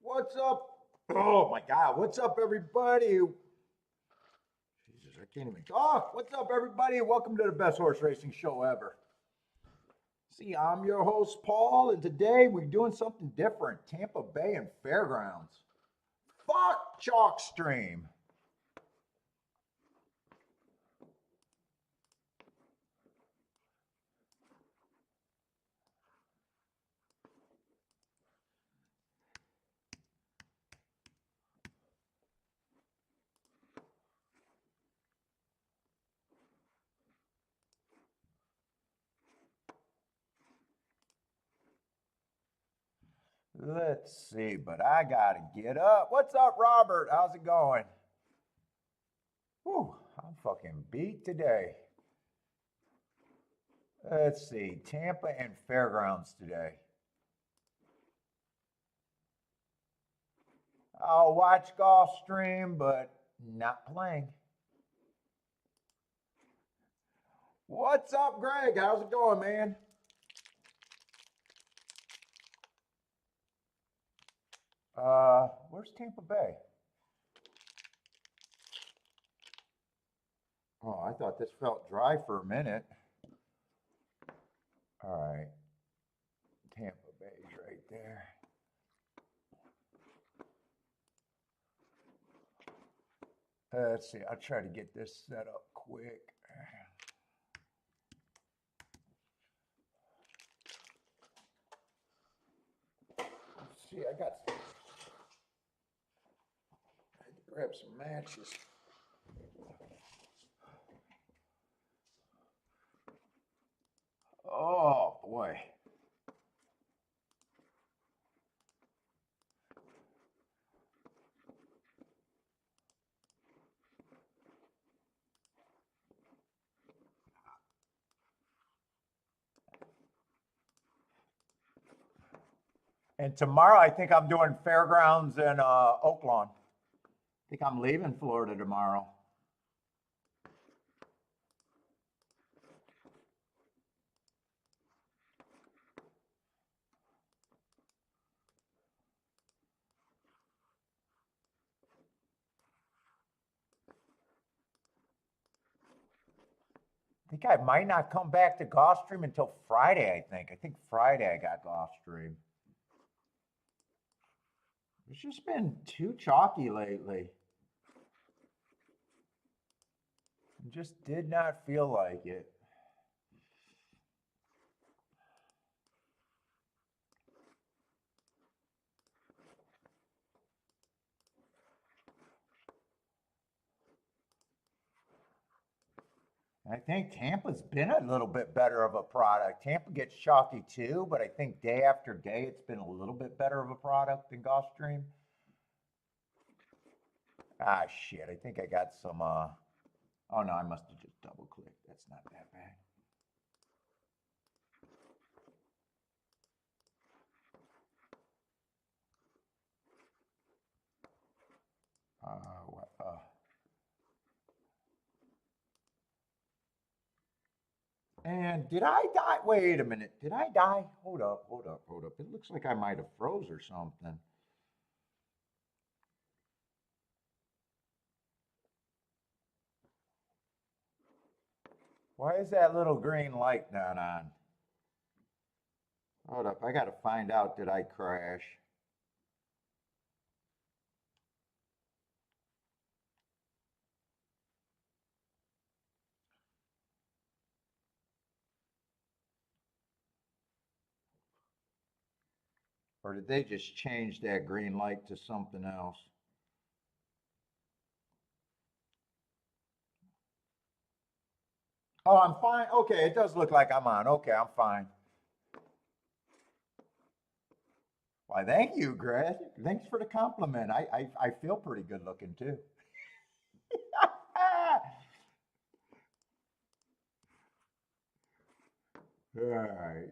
What's up? Oh my God, what's up, everybody? Jesus, I can't even talk. What's up, everybody? Welcome to the best horse racing show ever. See, I'm your host, Paul, and today we're doing something different Tampa Bay and Fairgrounds. Fuck Chalk Stream. Let's see, but I gotta get up. What's up, Robert? How's it going? Whew, I'm fucking beat today. Let's see, Tampa and Fairgrounds today. I'll watch Gulfstream, but not playing. What's up, Greg? How's it going, man? Where's Tampa Bay? Oh, I thought this felt dry for a minute. All right, Tampa Bay's right there. Let's see. I'll try to get this set up quick. Let's see. I had to grab some matches. Oh boy. And tomorrow, I think I'm doing Fairgrounds in Oaklawn. I think I'm leaving Florida tomorrow. I think I might not come back to Gulfstream until Friday, I think. I think Friday I got Gulfstream. It's just been too chalky lately. Just did not feel like it. I think Tampa's been a little bit better of a product. Tampa gets chalky too, but I think day after day it's been a little bit better of a product than Gulfstream. Ah, shit. I think I got some. Oh, no, I must have just double clicked. That's not that bad. What? And did I die? Wait a minute. Did I die? Hold up, hold up, hold up. It looks like I might have froze or something. Why is that little green light not on? Hold up. I got to find out, did I crash? Or did they just change that green light to something else? Oh, I'm fine. Okay, it does look like I'm on. Okay, I'm fine. Why, thank you, Greg. Thanks for the compliment. I feel pretty good looking too. All right.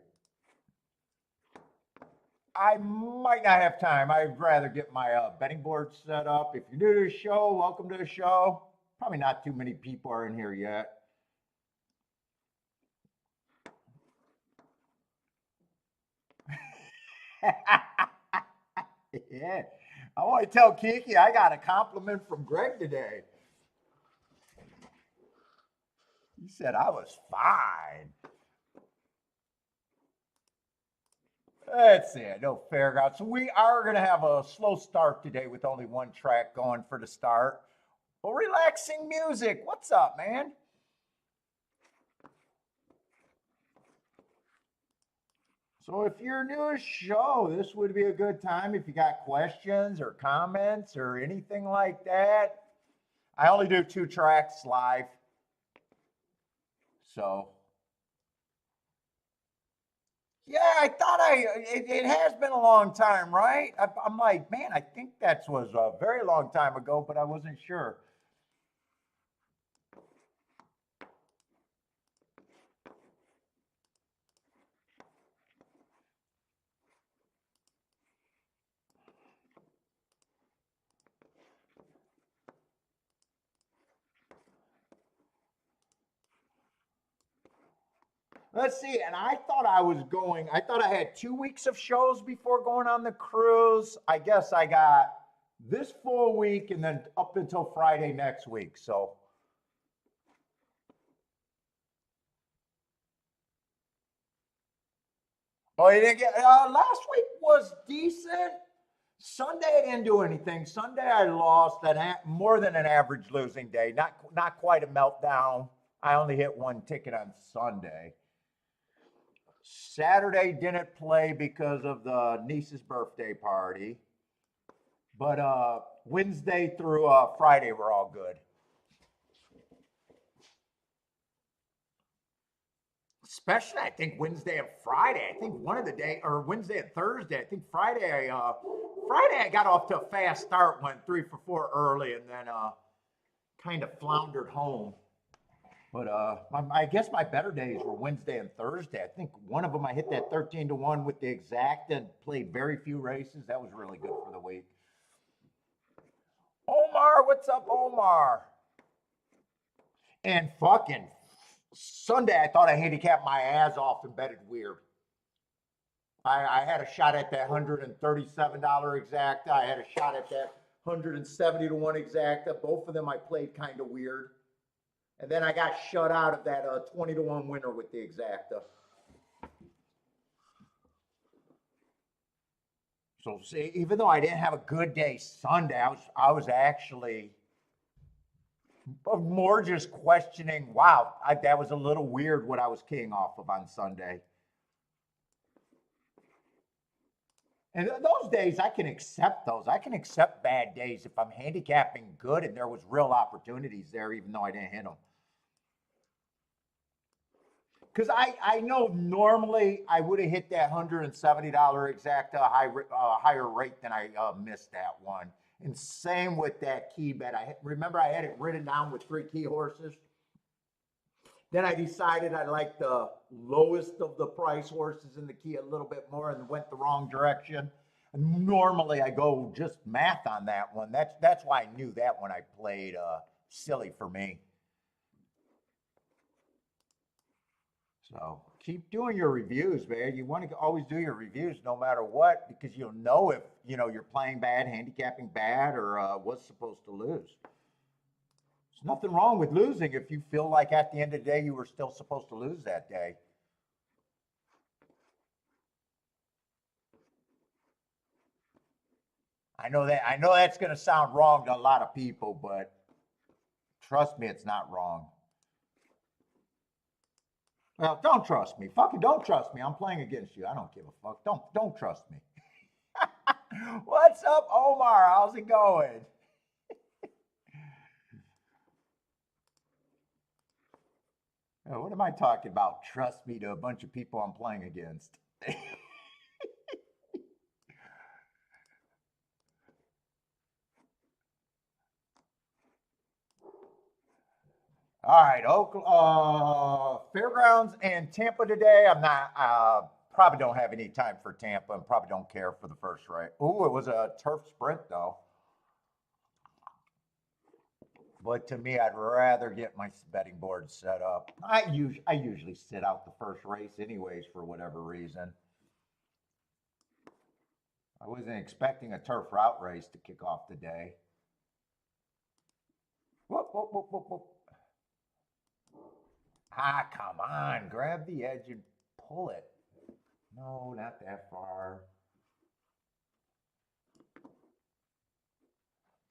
I might not have time. I'd rather get my betting board set up. If you're new to the show, welcome to the show. Probably not too many people are in here yet. Yeah. I want to tell Kiki I got a compliment from Greg today. He said I was fine. That's it. No fairgrounds. So we are going to have a slow start today with only one track going for the start. Well, relaxing music. What's up, man? So if you're new to the show, this would be a good time if you got questions or comments or anything like that. I only do 2 tracks live. So yeah, I thought it has been a long time, right? I'm like, man, I think that was a very long time ago, but I wasn't sure. Let's see. And I thought I had 2 weeks of shows before going on the cruise. I guess I got this full week and then up until Friday next week. So, oh, you didn't get, last week was decent. Sunday I didn't do anything. Sunday I lost more than an average losing day. Not quite a meltdown. I only hit one ticket on Sunday. Saturday didn't play because of the niece's birthday party, but Wednesday through Friday were all good. Especially, I think Wednesday and Friday. I think one of the day or Wednesday and Thursday. I think Friday I got off to a fast start, went 3 for 4 early, and then kind of floundered home. But I guess my better days were Wednesday and Thursday. I think one of them I hit that 13-1 with the exact and played very few races. That was really good for the week. Omar, what's up, Omar? And fucking Sunday, I thought I handicapped my ass off and betted weird. I had a shot at that $137 exacta. I had a shot at that 170-1 exacta. Both of them I played kind of weird. And then I got shut out of that 20-1 winner with the exacta. So see, even though I didn't have a good day Sunday, I was actually more just questioning. Wow, that was a little weird what I was keying off of on Sunday. And those days, I can accept those. I can accept bad days if I'm handicapping good and there was real opportunities there, even though I didn't hit them. Because I know normally I would have hit that $170 exact higher rate than I missed that one. And same with that key bet. I remember I had it written down with 3 key horses. Then I decided I liked the lowest of the price horses in the key a little bit more and went the wrong direction. And normally I go just math on that one. That's why I knew that one I played silly for me. So keep doing your reviews, man. You want to always do your reviews no matter what, because you'll know if you're playing bad, handicapping bad, or was supposed to lose. There's nothing wrong with losing if you feel like at the end of the day you were still supposed to lose that day. I know that's going to sound wrong to a lot of people, but trust me, it's not wrong. Well, don't trust me. Fucking don't trust me. I'm playing against you. I don't give a fuck. Don't trust me. What's up, Omar? How's it going? What am I talking about? Trust me to a bunch of people I'm playing against. All right, Fairgrounds and Tampa today. I'm not. Probably don't have any time for Tampa, and probably don't care for the first race. Ooh, it was a turf sprint though. But to me, I'd rather get my betting board set up. I usually sit out the first race anyways for whatever reason. I wasn't expecting a turf route race to kick off the day. Whoop, whoop, whoop, whoop, whoop. Ah, come on. Grab the edge and pull it. No, not that far.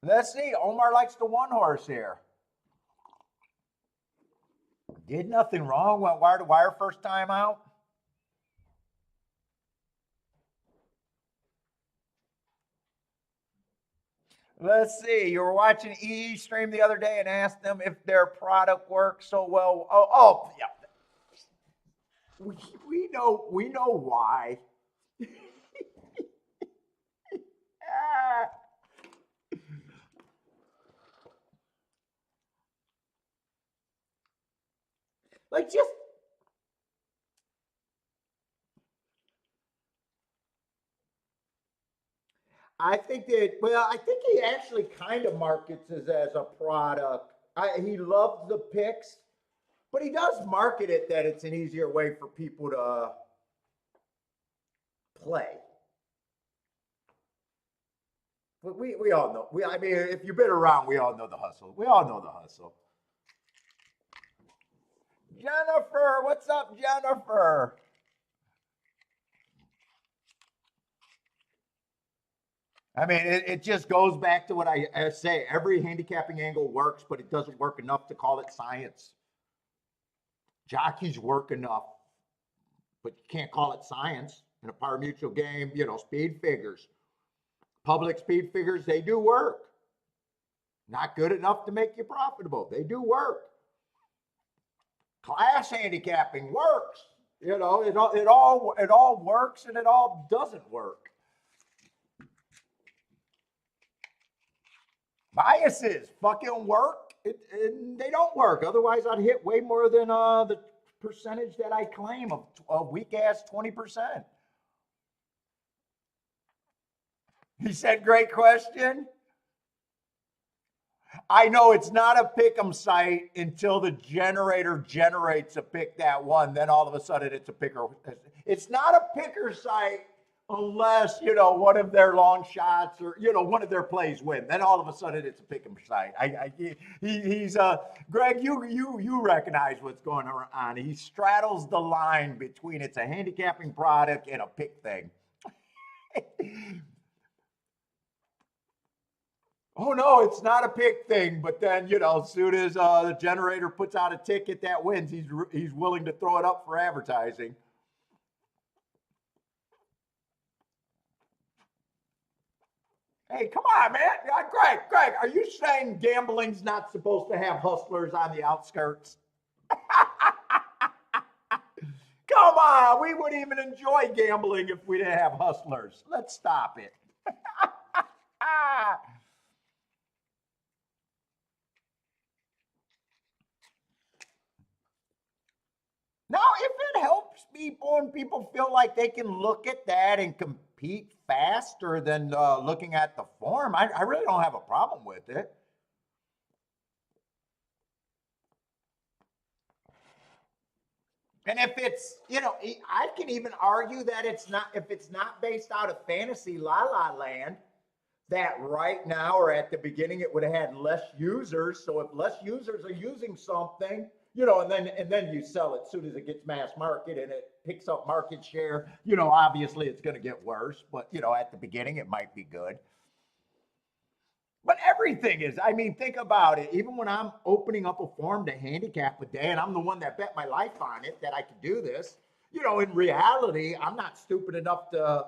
Let's see. Omar likes the one horse here. Did nothing wrong. Went wire to wire first time out. Let's see. You were watching E stream the other day and asked them if their product works so well. Oh yeah. We know why. Like just I think he actually kind of markets it as a product. He loves the picks, but he does market it that it's an easier way for people to play. But we all know. I mean, if you've been around, we all know the hustle. We all know the hustle. Jennifer, what's up, Jennifer? I mean, it just goes back to what I say. Every handicapping angle works, but it doesn't work enough to call it science. Jockeys work enough, but you can't call it science. In a power mutual game, speed figures. Public speed figures, they do work. Not good enough to make you profitable. They do work. Class handicapping works. It all works and it all doesn't work. Biases fucking work. They don't work. Otherwise, I'd hit way more than the percentage that I claim of a weak ass 20%. He said, "Great question." I know it's not a pick'em site until the generator generates a pick that one. Then all of a sudden it's a picker. It's not a picker site unless one of their long shots or one of their plays win. Then all of a sudden it's a pick'em site. He's Greg. You recognize what's going on. He straddles the line between it's a handicapping product and a pick thing. Oh no, it's not a pick thing. But then as soon as the generator puts out a ticket that wins, he's willing to throw it up for advertising. Hey, come on, man. Greg, are you saying gambling's not supposed to have hustlers on the outskirts? Come on, we wouldn't even enjoy gambling if we didn't have hustlers. Let's stop it. Now, if it helps people and people feel like they can look at that and compete faster than looking at the form, I really don't have a problem with it. And if it's, I can even argue that if it's not based out of fantasy la la land, that right now or at the beginning it would have had less users. So if less users are using something, and then you sell it as soon as it gets mass market and it picks up market share, obviously it's going to get worse, but at the beginning it might be good. But everything is, I mean, think about it. Even when I'm opening up a form to handicap a day and I'm the one that bet my life on it that I could do this, in reality, I'm not stupid enough to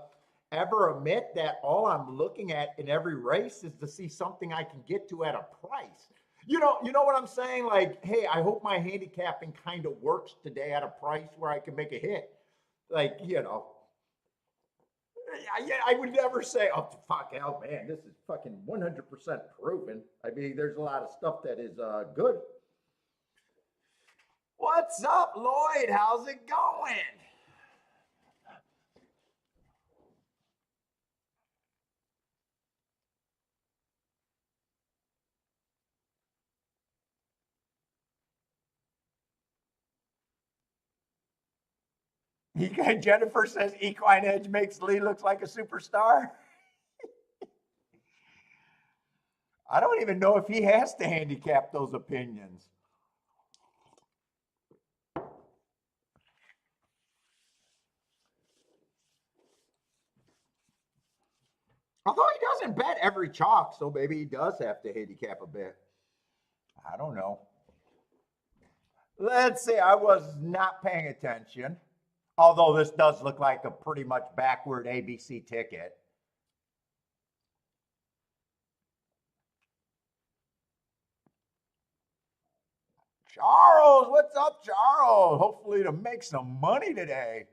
ever admit that all I'm looking at in every race is to see something I can get to at a price. You know what I'm saying? Like, hey, I hope my handicapping kind of works today at a price where I can make a hit. Like, I would never say, oh, fuck, hell, man, this is fucking 100% proven. I mean, there's a lot of stuff that is good. What's up, Lloyd? How's it going? Jennifer says Equine Edge makes Lee look like a superstar. I don't even know if he has to handicap those opinions. Although he doesn't bet every chalk, so maybe he does have to handicap a bit. I don't know. Let's see. I was not paying attention. Although this does look like a pretty much backward ABC ticket. Charles, what's up, Charles? Hopefully to make some money today.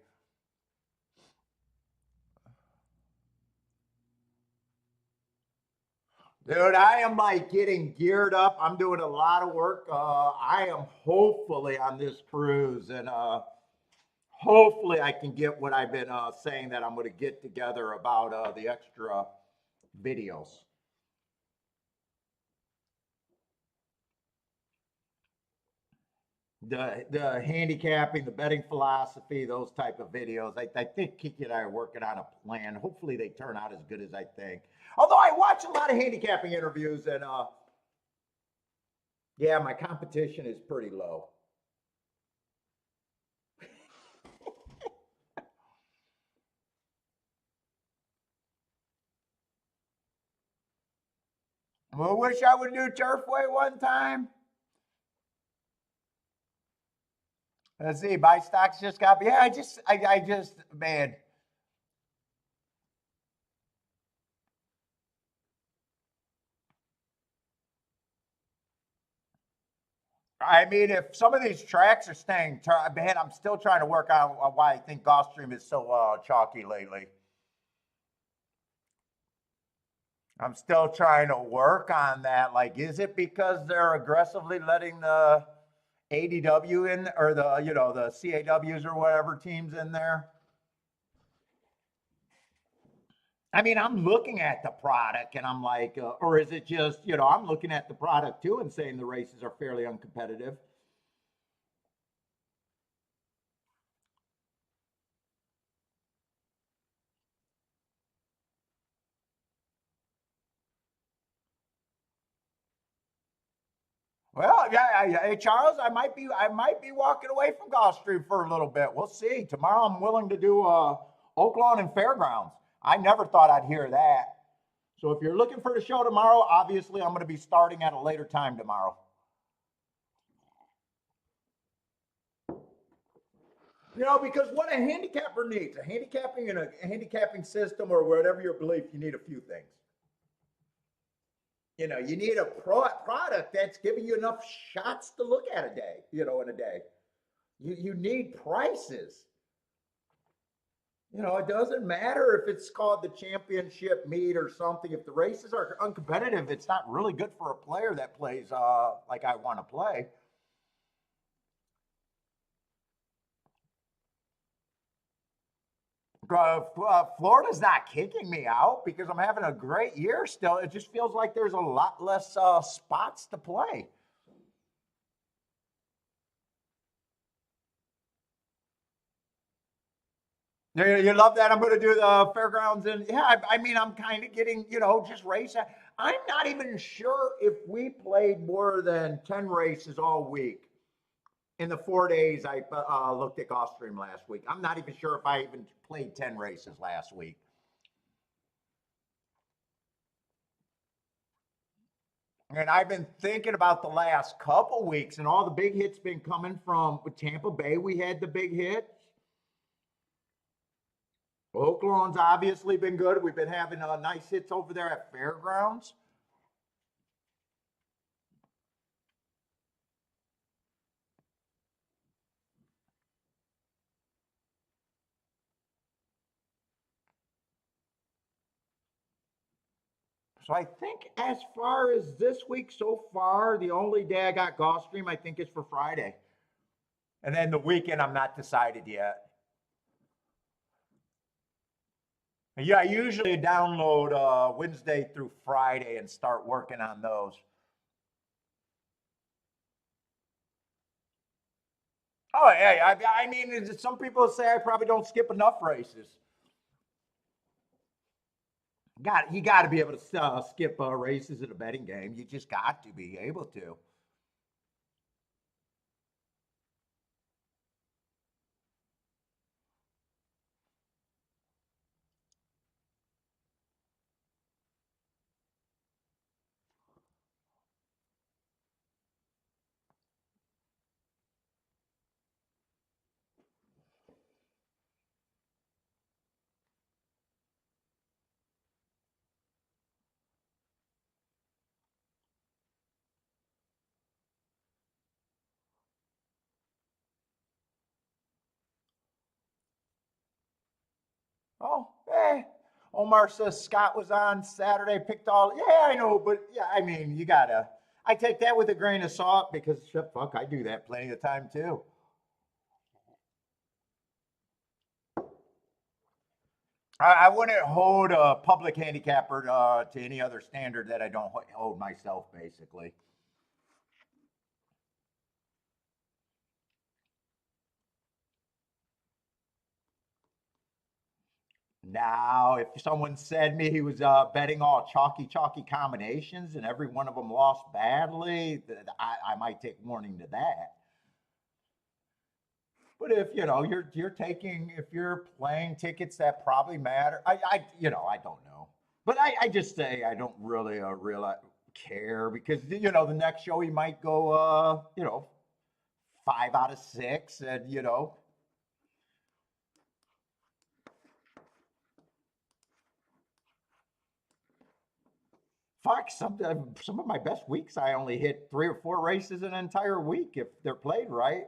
Dude, I am like getting geared up. I'm doing a lot of work. I am hopefully on this cruise, and hopefully I can get what I've been saying that I'm going to get together about the extra videos. The handicapping, the betting philosophy, those type of videos. I think Kiki and I are working on a plan. Hopefully they turn out as good as I think. Although I watch a lot of handicapping interviews, and yeah, my competition is pretty low. I wish I would do Turfway one time. Let's see, buy stocks just got. Yeah, I just, man. I mean, if some of these tracks are staying, man, I'm still trying to work out why I think Gulfstream is so chalky lately. I'm still trying to work on that. Like, is it because they're aggressively letting the ADW in, or the CAWs or whatever teams in there? I mean, I'm looking at the product and I'm like, or is it just, I'm looking at the product too and saying the races are fairly uncompetitive. Well, yeah, hey Charles, I might be walking away from Gulfstream for a little bit. We'll see. Tomorrow, I'm willing to do Oaklawn and Fairgrounds. I never thought I'd hear that. So if you're looking for the show tomorrow, obviously I'm going to be starting at a later time tomorrow. Because what a handicapper needs, a handicapping and a handicapping system or whatever your belief, you need a few things. You need a product that's giving you enough shots to look at a day, in a day. You need prices. It doesn't matter if it's called the championship meet or something. If the races are uncompetitive, it's not really good for a player that plays like I want to play. Florida's not kicking me out because I'm having a great year still. It just feels like there's a lot less spots to play. You love that? I'm going to do the fairgrounds, and yeah, I mean, I'm kind of getting, just race. I'm not even sure if we played more than 10 races all week in the 4 days I looked at Gulfstream last week. I'm not even sure if I even played 10 races last week. And I've been thinking about the last couple weeks, and all the big hits been coming from Tampa Bay. We had the big hit. Oaklawn's obviously been good. We've been having nice hits over there at Fairgrounds. So I think as far as this week so far, the only day I got Gulfstream, I think, is for Friday. And then the weekend, I'm not decided yet. Yeah, I usually download Wednesday through Friday and start working on those. Oh, yeah. I mean, some people say I probably don't skip enough races. You got to be able to skip races in a betting game. You just got to be able to. Oh, Omar says Scott was on Saturday, picked all. Yeah, I know, but yeah, I mean, you gotta. I take that with a grain of salt because fuck, I do that plenty of time too. I wouldn't hold a public handicapper to any other standard that I don't hold myself, basically. Now, if someone said me he was betting all chalky combinations and every one of them lost badly, I might take warning to that. But if you're taking if you're playing tickets that probably matter, I don't know. But I just say I don't really care because the next show he might go 5 out of 6, and fuck, some of my best weeks I only hit 3 or 4 races an entire week if they're played right.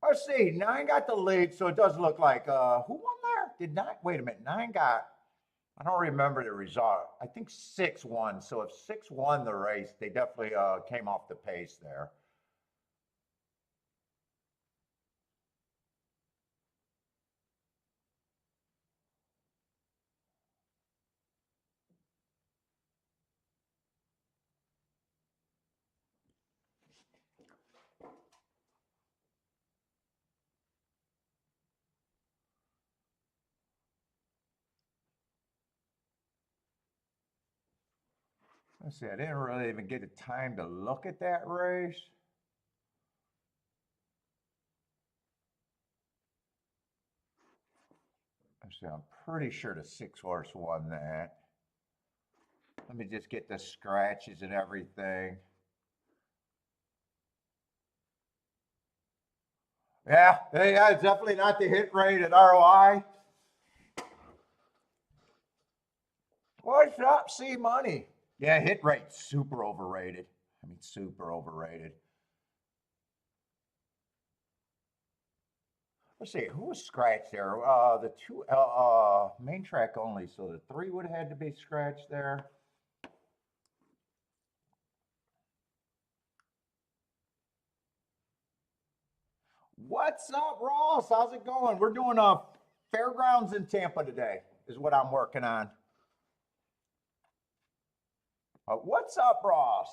Let's see, 9 got the lead, so it does look like who won there? Did 9? Wait a minute, 9 got. I don't remember the result. I think 6 won. So if 6 won the race, they definitely came off the pace there. Let's see, I didn't really even get the time to look at that race. Let's see, I'm pretty sure the 6 horse won that. Let me just get the scratches and everything. Yeah, it's definitely not the hit rate at ROI. What's up, C Money? Yeah, hit rate super overrated. I mean, super overrated. Let's see, who was scratched there? The two main track only, so the 3 would have had to be scratched there. What's up, Ross? How's it going? We're doing a fairgrounds in Tampa today. Is what I'm working on. What's up, Ross?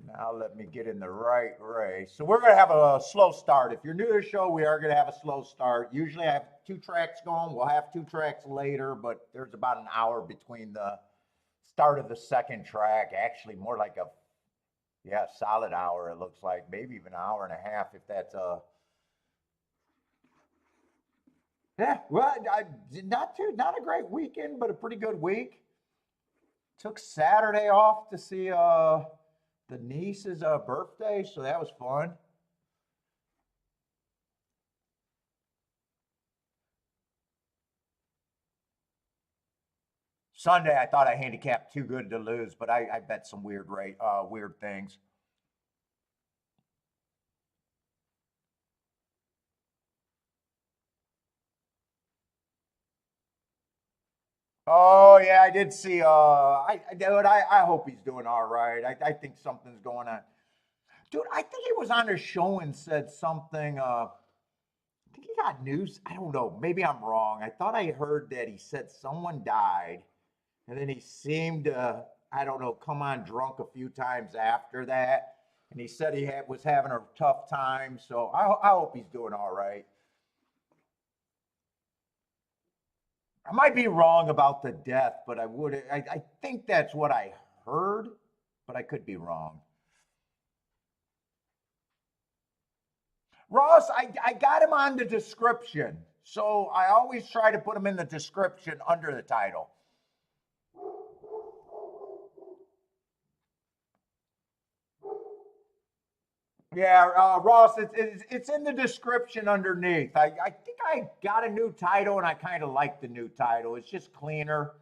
Now let me get in the right race. So we're gonna have a slow start. If you're new to the show, we are gonna have a slow start. Usually I have 2 tracks going. We'll have 2 tracks later, but there's about an hour between the start of the second track. Actually, more like a solid hour. It looks like maybe even an hour and a half if that's well, not a great weekend, but a pretty good week. Took Saturday off to see the niece's birthday, so that was fun. Sunday, I thought I handicapped too good to lose, but I bet some weird things. Oh yeah, I did see. I hope he's doing all right. I think something's going on, dude. I think he was on a show and said something. I think he got news. I don't know. Maybe I'm wrong. I thought I heard that he said someone died, and then he seemed to, I don't know, come on drunk a few times after that. And he said was having a tough time. So I hope he's doing all right. I might be wrong about the death, but I think that's what I heard, but I could be wrong. Ross, I got him on the description. So I always try to put him in the description under the title. Yeah, Ross, it's in the description underneath. I think I got a new title and I kind of like the new title. It's just cleaner.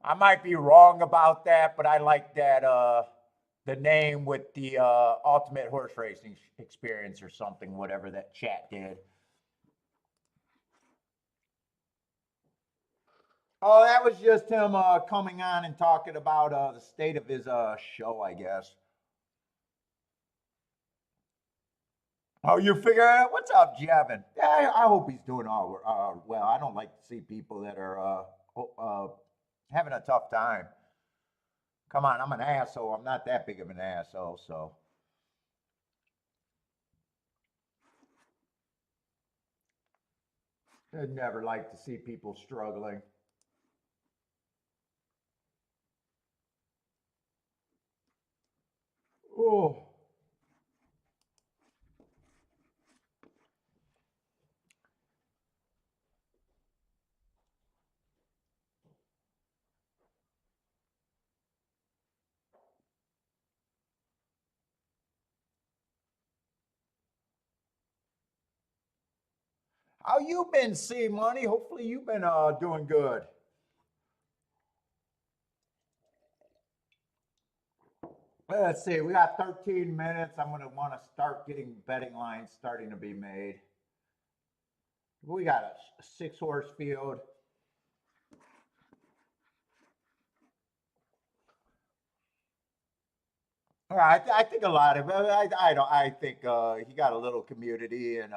I might be wrong about that, but I like that the name with the ultimate horse racing experience or something, whatever that chat did. Oh, that was just him coming on and talking about the state of his show, I guess. Oh, you figure it out? What's up, Jevin? Yeah, I hope he's doing all well. I don't like to see people that are having a tough time. Come on, I'm an asshole. I'm not that big of an asshole, so. I'd never like to see people struggling. Oh. How you been, C Money? Hopefully you've been doing good. Let's see, we got 13 minutes. I'm gonna want to start getting betting lines starting to be made. We got a 6 horse field. I think a lot of I don't I think he got a little community and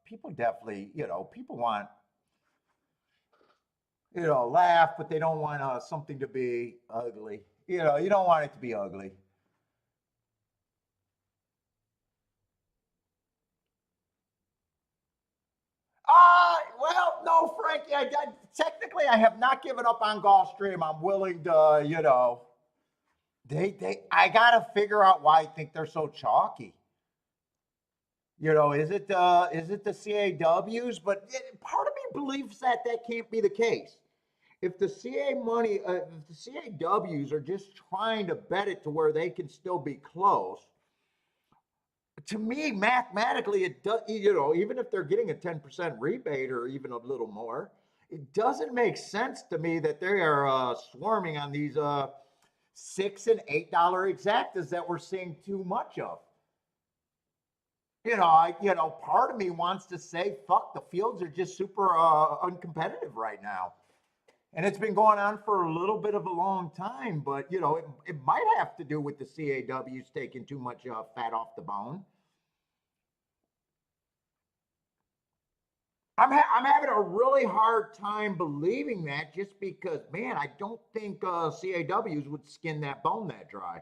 people definitely people want laugh, but they don't want something to be ugly. You don't want it to be ugly. Well, no, Frankie. Technically, I have not given up on Gulfstream. I'm willing to, I gotta figure out why I think they're so chalky. Is it the CAWs? But part of me believes that that can't be the case. If the if the CAWs are just trying to bet it to where they can still be close, to me, mathematically, it does. Even if they're getting a 10% rebate or even a little more, it doesn't make sense to me that they are swarming on these $6 and $8 exactas that we're seeing too much of. Part of me wants to say, fuck, the fields are just super uncompetitive right now. And it's been going on for a little bit of a long time, but it might have to do with the CAWs taking too much fat off the bone. I'm having a really hard time believing that just because, man, I don't think CAWs would skin that bone that dry. I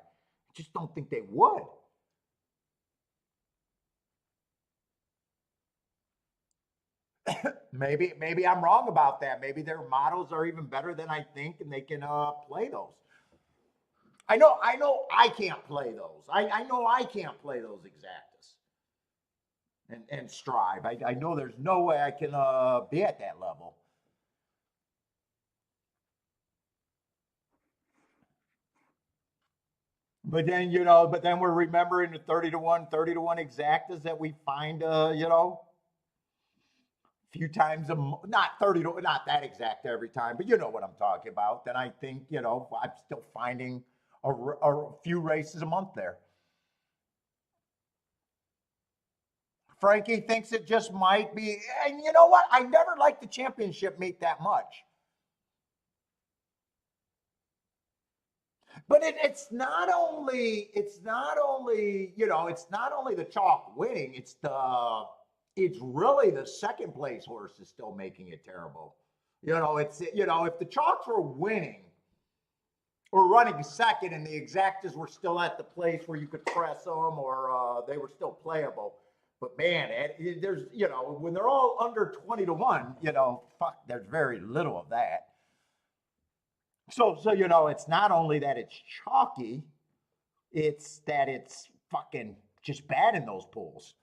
just don't think they would. Maybe I'm wrong about that. Maybe their models are even better than I think, and they can play those. I know I can't play those. I know I can't play those exactas and strive. I know there's no way I can be at that level. But then we're remembering the 30 to 1, 30 to 1 exactas that we find, a few times not 30 to not that exact every time, but you know what I'm talking about. Then I think, I'm still finding a few races a month there. Frankie thinks it just might be, and you know what? I never liked the championship meet that much. But it's not only the chalk winning, it's it's really the second place horse is still making it terrible. If the chalks were winning or running second and the exactas were still at the place where you could press them or they were still playable. But man, there's, when they're all under 20 to 1, fuck, there's very little of that. So, it's not only that it's chalky, it's that it's fucking just bad in those pools.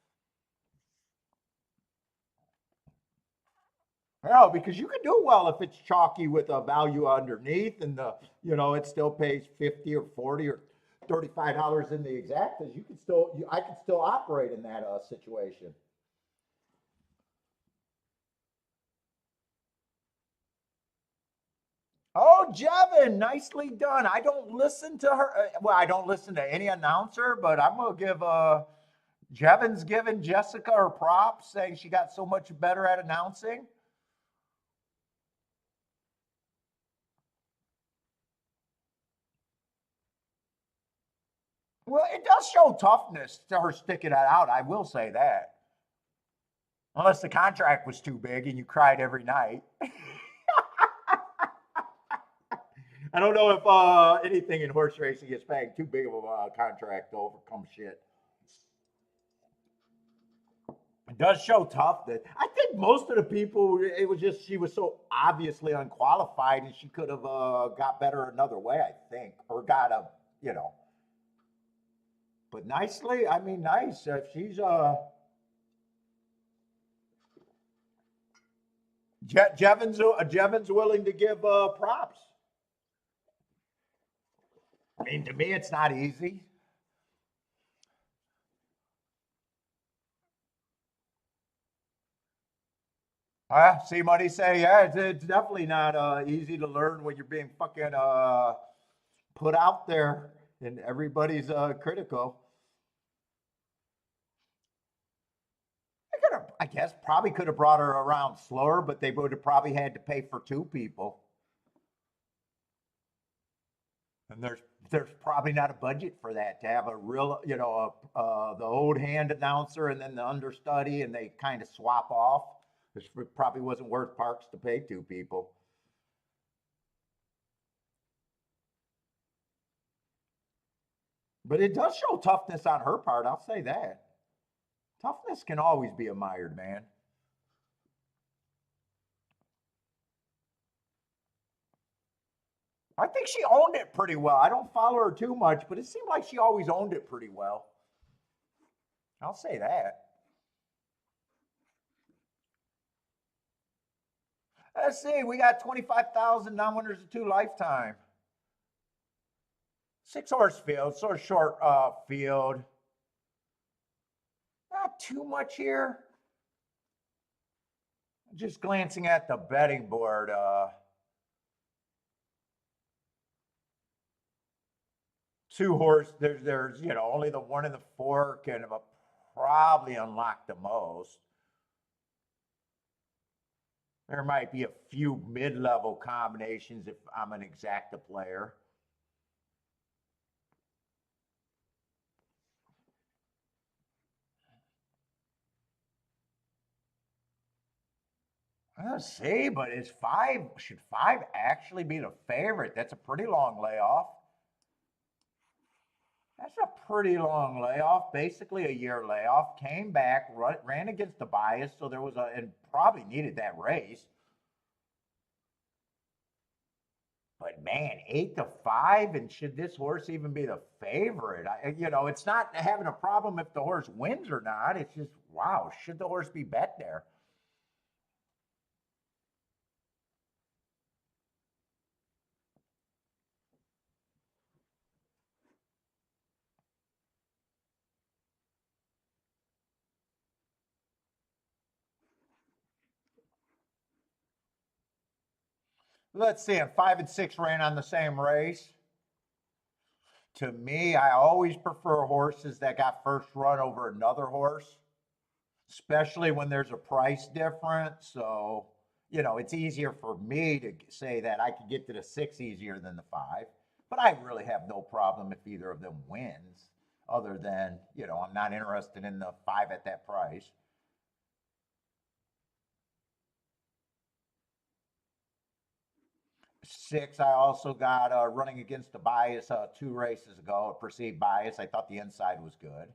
No, because you can do well if it's chalky with a value underneath, and it still pays 50 or 40 or $35 in the exactas. I can still operate in that situation. Oh, Jevin, nicely done. I don't listen to her. Well, I don't listen to any announcer, but I'm gonna give Jevin's giving Jessica her props, saying she got so much better at announcing. Well, it does show toughness to her sticking that out. I will say that. Unless the contract was too big and you cried every night. I don't know if anything in horse racing is paying too big of a contract to overcome shit. It does show toughness. I think most of the people, it was just she was so obviously unqualified, and she could have got better another way. I think, or got a, you know. But nicely, I mean, nice. If she's Jevin's willing to give props. I mean, to me, it's not easy. See Money say, yeah, it's definitely not easy to learn when you're being fucking put out there and everybody's critical. I guess, probably could have brought her around slower, but they would have probably had to pay for two people. And there's probably not a budget for that to have a real, the old hand announcer and then the understudy, and they kind of swap off. It probably wasn't worth parks to pay two people. But it does show toughness on her part. I'll say that. Toughness can always be admired, man. I think she owned it pretty well. I don't follow her too much, but it seemed like she always owned it pretty well. I'll say that. Let's see. We got 25,000 non-winners of two lifetime. Six horse field, sort of short field. Not too much here. Just glancing at the betting board. Two horse. There's only the one in the four can probably unlock the most. There might be a few mid-level combinations if I'm an exacta player. Let's see, but should five actually be the favorite? That's a pretty long layoff. That's a pretty long layoff, basically a year layoff. Came back, ran against the bias, so there was and probably needed that race. But man, 8-5, and should this horse even be the favorite? It's not having a problem if the horse wins or not. It's just, wow, should the horse be bet there? Let's see, and 5 and 6 ran on the same race. To me, I always prefer horses that got first run over another horse, especially when there's a price difference. So, it's easier for me to say that I could get to the 6 easier than the 5. But I really have no problem if either of them wins, other than, I'm not interested in the 5 at that price. 6, I also got running against the bias 2 races ago, a perceived bias. I thought the inside was good.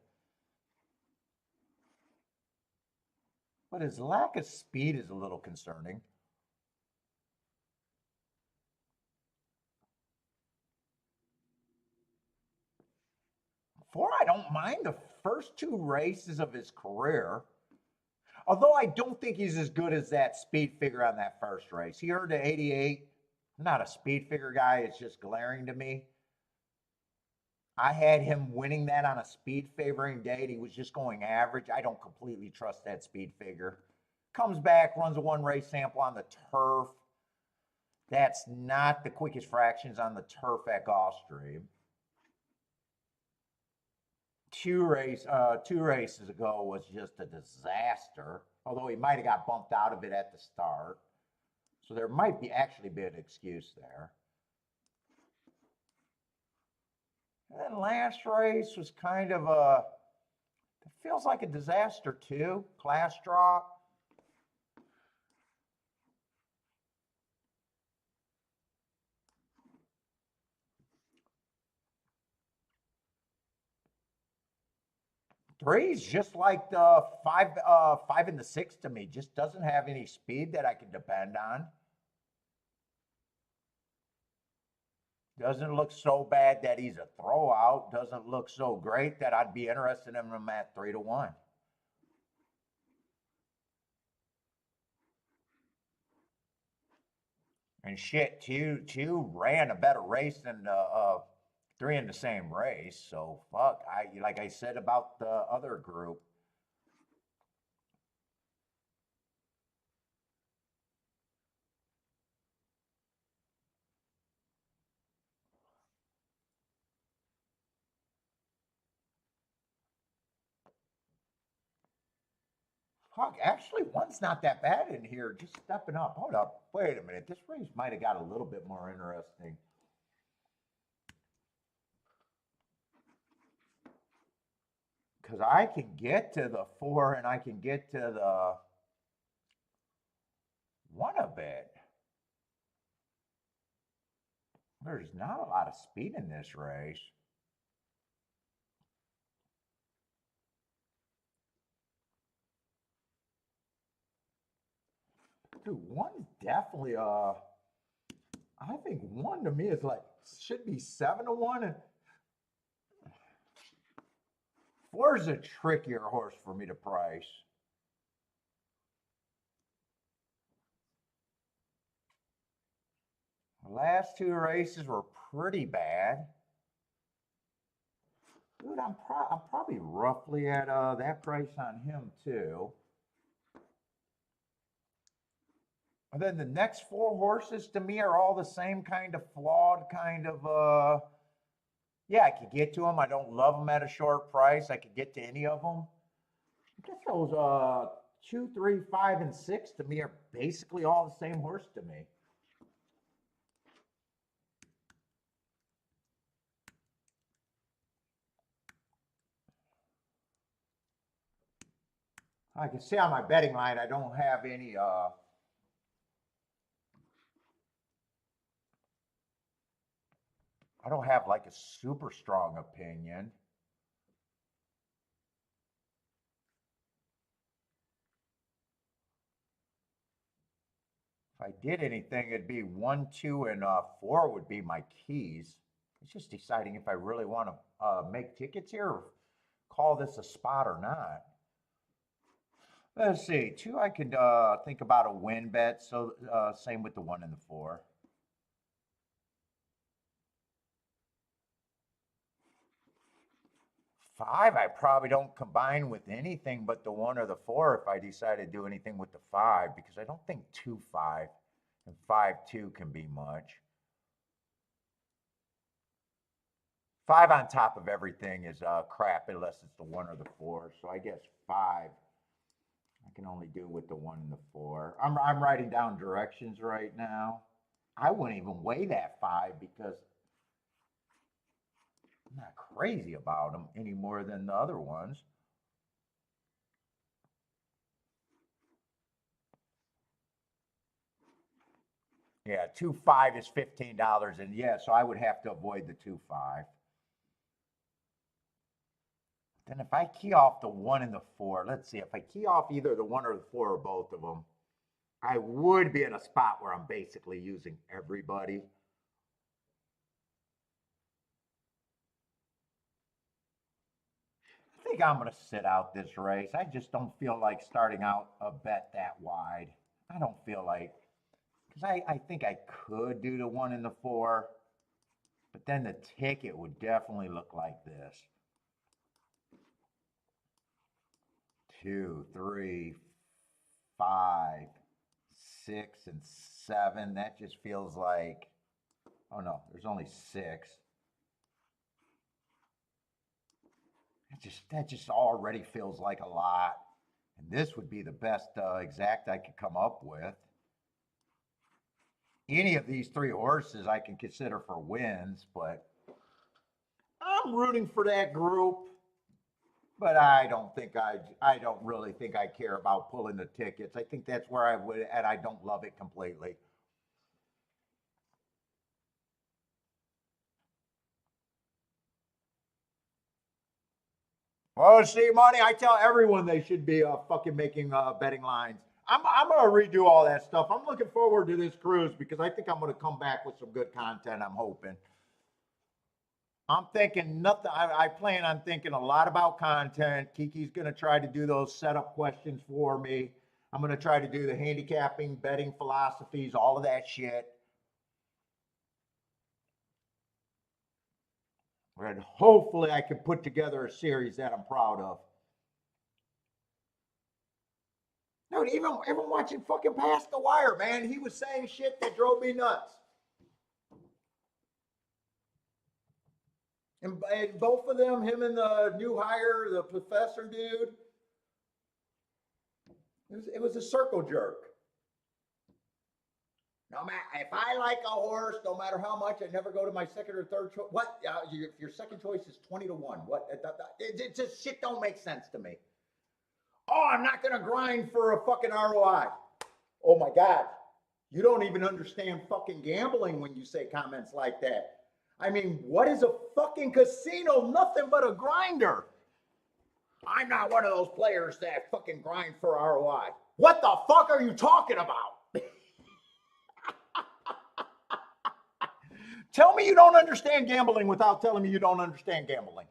But his lack of speed is a little concerning. 4, I don't mind the first 2 races of his career. Although I don't think he's as good as that speed figure on that first race. He earned an 88. I'm not a speed figure guy. It's just glaring to me. I had him winning that on a speed favoring day, and he was just going average. I don't completely trust that speed figure. Comes back, runs a 1 race sample on the turf. That's not the quickest fractions on the turf at Gulfstream. 2 races ago was just a disaster. Although he might have got bumped out of it at the start, so there might be actually be an excuse there. And then last race was kind of it feels like a disaster too. Class drop. Three's just like the 5 and the 6 to me. Just doesn't have any speed that I can depend on. Doesn't look so bad that he's a throwout. Doesn't look so great that I'd be interested in him at 3-1. And shit, two ran a better race than 3 in the same race. So fuck, like I said about the other group. Fuck, actually, one's not that bad in here. Just stepping up. Hold up. Wait a minute. This race might have got a little bit more interesting. Because I can get to the 4 and I can get to the 1 a bit. There's not a lot of speed in this race. Dude, 1's definitely I think 1 to me is like should be 7-1 and 4 is a trickier horse for me to price. The last 2 races were pretty bad. Dude, I'm probably roughly at that price on him too. And then the next 4 horses to me are all the same kind of flawed kind of yeah, I could get to them. I don't love them at a short price. I could get to any of them. I guess those 2, 3, 5, and 6 to me are basically all the same horse to me. I can see on my betting line I don't have any I don't have like a super strong opinion. If I did anything, it'd be 1, 2, and 4 would be my keys. It's just deciding if I really want to make tickets here or call this a spot or not. Let's see, 2, I could think about a win bet. So same with the 1 and the 4. 5, I probably don't combine with anything but the 1 or the 4 if I decide to do anything with the 5, because I don't think 2, 5 and 5, 2 can be much. 5 on top of everything is crap unless it's the 1 or the 4. So I guess 5 I can only do with the 1 and the 4. I'm writing down directions right now. I wouldn't even weigh that 5 because I'm not crazy about them any more than the other ones. Yeah, 2-5 is $15, and yeah, so I would have to avoid the 2-5. Then if I key off the 1 and the 4, let's see, if I key off either the 1 or the 4 or both of them, I would be in a spot where I'm basically using everybody. I think I'm going to sit out this race. I just don't feel like starting out a bet that wide. I don't feel like, because I think I could do the 1 and the 4, but then the ticket would definitely look like this. 2, 3, 5, 6, and 7. That just feels like, oh no, there's only 6. That just already feels like a lot. And this would be the best exact I could come up with. Any of these 3 horses I can consider for wins, but I'm rooting for that group. But I don't really think I care about pulling the tickets. I think that's where I would, and I don't love it completely. Oh, see, money. I tell everyone they should be fucking making betting lines. I'm gonna redo all that stuff. I'm looking forward to this cruise because I think I'm gonna come back with some good content. I'm hoping. I'm thinking nothing. I plan on thinking a lot about content. Kiki's gonna try to do those setup questions for me. I'm gonna try to do the handicapping, betting philosophies, all of that shit. And hopefully I can put together a series that I'm proud of. Dude, even watching fucking Past the Wire, man, he was saying shit that drove me nuts. And both of them, him and the new hire, the professor dude, it was a circle jerk. No matter if I like a horse, no matter how much, I never go to my second or third choice. What? Your second choice is 20-1. What? It just shit don't make sense to me. Oh, I'm not gonna grind for a fucking ROI. Oh my God. You don't even understand fucking gambling when you say comments like that. I mean, what is a fucking casino? Nothing but a grinder. I'm not one of those players that fucking grind for ROI. What the fuck are you talking about? Tell me you don't understand gambling without telling me you don't understand gambling.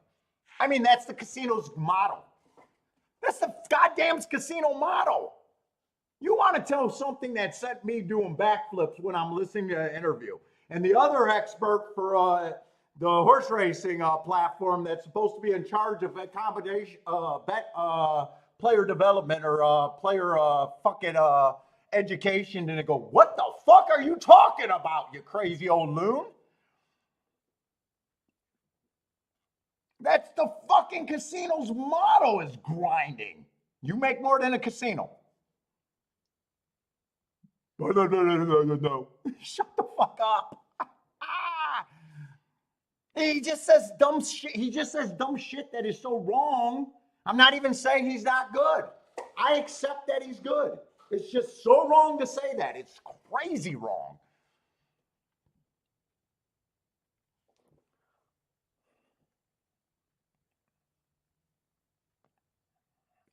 I mean, that's the casino's model. That's the goddamn casino model. You want to tell something that sent me doing backflips when I'm listening to an interview. And the other expert for the horse racing platform that's supposed to be in charge of accommodation, player development or player fucking education, and they go, what the fuck are you talking about, you crazy old loon? That's the fucking casino's motto is grinding. You make more than a casino. No. Shut the fuck up. He just says dumb shit. He just says dumb shit that is so wrong. I'm not even saying he's not good. I accept that he's good. It's just so wrong to say that. It's crazy wrong.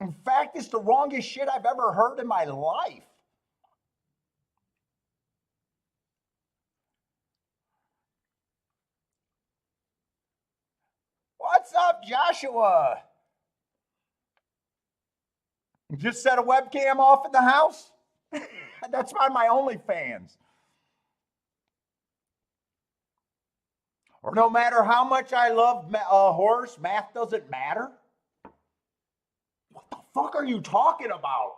In fact, it's the wrongest shit I've ever heard in my life. What's up, Joshua? You just set a webcam off in the house? That's on my OnlyFans. Or no matter how much I love a horse, math doesn't matter? What the fuck are you talking about?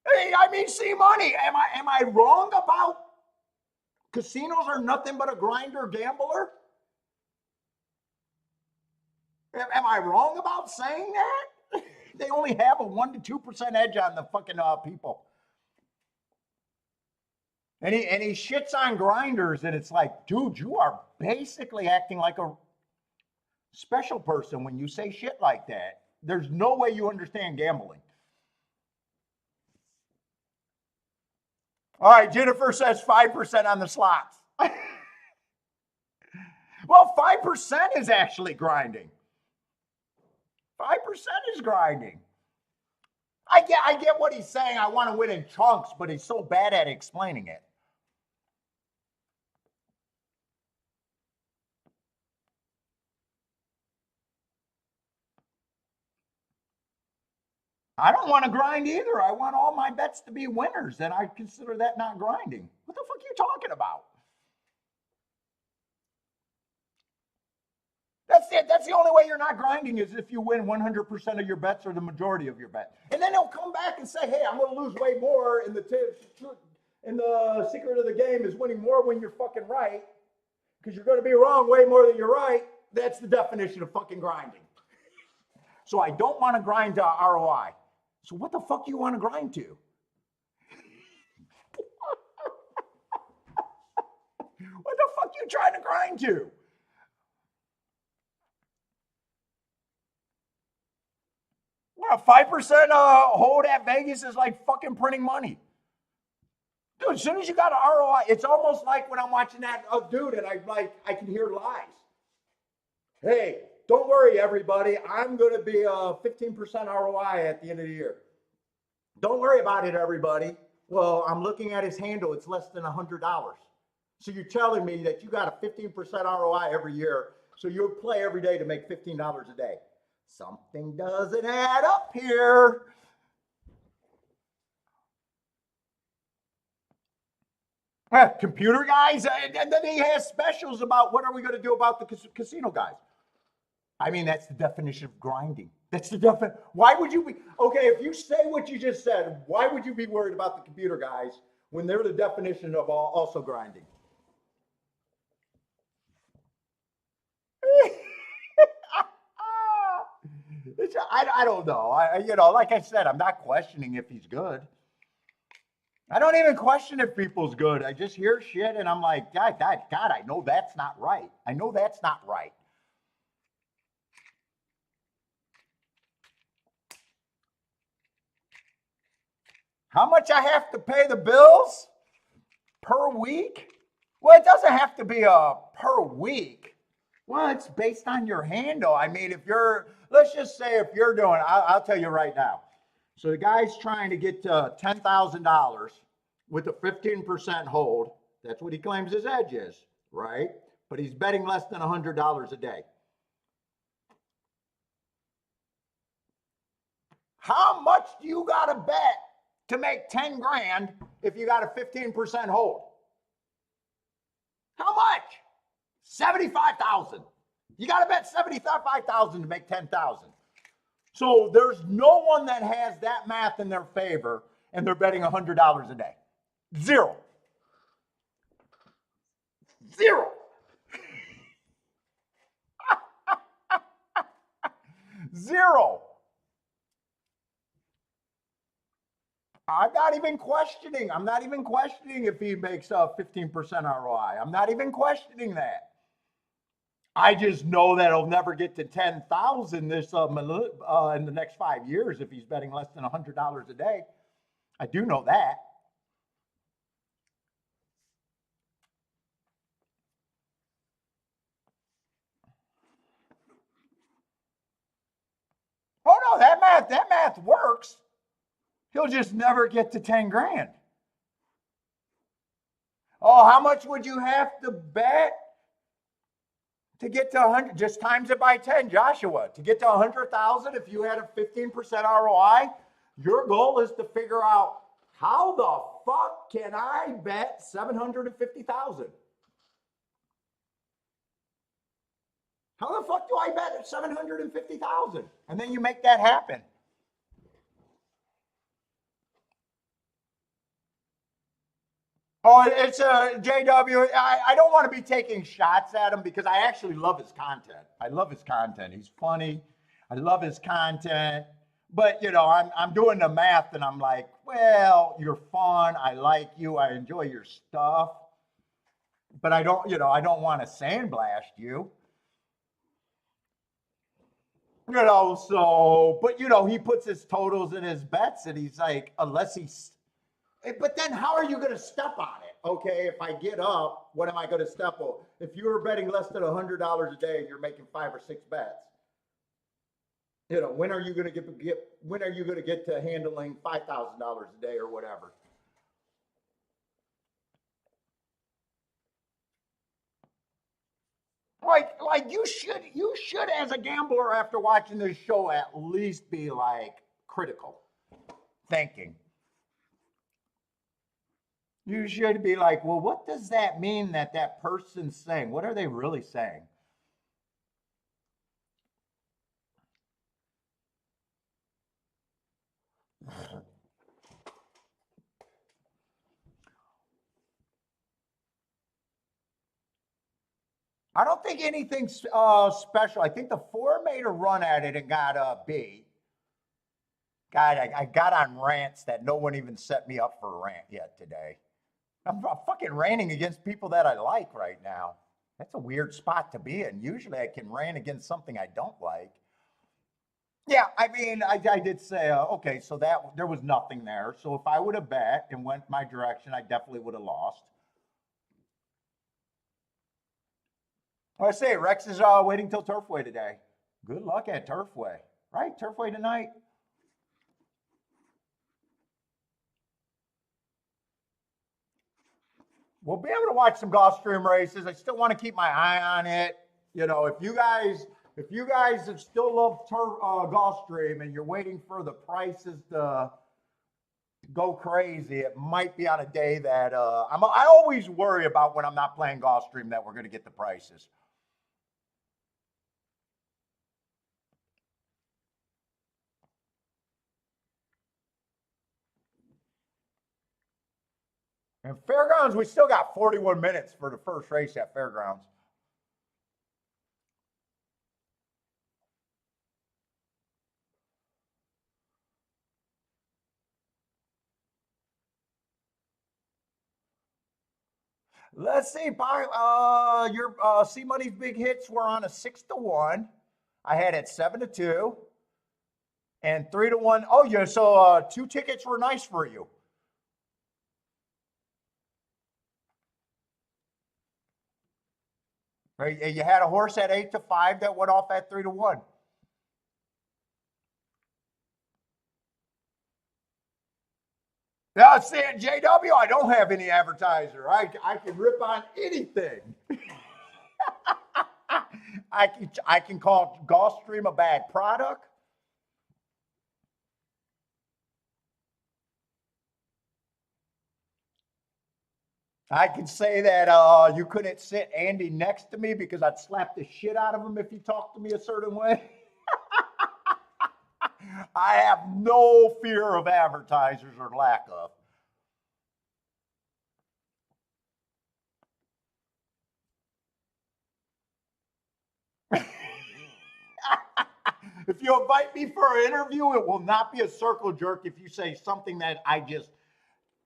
Hey, I mean, see money. Am I wrong about casinos are nothing but a grinder gambler? Am I wrong about saying that? They only have a 1% to 2% edge on the fucking people. And he shits on grinders, and it's like, dude, you are basically acting like a special person when you say shit like that. There's no way you understand gambling. All right, Jennifer says 5% on the slots. Well, 5% is actually grinding. 5% is grinding. I get what he's saying. I want to win in chunks, but he's so bad at explaining it. I don't want to grind either. I want all my bets to be winners, and I consider that not grinding. What the fuck are you talking about? That's it. That's the only way you're not grinding is if you win 100% of your bets or the majority of your bets. And then he'll come back and say, hey, I'm going to lose way more. And the secret of the game is winning more when you're fucking right. Because you're going to be wrong way more than you're right. That's the definition of fucking grinding. So I don't want to grind to ROI. So what the fuck do you want to grind to? What the fuck are you trying to grind to? Well, 5% hold at Vegas is like fucking printing money. Dude, as soon as you got an ROI, it's almost like when I'm watching that dude and I can hear lies. Hey, don't worry, everybody. I'm going to be a 15% ROI at the end of the year. Don't worry about it, everybody. Well, I'm looking at his handle. It's less than $100. So you're telling me that you got a 15% ROI every year. So you'll play every day to make $15 a day. Something doesn't add up here. Computer guys, and then he has specials about what are we going to do about the casino guys. I mean, that's the definition of grinding. That's the definition. Why would you be, okay, if you say what you just said, why would you be worried about the computer guys when they're the definition of also grinding? I don't know. Like I said, I'm not questioning if he's good. I don't even question if people's good. I just hear shit and I'm like, God, I know that's not right. I know that's not right. How much I have to pay the bills per week? Well, it doesn't have to be a per week. Well, it's based on your handle. I mean, let's just say if you're doing, I'll tell you right now. So the guy's trying to get to $10,000 with a 15% hold. That's what he claims his edge is, right? But he's betting less than $100 a day. How much do you got to bet to make 10 grand if you got a 15% hold? How much? 75,000. You got to bet 75,000 to make 10,000. So there's no one that has that math in their favor and they're betting $100 a day. Zero. Zero. I'm not even questioning if he makes a 15% ROI. I'm not even questioning that. I just know that he'll never get to 10,000 this in the next 5 years if he's betting less than $100 a day. I do know that. Oh no, that math works. He'll just never get to 10 grand. Oh, how much would you have to bet to get to 100? Just times it by 10, Joshua. To get to 100,000, if you had a 15% ROI, your goal is to figure out how the fuck can I bet 750,000? How the fuck do I bet 750,000? And then you make that happen. Oh, it's a JW. I don't want to be taking shots at him because I actually love his content. I love his content. He's funny. I love his content. But I'm doing the math and I'm like, well, you're fun. I like you. I enjoy your stuff. But I don't want to sandblast you. So, but he puts his totals in his bets and he's like, unless he's But then how are you going to step on it? Okay, if I get up, what am I going to step on? If you were betting less than $100 a day and you're making 5 or 6 bets, when are you going to when are you going to get to handling $5,000 a day or whatever? Like you should as a gambler after watching this show at least be like critical thinking. You should be like, well, what does that mean that that person's saying? What are they really saying? I don't think anything's special. I think the four made a run at it and got beat. God, I got on rants that no one even set me up for a rant yet today. I'm fucking ranting against people that I like right now. That's a weird spot to be in. Usually I can rant against something I don't like. Yeah, I mean, I did say, okay, so that there was nothing there. So if I would have bet and went my direction, I definitely would have lost. I say Rex is waiting till Turfway today. Good luck at Turfway, right? Turfway tonight. We'll be able to watch some Gulfstream races. I still want to keep my eye on it. If you guys have still love Gulfstream and you're waiting for the prices to go crazy, it might be on a day that I always worry about when I'm not playing Gulfstream that we're going to get the prices. And Fairgrounds, we still got 41 minutes for the first race at Fairgrounds. Let's see. Your C Money's big hits were on a 6-1. I had it 7-2 and 3-1. Oh, yeah. So two tickets were nice for you. Right? You had a horse at 8-5 that went off at 3-1. Now, see, at JW, I don't have any advertiser. I can rip on anything. I can call Gulfstream a bad product. I can say that you couldn't sit Andy next to me because I'd slap the shit out of him if he talked to me a certain way. I have no fear of advertisers or lack of. If you invite me for an interview, it will not be a circle jerk if you say something that I just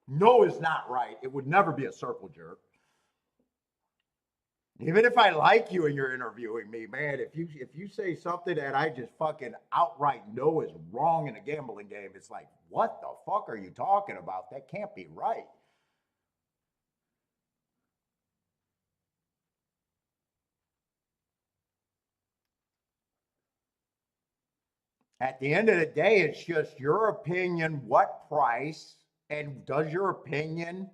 know is not right. It would never be a circle jerk. Even if I like you and you're interviewing me, man, if you say something that I just fucking outright know is wrong in a gambling game, it's like, what the fuck are you talking about? That can't be right. At the end of the day, it's just your opinion, what price, and does your opinion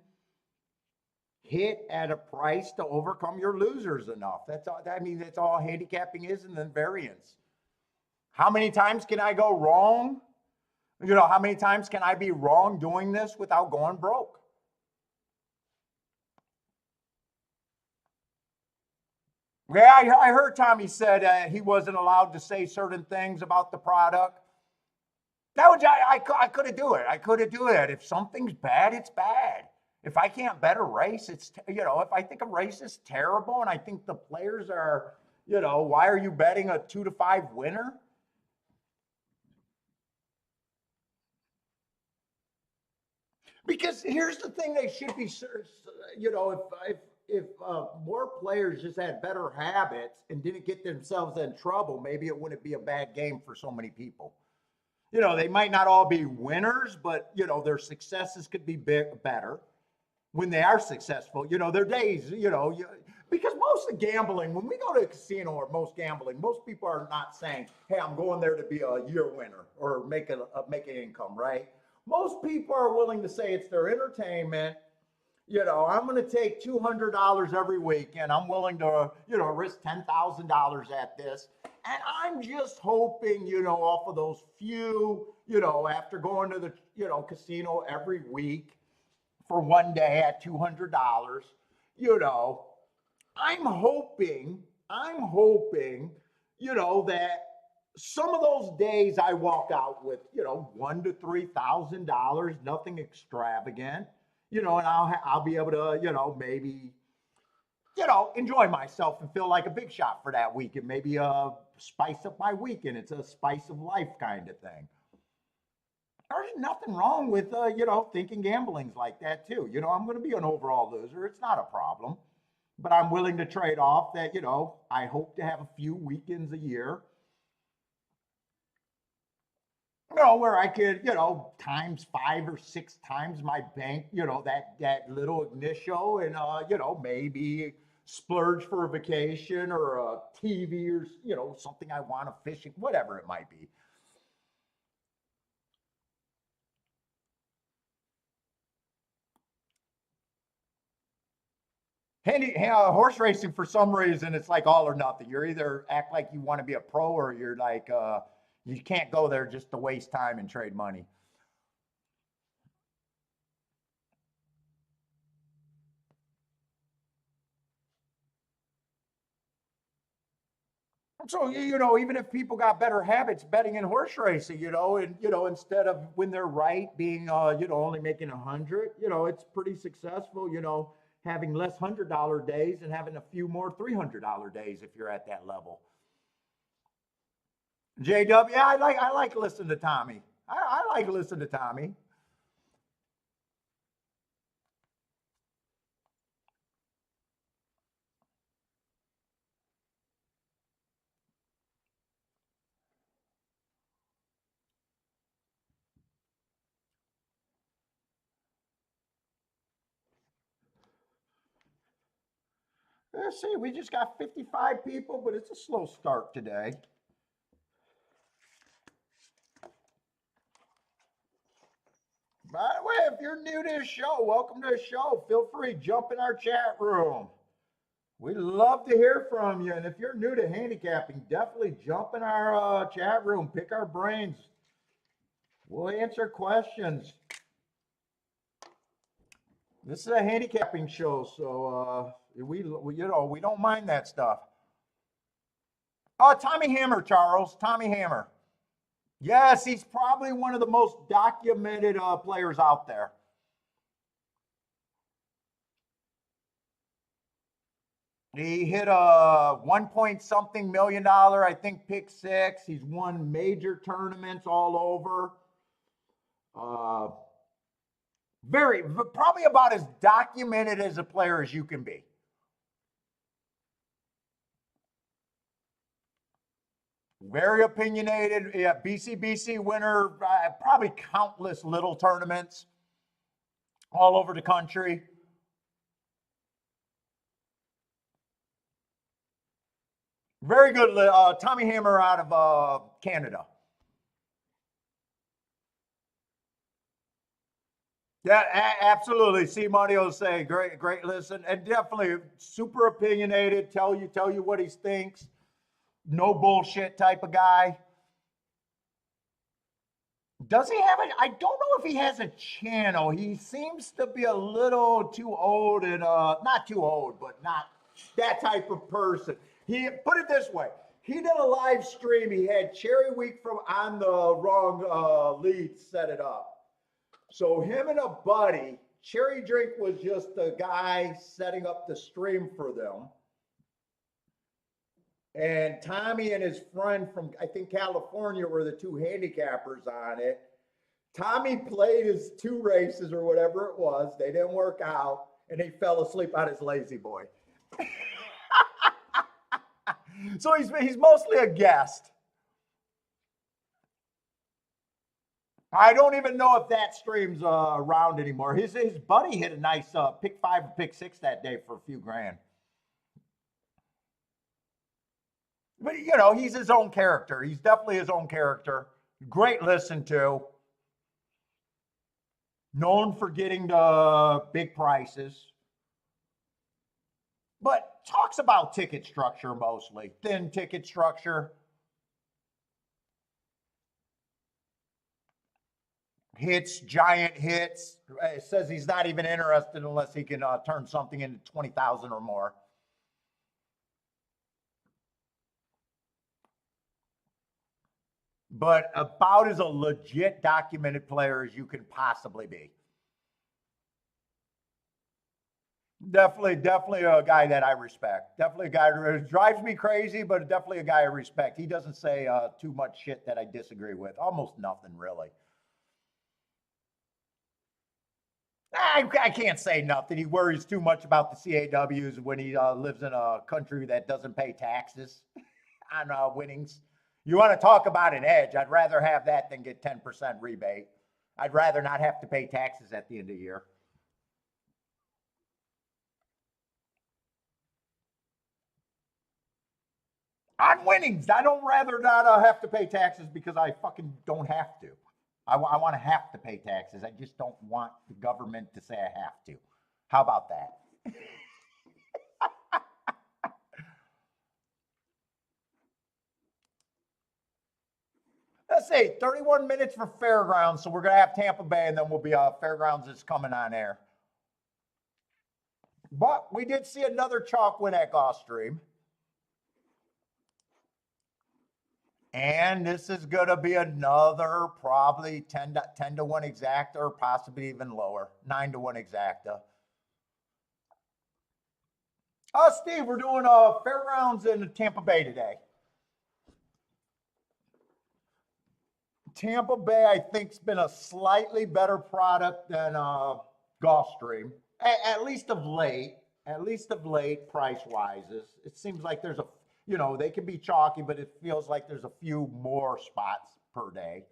hit at a price to overcome your losers enough? That's all. I mean, that's all handicapping is, and then variance. How many times can I go wrong? How many times can I be wrong doing this without going broke? Yeah, I heard Tommy said he wasn't allowed to say certain things about the product. That was I couldn't do it. I couldn't do it. If something's bad, it's bad. If I can't bet a race, if I think a race is terrible and I think the players are, why are you betting a 2-5 winner? Because here's the thing: they should be, if more players just had better habits and didn't get themselves in trouble, maybe it wouldn't be a bad game for so many people. They might not all be winners, but their successes could be better when they are successful. Their days, because most of gambling, when we go to a casino or most gambling, most people are not saying, "Hey, I'm going there to be a year winner or make an income," right? Most people are willing to say it's their entertainment. I'm going to take $200 every week, and I'm willing to, risk $10,000 at this. And I'm just hoping, off of those few, after going to the, casino every week for one day at $200, you know, I'm hoping, that some of those days I walk out with, $1,000 to $3,000, nothing extravagant, and I'll be able to, maybe, enjoy myself and feel like a big shot for that week and maybe spice up my weekend. It's a spice of life kind of thing. There's nothing wrong with, thinking gambling's like that too. I'm going to be an overall loser. It's not a problem, but I'm willing to trade off that, I hope to have a few weekends a year, where I could, times 5 or 6 times my bank, that little initial and, maybe splurge for a vacation or a TV or, something I want to fishing, whatever it might be. Horse racing, for some reason, it's like all or nothing. You're either act like you want to be a pro or you're like, you can't go there just to waste time and trade money. So, even if people got better habits betting in horse racing, and, instead of when they're right being, only making 100, it's pretty successful, having less $100 days and having a few more $300 days if you're at that level. JW, yeah, I like listening to Tommy. I like listening to Tommy. Let's see, we just got 55 people, but it's a slow start today. By the way, if you're new to the show, welcome to the show. Feel free, jump in our chat room. We love to hear from you. And if you're new to handicapping, definitely jump in our chat room, pick our brains. We'll answer questions. This is a handicapping show, so we don't mind that stuff. Oh, Tommy Hammer, Charles. Tommy Hammer. Yes, he's probably one of the most documented players out there. He hit a 1 point something million dollar, I think, pick six. He's won major tournaments all over. Uh, probably about as documented as a player as you can be. Very opinionated. Yeah, BC winner, probably countless little tournaments all over the country. Very good. Tommy Hammer out of Canada. Yeah, absolutely. See Mario say, great listen, and definitely super opinionated. Tell you what he thinks. No bullshit type of guy. Does he have it? I don't know if he has a channel. He seems to be a little too old and not too old, but not that type of person. He put it this way. He did a live stream. He had Cherry Week from On the Wrong Lead set it up. So him and a buddy, Cherry Drink was just the guy setting up the stream for them. And Tommy and his friend from, I think, California were the two handicappers on it. Tommy played his two races or whatever it was. They didn't work out, and he fell asleep on his lazy boy. So he's mostly a guest. I don't even know if that stream's around anymore. His buddy hit a nice pick five or pick six that day for a few grand. But you know, he's his own character. He's definitely his own character. Great listen to. Known for getting the big prices, but talks about ticket structure mostly. Thin ticket structure. Hits, giant hits. Says he's not even interested unless he can turn something into 20,000 or more. But about as a legit documented player as you can possibly be. Definitely a guy that I respect. Definitely a guy who drives me crazy, but definitely a guy I respect. He doesn't say too much shit that I disagree with. Almost nothing, really. I can't say nothing. He worries too much about the CAWs when he lives in a country that doesn't pay taxes on winnings. You want to talk about an edge? I'd rather have that than get 10% rebate. I'd rather not have to pay taxes at the end of the year. On winnings, I don't rather not have to pay taxes because I fucking don't have to. I want to have to pay taxes. I just don't want the government to say I have to. How about that? Let's say 31 minutes for Fairgrounds. So we're going to have Tampa Bay and then we'll be Fairgrounds is coming on air. But we did see another chalk win at Gulfstream. And this is going to be another probably 10 to 1 exacta or possibly even lower. 9 to 1 exacta. Steve, we're doing Fairgrounds in Tampa Bay today. Tampa Bay, I think, has been a slightly better product than Gulfstream, at least of late. At least of late, price wise, it seems like there's they can be chalky, but it feels like there's a few more spots per day.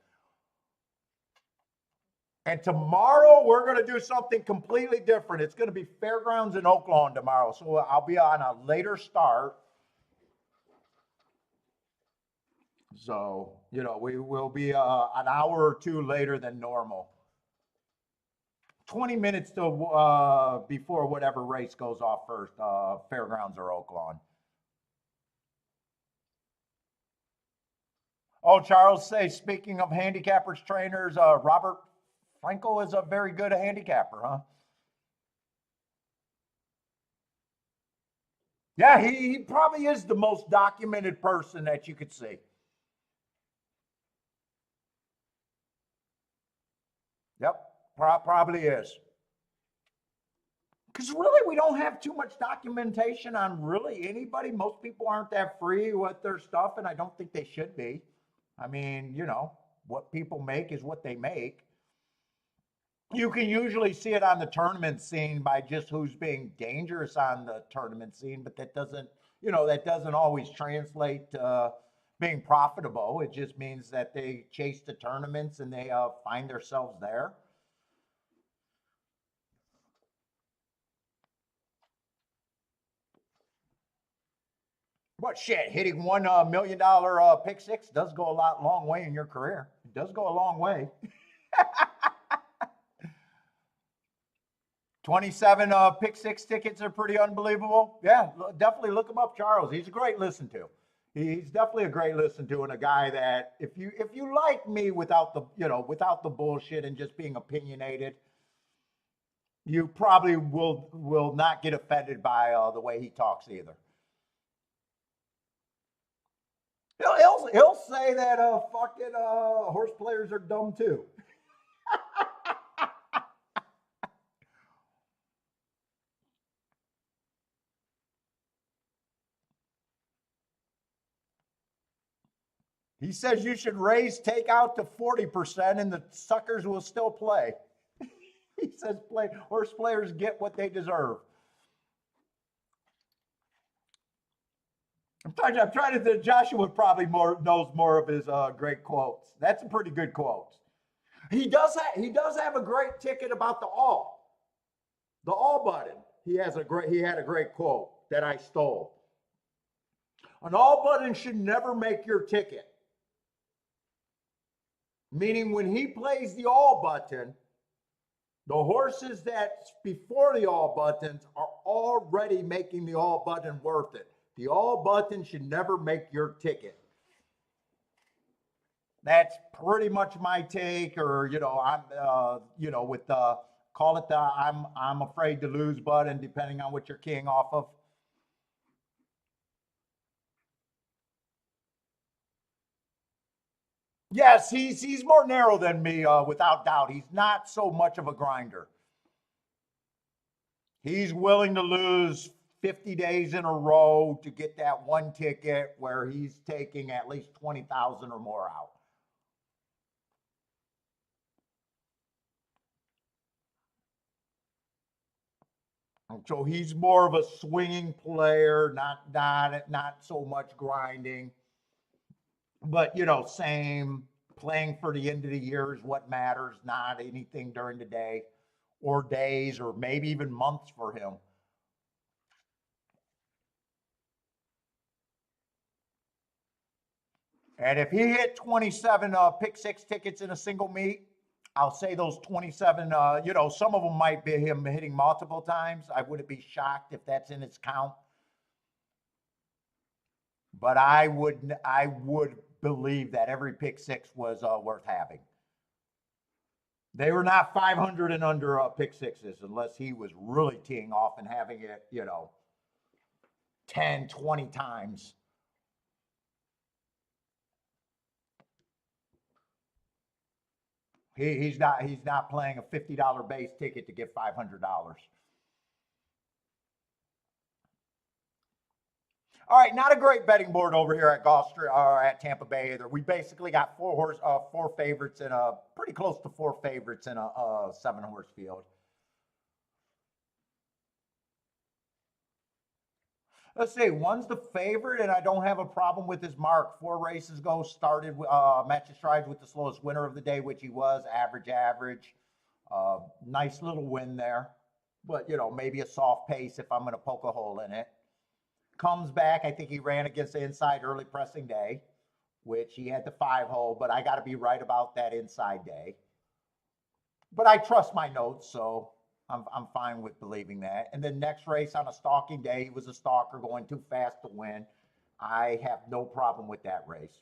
And tomorrow we're going to do something completely different. It's going to be Fairgrounds in Oaklawn tomorrow, so I'll be on a later start. So, we will be an hour or two later than normal. 20 minutes to before whatever race goes off first, Fairgrounds or Oaklawn. Oh, Charles says, speaking of handicappers trainers, Robert Frankel is a very good handicapper, huh? Yeah, he probably is the most documented person that you could see. Yep, probably is. Because really, we don't have too much documentation on really anybody. Most people aren't that free with their stuff, and I don't think they should be. I mean, what people make is what they make. You can usually see it on the tournament scene by just who's being dangerous on the tournament scene, but that doesn't always translate to being profitable. It just means that they chase the tournaments and they find themselves there. But shit, hitting $1 million pick six does go a long way in your career. It does go a long way. 27 pick six tickets are pretty unbelievable. Yeah, definitely look him up, Charles. He's a great listen to. He's definitely a great listen to and a guy that if you like me without the bullshit and just being opinionated, you probably will not get offended by the way he talks either. He'll say that fucking horse players are dumb too. He says you should raise takeout to 40% and the suckers will still play. He says horse players get what they deserve. I'm trying to think. Joshua probably knows more of his great quotes. That's a pretty good quote. He does have a great ticket about the all button. He had a great quote that I stole. An all button should never make your ticket. Meaning when he plays the all button, the horses that's before the all buttons are already making the all button worth it. The all button should never make your ticket. That's pretty much my take, or I'm, with the call it the I'm afraid to lose button, depending on what you're keying off of. Yes, he's more narrow than me, without doubt. He's not so much of a grinder. He's willing to lose 50 days in a row to get that one ticket where he's taking at least 20,000 or more out. So he's more of a swinging player, not so much grinding. But same, playing for the end of the year is what matters, not anything during the day or days or maybe even months for him. And if he hit 27 pick six tickets in a single meet, I'll say those 27, some of them might be him hitting multiple times. I wouldn't be shocked if that's in its count. But I would believe that every pick six was worth having. They were not 500 and under pick sixes unless he was really teeing off and having it, 10, 20 times. He's not playing a $50 base ticket to get $500. All right, not a great betting board over here at Gulfstream or at Tampa Bay either. We basically got four favorites and pretty close to four favorites in a 7 horse field. Let's see, one's the favorite, and I don't have a problem with his mark. 4 races ago, started match of strides with the slowest winner of the day, which he was average, average. Nice little win there, but maybe a soft pace if I'm going to poke a hole in it. Comes back, I think he ran against the inside early pressing day, which he had the 5 hole, but I got to be right about that inside day. But I trust my notes, so I'm fine with believing that. And then next race on a stalking day, he was a stalker going too fast to win. I have no problem with that race.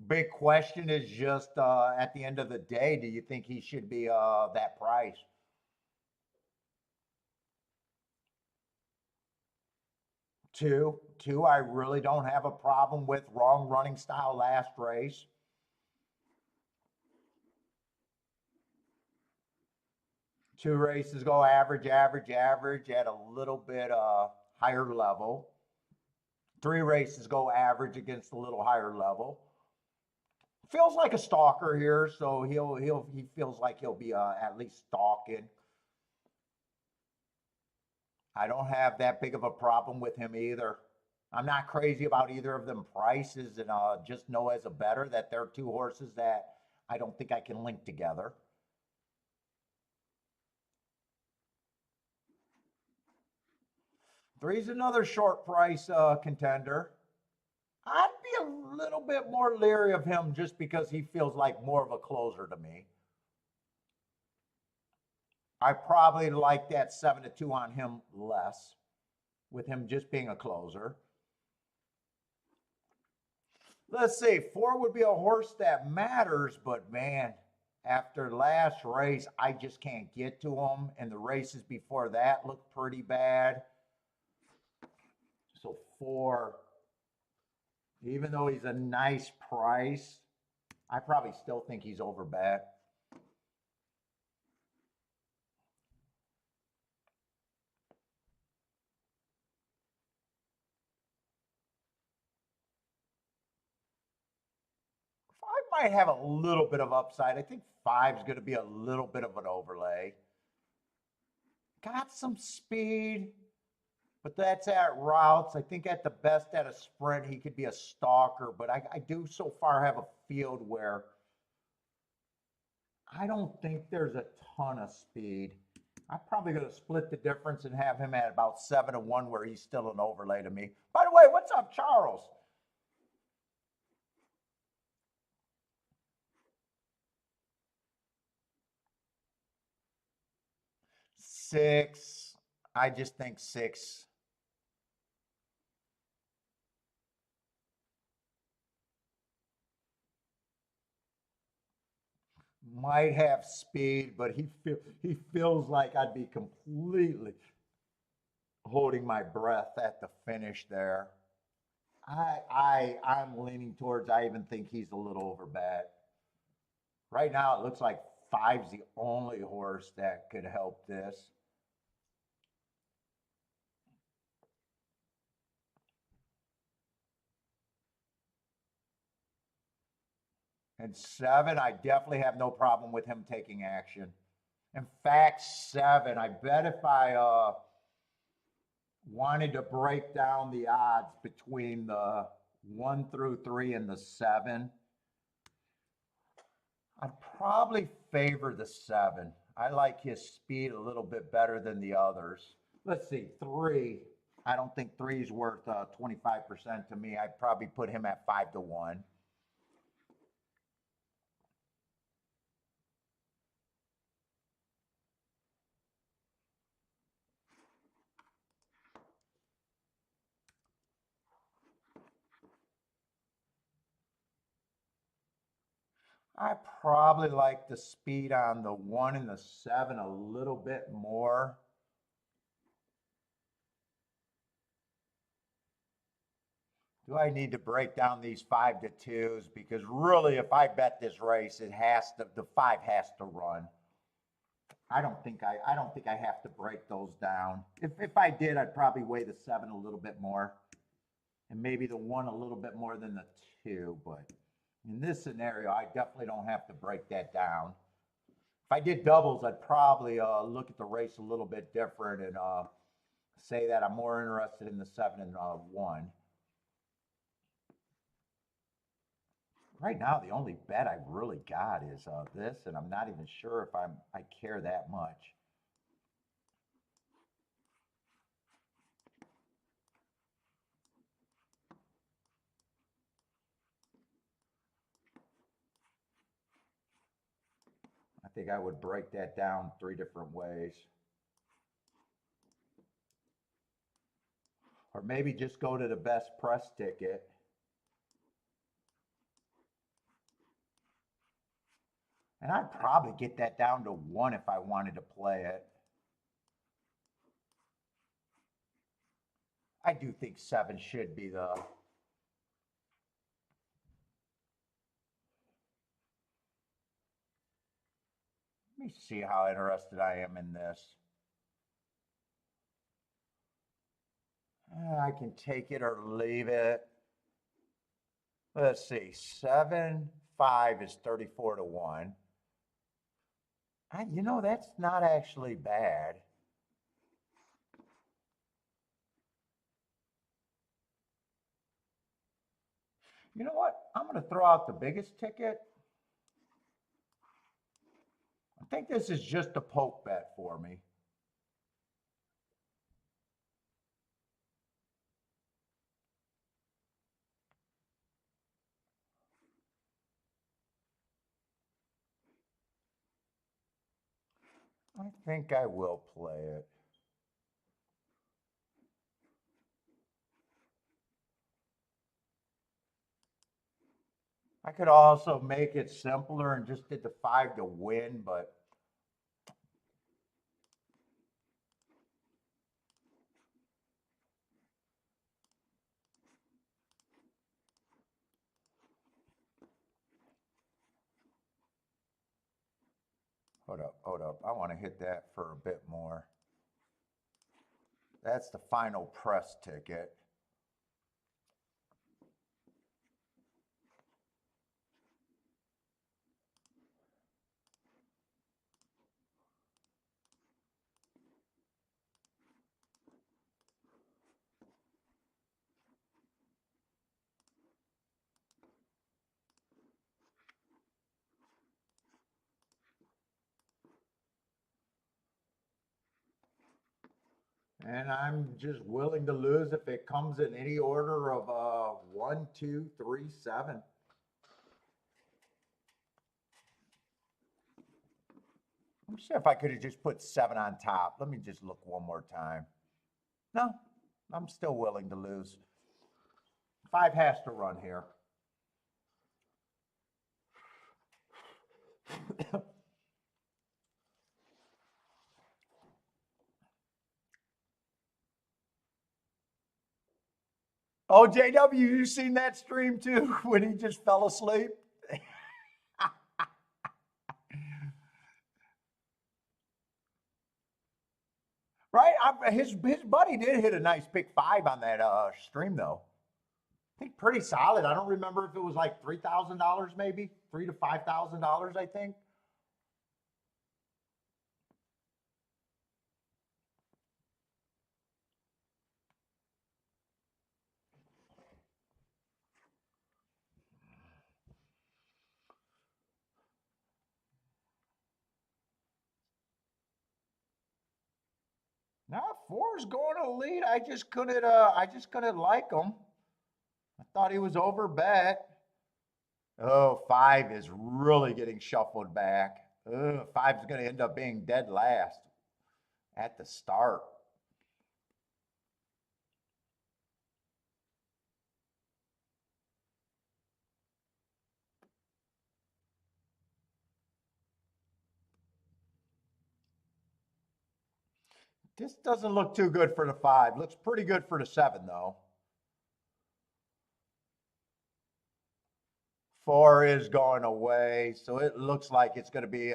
Big question is just at the end of the day, do you think he should be that price? Two, I really don't have a problem with wrong running style last race. 2 races go average, average, average at a little bit higher level. 3 races go average against a little higher level. Feels like a stalker here, so he feels like he'll be at least stalking. I don't have that big of a problem with him either. I'm not crazy about either of them prices, and just know as a bettor that they're 2 horses that I don't think I can link together. Three's another short price contender. I'd be a little bit more leery of him just because he feels like more of a closer to me. I probably like that 7-2 on him less, with him just being a closer. Let's see, 4 would be a horse that matters, but man, after last race, I just can't get to him. And the races before that looked pretty bad. So 4, even though he's a nice price, I probably still think he's overbet. Five might have a little bit of upside. I think five's going to be a little bit of an overlay. Got some speed, but that's at routes. I think at the best at a sprint, he could be a stalker, but I do so far have a field where I don't think there's a ton of speed. I'm probably going to split the difference and have him at about 7-1 where he's still an overlay to me. By the way, what's up, Charles? Six. I just think six. Might have speed, but he feels like I'd be completely holding my breath at the finish there. I'm leaning towards. I even think he's a little over bet. Right now, it looks like five's the only horse that could help this. And seven, I definitely have no problem with him taking action. In fact, seven, I bet if I wanted to break down the odds between the 1 through 3 and the seven, I'd probably favor the seven. I like his speed a little bit better than the others. Let's see, three. I don't think three is worth 25% to me. I'd probably put him at 5-1. I probably like the speed on the one and the seven a little bit more. Do I need to break down these 5-2s? Because really, if I bet this race, it has to, the five has to run. I don't think I have to break those down. If I did, I'd probably weigh the seven a little bit more, and maybe the one a little bit more than the two. But in this scenario, I definitely don't have to break that down. If I did doubles, I'd probably look at the race a little bit different and say that I'm more interested in the 7-1. Right now, the only bet I've really got is this, and I'm not even sure if I care that much. I think I would break that down three different ways. Or maybe just go to the best press ticket. And I'd probably get that down to one if I wanted to play it. I do think seven should be the. Let me see how interested I am in this. I can take it or leave it. Let's see. 7-5 is 34-1. That's not actually bad. You know what? I'm going to throw out the biggest ticket. I think this is just a poke bet for me. I think I will play it. I could also make it simpler and just did the five to win, but hold up. I want to hit that for a bit more. That's the final press ticket. And I'm just willing to lose if it comes in any order of 1, 2, 3, 7. I'm sure if I could have just put 7 on top. Let me just look one more time. No, I'm still willing to lose. 5 has to run here. Oh, JW, you seen that stream too when he just fell asleep? Right? His buddy did hit a nice pick 5 on that stream though. I think pretty solid. I don't remember if it was like $3,000 maybe, $3,000 to $5,000, I think. Now 4's going to lead. I just couldn't like him. I thought he was over bet. Oh, 5 is really getting shuffled back. 5 is going to end up being dead last at the start. This doesn't look too good for the 5. Looks pretty good for the 7, though. 4 is going away, so it looks like it's going to be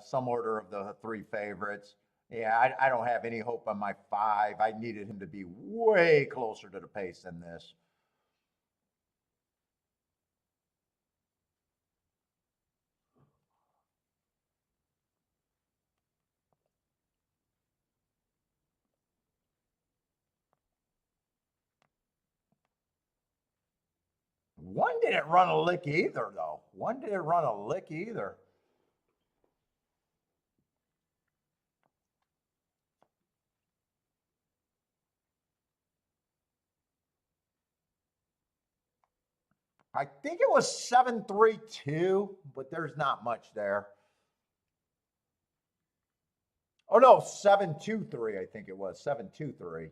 some order of the 3 favorites. Yeah, I don't have any hope on my 5. I needed him to be way closer to the pace than this. One didn't run a lick either, though. One didn't run a lick either. I think it was 7-3-2, but there's not much there. Oh no, 7-2-3, I think it was. 7-2-3.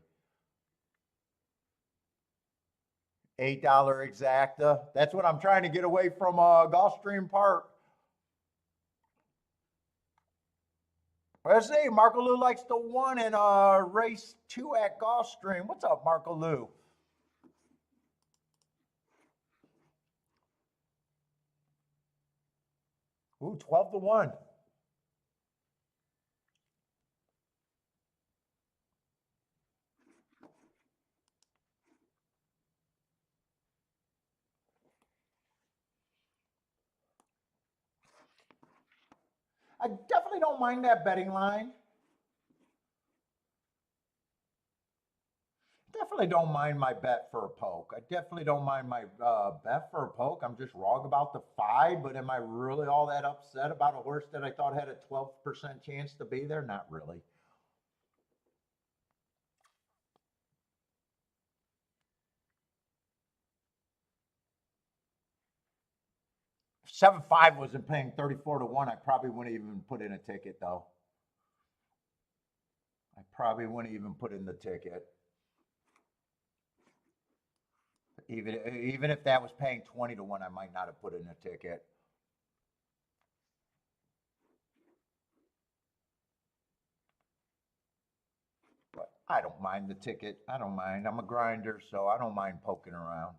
$8 exacta. That's what I'm trying to get away from Gulfstream Park. Let's see. Marco Lou likes the 1 in race 2 at Gulfstream. What's up, Marco Lou? Ooh, 12-1. I definitely don't mind that betting line. Definitely don't mind my bet for a poke. I definitely don't mind my bet for a poke. I'm just wrong about the 5, but am I really all that upset about a horse that I thought had a 12% chance to be there? Not really. 7-5 wasn't paying 34-1. I probably wouldn't even put in a ticket though. I probably wouldn't even put in the ticket. Even if that was paying 20-1, I might not have put in a ticket. But I don't mind the ticket. I don't mind. I'm a grinder, so I don't mind poking around.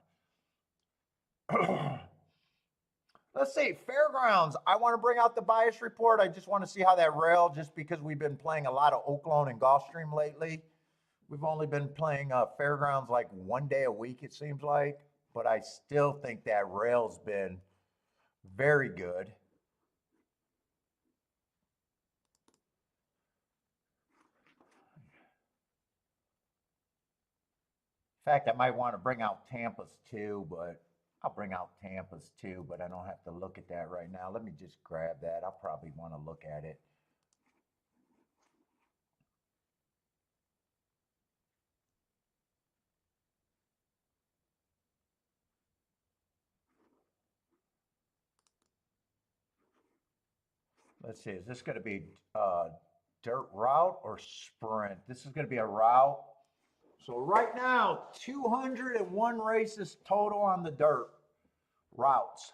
Let's see, Fairgrounds. I want to bring out the bias report. I just want to see how that rail, just because we've been playing a lot of Oaklawn and Gulfstream lately. We've only been playing Fairgrounds like 1 day a week, it seems like. But I still think that rail's been very good. In fact, I might want to bring out Tampa's too, but I'll bring out Tampa's too, but I don't have to look at that right now. Let me just grab that. I'll probably want to look at it. Let's see, is this going to be dirt route or sprint? This is going to be a route. So right now, 201 races total on the dirt routes.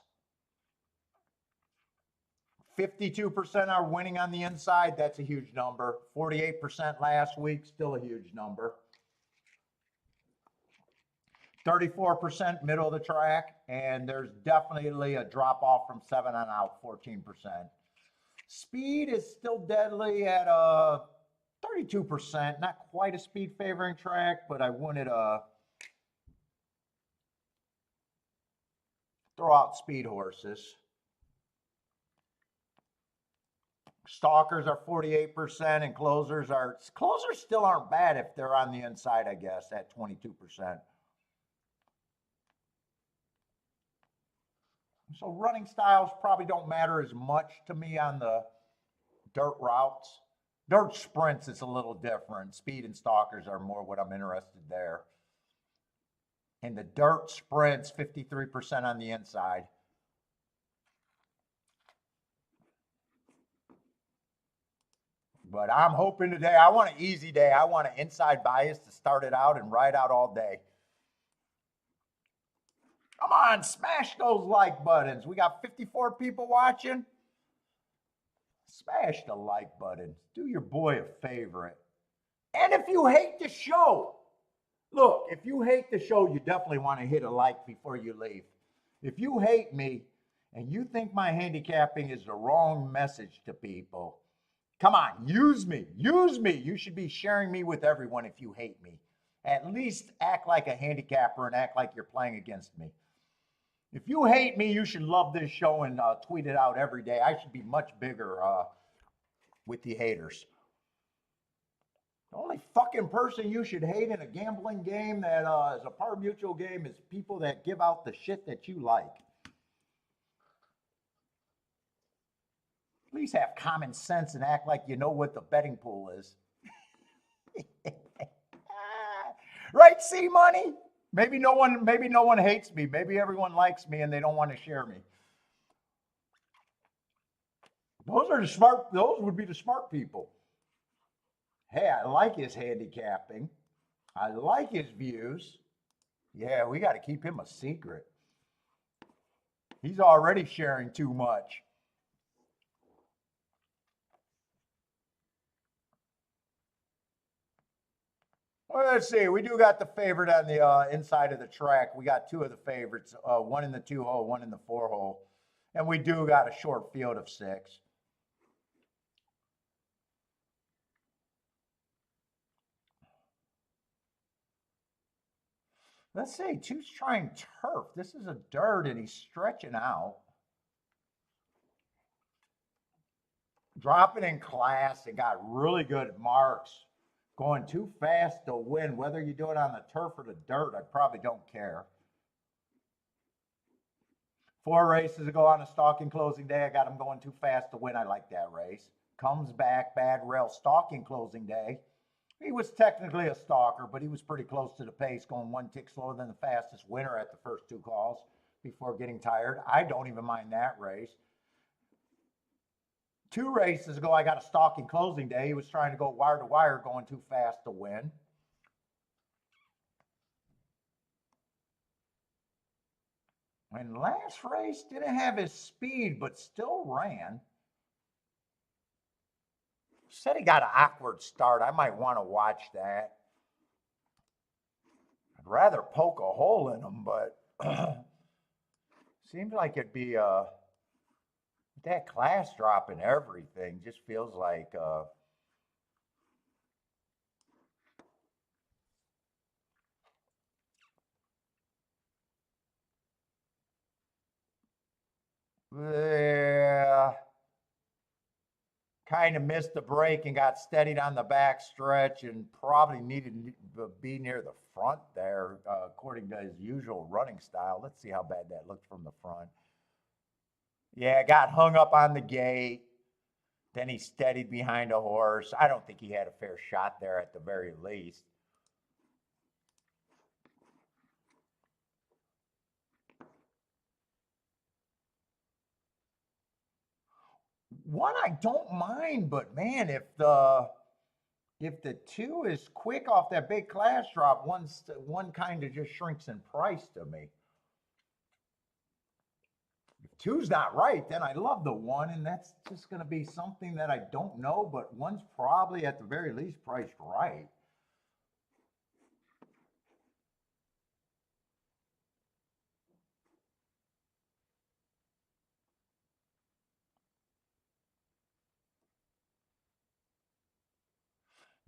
52% are winning on the inside. That's a huge number. 48% last week, still a huge number. 34% middle of the track, and there's definitely a drop off from 7 on out, 14%. Speed is still deadly at 32%. Not quite a speed favoring track, but I wouldn't throw out speed horses. Stalkers are 48%, and closers still aren't bad if they're on the inside, I guess, at 22%. So running styles probably don't matter as much to me on the dirt routes. Dirt sprints is a little different. Speed and stalkers are more what I'm interested there. In the dirt sprints, 53% on the inside. But I'm hoping today, I want an easy day. I want an inside bias to start it out and ride out all day. Come on, smash those like buttons. We got 54 people watching. Smash the like button. Do your boy a favor. And if you hate the show, look, if you hate the show, you definitely want to hit a like before you leave. If you hate me and you think my handicapping is the wrong message to people, come on, use me. Use me. You should be sharing me with everyone if you hate me. At least act like a handicapper and act like you're playing against me. If you hate me, you should love this show and tweet it out every day. I should be much bigger with the haters. The only fucking person you should hate in a gambling game that is a par mutual game is people that give out the shit that you like. Please have common sense and act like you know what the betting pool is. Right, C Money? Maybe no one hates me. Maybe everyone likes me and they don't want to share me. Those would be the smart people. Hey, I like his handicapping. I like his views. Yeah, we got to keep him a secret. He's already sharing too much. Well, let's see. We do got the favorite on the inside of the track. We got 2 of the favorites, one in the 2-hole, one in the 4-hole. And we do got a short field of 6. Let's see. 2's trying turf. This is a dirt, and he's stretching out. Dropping in class and got really good marks. Going too fast to win. Whether you do it on the turf or the dirt, I probably don't care. 4 races ago on a stalking closing day, I got him going too fast to win. I like that race. Comes back, bad rail, stalking closing day. He was technically a stalker, but he was pretty close to the pace, going 1 tick slower than the fastest winner at the first 2 calls before getting tired. I don't even mind that race. 2 races ago, I got a stalking closing day. He was trying to go wire to wire, going too fast to win. And last race didn't have his speed, but still ran. Said he got an awkward start. I might want to watch that. I'd rather poke a hole in him, but seems like it'd be that class drop and everything just feels like yeah, kind of missed the break and got steadied on the back stretch and probably needed to be near the front there, according to his usual running style. Let's see how bad that looked from the front. Yeah, got hung up on the gate. Then he steadied behind a horse. I don't think he had a fair shot there at the very least. One I don't mind, but man, if the two is quick off that big class drop, one kind of just shrinks in price to me. If two's not right, then I love the one, and that's just going to be something that I don't know, but one's probably at the very least priced right.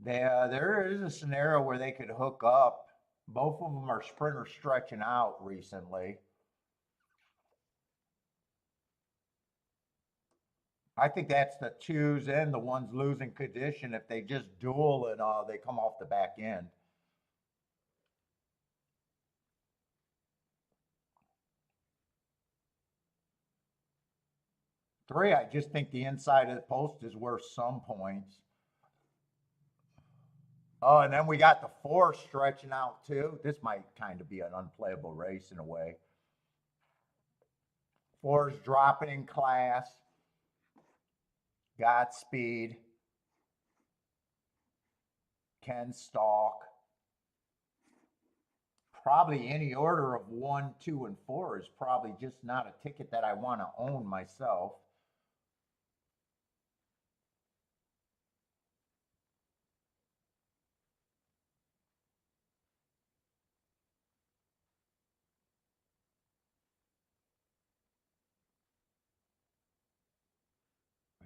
There is a scenario where they could hook up. Both of them are sprinters stretching out recently. I think that's the twos and the ones losing condition if they just duel and they come off the back end. Three, I just think the inside of the post is worth some points. Oh, and then we got the four stretching out too. This might kind of be an unplayable race in a way. Four's dropping in class. Godspeed. Ken Stalk. Probably any order of one, two, and four is probably just not a ticket that I want to own myself.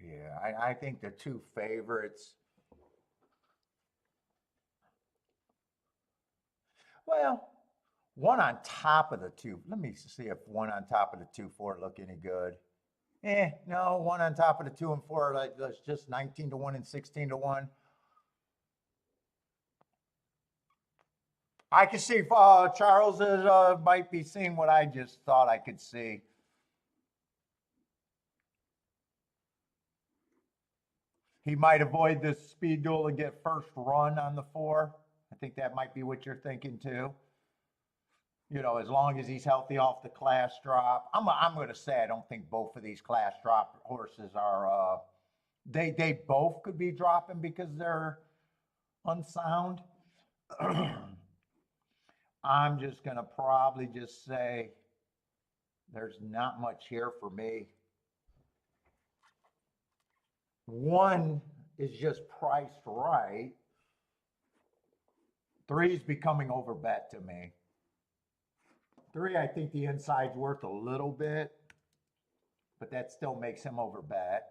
Yeah, I think the two favorites. Well, one on top of the two. Let me see if one on top of the two four look any good. No, one on top of the two and four. Like that's just 19 to 1 and 16 to 1. I can see Charles is might be seeing what I just thought I could see. He might avoid this speed duel and get first run on the four. I think that might be what you're thinking too. You know, as long as he's healthy off the class drop. I'm going to say I don't think both of these class drop horses are. They both could be dropping because they're unsound. I'm just going to probably just say there's not much here for me. One is just priced right. Three is becoming overbet to me. Three, I think the inside's worth a little bit, but that still makes him overbet.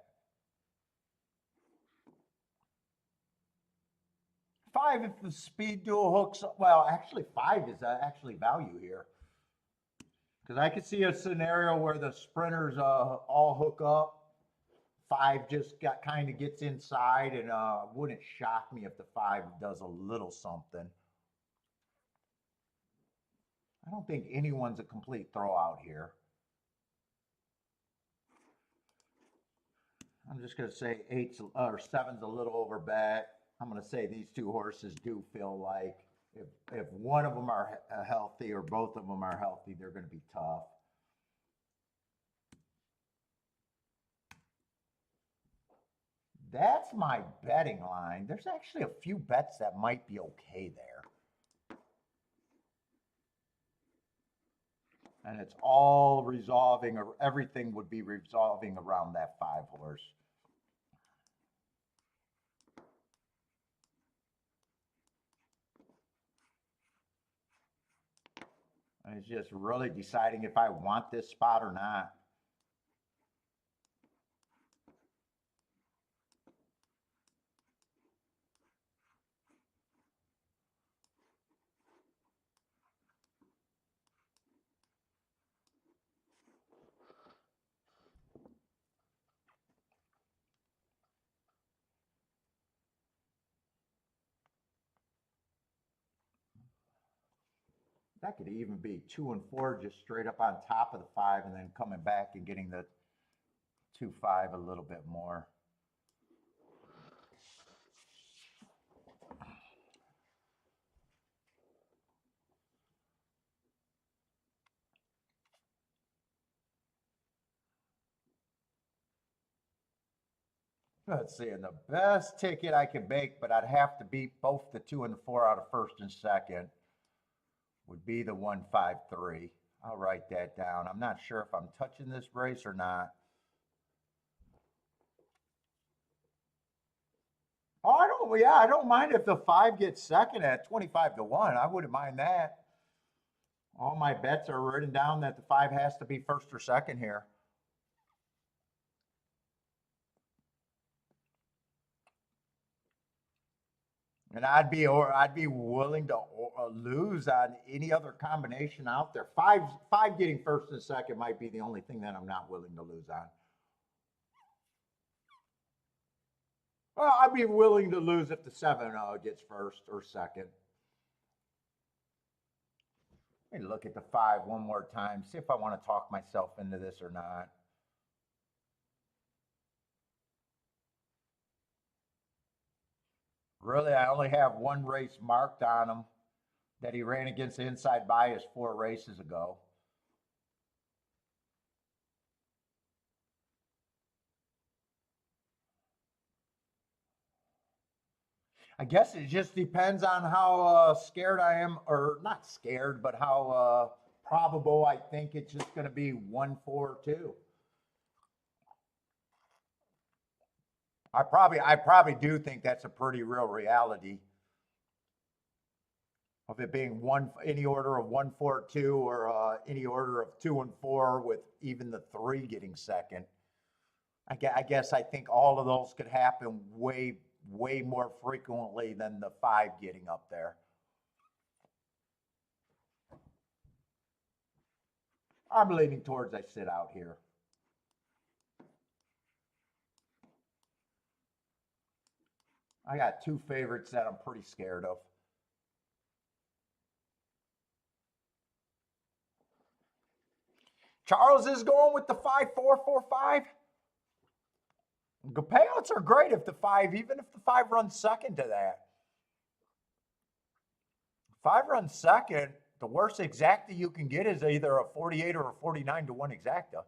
Five, if the speed duel hooks, well, actually, five is actually value here. Because I could see a scenario where the sprinters all hook up. Five just got kind of gets inside, and wouldn't shock me if the five does a little something. I don't think anyone's a complete throwout here. I'm just going to say eight's or seven's a little over bet. I'm going to say these two horses do feel like if one of them are healthy or both of them are healthy, they're going to be tough. That's my betting line. There's actually a few bets that might be okay there. And it's all resolving, or everything would be resolving around that five horse. And it's just really deciding if I want this spot or not. That could even be two and four just straight up on top of the five and then coming back and getting the 2-5 a little bit more. Let's see, and the best ticket I could make, but I'd have to beat both the 2 and the 4 out of first and second, would be the 153. I'll write that down. I'm not sure if I'm touching this brace or not. Oh, I don't mind if the 5 gets second at 25 to 1. I wouldn't mind that. All my bets are written down that the 5 has to be first or second here. And I'd be willing to lose on any other combination out there. Five getting first and second might be the only thing that I'm not willing to lose on. Well, I'd be willing to lose if the 7 gets first or second. Let me look at the 5 one more time, see if I want to talk myself into this or not. Really, I only have one race marked on him that he ran against the inside bias 4 races ago. I guess it just depends on how scared I am, or not scared, but how probable I think it's just going to be 1-4-2. I probably do think that's a pretty real reality of it being any order of 1-4-2 or any order of 2 and 4 with even the 3 getting second. I guess I think all of those could happen way more frequently than the 5 getting up there. I'm leaning towards I sit out here. I got 2 favorites that I'm pretty scared of. Charles is going with the 5-4-4-5. The payouts are great if the 5, even if the 5 runs second to that. 5 runs second, the worst exacta you can get is either a 48 or a 49 to 1 exacta.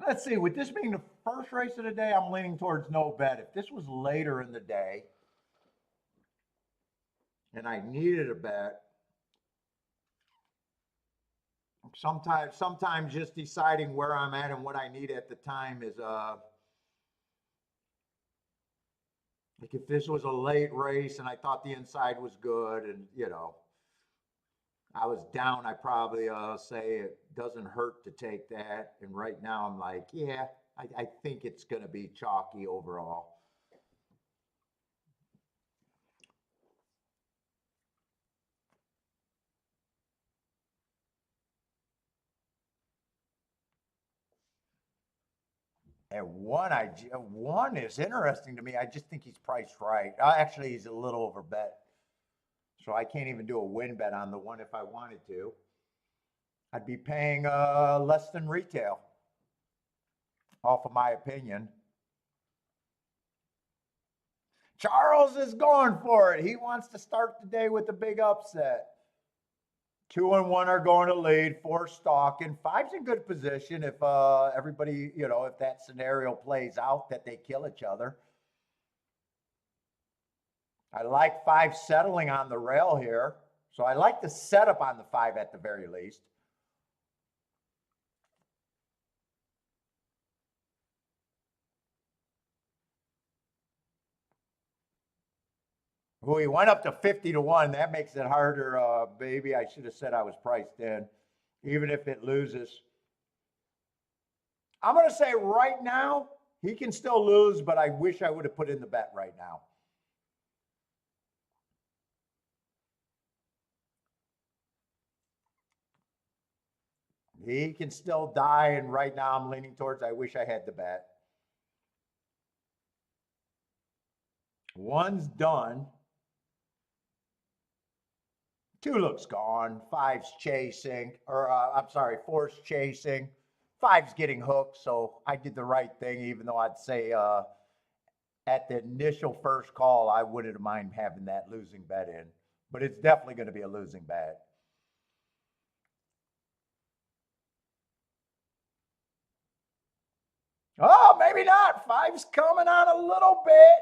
Let's see, with this being the first race of the day, I'm leaning towards no bet. If this was later in the day and I needed a bet, sometimes just deciding where I'm at and what I need at the time is like if this was a late race and I thought the inside was good and I was down, I probably say it doesn't hurt to take that. And right now I'm like, yeah, I think it's going to be chalky overall. And one is interesting to me. I just think he's priced right. Actually, he's a little over bet. So I can't even do a win bet on the one if I wanted to. I'd be paying less than retail, off of my opinion. Charles is going for it. He wants to start the day with a big upset. 2 and 1 are going to lead, 4 stalking. 5's in good position if everybody, if that scenario plays out that they kill each other. I like 5 settling on the rail here. So I like the setup on the 5 at the very least. Well, he went up to 50 to 1. That makes it harder. Maybe I should have said I was priced in, even if it loses. I'm going to say right now, he can still lose, but I wish I would have put in the bet right now. He can still die, and right now I'm leaning towards I wish I had the bet. 1's done. 2 looks gone. 5's chasing, or I'm sorry, 4's chasing. 5's getting hooked, so I did the right thing, even though I'd say at the initial first call, I wouldn't mind having that losing bet in. but it's definitely going to be a losing bet. Oh, maybe not. Five's coming on a little bit.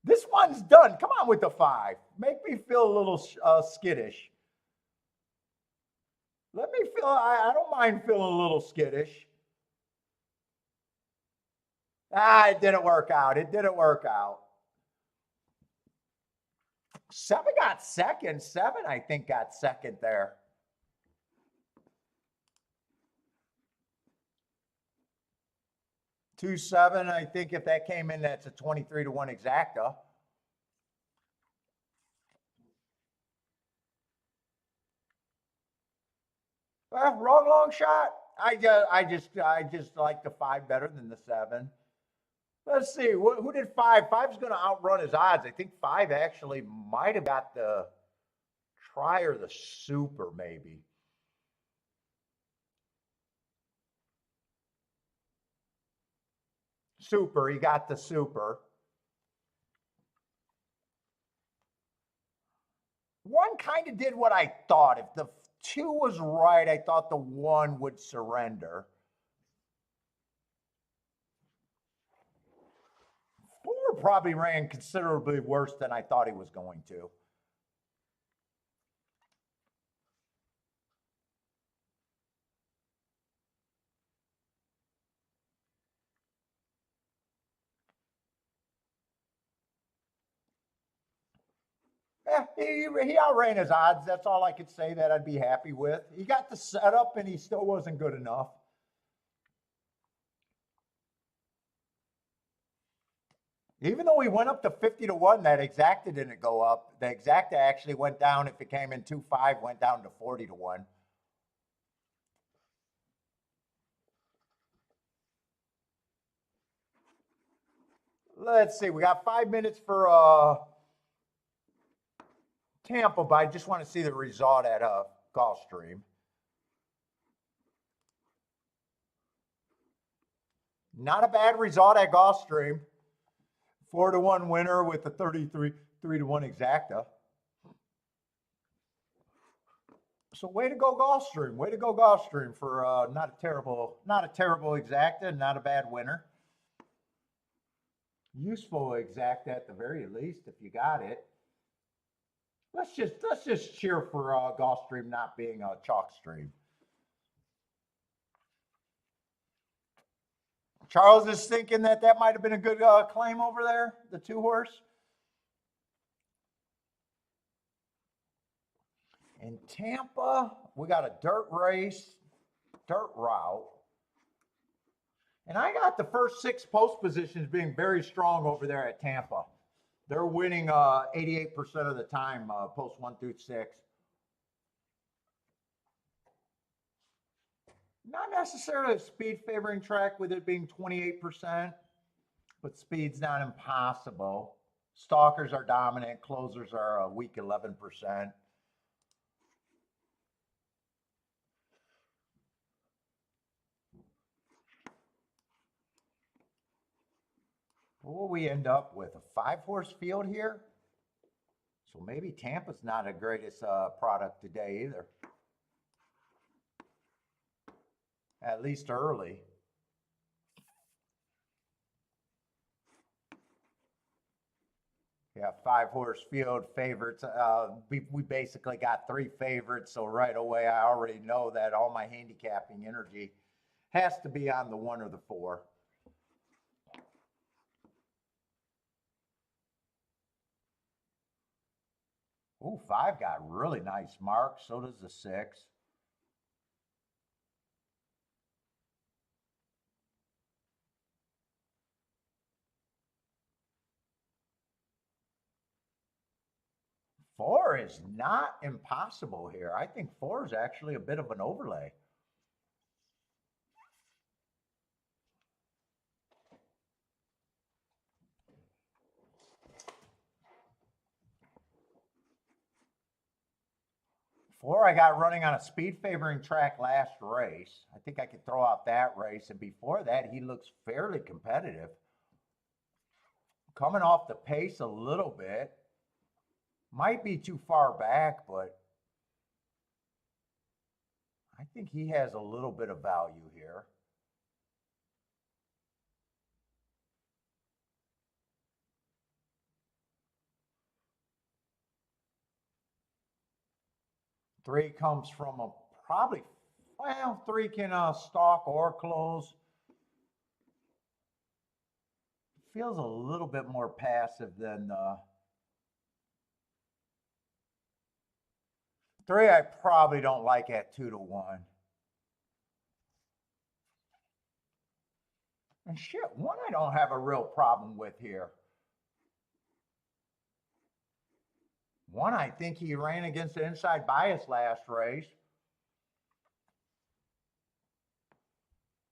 This one's done. Come on with the five. Make me feel a little skittish. Let me feel, I don't mind feeling a little skittish. It didn't work out. It didn't work out. Seven got second. Seven, I think, got second there. Two seven, I think if that came in, that's a 23-1 exacta. Wrong long shot. I just like the five better than the seven. Let's see. Who did five? Five's going to outrun his odds. I think five actually might have got the try or the super, maybe. Super. He got the super. One kind of did what I thought. If the two was right, I thought the one would surrender. Four probably ran considerably worse than I thought he was going to. He outran his odds. That's all I could say that I'd be happy with. He got the setup and he still wasn't good enough. Even though he went up to 50-1, that exacta didn't go up. The exacta actually went down. If it came in 2-5, went down to 40-1. Let's see. We got 5 minutes for Tampa, but I just want to see the result at Gulfstream. Not a bad result at Gulfstream. 4-1 winner with a 33-1 exacta. So way to go Gulfstream. Way to go Gulfstream for not a terrible exacta, not a bad winner. Useful exacta at the very least if you got it. Let's just cheer for Gulfstream not being a chalk stream. Charles is thinking that might have been a good claim over there, the two horse. In Tampa, we got a dirt race, dirt route. And I got the first 6 post positions being very strong over there at Tampa. They're winning 88% of the time, post 1 through 6. Not necessarily a speed favoring track with it being 28%, but speed's not impossible. Stalkers are dominant, closers are a weak 11%. What will we end up with? A 5-horse field here? So maybe Tampa's not the greatest product today either. At least early. Yeah, 5-horse field favorites. We basically got 3 favorites, so right away I already know that all my handicapping energy has to be on the 1 or the 4. Ooh, 5 got really nice marks. So does the 6. Four is not impossible here. I think 4 is actually a bit of an overlay. Four, I got running on a speed favoring track last race. I think I could throw out that race. And before that, he looks fairly competitive. Coming off the pace a little bit. Might be too far back, but I think he has a little bit of value here. Three comes from a probably, well, three can stalk or close. Feels a little bit more passive than three. I probably don't like at 2-1. And shit, one I don't have a real problem with here. One, I think he ran against the inside bias last race.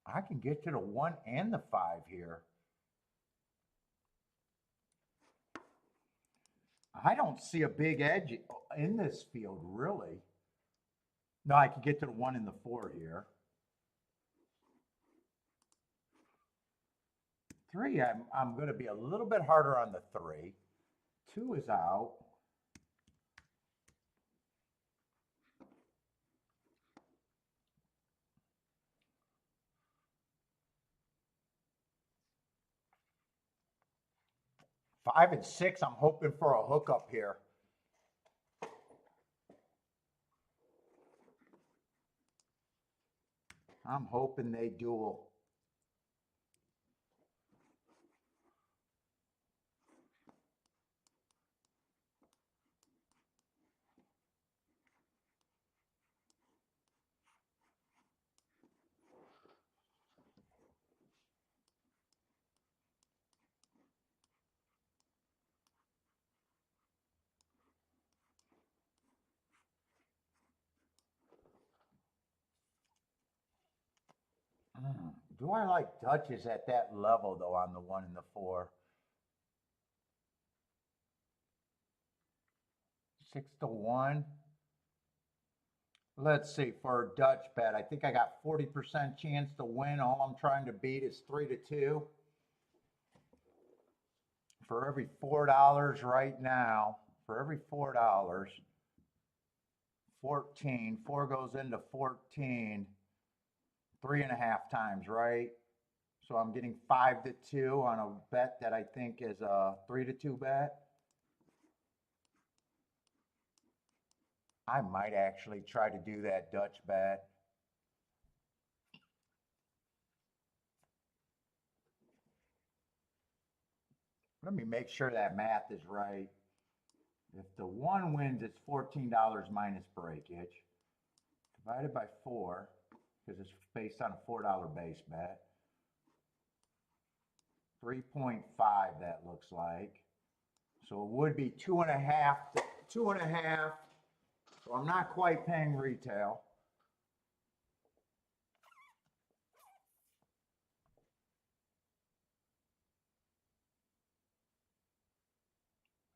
I can get to the 1 and the 5 here. I don't see a big edge in this field, really. No, I could get to the 1 and the 4 here. 3, I'm going to be a little bit harder on the 3. 2 is out. Five and 6, I'm hoping for a hookup here. I'm hoping they duel. Do I like Dutchess at that level, though, on the 1 and the 4? 6-1. Let's see, for a Dutch bet, I think I got 40% chance to win. All I'm trying to beat is 3-2. For every $4 right now, for every $4, 14, 4 goes into 14, 3.5 times, right? So I'm getting 5-2 on a bet that I think is a 3-2 bet. I might actually try to do that Dutch bet. Let me make sure that math is right. If the 1 wins, it's $14 minus breakage, divided by 4, because it's based on a $4 base bet. 3.5, that looks like. So it would be 2.5, 2.5. So I'm not quite paying retail.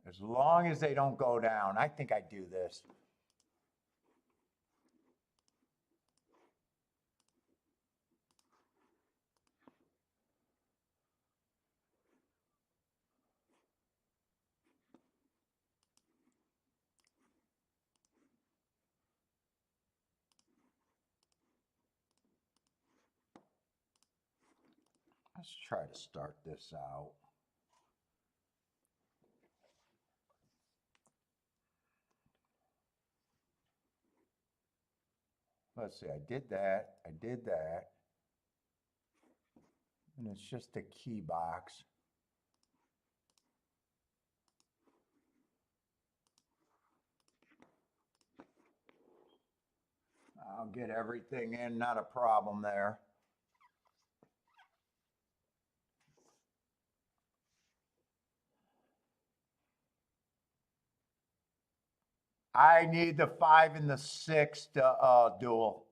As long as they don't go down, I think I do this. Let's try to start this out. Let's see, I did that, and it's just a key box. I'll get everything in, not a problem there. I need the 5 and the 6 to duel.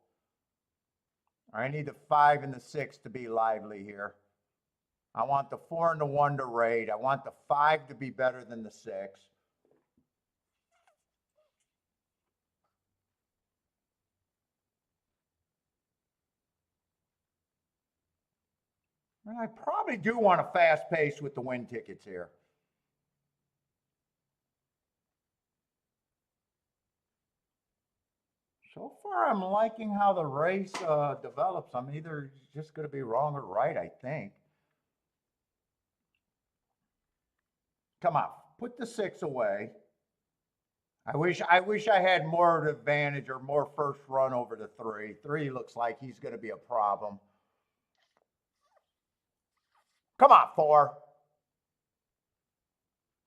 I need the 5 and the 6 to be lively here. I want the 4 and the 1 to raid. I want the 5 to be better than the 6. And I probably do want a fast pace with the win tickets here. So far, I'm liking how the race develops. I'm either just going to be wrong or right, I think. Come on, put the 6 away. I wish I had more advantage or more first run over the 3. 3 looks like he's going to be a problem. Come on, 4.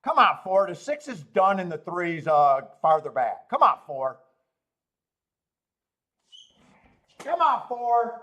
Come on, 4. The 6 is done and the 3's farther back. Come on, 4. Come on, 4.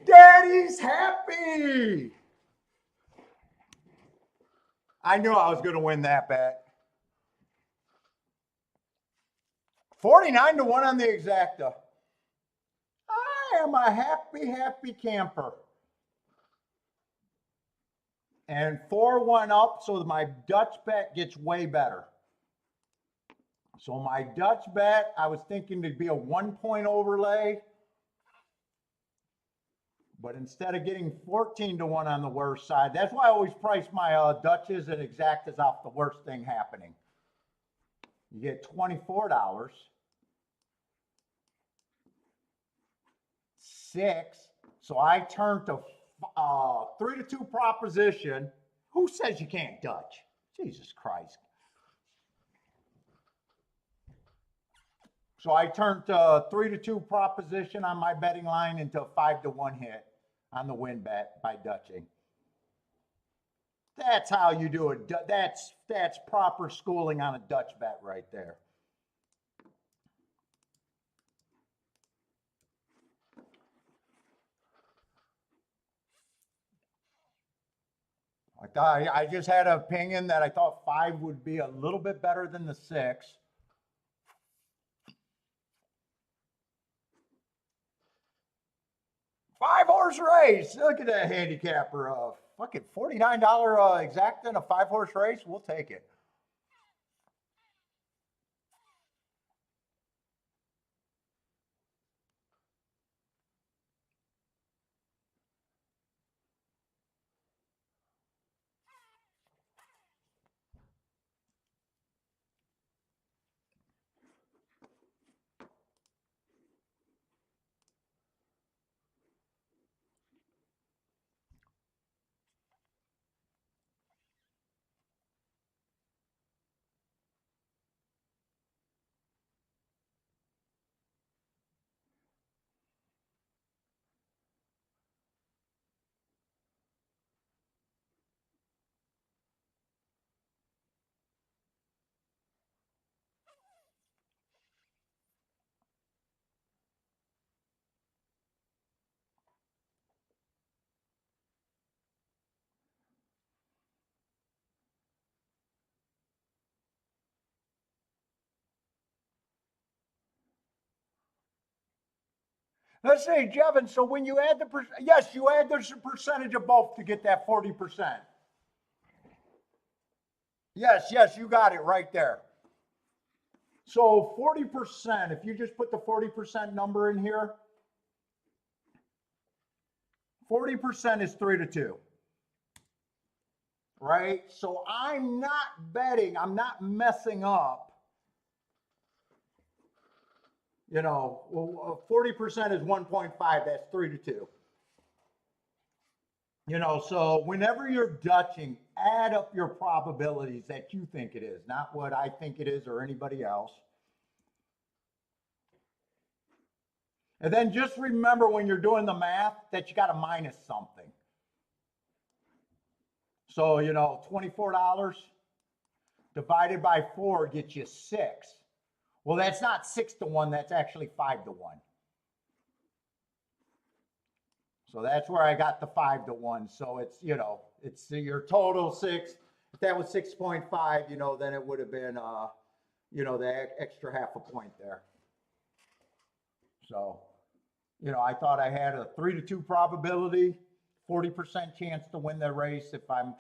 Daddy's happy. I knew I was going to win that bet. 49 to 1 on the exacta. I am a happy, happy camper. And 4-1 up, so my Dutch bet gets way better. So my Dutch bet, I was thinking to be a 1-point overlay. But instead of getting 14 to 1 on the worst side, that's why I always price my Dutches and exactas off the worst thing happening. You get $24. 6. So I turn to 3 to 2 proposition. Who says you can't Dutch? Jesus Christ. So I turned 3 to 2 proposition on my betting line into a 5 to 1 hit on the win bet by Dutching. That's how you do it. That's proper schooling on a Dutch bet right there. I just had an opinion that I thought 5 would be a little bit better than the 6. Five-horse race. Look at that handicapper. Fucking $49 exacta in a 5-horse race. We'll take it. Let's say, Jevin, so when you add yes, you add the percentage of both to get that 40%. Yes, yes, you got it right there. So 40%, if you just put the 40% number in here, 40% is 3-2. Right? So I'm not betting, I'm not messing up. 40% is 1.5, that's 3-2. So whenever you're Dutching, add up your probabilities that you think it is, not what I think it is or anybody else. And then just remember when you're doing the math that you got to minus something. So, $24 divided by 4 gets you 6. Well, that's not 6-1, that's actually 5-1. So that's where I got the 5-1. So it's, it's your total 6. If that was 6.5, then it would have been, the extra half a point there. So, I thought I had a 3-2 probability, 40% chance to win the race if I'm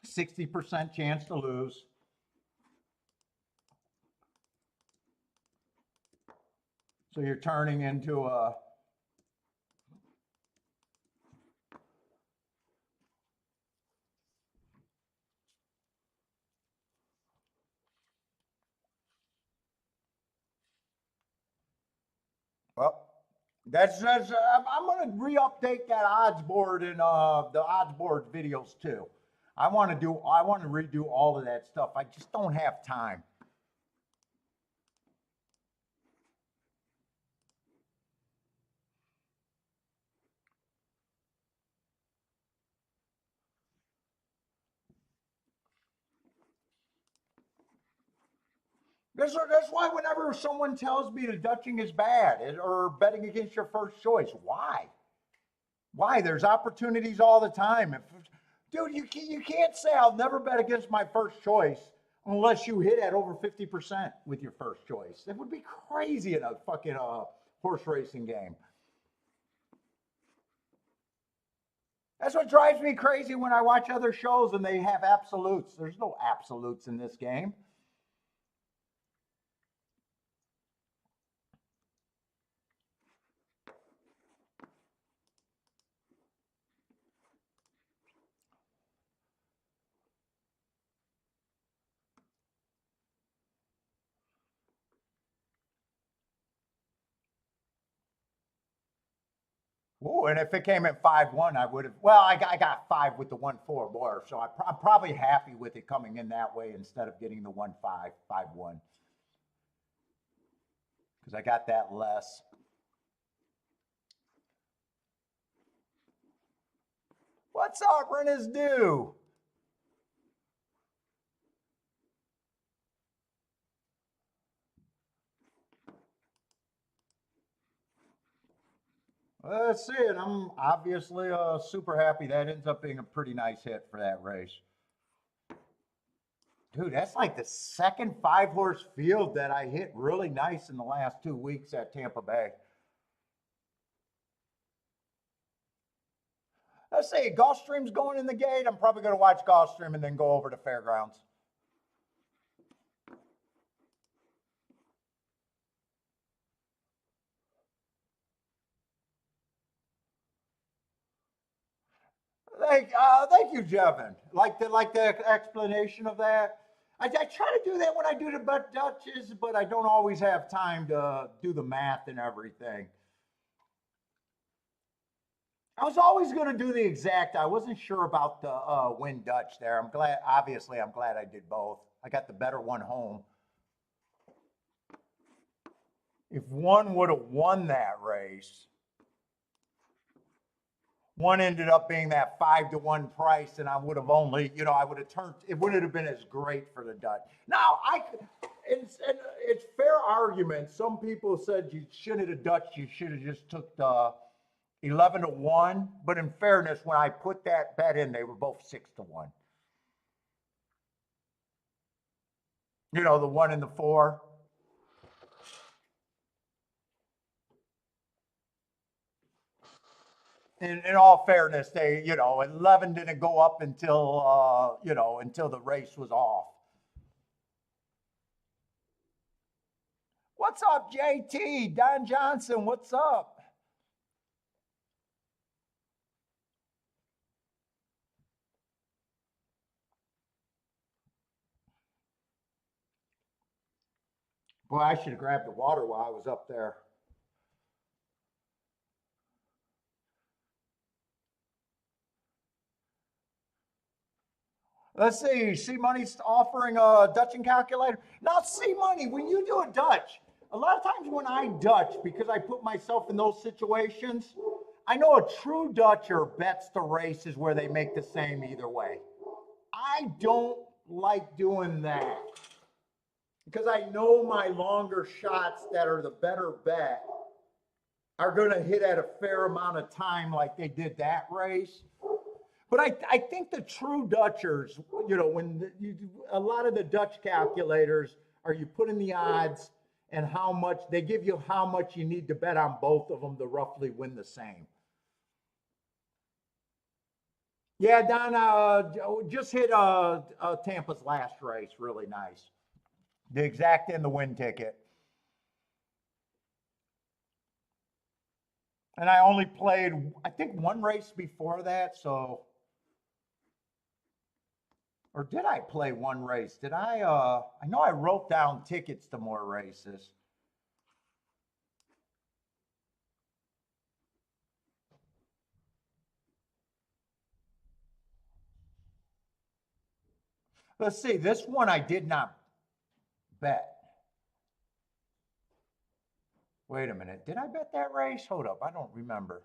60% chance to lose. So you're turning into a well, that's I'm going to re-update that odds board in the odds board videos too. I want to redo all of that stuff. I just don't have time. That's why whenever someone tells me the Dutching is bad or betting against your first choice, why? Why? There's opportunities all the time. Dude, you can't say I'll never bet against my first choice unless you hit at over 50% with your first choice. That would be crazy in a fucking horse racing game. That's what drives me crazy when I watch other shows and they have absolutes. There's no absolutes in this game. Oh, and if it came at 5-1, I would have. Well, I got 5 with the 1-4 more, so I'm probably happy with it coming in that way instead of getting the 1-5, 5-1, because I got that less. What's up, Rennes do? Let's see it. I'm obviously super happy. That ends up being a pretty nice hit for that race. Dude, that's like the second 5-horse field that I hit really nice in the last 2 weeks at Tampa Bay. Let's see, Gulfstream's going in the gate. I'm probably going to watch Gulfstream and then go over to Fairgrounds. Thank you, Jevin. Like the explanation of that. I try to do that when I do the Dutches, but I don't always have time to do the math and everything. I was always going to do the exact. I wasn't sure about the win Dutch there. I'm glad. Obviously, I'm glad I did both. I got the better one home. If one would have won that race, one ended up being that 5-1 price, and I would have only, I would have turned. It wouldn't have been as great for the Dutch. Now, it's fair argument. Some people said you shouldn't have Dutch. You should have just took the 11-1. But in fairness, when I put that bet in, they were both 6-1. The 1 and the 4. in all fairness, they, 11 didn't go up until, until the race was off. What's up, JT? Don Johnson, what's up? Boy, I should have grabbed the water while I was up there. Let's see. C Money's offering a Dutching calculator. Now, C Money, when you do a Dutch, a lot of times when I Dutch, because I put myself in those situations, I know a true Dutcher bets the races where they make the same either way. I don't like doing that because I know my longer shots that are the better bet are going to hit at a fair amount of time like they did that race. But I think the true Dutchers, a lot of the Dutch calculators are you put in the odds and how much they give you how much you need to bet on both of them to roughly win the same. Yeah, Don, just hit Tampa's last race. Really nice. The exact and the win ticket. And I only played, I think, one race before that. So, or did I play one race? Did I know I wrote down tickets to more races. Let's see, this one I did not bet. Wait a minute. Did I bet that race? Hold up. I don't remember.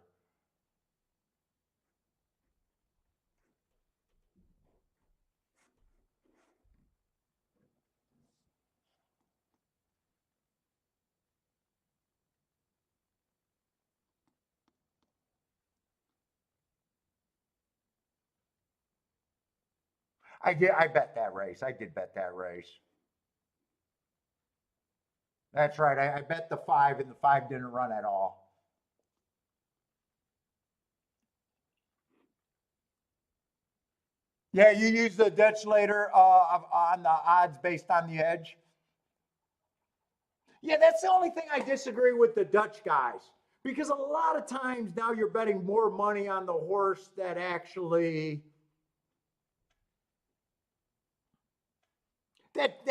I did. I bet that race. I did bet that race. That's right. I bet the 5, and the 5 didn't run at all. Yeah, you use the Dutch later on the odds based on the edge. Yeah, that's the only thing I disagree with the Dutch guys. Because a lot of times now you're betting more money on the horse that actually that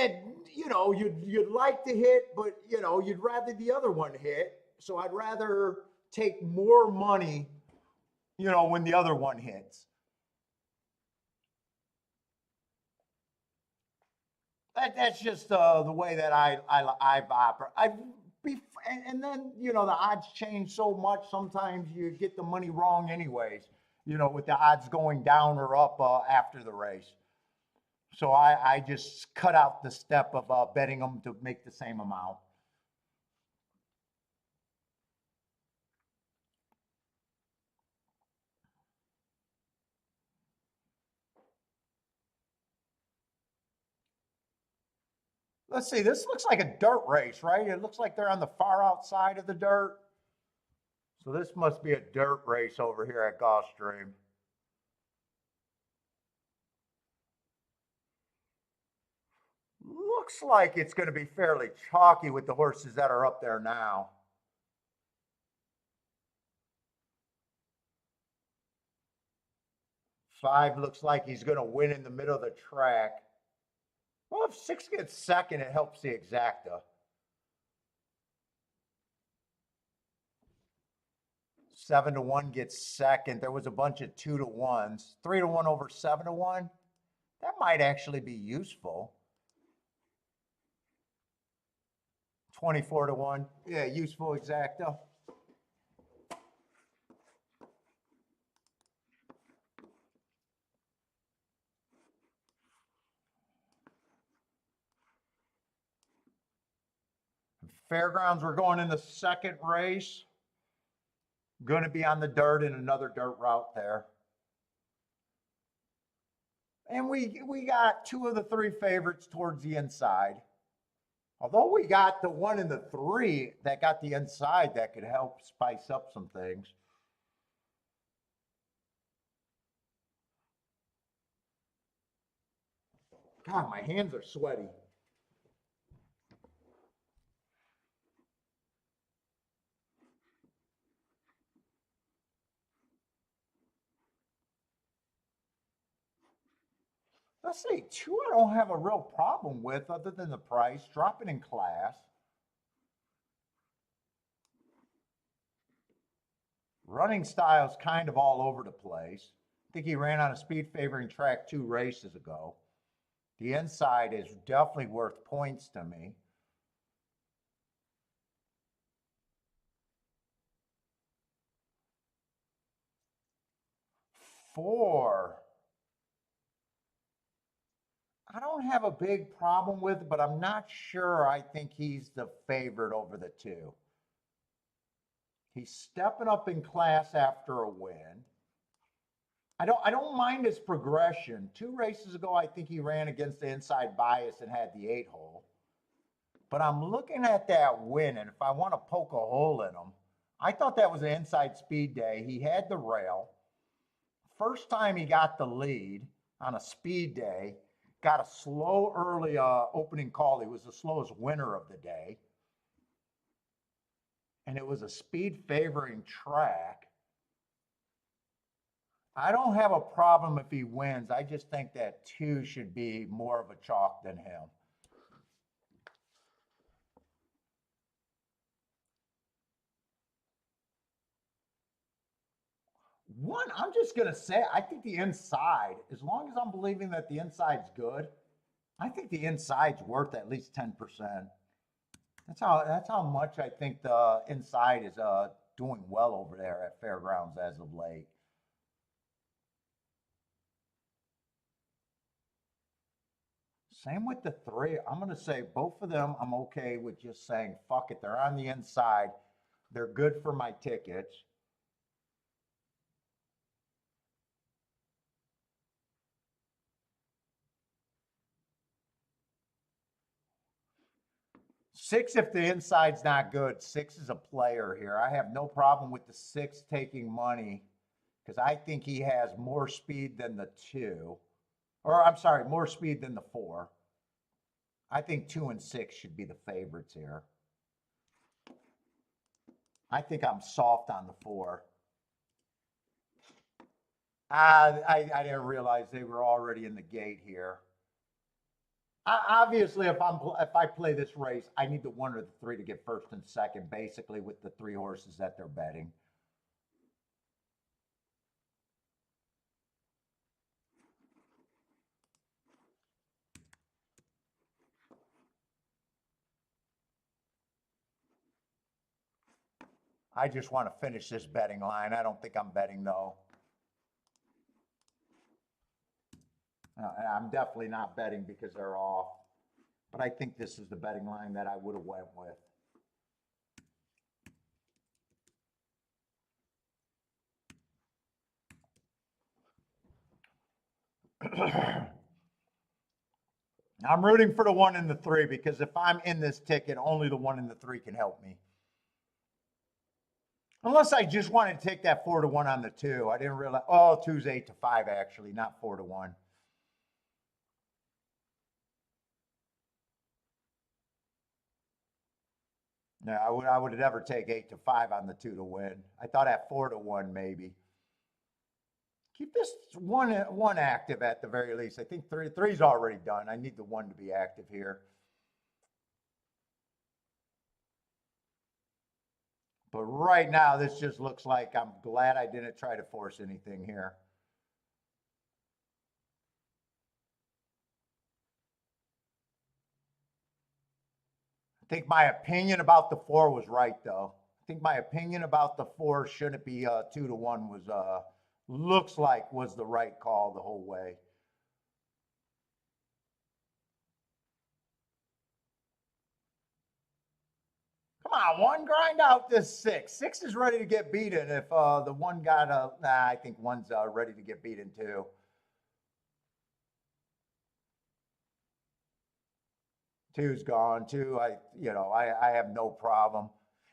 you'd like to hit, but you'd rather the other one hit. So I'd rather take more money, when the other one hits. That's just the way that I've operated. And then the odds change so much. Sometimes you get the money wrong, anyways. With the odds going down or up after the race. So I just cut out the step of betting them to make the same amount. Let's see. This looks like a dirt race, right? It looks like they're on the far outside of the dirt. So this must be a dirt race over here at Gulfstream. Looks like it's going to be fairly chalky with the horses that are up there now. 5 looks like he's going to win in the middle of the track. Well, if 6 gets second, it helps the exacta. 7-1 gets second. There was a bunch of 2-1s. 3-1 over 7-1. That might actually be useful. 24-1. Yeah, useful exacta. Fairgrounds, we're going in the second race. Going to be on the dirt in another dirt route there. And we got 2 of the 3 favorites towards the inside. Although we got the 1 and the 3 that got the inside that could help spice up some things. God, my hands are sweaty. Let's see, two I don't have a real problem with other than the price, dropping in class. Running style's kind of all over the place. I think he ran on a speed favoring track 2 races ago. The inside is definitely worth points to me. Four. I don't have a big problem with it, but I'm not sure I think he's the favorite over the two. He's stepping up in class after a win. I don't mind his progression. 2 races ago, I think he ran against the inside bias and had the 8 hole. But I'm looking at that win, and if I want to poke a hole in him, I thought that was an inside speed day. He had the rail. First time he got the lead on a speed day, got a slow early opening call. He was the slowest winner of the day. And it was a speed favoring track. I don't have a problem if he wins. I just think that 2 should be more of a chalk than him. One, I'm just going to say, I think the inside, as long as I'm believing that the inside's good, I think the inside's worth at least 10%. That's how much I think the inside is doing well over there at Fairgrounds as of late. Same with the 3. I'm going to say both of them, I'm okay with just saying, fuck it. They're on the inside. They're good for my tickets. Six, if the inside's not good, 6 is a player here. I have no problem with the 6 taking money because I think he has more speed than the 2. Or I'm sorry, more speed than the 4. I think 2 and 6 should be the favorites here. I think I'm soft on the 4. I didn't realize they were already in the gate here. Obviously, if I play this race, I need the 1 or the 3 to get first and second, basically with the 3 horses that they're betting. I just want to finish this betting line. I don't think I'm betting though. I'm definitely not betting because they're off. But I think this is the betting line that I would have went with. I'm rooting for the 1 and the 3 because if I'm in this ticket, only the 1 and the 3 can help me. Unless I just wanted to take that 4-1 on the 2. I didn't realize. Oh, 2's 8-5 actually, not 4-1. No, I would never take 8-5 on the 2 to win. I thought at 4-1 maybe. Keep this one active at the very least. I think three's already done. I need the 1 to be active here. But right now, this just looks like I'm glad I didn't try to force anything here. I think my opinion about the 4 was right, though. I think my opinion about the 4 shouldn't be 2-1 was looks like was the right call the whole way. Come on, 1 grind out this 6. 6 is ready to get beaten. If the 1 got I think 1's ready to get beaten too. Two's gone. 2, I have no problem.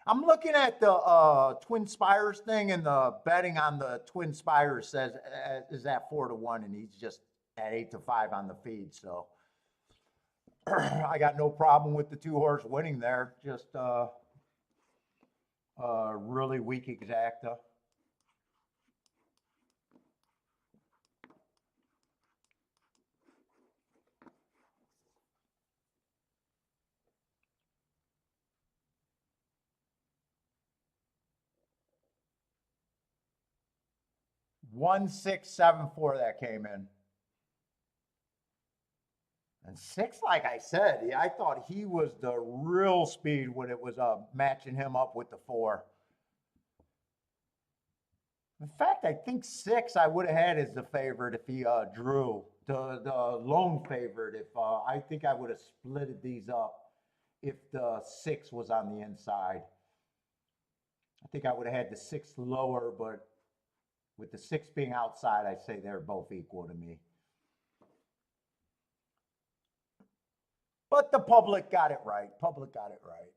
I'm looking at the Twin Spires thing, and the betting on the Twin Spires says is at 4-1, and he's just at 8-5 on the feed. So I got no problem with the 2 horse winning there. Just really weak exacta. One 674 that came in. And 6, like I said, I thought he was the real speed when it was matching him up with the 4. In fact, I think 6 I would have had as the favorite if he drew the lone favorite. If I think I would have splitted these up if the 6 was on the inside. I think I would have had the 6 lower, but with the 6 being outside, I say they're both equal to me. But the public got it right. Public got it right.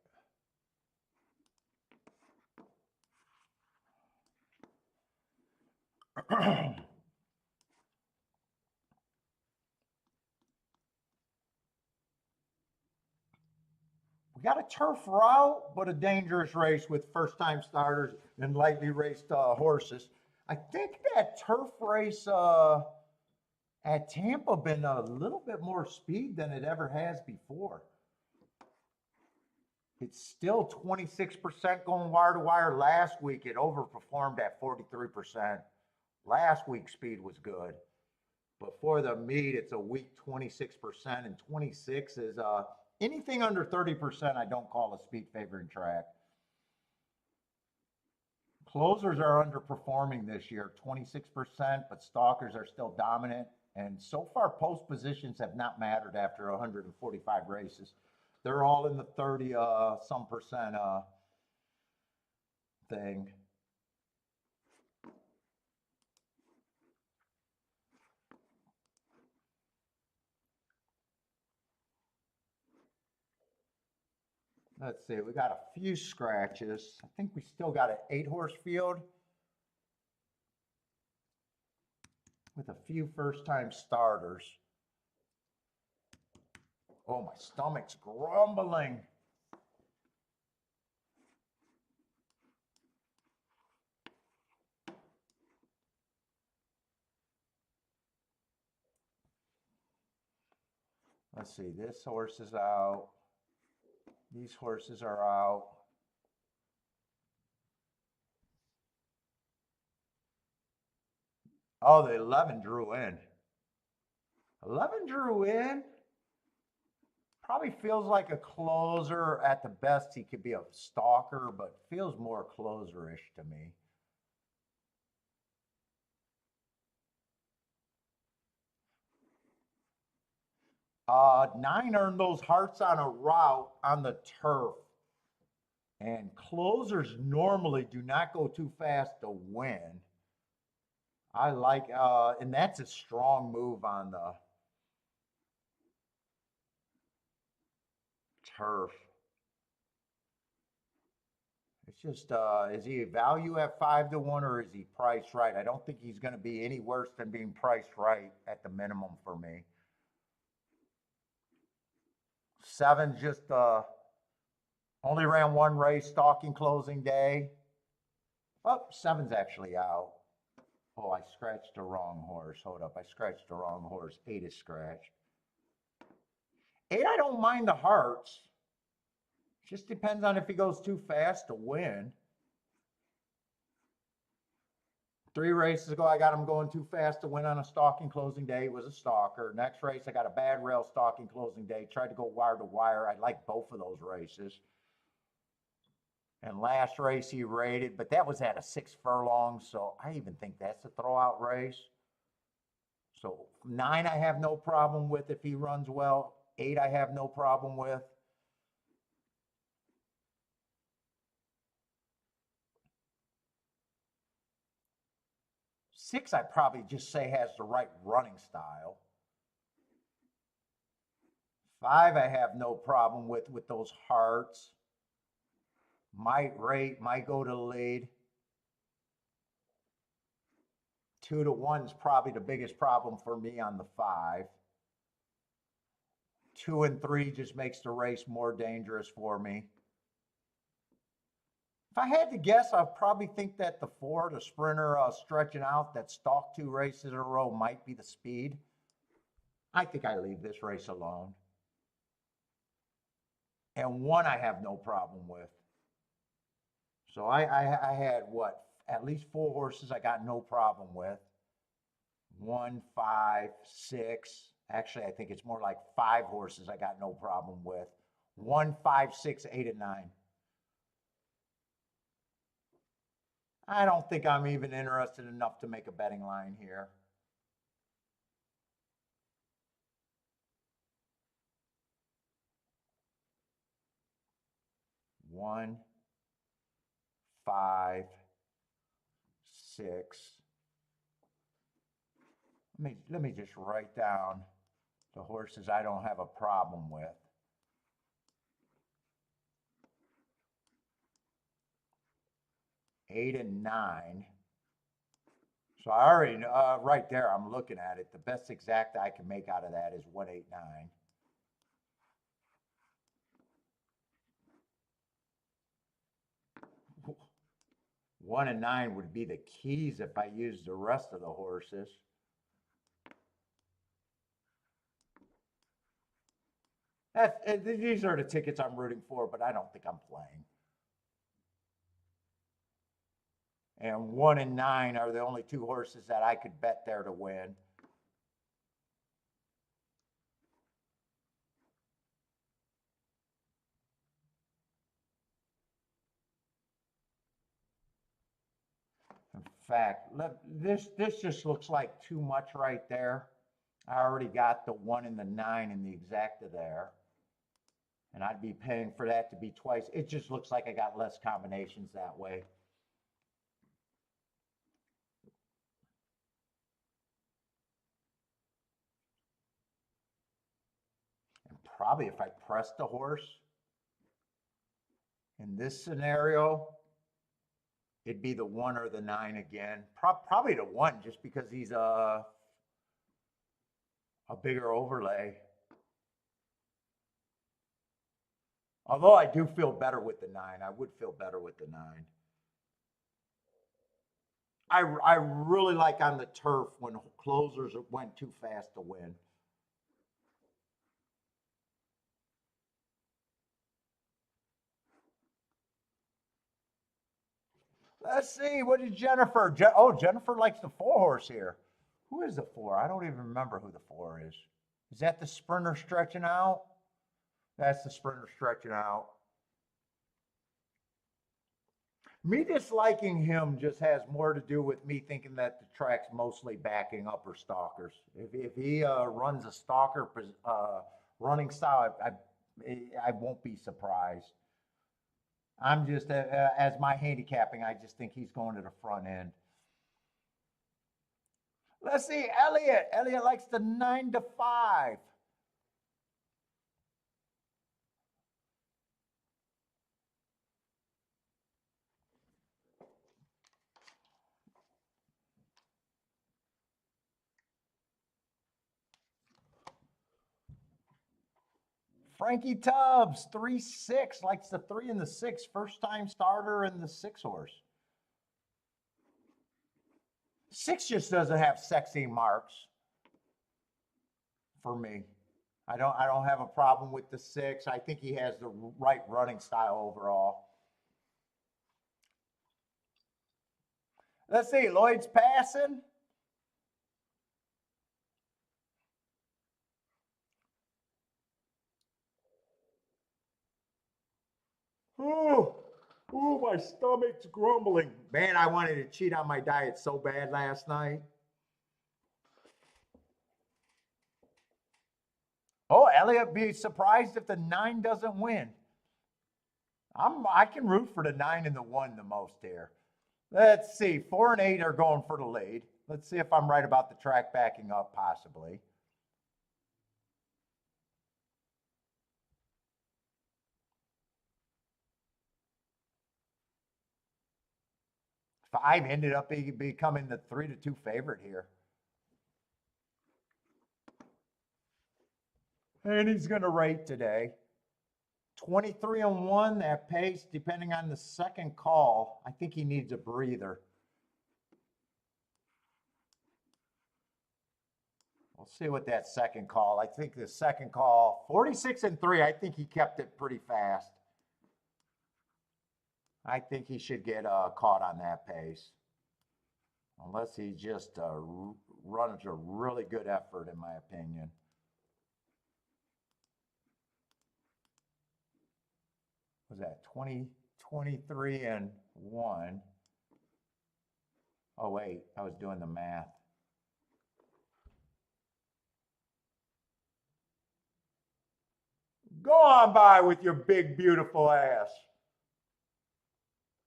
We got a turf route, but a dangerous race with first-time starters and lightly raced horses. I think that turf race at Tampa been a little bit more speed than it ever has before. It's still 26% going wire to wire. Last week it overperformed at 43%. Last week's speed was good. But for the meet, it's a weak 26%, and 26 is anything under 30% I don't call a speed favoring track. Closers are underperforming this year, 26%, but stalkers are still dominant. And so far, post positions have not mattered after 145 races. They're all in the 30 some percent thing. Let's see, we got a few scratches. I think we still got an 8-horse field with a few first-time starters. Oh, my stomach's grumbling. Let's see, this horse is out. These horses are out. Oh, the 11 drew in. 11 drew in. Probably feels like a closer. At the best, he could be a stalker, but feels more closer-ish to me. Nine earned those hearts on a route on the turf. And closers normally do not go too fast to win. I like, and that's a strong move on the turf. It's just, is he a value at 5-1 or is he priced right? I don't think he's going to be any worse than being priced right at the minimum for me. 7 just only ran 1 race, stalking closing day. Oh, 7's actually out. Oh, I scratched the wrong horse. Hold up, I scratched the wrong horse. 8 is scratched. 8, I don't mind the hearts. Just depends on if he goes too fast to win. 3 races ago, I got him going too fast to win on a stalking closing day. It was a stalker. Next race, I got a bad rail stalking closing day. Tried to go wire to wire. I like both of those races. And last race he rated, but that was at a 6 furlongs, so I even think that's a throwout race. So 9 I have no problem with if he runs well. 8 I have no problem with. 6 I probably just say has the right running style. 5 I have no problem with those hearts. Might rate, might go to lead. 2-1 is probably the biggest problem for me on the 5. 2 and 3 just makes the race more dangerous for me. If I had to guess, I'd probably think that the 4, the sprinter stretching out that stalked 2 races in a row, might be the speed. I think I leave this race alone. And 1 I have no problem with. So I had what? At least 4 horses I got no problem with. 1, 5, 6. Actually, I think it's more like 5 horses I got no problem with. 1, 5, 6, 8, and 9. I don't think I'm even interested enough to make a betting line here. One, 5, 6. Let me just write down the horses I don't have a problem with. 8 and 9. So I already right there, I'm looking at it. The best exact I can make out of that is 1, 8, 9. 1 and 9 would be the keys if I used the rest of the horses. These are the tickets I'm rooting for, but I don't think I'm playing. And 1 and 9 are the only 2 horses that I could bet there to win. In fact, this just looks like too much right there. I already got the 1 and the 9 in the exacta there. And I'd be paying for that to be twice. It just looks like I got less combinations that way. And probably if I pressed the horse in this scenario, it'd be the 1 or the 9 again. Probably the 1 just because he's a bigger overlay. Although I do feel better with the 9. I would feel better with the 9. I really like on the turf when closers went too fast to win. Let's see. What is Jennifer? Jennifer likes the 4 horse here. Who is the 4? I don't even remember who the 4 is. Is that the sprinter stretching out? That's the sprinter stretching out. Me disliking him just has more to do with me thinking that the track's mostly backing up or stalkers. If he runs a stalker running style, I won't be surprised. I'm just, as my handicapping, I just think he's going to the front end. Let's see, Elliot. Elliot likes the 9 to 5. Frankie Tubbs, 3-6, likes the 3 and the 6, first time starter in the 6 horse. 6 just doesn't have sexy marks for me. I don't have a problem with the 6. I think he has the right running style overall. Let's see, Lloyd's passing. Oh, my stomach's grumbling. Man, I wanted to cheat on my diet so bad last night. Oh, Elliot, be surprised if the 9 doesn't win. I can root for the 9 and the 1 the most here. Let's see, 4 and 8 are going for the lead. Let's see if I'm right about the track backing up, possibly. 5 ended up becoming the 3-2 favorite here. And he's going to rate today. 23-1, that pace, depending on the second call. I think he needs a breather. We'll see what that second call. I think the second call, 46-3, I think he kept it pretty fast. I think he should get caught on that pace. Unless he just runs a really good effort, in my opinion. Was that 23-1? Oh, wait, I was doing the math. Go on by with your big, beautiful ass.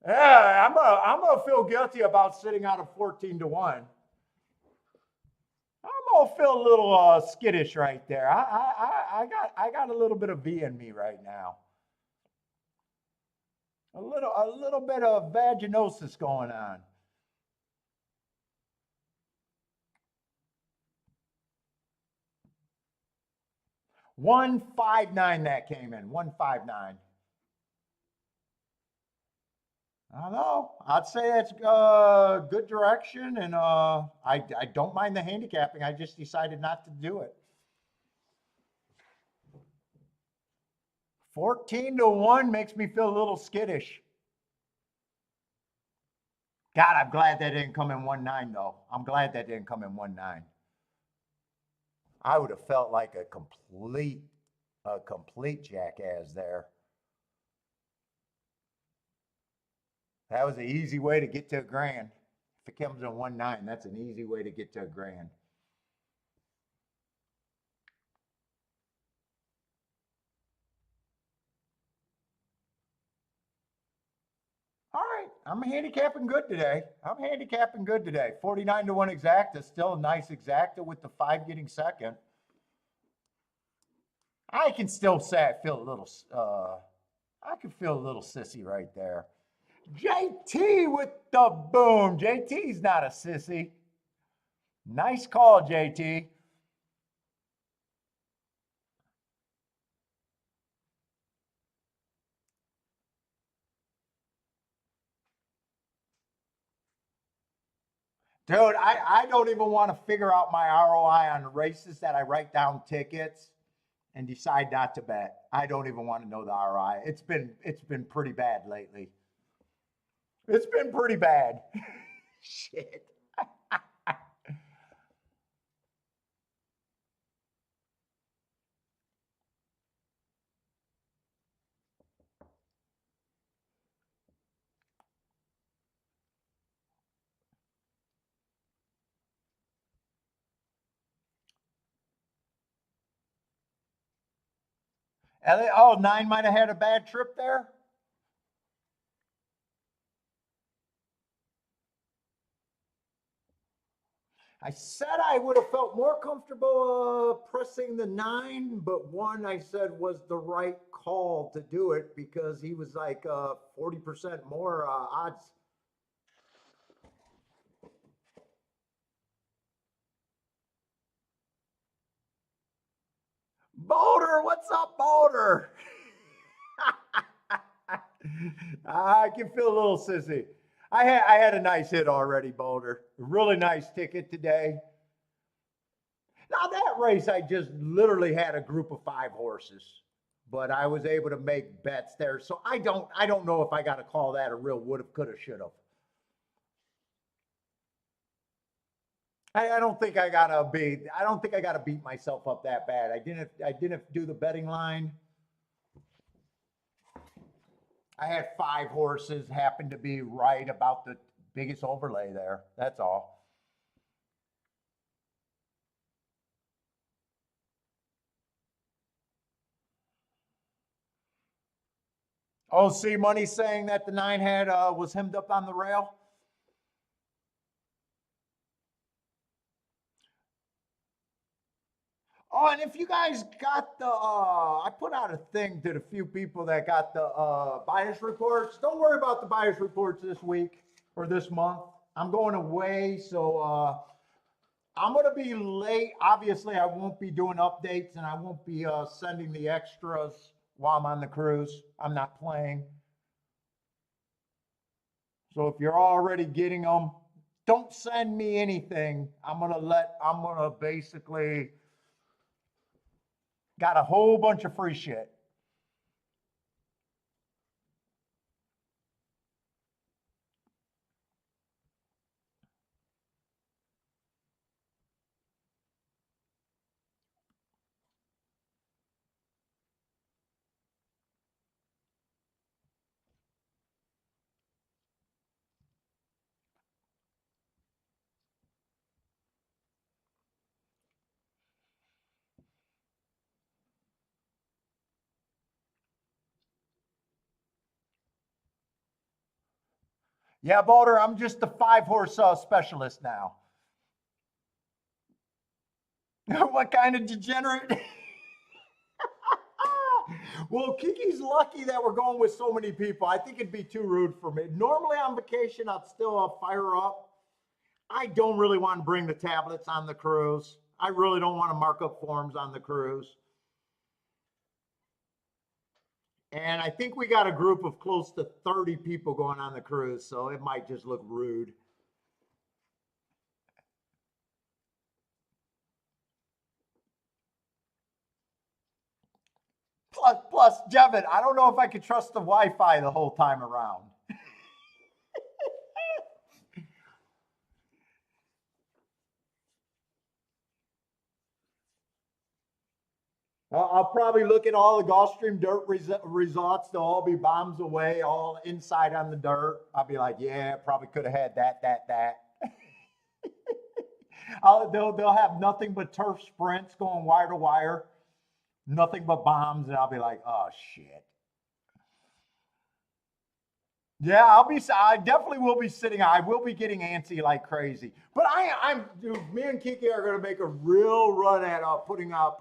Yeah, I'm gonna feel guilty about sitting out of 14-1. I'm gonna feel a little skittish right there. I got a little bit of V in me right now. A little bit of vaginosis going on. $159 that came in. 159. I don't know. I'd say it's good direction, and I don't mind the handicapping. I just decided not to do it. 14-1 makes me feel a little skittish. God, I'm glad that didn't come in 1-9 though. I'm glad that didn't come in 1-9. I would have felt like a complete jackass there. That was an easy way to get to a grand. If it comes in 1-9, that's an easy way to get to a grand. All right, I'm handicapping good today. 49-1 exacta, still a nice exacta with the 5 getting second. I can still say I feel a little, I can feel a little sissy right there. JT with the boom. JT's not a sissy. Nice call, JT. Dude, I don't even want to figure out my ROI on races that I write down tickets and decide not to bet. I don't even want to know the ROI. It's been pretty bad lately. It's been pretty bad. Shit. Oh, 9 might have had a bad trip there. I said I would have felt more comfortable pressing the 9, but 1 I said was the right call to do it because he was like 40% more odds. Boulder, what's up, Boulder? I can feel a little sissy. I had a nice hit already, Boulder. Really nice ticket today. Now that race, I just literally had a group of 5 horses, but I was able to make bets there. So I don't know if I got to call that a real woulda, coulda, shoulda. I don't think I gotta beat myself up that bad. I didn't do the betting line. I had 5 horses, happened to be right about the biggest overlay there. That's all. Oh, see, Money saying that the 9 had was hemmed up on the rail. Oh, and if you guys got the, I put out a thing to the few people that got the bias reports. Don't worry about the bias reports this week or this month. I'm going away, so I'm going to be late. Obviously, I won't be doing updates and I won't be sending the extras while I'm on the cruise. I'm not playing. So if you're already getting them, don't send me anything. I'm going to basically got a whole bunch of free shit. Yeah, Boulder, I'm just the 5 horse specialist now. What kind of degenerate? Well, Kiki's lucky that we're going with so many people. I think it'd be too rude for me. Normally on vacation, I'd still fire up. I don't really want to bring the tablets on the cruise. I really don't want to mark up forms on the cruise. And I think we got a group of close to 30 people going on the cruise, so it might just look rude. Plus, Jevin, I don't know if I could trust the Wi-Fi the whole time around. I'll probably look at all the Gulfstream dirt resorts. They'll all be bombs away, all inside on the dirt. I'll be like, yeah, probably could have had that. They'll have nothing but turf sprints going wire to wire, nothing but bombs, and I'll be like, oh shit. Yeah, I definitely will be sitting. I will be getting antsy like crazy. But dude. Me and Kiki are going to make a real run at putting up,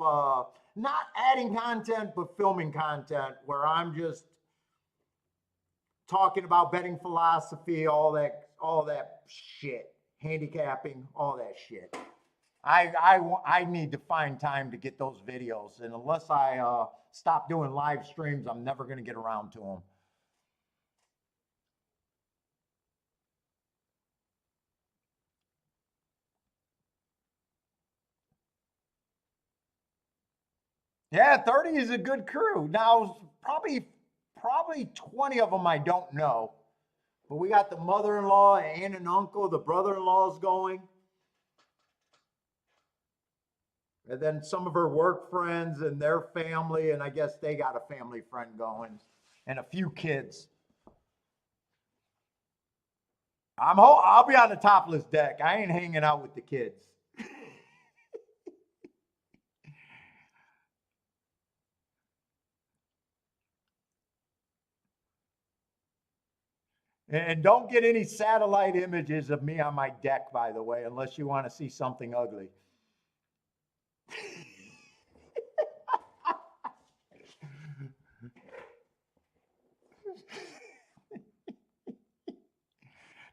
not adding content, but filming content where I'm just talking about betting philosophy, all that shit, handicapping, all that shit. I need to find time to get those videos, and unless I stop doing live streams, I'm never going to get around to them. Yeah, 30 is a good crew. Now, probably 20 of them I don't know. But we got the mother-in-law, aunt and uncle, the brother-in-law's going. And then some of her work friends and their family, and I guess they got a family friend going, and a few kids. I'll be on the topless deck. I ain't hanging out with the kids. And don't get any satellite images of me on my deck, by the way, unless you want to see something ugly.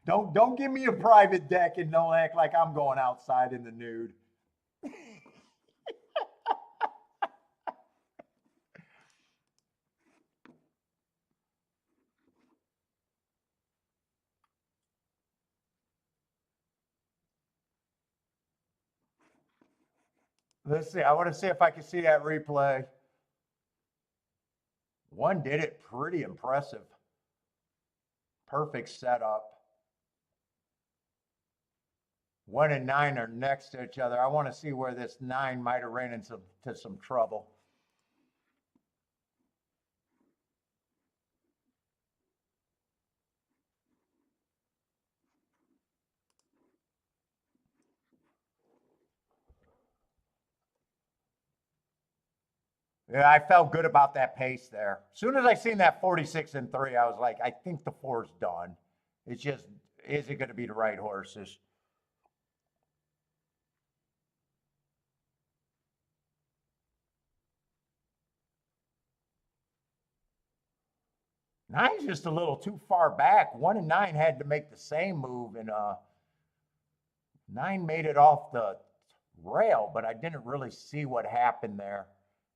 Don't give me a private deck and don't act like I'm going outside in the nude. Let's see. I want to see if I can see that replay. One did it pretty impressive. Perfect setup. 1 and 9 are next to each other. I want to see where this 9 might have ran into some trouble. Yeah, I felt good about that pace there. As soon as I seen that 46 and 3, I was like, I think the 4's done. It's just, is it going to be the right horses? Nine's just a little too far back. 1 and 9 had to make the same move, and 9 made it off the rail, but I didn't really see what happened there,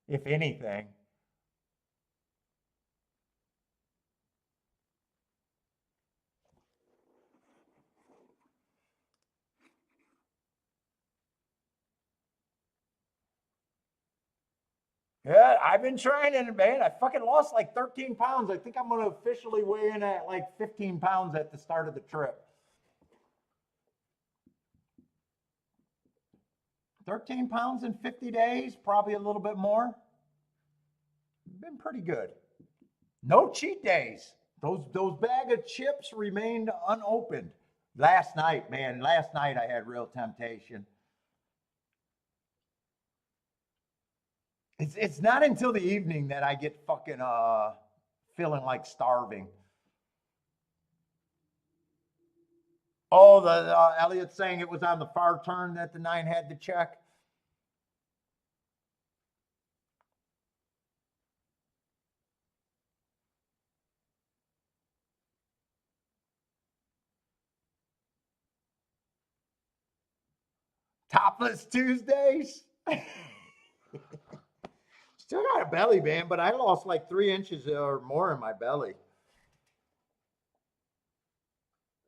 if anything. Yeah, I've been trying it, man. I fucking lost like 13 pounds. I think I'm going to officially weigh in at like 15 pounds at the start of the trip. 13 pounds in 50 days, probably a little bit more. Been pretty good. No cheat days. Those bag of chips remained unopened. Last night, man, last night I had real temptation. It's not until the evening that I get fucking feeling like starving. Oh, the Elliot saying it was on the far turn that the 9 had to check. Topless Tuesdays. Still got a belly, man, but I lost like 3 inches or more in my belly.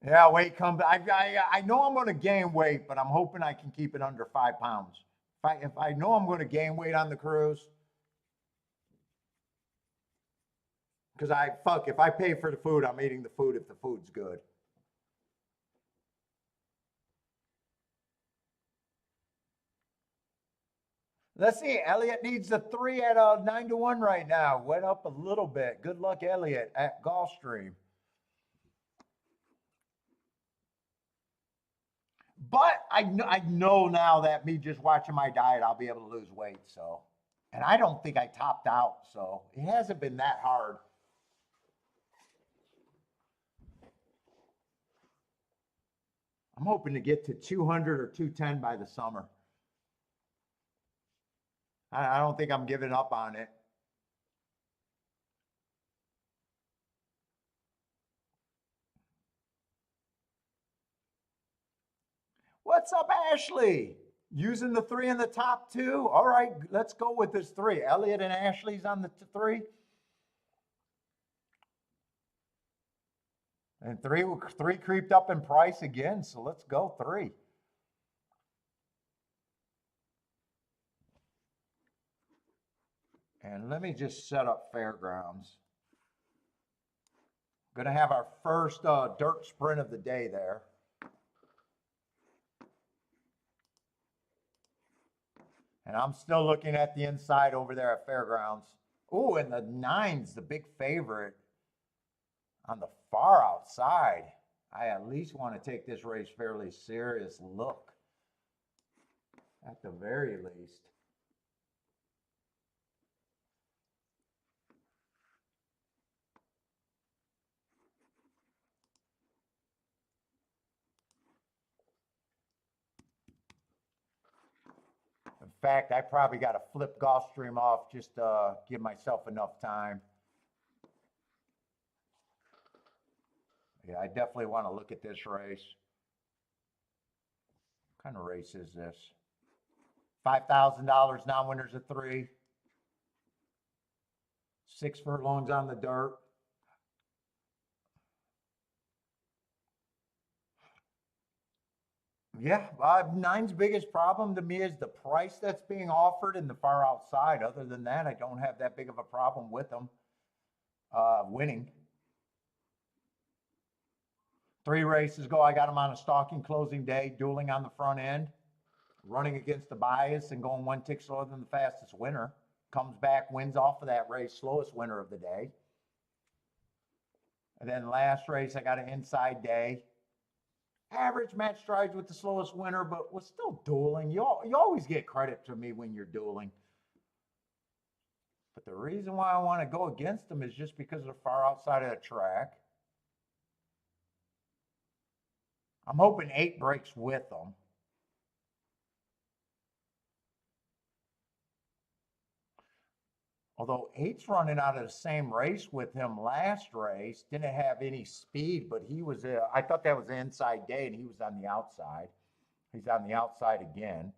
Yeah, weight comes. I know I'm going to gain weight, but I'm hoping I can keep it under 5 pounds. If I know I'm going to gain weight on the cruise, because if I pay for the food, I'm eating the food if the food's good. Let's see. Elliot needs a 3 at a 9-1 right now. Went up a little bit. Good luck, Elliot, at Gulfstream. But I know now that me just watching my diet, I'll be able to lose weight. So, and I don't think I topped out. So it hasn't been that hard. I'm hoping to get to 200 or 210 by the summer. I don't think I'm giving up on it. What's up, Ashley? Using the 3 in the top 2. All right, let's go with this 3. Elliot and Ashley's on the 3. And three creeped up in price again, so let's go 3. And let me just set up fairgrounds. Going to have our first dirt sprint of the day there. And I'm still looking at the inside over there at fairgrounds. Oh, and the 9's the big favorite on the far outside. I at least want to take this race fairly serious look at the very least. In fact, I probably got to flip Gulfstream off just to give myself enough time. Yeah, I definitely want to look at this race. What kind of race is this? $5,000 non-winners at 3. 6 furlongs on the dirt. Yeah, 9's biggest problem to me is the price that's being offered and the far outside. Other than that, I don't have that big of a problem with them winning. 3 races ago, I got them on a stalking closing day, dueling on the front end, running against the bias and going 1 tick slower than the fastest winner. Comes back, wins off of that race, slowest winner of the day. And then last race, I got an inside day. Average match strides with the slowest winner, but was still dueling. You always get credit to me when you're dueling. But the reason why I want to go against them is just because they're far outside of the track. I'm hoping 8 breaks with them. Although 8's running out of the same race with him last race, didn't have any speed, but he was, I thought that was the inside day and he was on the outside. He's on the outside again.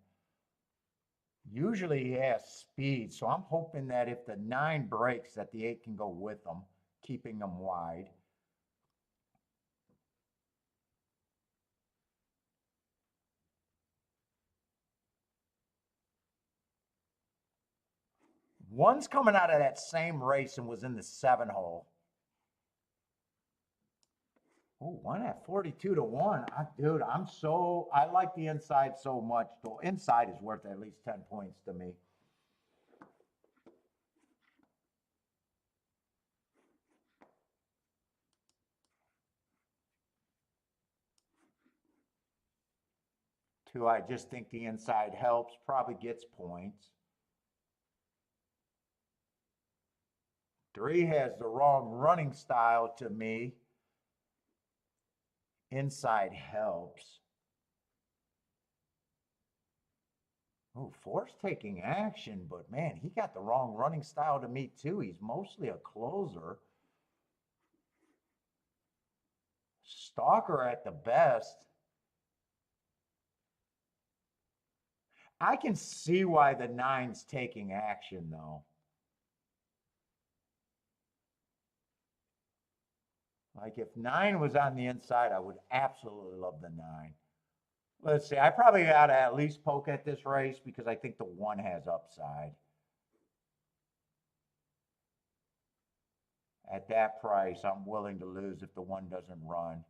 Usually he has speed, so I'm hoping that if the 9 breaks, that the 8 can go with him, keeping him wide. One's coming out of that same race and was in the 7 hole. Oh, one at 42 to 1. Dude, I like the inside so much. The inside is worth at least 10 points to me. Two, I just think the inside helps, probably gets points. 3 has the wrong running style to me. Inside helps. Oh, 4's taking action, but man, he got the wrong running style to me too. He's mostly a closer. Stalker at the best. I can see why the 9's taking action though. Like if 9 was on the inside, I would absolutely love the 9. Let's see. I probably got to at least poke at this race because I think the 1 has upside. At that price, I'm willing to lose if the 1 doesn't run.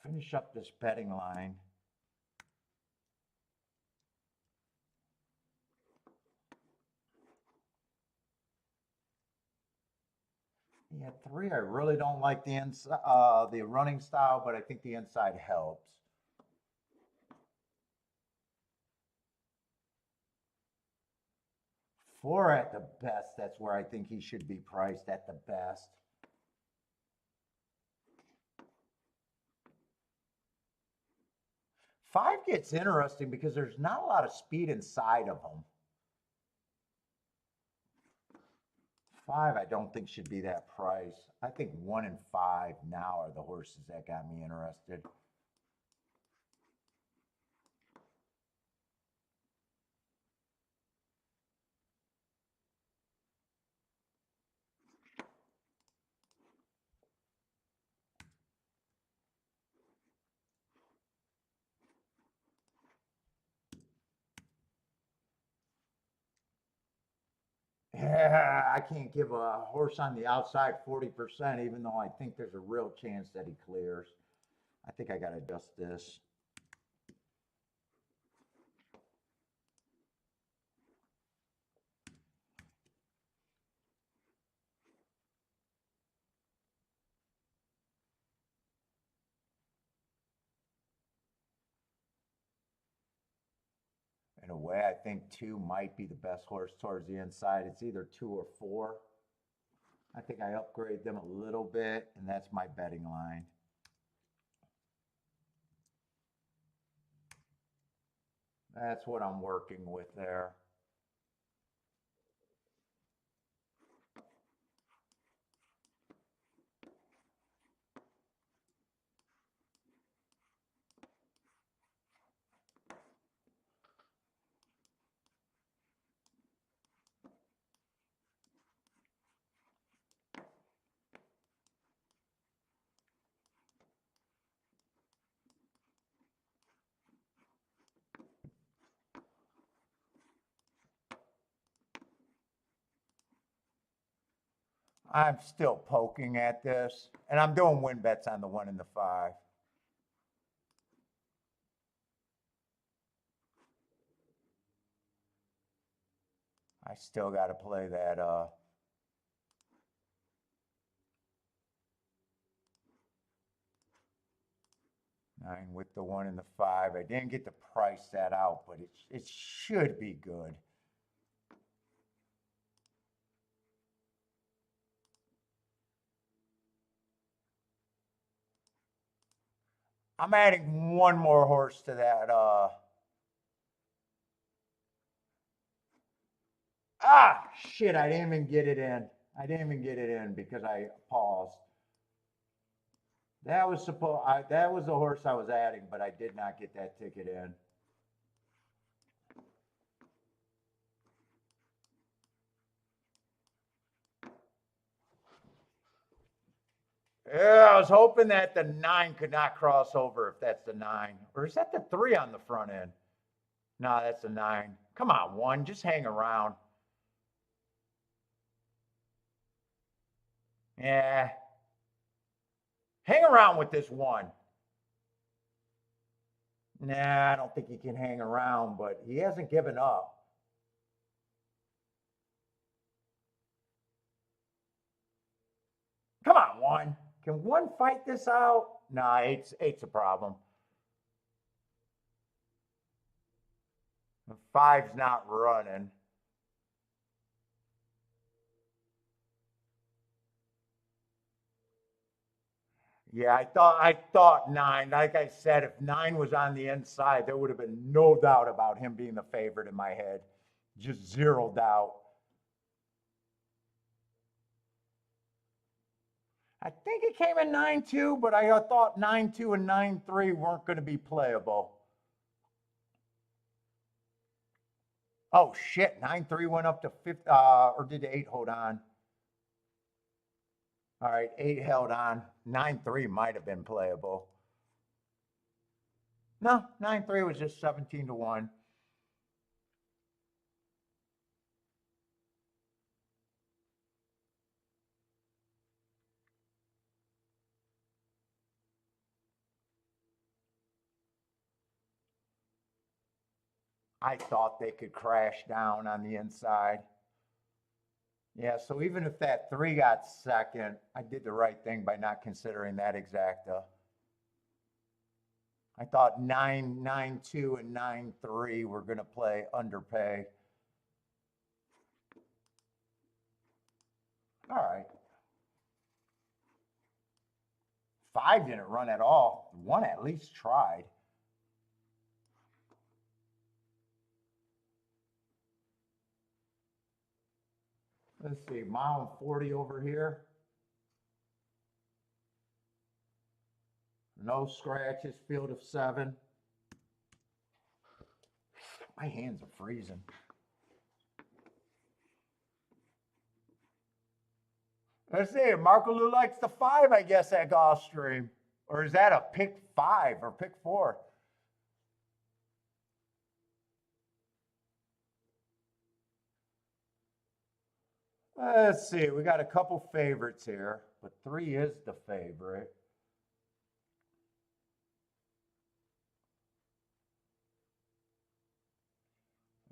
Finish up this betting line. Yeah, 3. I really don't like the running style, but I think the inside helps. 4 at the best. That's where I think he should be priced at the best. 5 gets interesting because there's not a lot of speed inside of him. 5, I don't think should be that price. I think 1 and 5 now are the horses that got me interested. Yeah, I can't give a horse on the outside 40%, even though I think there's a real chance that he clears. I think I got to adjust this. In a way, I think 2 might be the best horse towards the inside. It's either 2 or 4. I think I upgrade them a little bit, and that's my betting line. That's what I'm working with there. I'm still poking at this, and I'm doing win bets on the 1 and the 5. I still got to play that 9 with the 1 and the 5. I didn't get to price that out, but it should be good. I'm adding one more horse to that. Ah, shit, I didn't even get it in. I didn't even get it in because I paused. That was the horse I was adding, but I did not get that ticket in. Yeah, I was hoping that the 9 could not cross over if that's the 9. Or is that the 3 on the front end? No, that's the 9. Come on, 1, just hang around. Yeah. Hang around with this 1. Nah, I don't think he can hang around, but he hasn't given up. Come on, 1. Can 1 fight this out? Nah, eight's a problem. 5's not running. Yeah, I thought 9. Like I said, if 9 was on the inside, there would have been no doubt about him being the favorite in my head. Just zero doubt. I think it came in 9-2, but I thought 9-2 and 9-3 weren't going to be playable. Oh shit, 9-3 went up to 5th, or did 8 hold on? All right, 8 held on. 9-3 might have been playable. No, 9-3 was just 17-1. I thought they could crash down on the inside. Yeah, so even if that 3 got second, I did the right thing by not considering that exacta. I thought 9-9-2 and 9-3 were going to play underpay. All right. 5 didn't run at all. 1 at least tried. Let's see, mile and 40 over here. No scratches, field of 7. My hands are freezing. Let's see, Marco Lou likes the 5, I guess, at Gulfstream. Or is that a pick 5 or pick 4? Let's see, we got a couple favorites here, but 3 is the favorite.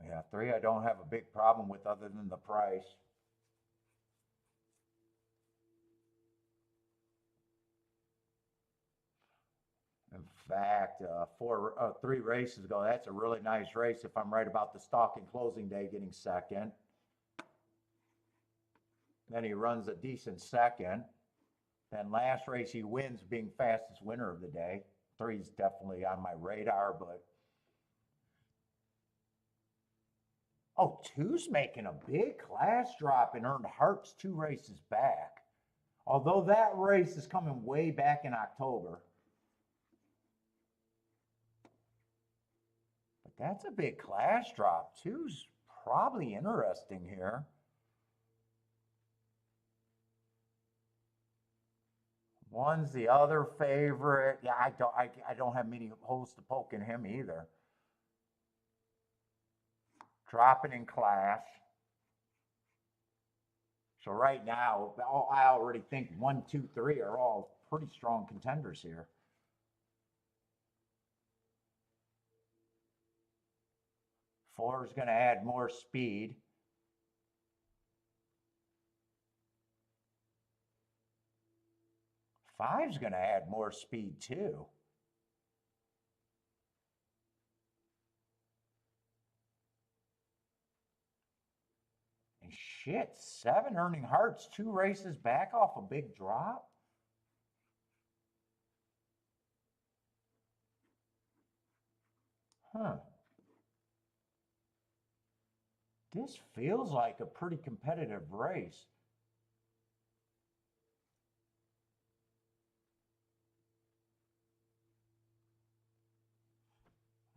Yeah, 3 I don't have a big problem with other than the price. In fact, 3 races ago, that's a really nice race if I'm right about the stock and closing day getting second. Then he runs a decent second. Then last race he wins being fastest winner of the day. 3's definitely on my radar, but oh, 2's making a big class drop and earned Hearts 2 races back. Although that race is coming way back in October. But that's a big class drop. 2's probably interesting here. 1's the other favorite. Yeah, I don't have many holes to poke in him either. Dropping in class. So right now, I already think 1, 2, 3 are all pretty strong contenders here. 4 is going to add more speed. 5's going to add more speed too. And shit, 7 earning Hearts 2 races back off a big drop. Huh. This feels like a pretty competitive race.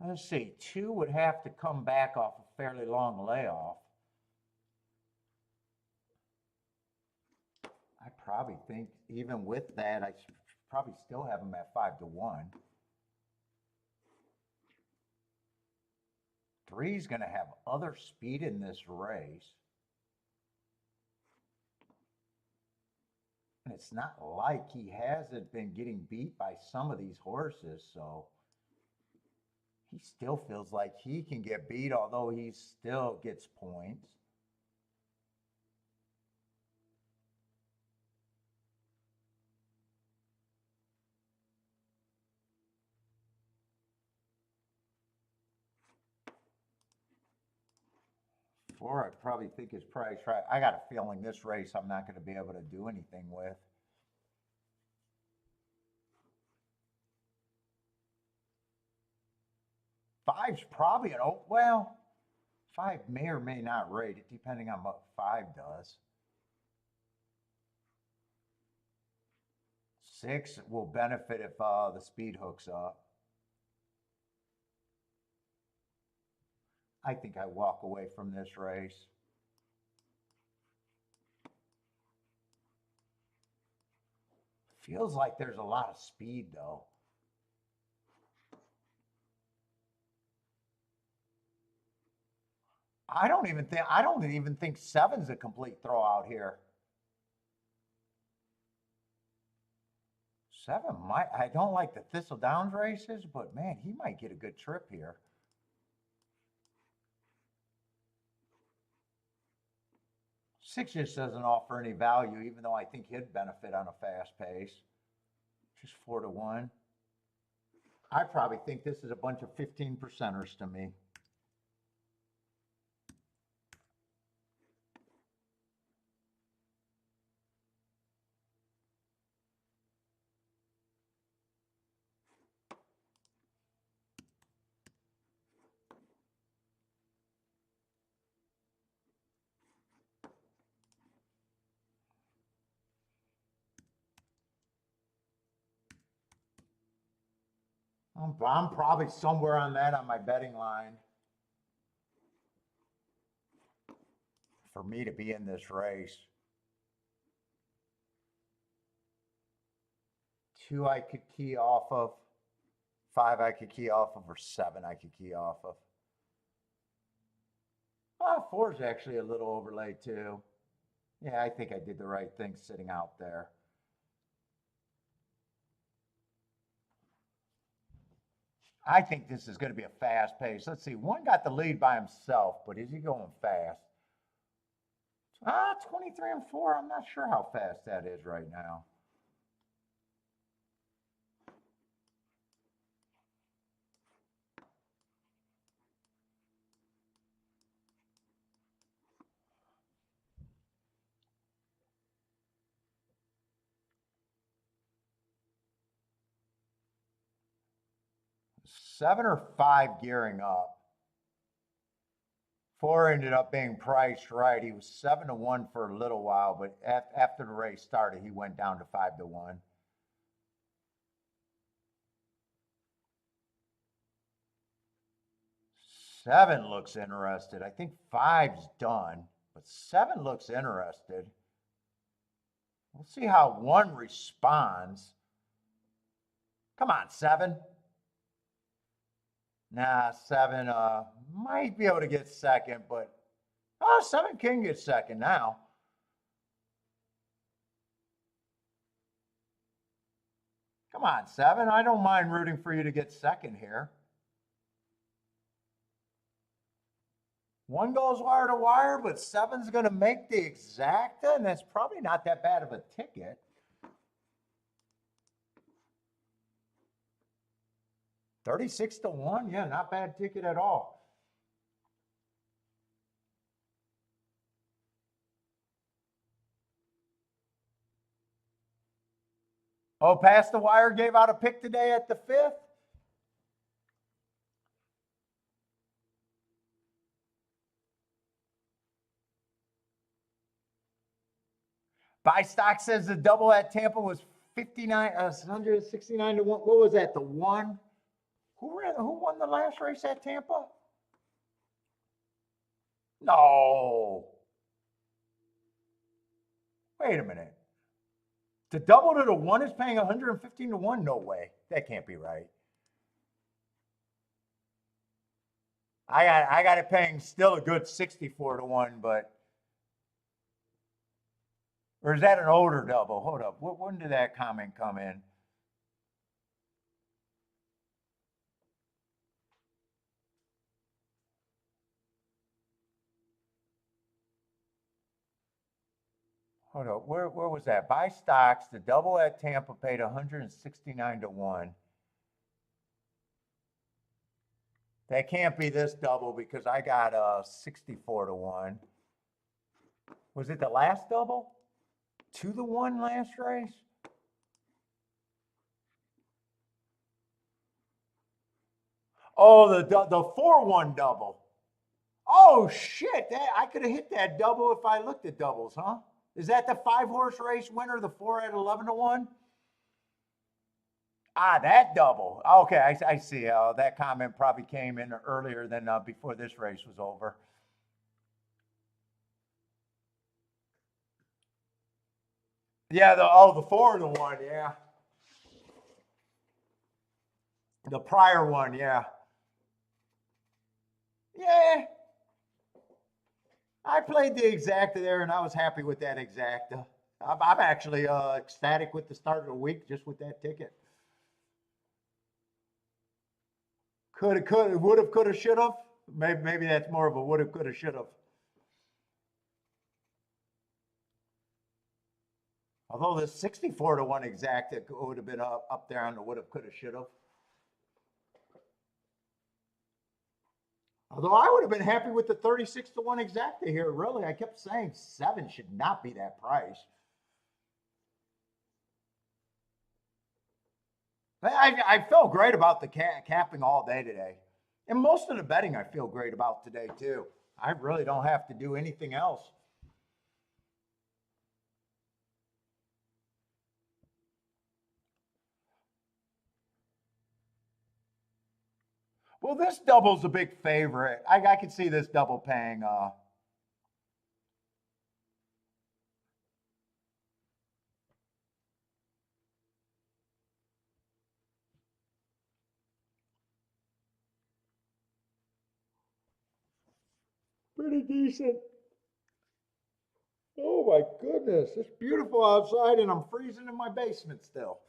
Let's see, 2 would have to come back off a fairly long layoff. I probably think even with that, I should probably still have them at 5-1. 3's going to have other speed in this race. And it's not like he hasn't been getting beat by some of these horses, so he still feels like he can get beat, although he still gets points. Four, I probably think is price right. I got a feeling this race I'm not going to be able to do anything with. Five's probably an well, 5 may or may not rate it, depending on what 5 does. 6 will benefit if the speed hooks up. I think I walk away from this race. Feels like there's a lot of speed though. I don't even think 7's a complete throwout here. 7 might, I don't like the Thistle Downs races, but man, he might get a good trip here. Six just doesn't offer any value, even though I think he'd benefit on a fast pace. Just 4-1. I probably think this is a bunch of 15%ers to me. I'm probably somewhere on that on my betting line. For me to be in this race. 2 I could key off of. 5 I could key off of, or 7 I could key off of. 4 is actually a little overlay too. Yeah, I think I did the right thing sitting out there. I think this is going to be a fast pace. Let's see. 1 got the lead by himself, but is he going fast? 23-4. I'm not sure how fast that is right now. Seven or 5 gearing up. 4 ended up being priced right. He was 7-1 for a little while, but after the race started, he went down to 5-1. Seven looks interested. I think 5's done, but 7 looks interested. We'll see how 1 responds. Come on, 7. Nah, 7 might be able to get second, but 7 can get second now. Come on, 7. I don't mind rooting for you to get second here. 1 goes wire to wire, but 7's going to make the exacta, and that's probably not that bad of a ticket. $36-1, yeah, not bad ticket at all. Oh, Past the Wire gave out a pick today at the 5th. Buy stock says the double at Tampa was 169 to 1. What was that? The one? Who won the last race at Tampa? No. Wait a minute. The double to the one is paying 115 to 1? No way. That can't be right. I got it paying still a good 64 to 1, but or is that an older double? Hold up. When did that comment come in? Hold up. Where was that? Buy stocks. The double at Tampa paid 169 to 1. That can't be this double because I got 64 to 1. Was it the last double? 2 to 1 last race? Oh, the 4-1 double. Oh shit! I could have hit that double if I looked at doubles, huh? Is that the 5-horse race winner? The 4 at 11 to 1? Ah, that double. Okay, I see. That comment probably came in earlier than before this race was over. Yeah, the 4 to 1. Yeah, the prior one. Yeah, yeah. I played the exacta there, and I was happy with that exacta. I'm actually ecstatic with the start of the week just with that ticket. Would have, could have, should have. Maybe that's more of a would have, could have, should have. Although the 64 to 1 exacta would have been up there on the would have, could have, should have. Although I would have been happy with the 36 to 1 exacta here, really. I kept saying 7 should not be that price. I felt great about the capping all day today. And most of the betting I feel great about today, too. I really don't have to do anything else. Well, this double's a big favorite. I could see this double paying. Pretty decent. Oh my goodness, it's beautiful outside, and I'm freezing in my basement still.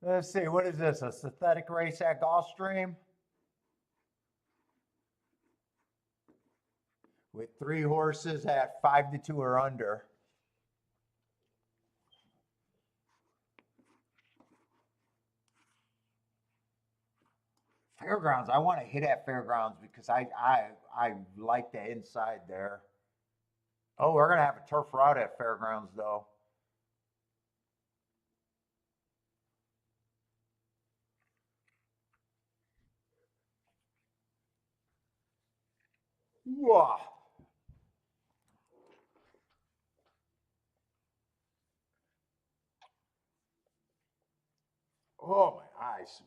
Let's see, what is this? A synthetic race at Gulfstream with 3 horses at 5 to 2 or under. Fairgrounds. I want to hit at Fairgrounds because I like the inside there. Oh, we're gonna have a turf route at Fairgrounds though. Wow. Oh my eyes.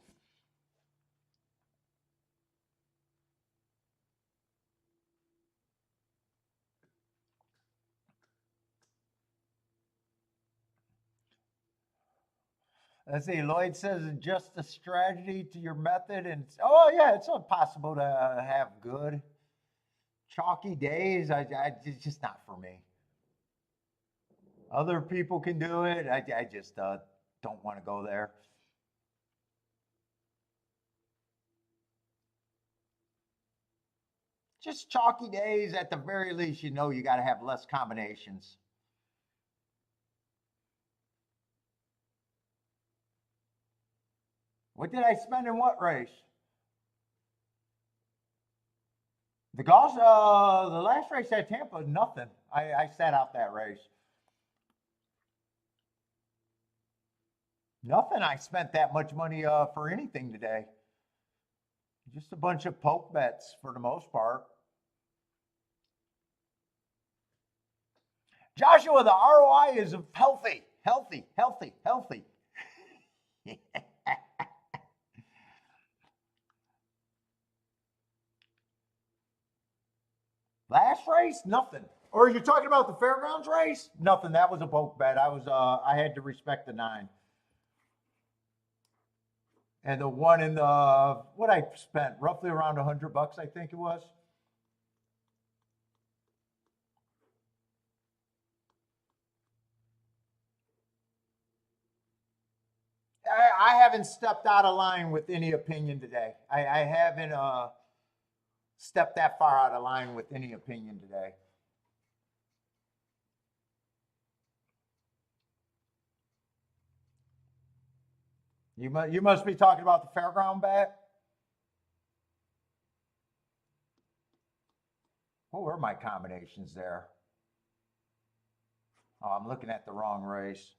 Let's see. Lloyd says adjust the strategy to your method, and oh yeah, it's impossible to have good chalky days. It's just not for me. Other people can do it. I just don't want to go there. Just chalky days at the very least. You know, you got to have less combinations. What did I spend in what race? The the last race at Tampa, nothing. I sat out that race. Nothing. I spent that much money for anything today. Just a bunch of poke bets for the most part. Joshua, the ROI is healthy, healthy, healthy, healthy. Last race, nothing. Or you're talking about the fairgrounds race? Nothing. That was a poke bet. I had to respect the 9. And the one in the what I spent roughly around $100, I think it was. I haven't stepped out of line with any opinion today. I haven't stepped that far out of line with any opinion today. You must be talking about the fairground bet. What were my combinations there? Oh, I'm looking at the wrong race.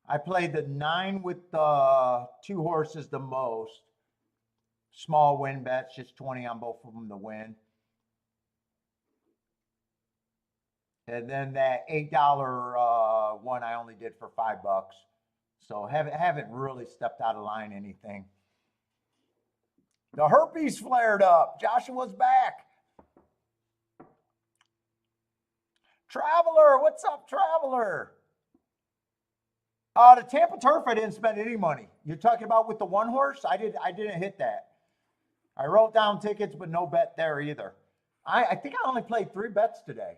I played the 9 with the 2 horses the most. Small win bets, just 20 on both of them to win. And then that $8 one I only did for $5. So haven't really stepped out of line anything. The herpes flared up. Joshua's back. Traveler, what's up, Traveler? The Tampa Turf, I didn't spend any money. You're talking about with the 1 horse? I didn't hit that. I wrote down tickets, but no bet there either. I think I only played 3 bets today.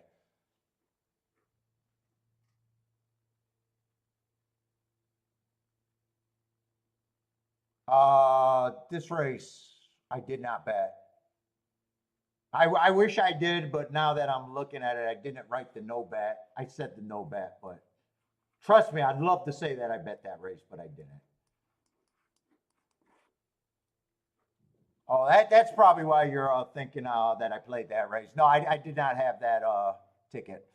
This race, I did not bet. I wish I did, but now that I'm looking at it, I didn't write the no bet. I said the no bet, but trust me, I'd love to say that I bet that race, but I didn't. Oh, that's probably why you're thinking that I played that race. No, I did not have that ticket.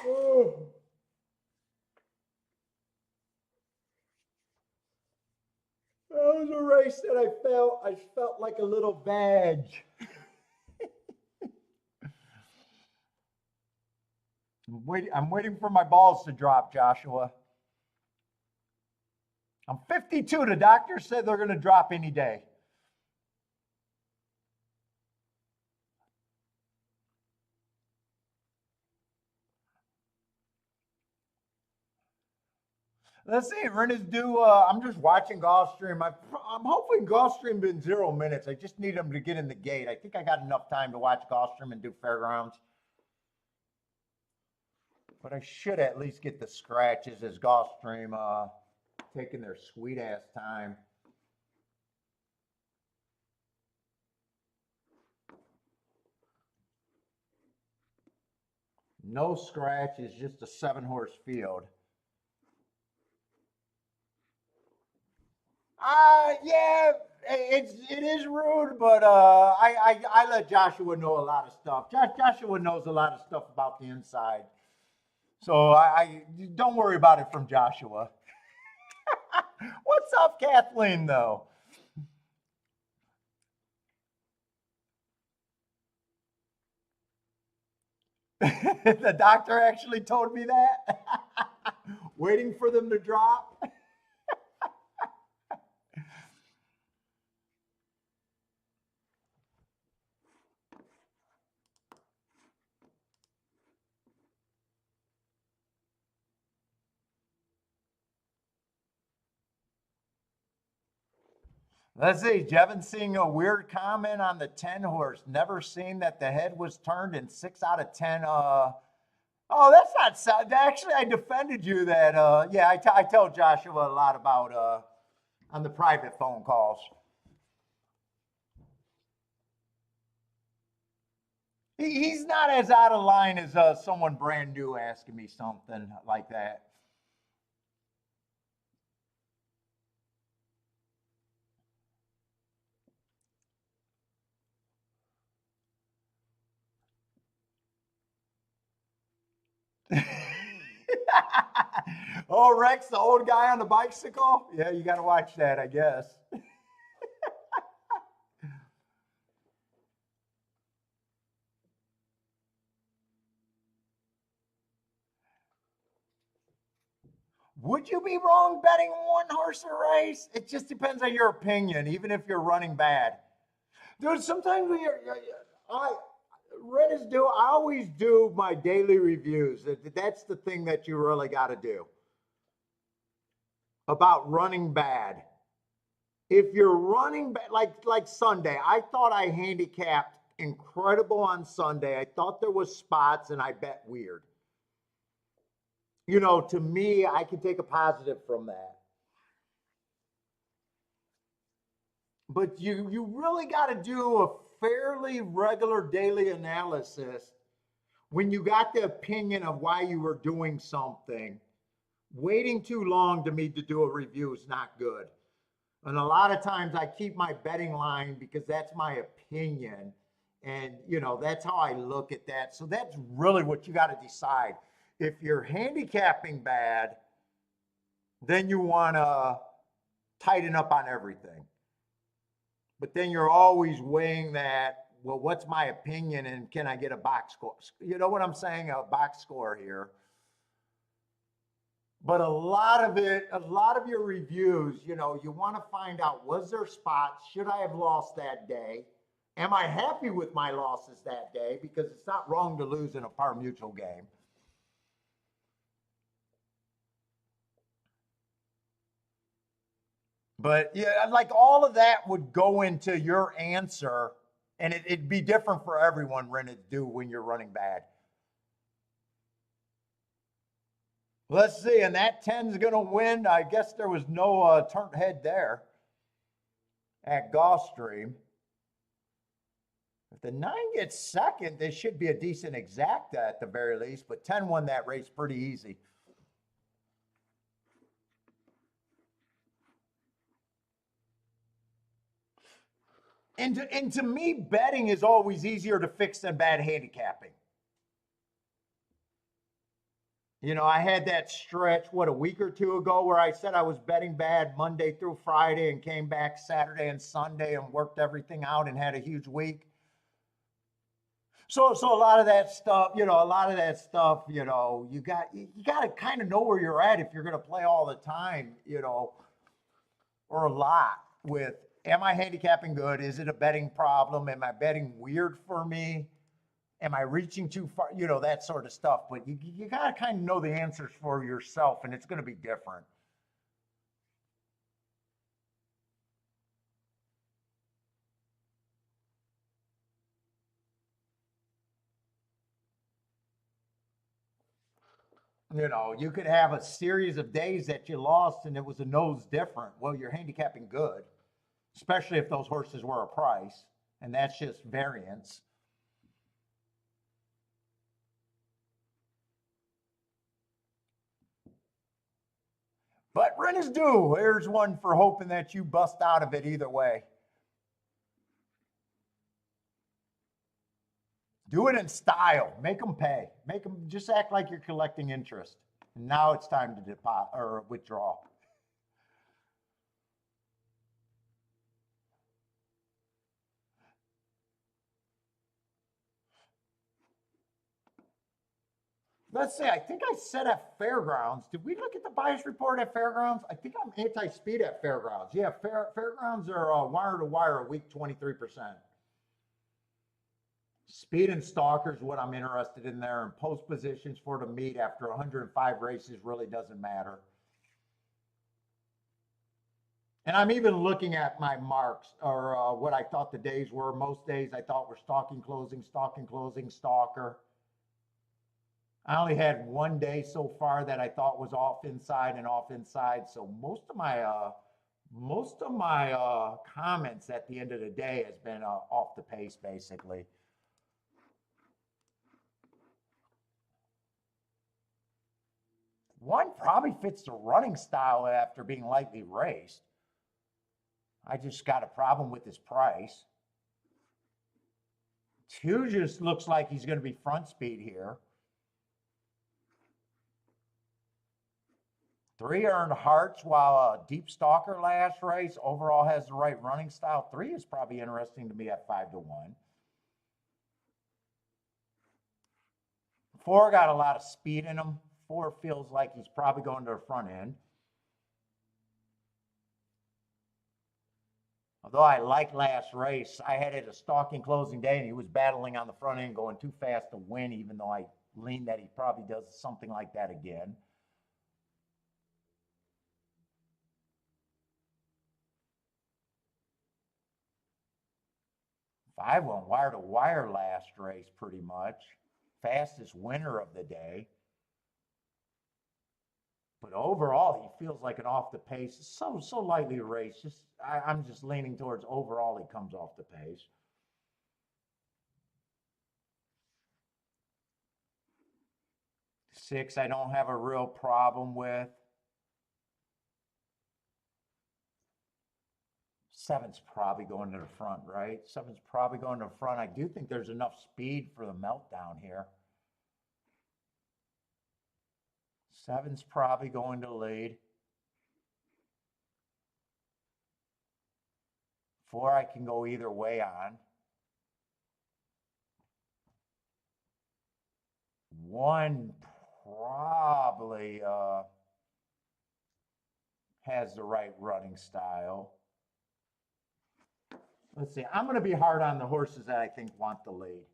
Oh. That was a race that I felt like a little badge. I'm waiting for my balls to drop, Joshua. I'm 52. The doctor said they're going to drop any day. Let's see. Renna's due. I'm just watching Gulfstream. I'm hoping Gulfstream in 0 minutes. I just need them to get in the gate. I think I got enough time to watch Gulfstream and do fairgrounds. But I should at least get the scratches as Gulfstream taking their sweet ass time. No scratch is just a 7-horse field. Yeah, it is rude, but I let Joshua know a lot of stuff. Joshua knows a lot of stuff about the inside, so I don't worry about it from Joshua. What's up, Kathleen? Though. The doctor actually told me that. Waiting for them to drop. Let's see. Jevin seeing a weird comment on the 10 horse. Never seen that the head was turned in 6 out of 10 Oh, that's not sad. Actually, I defended you that, yeah, I tell Joshua a lot about, on the private phone calls. He's not as out of line as someone brand new asking me something like that. Oh, Rex, the old guy on the bicycle? Yeah, you got to watch that, I guess. Would you be wrong betting one horse a race? It just depends on your opinion, even if you're running bad. Dude, sometimes I, Reddit do, I always do my daily reviews. That's the thing that you really got to do about running bad. If you're running bad, like Sunday, I thought I handicapped incredible on Sunday. I thought there was spots and I bet weird. To me, I can take a positive from that. But you really got to do a fairly regular daily analysis when you got the opinion of why you were doing something. Waiting too long to me to do a review is not good. And a lot of times I keep my betting line because that's my opinion. And, that's how I look at that. So that's really what you got to decide. If you're handicapping bad, then you want to tighten up on everything. But then you're always weighing that, well, what's my opinion and can I get a box score? You know what I'm saying? A box score here. But a lot of it, a lot of your reviews, you want to find out, was there spots? Should I have lost that day? Am I happy with my losses that day? Because it's not wrong to lose in a par mutual game. But yeah, like all of that would go into your answer, and it'd be different for everyone, Rented, do when you're running bad. Let's see, and that 10's going to win. I guess there was no turn head there at Gulfstream. If the 9 gets second, this should be a decent exacta at the very least, but 10 won that race pretty easy. And to me, betting is always easier to fix than bad handicapping. I had that stretch, what, a week or two ago where I said I was betting bad Monday through Friday and came back Saturday and Sunday and worked everything out and had a huge week. So a lot of that stuff, you got to kind of know where you're at if you're going to play all the time, or a lot with, am I handicapping good? Is it a betting problem? Am I betting weird for me? Am I reaching too far? That sort of stuff. But you got to kind of know the answers for yourself, and it's going to be different. You could have a series of days that you lost and it was a nose different. Well, you're handicapping good, especially if those horses were a price, and that's just variance. But rent is due. Here's one for hoping that you bust out of it either way. Do it in style. Make them pay. Make them just act like you're collecting interest. And now it's time to deposit or withdraw. Let's see. I think I said at Fairgrounds. Did we look at the bias report at Fairgrounds? I think I'm anti-speed at Fairgrounds. Yeah, Fairgrounds are wire to wire a week 23%. Speed and stalkers, what I'm interested in there, and post positions for the meet after 105 races really doesn't matter. And I'm even looking at my marks or what I thought the days were. Most days I thought were stalking, closing, stalker. I only had one day so far that I thought was off inside and off inside. So most of my comments at the end of the day has been off the pace basically. One probably fits the running style after being lightly raced. I just got a problem with his price. Two just looks like he's going to be front speed here. Three earned hearts while Deep Stalker last race overall has the right running style. Three is probably interesting to me at 5-1. Four got a lot of speed in him. Four feels like he's probably going to the front end. Although I like last race, I had it a stalking closing day and he was battling on the front end going too fast to win, even though I lean that he probably does something like that again. Five went wire to wire last race pretty much. Fastest winner of the day. But overall, he feels like an off the pace. So lightly raced. I'm just leaning towards overall he comes off the pace. Six, I don't have a real problem with. Seven's probably going to the front, right? Seven's probably going to the front. I do think there's enough speed for the meltdown here. Seven's probably going to lead. Four, I can go either way on. One probably has the right running style. Let's see. I'm going to be hard on the horses that I think want the lead.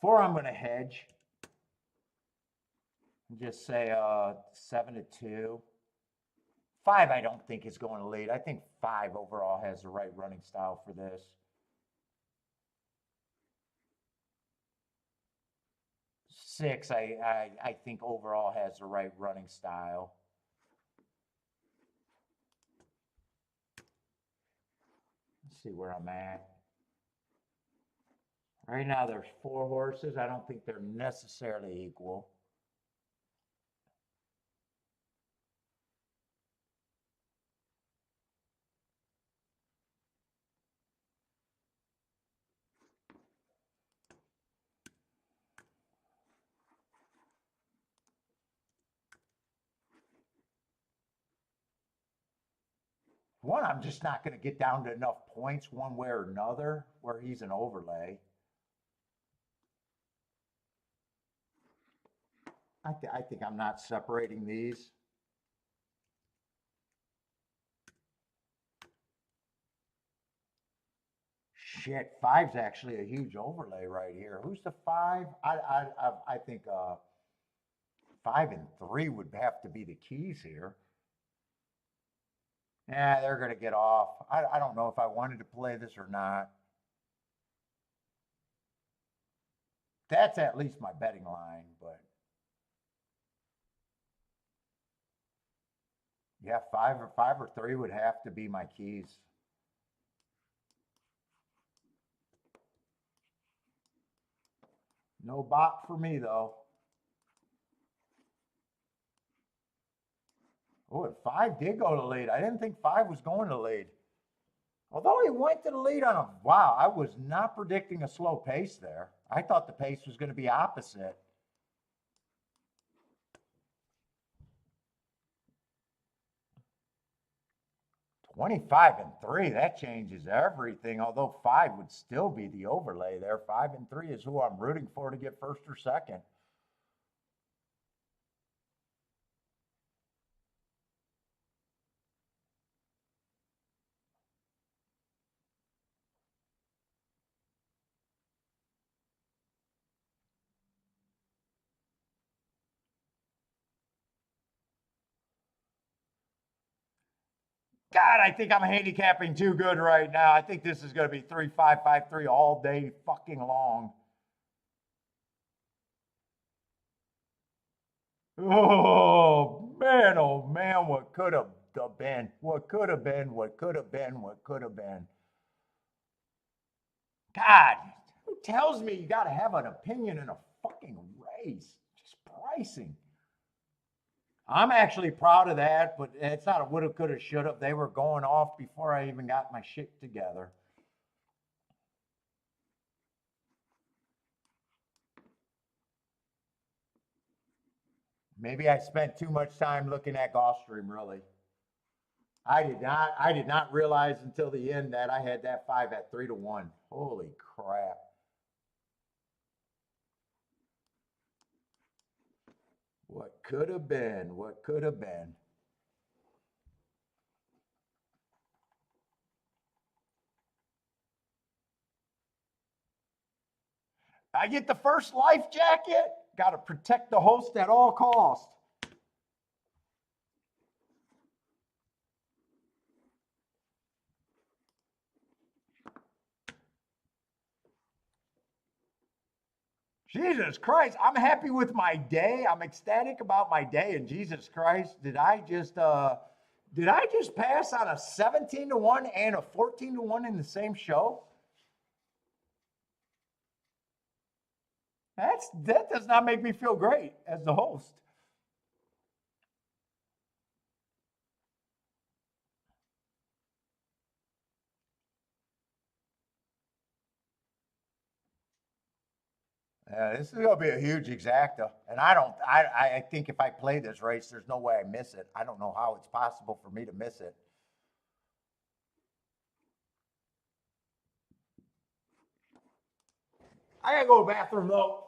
Four, I'm going to hedge. Just say 7-2. Five, I don't think is going to lead. I think five overall has the right running style for this. Six, I think overall has the right running style. Let's see where I'm at. Right now, there's four horses. I don't think they're necessarily equal. One, I'm just not going to get down to enough points one way or another where he's an overlay. I think I'm not separating these. Shit, five's actually a huge overlay right here. Who's the five? I think 5 and 3 would have to be the keys here. Yeah, they're going to get off. I don't know if I wanted to play this or not. That's at least my betting line, but yeah, five or 3 would have to be my keys. No bot for me though. Oh, and five did go to lead. I didn't think five was going to lead. Although he went to the lead on a wow, I was not predicting a slow pace there. I thought the pace was going to be opposite. 25-3, that changes everything. Although five would still be the overlay there. 5-3 is who I'm rooting for to get first or second. God, I think I'm handicapping too good right now. I think this is going to be 3-5-5-3 all day fucking long. Oh man, what could have been? What could have been? What could have been? What could have been? God, who tells me you got to have an opinion in a fucking race? Just pricing. I'm actually proud of that, but it's not a woulda, coulda, shoulda. They were going off before I even got my shit together. Maybe I spent too much time looking at Gulfstream, really. I did not realize until the end that I had that 5 at 3-1. Holy crap. What could have been? What could have been? I get the first life jacket. Got to protect the host at all costs. Jesus Christ, I'm happy with my day. I'm ecstatic about my day. And Jesus Christ, did I just pass on a 17-1 and a 14-1 in the same show? That does not make me feel great as the host. Yeah, this is gonna be a huge exacta, and I don't. I think if I play this race, there's no way I miss it. I don't know how it's possible for me to miss it. I gotta go to the bathroom though.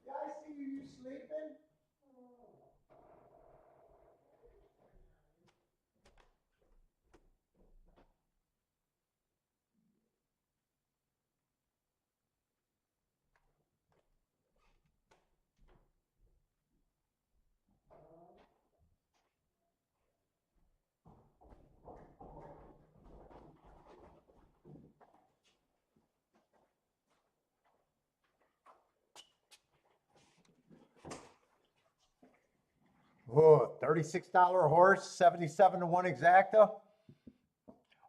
Yeah, I see you. You sleeping? Oh, $36 horse, 77-1 exacta.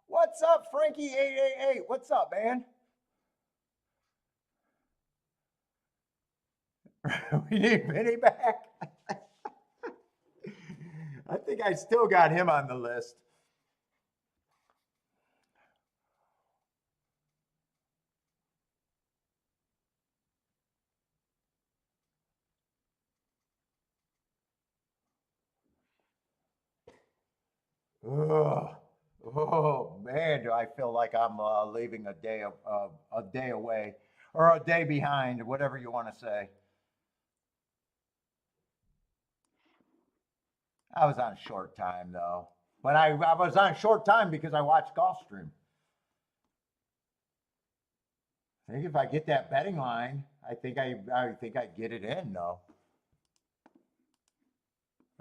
What's up, Frankie 888? What's up, man? We need Vinny back. I think I still got him on the list. Ugh. Oh man, do I feel like I'm leaving a day away or a day behind, whatever you want to say. I was on short time though, but I was on short time because I watched Gulfstream. I think if I get that betting line, I think I get it in though.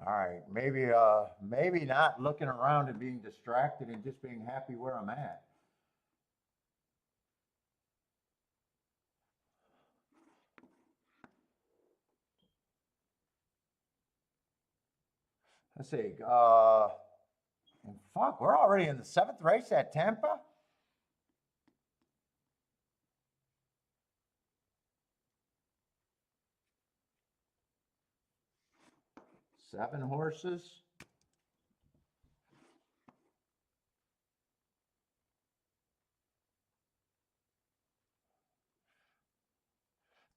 All right, maybe not looking around and being distracted and just being happy where I'm at. Let's see. And fuck, we're already in the 7th race at Tampa. Seven horses.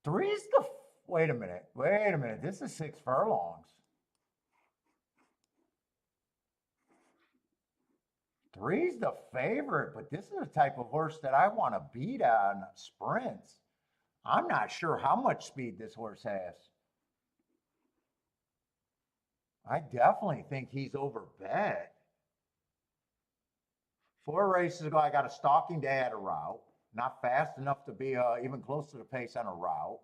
Three's the, wait a minute. This is 6 furlongs. Three's the favorite, but this is the type of horse that I want to beat on sprints. I'm not sure how much speed this horse has. I definitely think he's overbet. 4 races ago, I got a stalking day at a route. Not fast enough to be even close to the pace on a route.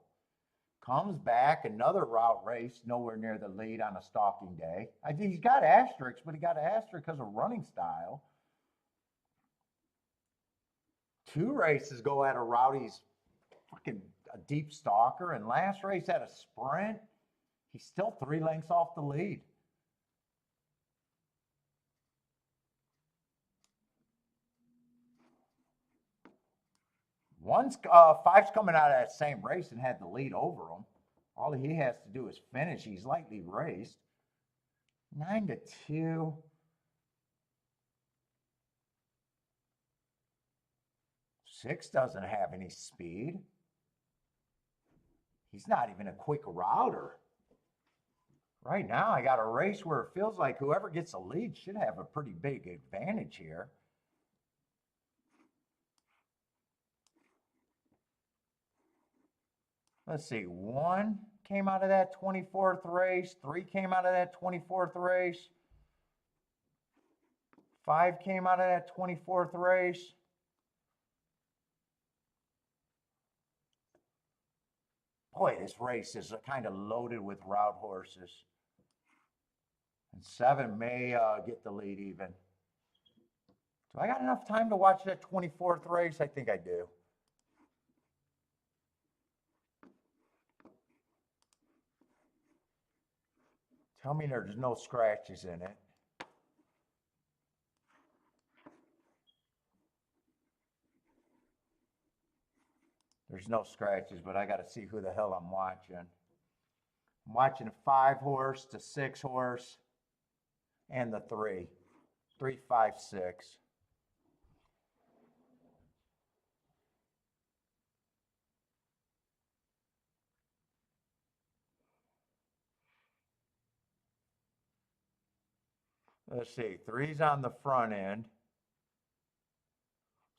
Comes back, another route race, nowhere near the lead on a stalking day. He's got asterisks, but he got an asterisk because of running style. 2 races go at a route, he's fucking a deep stalker. And last race at a sprint, he's still 3 lengths off the lead. Five's coming out of that same race and had the lead over him. All he has to do is finish. He's lightly raced. 9-2. 6 doesn't have any speed. He's not even a quick router. Right now, I got a race where it feels like whoever gets the lead should have a pretty big advantage here. Let's see, 1 came out of that 24th race. 3 came out of that 24th race. 5 came out of that 24th race. Boy, this race is kind of loaded with route horses. And 7 may get the lead even. Do I got enough time to watch that 24th race? I think I do. Tell me there's no scratches in it. There's no scratches, but I got to see who the hell I'm watching. I'm watching a 5 horse, the 6 horse, and the 3. 3, 5, 6. Let's see, 3's on the front end.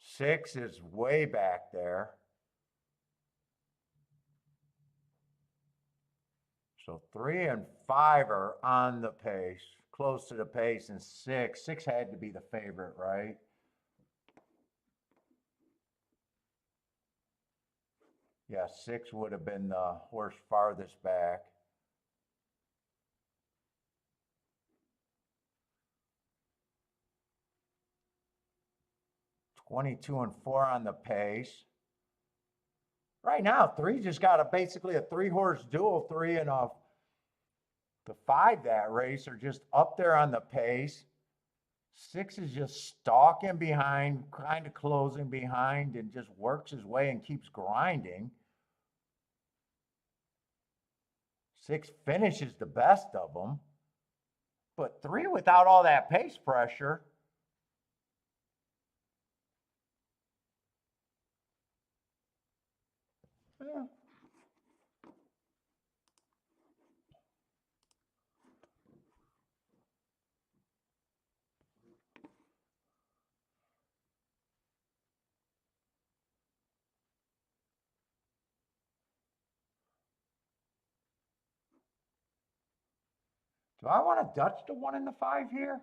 6 is way back there. So 3 and 5 are on the pace, close to the pace, and 6 had to be the favorite, right? Yeah, 6 would have been the horse farthest back. $22 and 4 on the pace. Right now, 3 just got basically a 3-horse duel. 3 and the 5 that race are just up there on the pace. 6 is just stalking behind, kind of closing behind, and just works his way and keeps grinding. 6 finishes the best of them. But 3 without all that pace pressure. Yeah. Do I want to Dutch the 1 and the 5 here?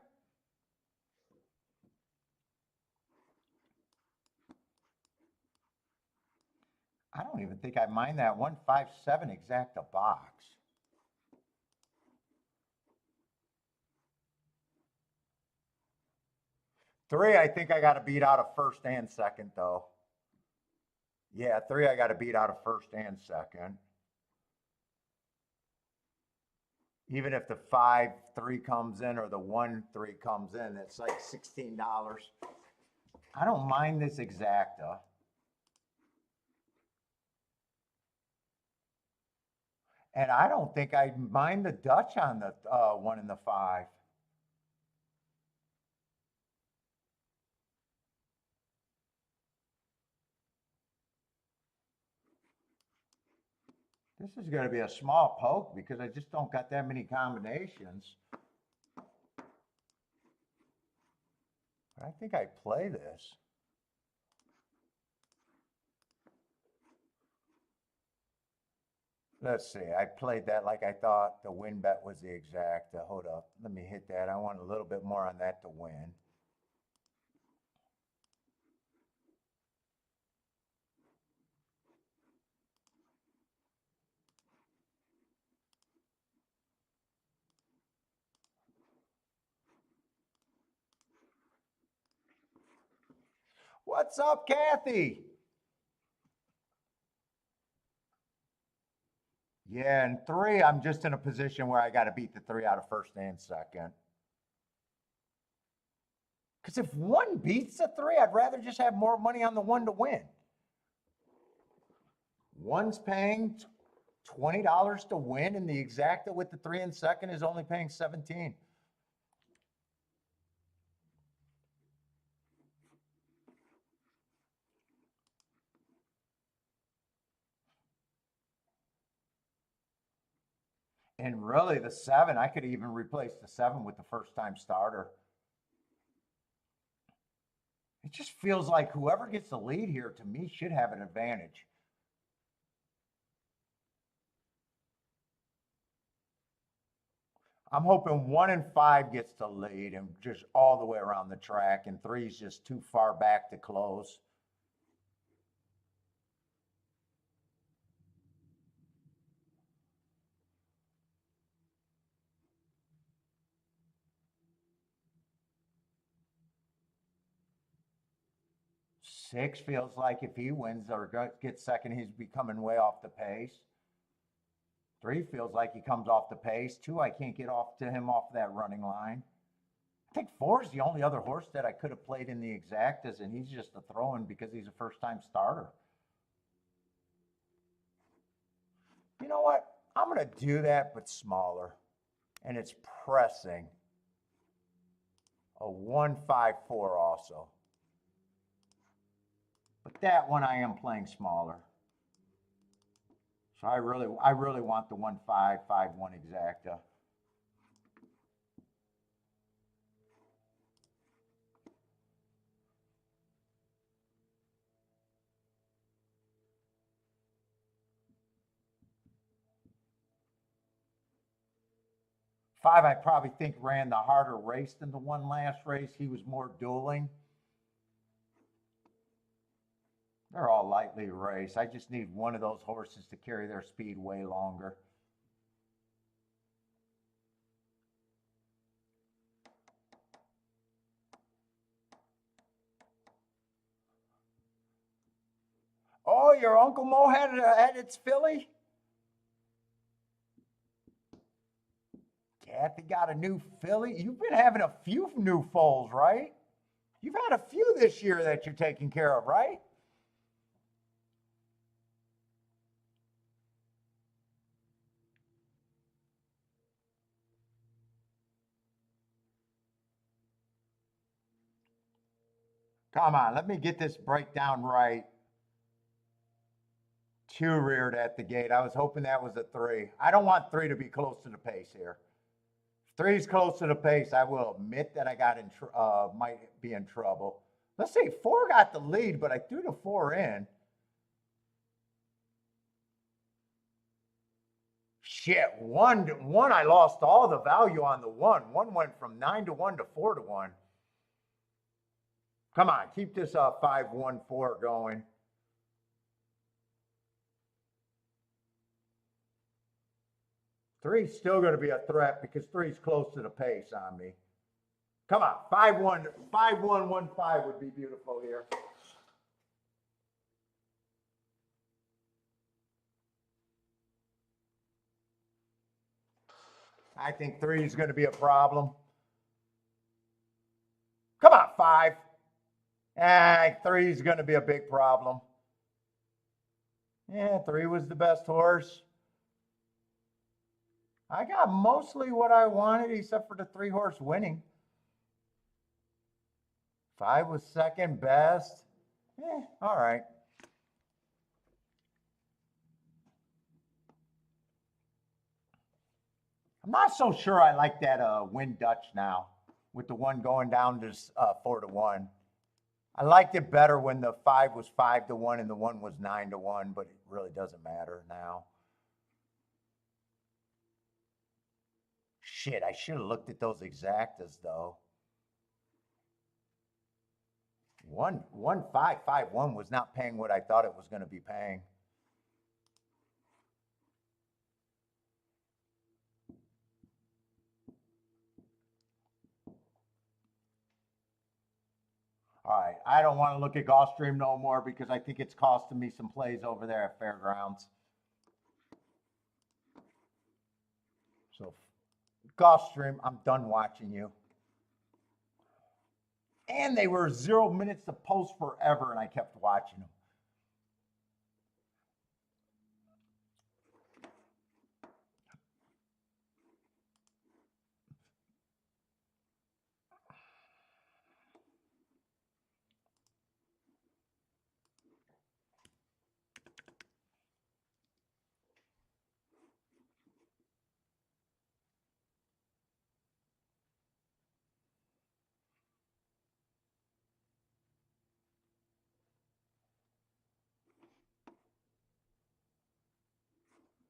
I don't even think I mind that 157 exact a box. 3, I think I got to beat out of first and second, though. Yeah, 3, I got to beat out of first and second. Even if the 5-3 comes in or the 1-3 comes in, it's like $16. I don't mind this exacta. And I don't think I mind the Dutch on the 1 and the 5. This is going to be a small poke because I just don't got that many combinations. But I think I play this. Let's see. I played that like I thought the win bet was the exact. Hold up. Let me hit that. I want a little bit more on that to win. What's up, Kathy? Yeah, and 3, I'm just in a position where I got to beat the 3 out of first and second. Because if 1 beats the 3, I'd rather just have more money on the 1 to win. 1's paying $20 to win, and the exacta with the 3 in second is only paying 17. And really, the 7, I could even replace the 7 with the first time starter. It just feels like whoever gets the lead here, to me, should have an advantage. I'm hoping 1 and 5 gets the lead and just all the way around the track, and 3 is just too far back to close. Six feels like if he wins or gets second, he's becoming way off the pace. 3 feels like he comes off the pace. 2, I can't get off to him off that running line. I think 4 is the only other horse that I could have played in the exactas, and he's just a throw-in because he's a first-time starter. You know what? I'm going to do that, but smaller. And it's pressing. A 1-5-4 also. But that one I am playing smaller. So I really want the 1-5-5-1 exacta. Five, I probably think ran the harder race than the 1 last race. He was more dueling. They're all lightly raced. I just need one of those horses to carry their speed way longer. Oh, your Uncle Mo had its filly? Kathy got a new filly. You've been having a few new foals, right? You've had a few this year that you're taking care of, right? Come on, let me get this breakdown right. 2 reared at the gate. I was hoping that was a 3. I don't want 3 to be close to the pace here. If 3's close to the pace, I will admit that I got might be in trouble. Let's see, 4 got the lead, but I threw the 4 in. Shit, one, I lost all the value on the 1. 1 went from 9 to 1 to 4 to 1. Come on, keep this 5-1-4 going. 3's still going to be a threat because 3's close to the pace on me. Come on, 5-1, 5-1-1-5 would be beautiful here. I think 3 is going to be a problem. Come on, 5. 3 is going to be a big problem. Yeah, 3 was the best horse. I got mostly what I wanted except for the 3 horse winning. 5 was second best. All right. I'm not so sure I like that win Dutch now with the one going down to 4-1. I liked it better when the 5 was 5-1 and the 1 was 9-1, but it really doesn't matter now. Shit, I should have looked at those exactas though. 1-5-5-1 was not paying what I thought it was going to be paying. All right, I don't want to look at Gulfstream no more because I think it's costing me some plays over there at Fairgrounds. So, Gulfstream, I'm done watching you. And they were 0 minutes to post forever, and I kept watching them.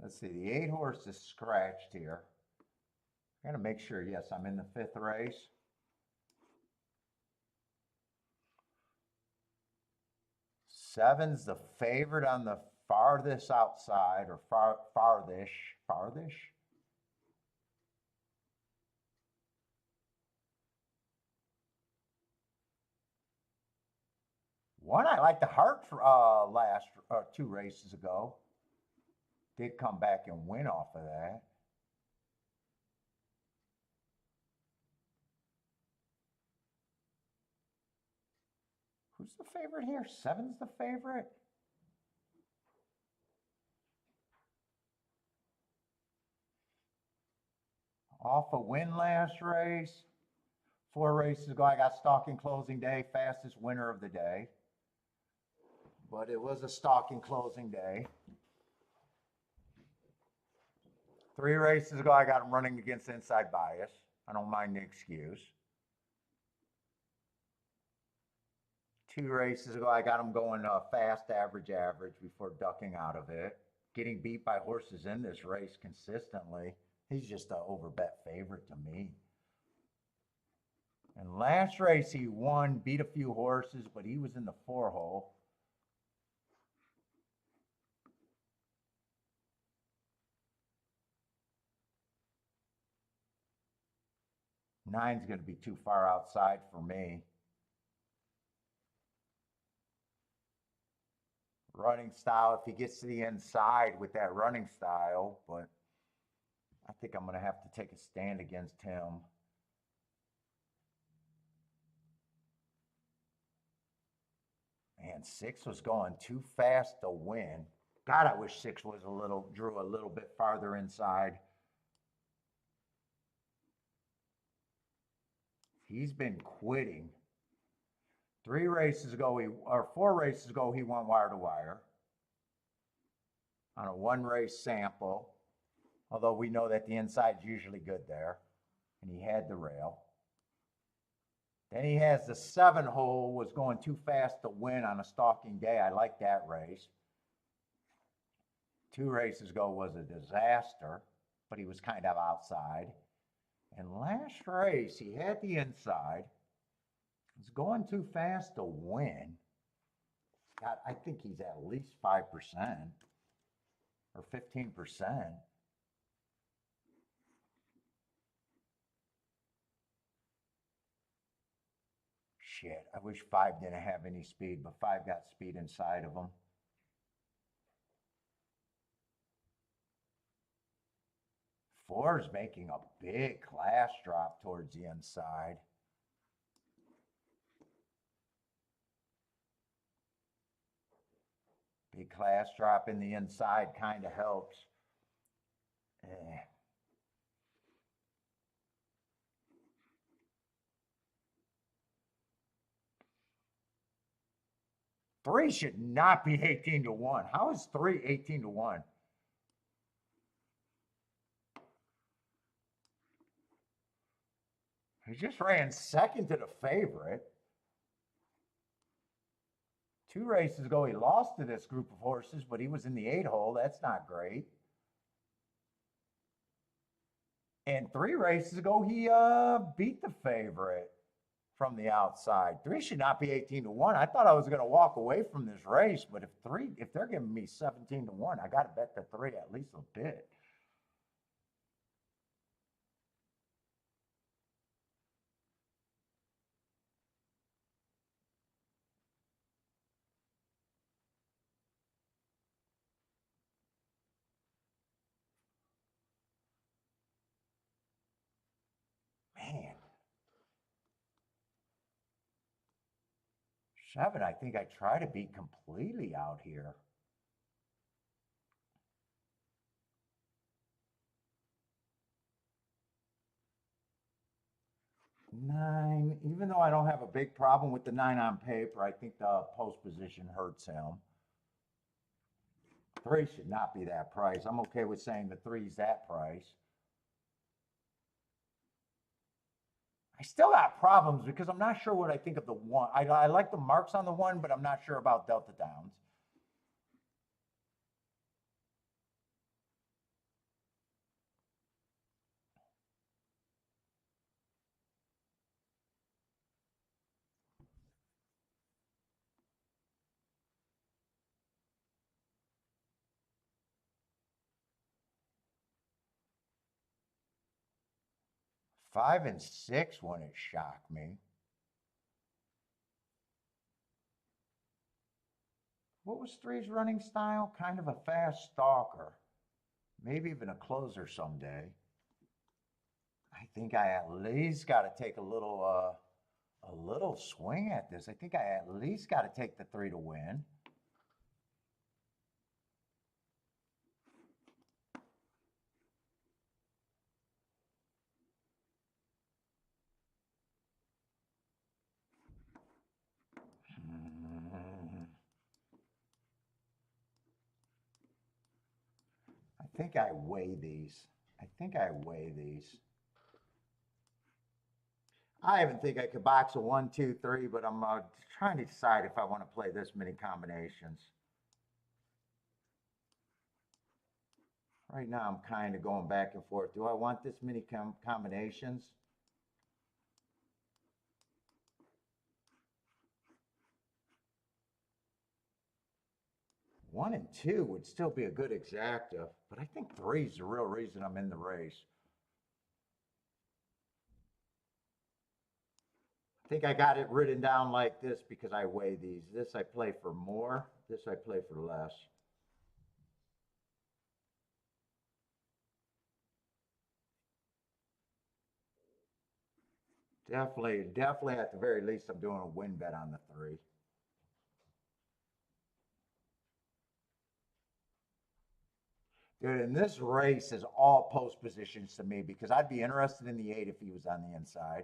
Let's see, the 8 horse is scratched here. I gotta make sure, yes, I'm in the 5th race. Seven's the favorite on the farthest outside, or farthish. One I like the Hart last 2 races ago. Did come back and win off of that. Who's the favorite here? 7's the favorite? Off a win last race. 4 races ago, I got stalking closing day, fastest winner of the day. But it was a stalking closing day. 3 races ago, I got him running against inside bias. I don't mind the excuse. 2 races ago, I got him going fast, average before ducking out of it. Getting beat by horses in this race consistently. He's just an overbet favorite to me. And last race he won, beat a few horses, but he was in the 4 hole. Nine's going to be too far outside for me. Running style, if he gets to the inside with that running style, but I think I'm going to have to take a stand against him. Man, 6 was going too fast to win. God, I wish 6 was drew a little bit farther inside. He's been quitting. 4 races ago, he went wire to wire on a 1 race sample. Although we know that the inside's usually good there, and he had the rail. Then he has the 7 hole, was going too fast to win on a stalking day. I like that race. 2 races ago was a disaster, but he was kind of outside. And last race, he had the inside. He's going too fast to win. God, I think he's at least 5% or 15%. Shit, I wish 5 didn't have any speed, but 5 got speed inside of him. 4 is making a big class drop towards the inside. Big class drop in the inside kind of helps. Eh. 3 should not be 18 to 1. How is 3 18 to 1? He just ran second to the favorite. 2 races ago, he lost to this group of horses, but he was in the 8 hole. That's not great. And 3 races ago, he beat the favorite from the outside. 3 should not be 18 to 1. I thought I was going to walk away from this race, but if they're giving me 17 to 1, I got to bet the 3 at least a bit. Man. 7, I think I try to beat completely out here. 9, even though I don't have a big problem with the 9 on paper, I think the post position hurts him. 3 should not be that price. I'm okay with saying the 3's that price. I still got problems because I'm not sure what I think of the 1. I like the marks on the 1, but I'm not sure about Delta Downs. Five and 6 wouldn't shock me. What was 3's running style? Kind of a fast stalker. Maybe even a closer someday. I think I at least got to take a little swing at this. I think I at least got to take the 3 to win. I think I weigh these. I even think I could box a 1, 2, 3, but I'm trying to decide if I want to play this many combinations. Right now, I'm kind of going back and forth. Do I want this many combinations? One and 2 would still be a good exacta, but I think 3 is the real reason I'm in the race. I think I got it written down like this because I weigh these. This I play for more, this I play for less. Definitely at the very least, I'm doing a win bet on the 3. Dude, and this race is all post positions to me because I'd be interested in the 8 if he was on the inside.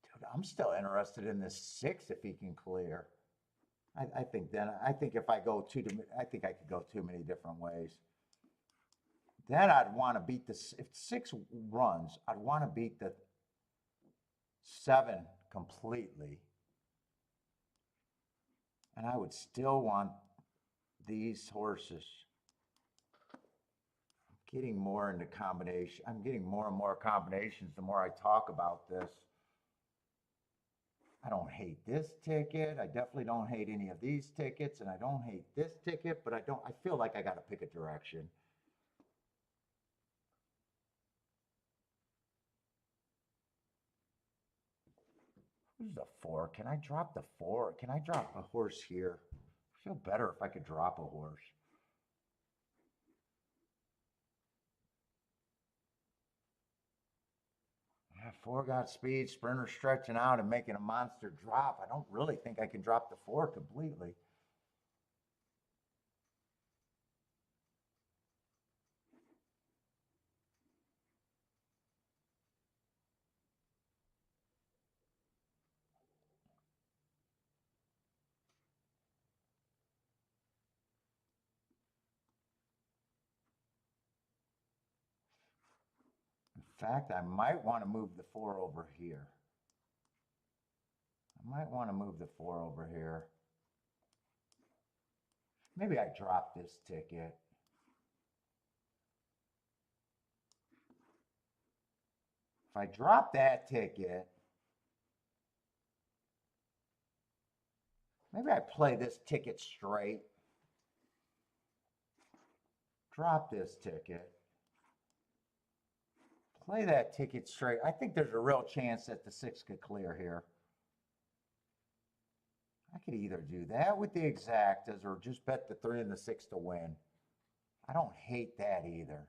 Dude, I'm still interested in this 6 if he can clear. I think if I go I think I could go too many different ways. Then I'd want to beat if 6 runs, I'd want to beat the 7 completely. And I would still want these horses. I'm getting more into combination. I'm getting more and more combinations the more I talk about this. I don't hate this ticket. I definitely don't hate any of these tickets, and I don't hate this ticket, but I feel like I got to pick a direction. This is a 4. Can I drop the 4? Can I drop a horse here? I feel better if I could drop a horse. Yeah, 4 got speed, sprinter stretching out and making a monster drop. I don't really think I can drop the 4 completely. In fact, I might want to move the 4 over here. I might want to move the 4 over here. Maybe I drop this ticket. If I drop that ticket, maybe I play this ticket straight. Drop this ticket. Play that ticket straight. I think there's a real chance that the 6 could clear here. I could either do that with the exactas or just bet the 3 and the 6 to win. I don't hate that either.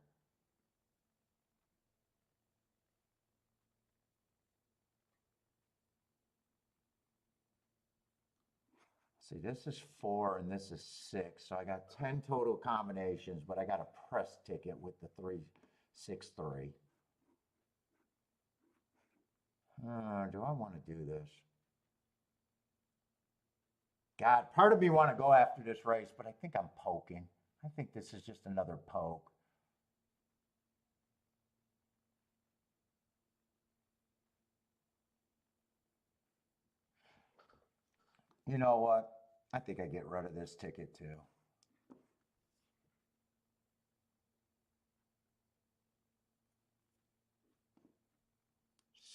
See, this is 4 and this is 6. So I got 10 total combinations, but I got a press ticket with the 3, 6, 3. Do I want to do this? God, part of me want to go after this race, but I think I'm poking. I think this is just another poke. You know what? I think I get rid of this ticket too.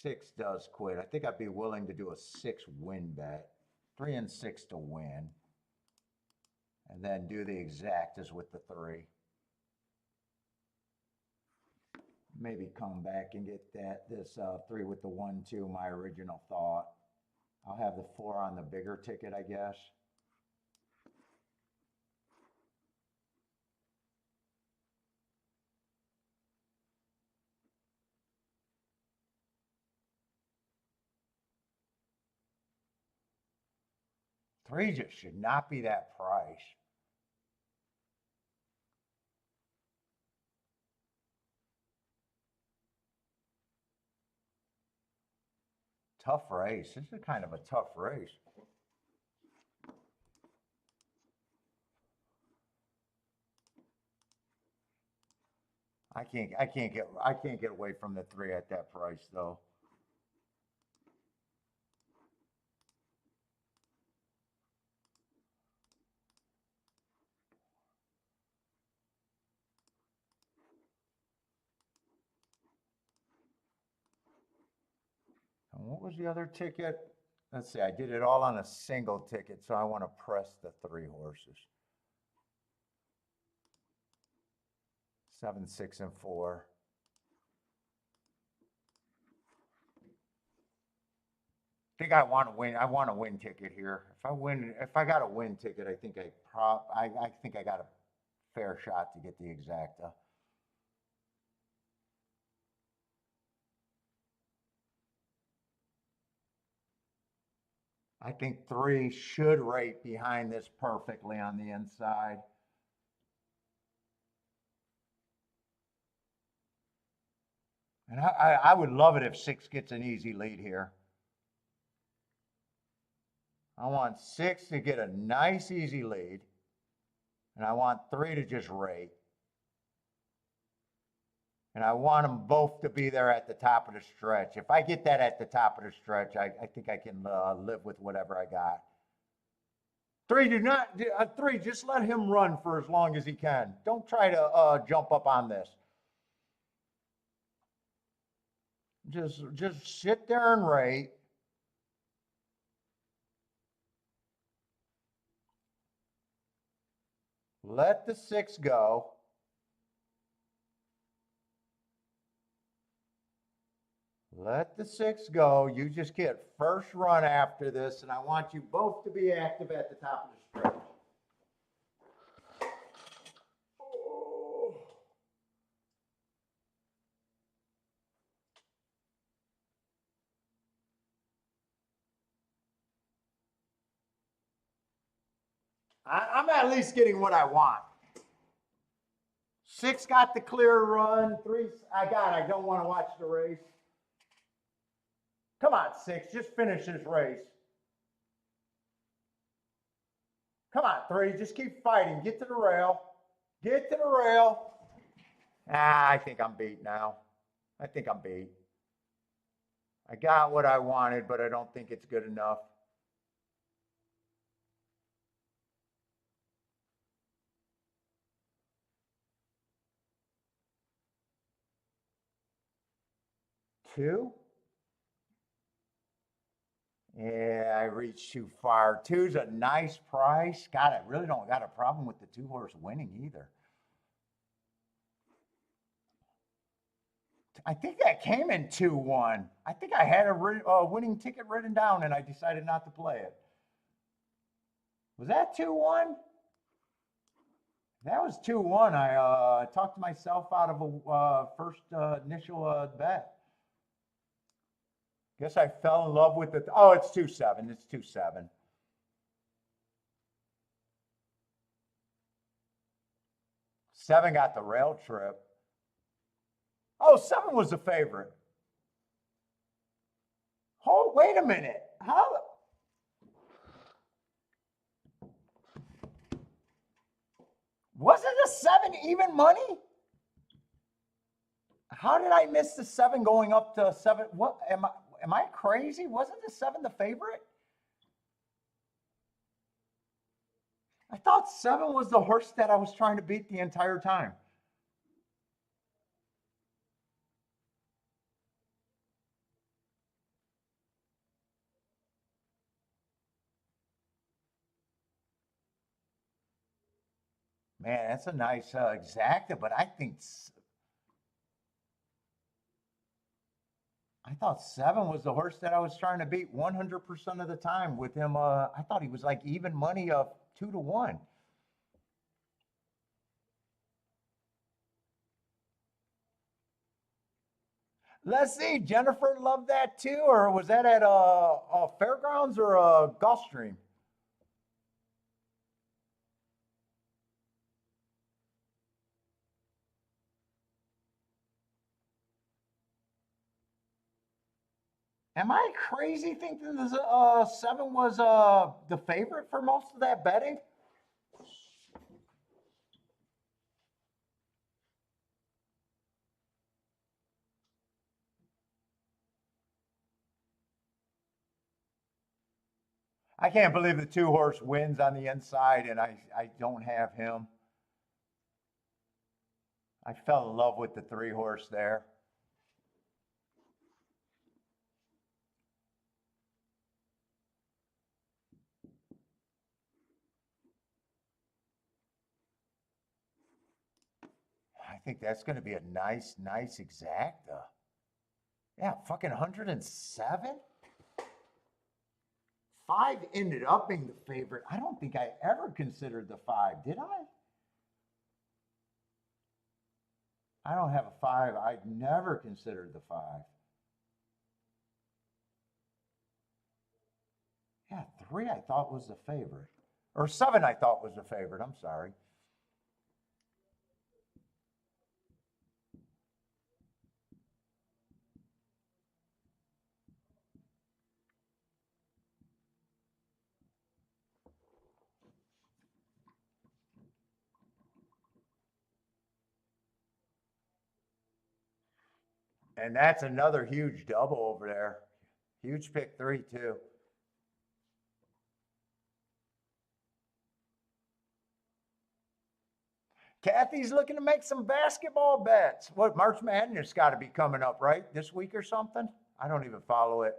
6 does quit. I think I'd be willing to do a 6 win bet. 3 and 6 to win. And then do the exactas with the 3. Maybe come back and get this 3 with the 1, 2, my original thought. I'll have the 4 on the bigger ticket, I guess. Three just should not be that price. Tough race. This is kind of a tough race. I can't get away from the 3 at that price though. And what was the other ticket? Let's see, I did it all on a single ticket, so I want to press the 3 horses. 7, 6, and 4. I think I want to win. I want a win ticket here. If I got a win ticket, I think I think I got a fair shot to get the exacta. I think 3 should rate behind this perfectly on the inside. And I would love it if 6 gets an easy lead here. I want 6 to get a nice easy lead. And I want 3 to just rate. And I want them both to be there at the top of the stretch. If I get that at the top of the stretch, I think I can live with whatever I got. 3, do not 3. Just let him run for as long as he can. Don't try to jump up on this. Just sit there and rate. Let the 6 go. Let the 6 go. You just get first run after this, and I want you both to be active at the top of the stretch. I'm at least getting what I want. 6 got the clear run. 3, I don't want to watch the race. Come on, 6, just finish this race. Come on, 3, just keep fighting. Get to the rail. Get to the rail. I think I'm beat now. I think I'm beat. I got what I wanted, but I don't think it's good enough. Two? Yeah, I reached too far. 2's a nice price. God, I really don't got a problem with the 2-horse winning either. I think that came in 2-1. I think I had a winning ticket written down and I decided not to play it. Was that 2-1? That was 2-1. I talked myself out of a first initial bet. Guess I fell in love with it. Oh, it's 2-7. It's 2-7. Seven got the rail trip. Oh, 7 was the favorite. Oh, wait a minute. How? Wasn't the 7 even money? How did I miss the 7 going up to 7? What am I crazy? Wasn't the 7 the favorite? I thought 7 was the horse that I was trying to beat the entire time. Man, that's a nice exacta, but I thought 7 was the horse that I was trying to beat 100% of the time with him. I thought he was like even money of 2-1. Let's see, Jennifer loved that too, or was that at a fairgrounds or a Gulfstream? Am I crazy thinking this 7 was the favorite for most of that betting? I can't believe the 2-horse wins on the inside and I don't have him. I fell in love with the 3-horse there. I think that's going to be a nice exacta. Yeah, fucking 107. 5 ended up being the favorite. I don't think I ever considered the 5, did I? I don't have a 5. I never considered the 5. Yeah, 3 I thought was the favorite. Or 7 I thought was the favorite. I'm sorry. And that's another huge double over there. Huge pick 3 too. Kathy's looking to make some basketball bets. What, March Madness got to be coming up, right? This week or something? I don't even follow it.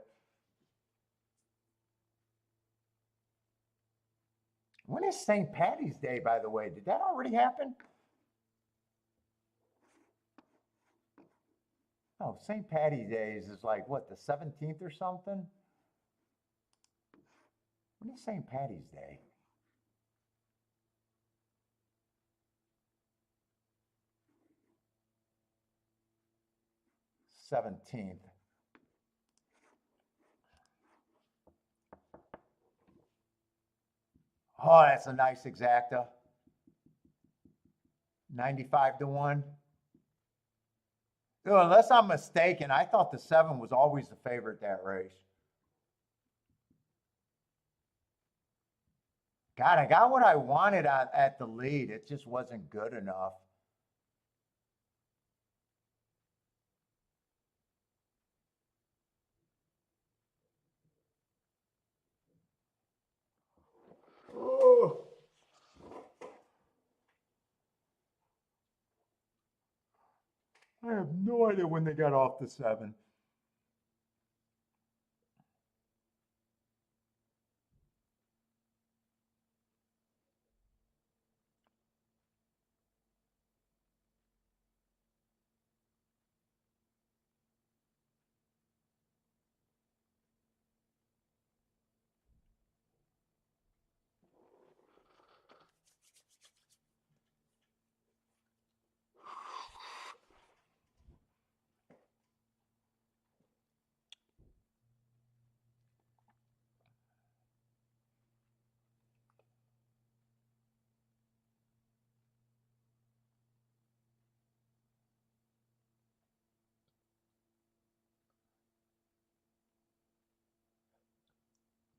When is St. Patty's Day, by the way? Did that already happen? Oh, St. Patty's Day is like what, the 17th or something? When is St. Patty's Day? 17th. Oh, that's a nice exacta. 95 to 1. Oh, unless I'm mistaken, I thought the 7 was always the favorite that race. God, I got what I wanted at the lead. It just wasn't good enough. Oh, I have no idea when they got off the 7.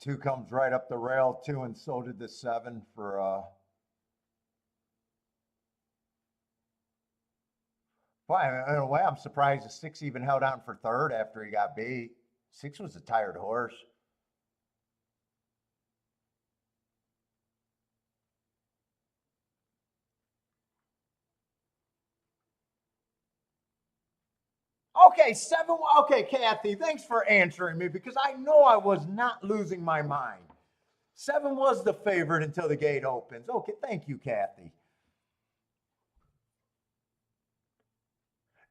Two comes right up the rail, two, and so did the 7 for well, in a way, I'm surprised the 6 even held on for third after he got beat. 6 was a tired horse. Okay, 7. Okay, Kathy, thanks for answering me because I know I was not losing my mind. 7 was the favorite until the gate opens. Okay, thank you, Kathy.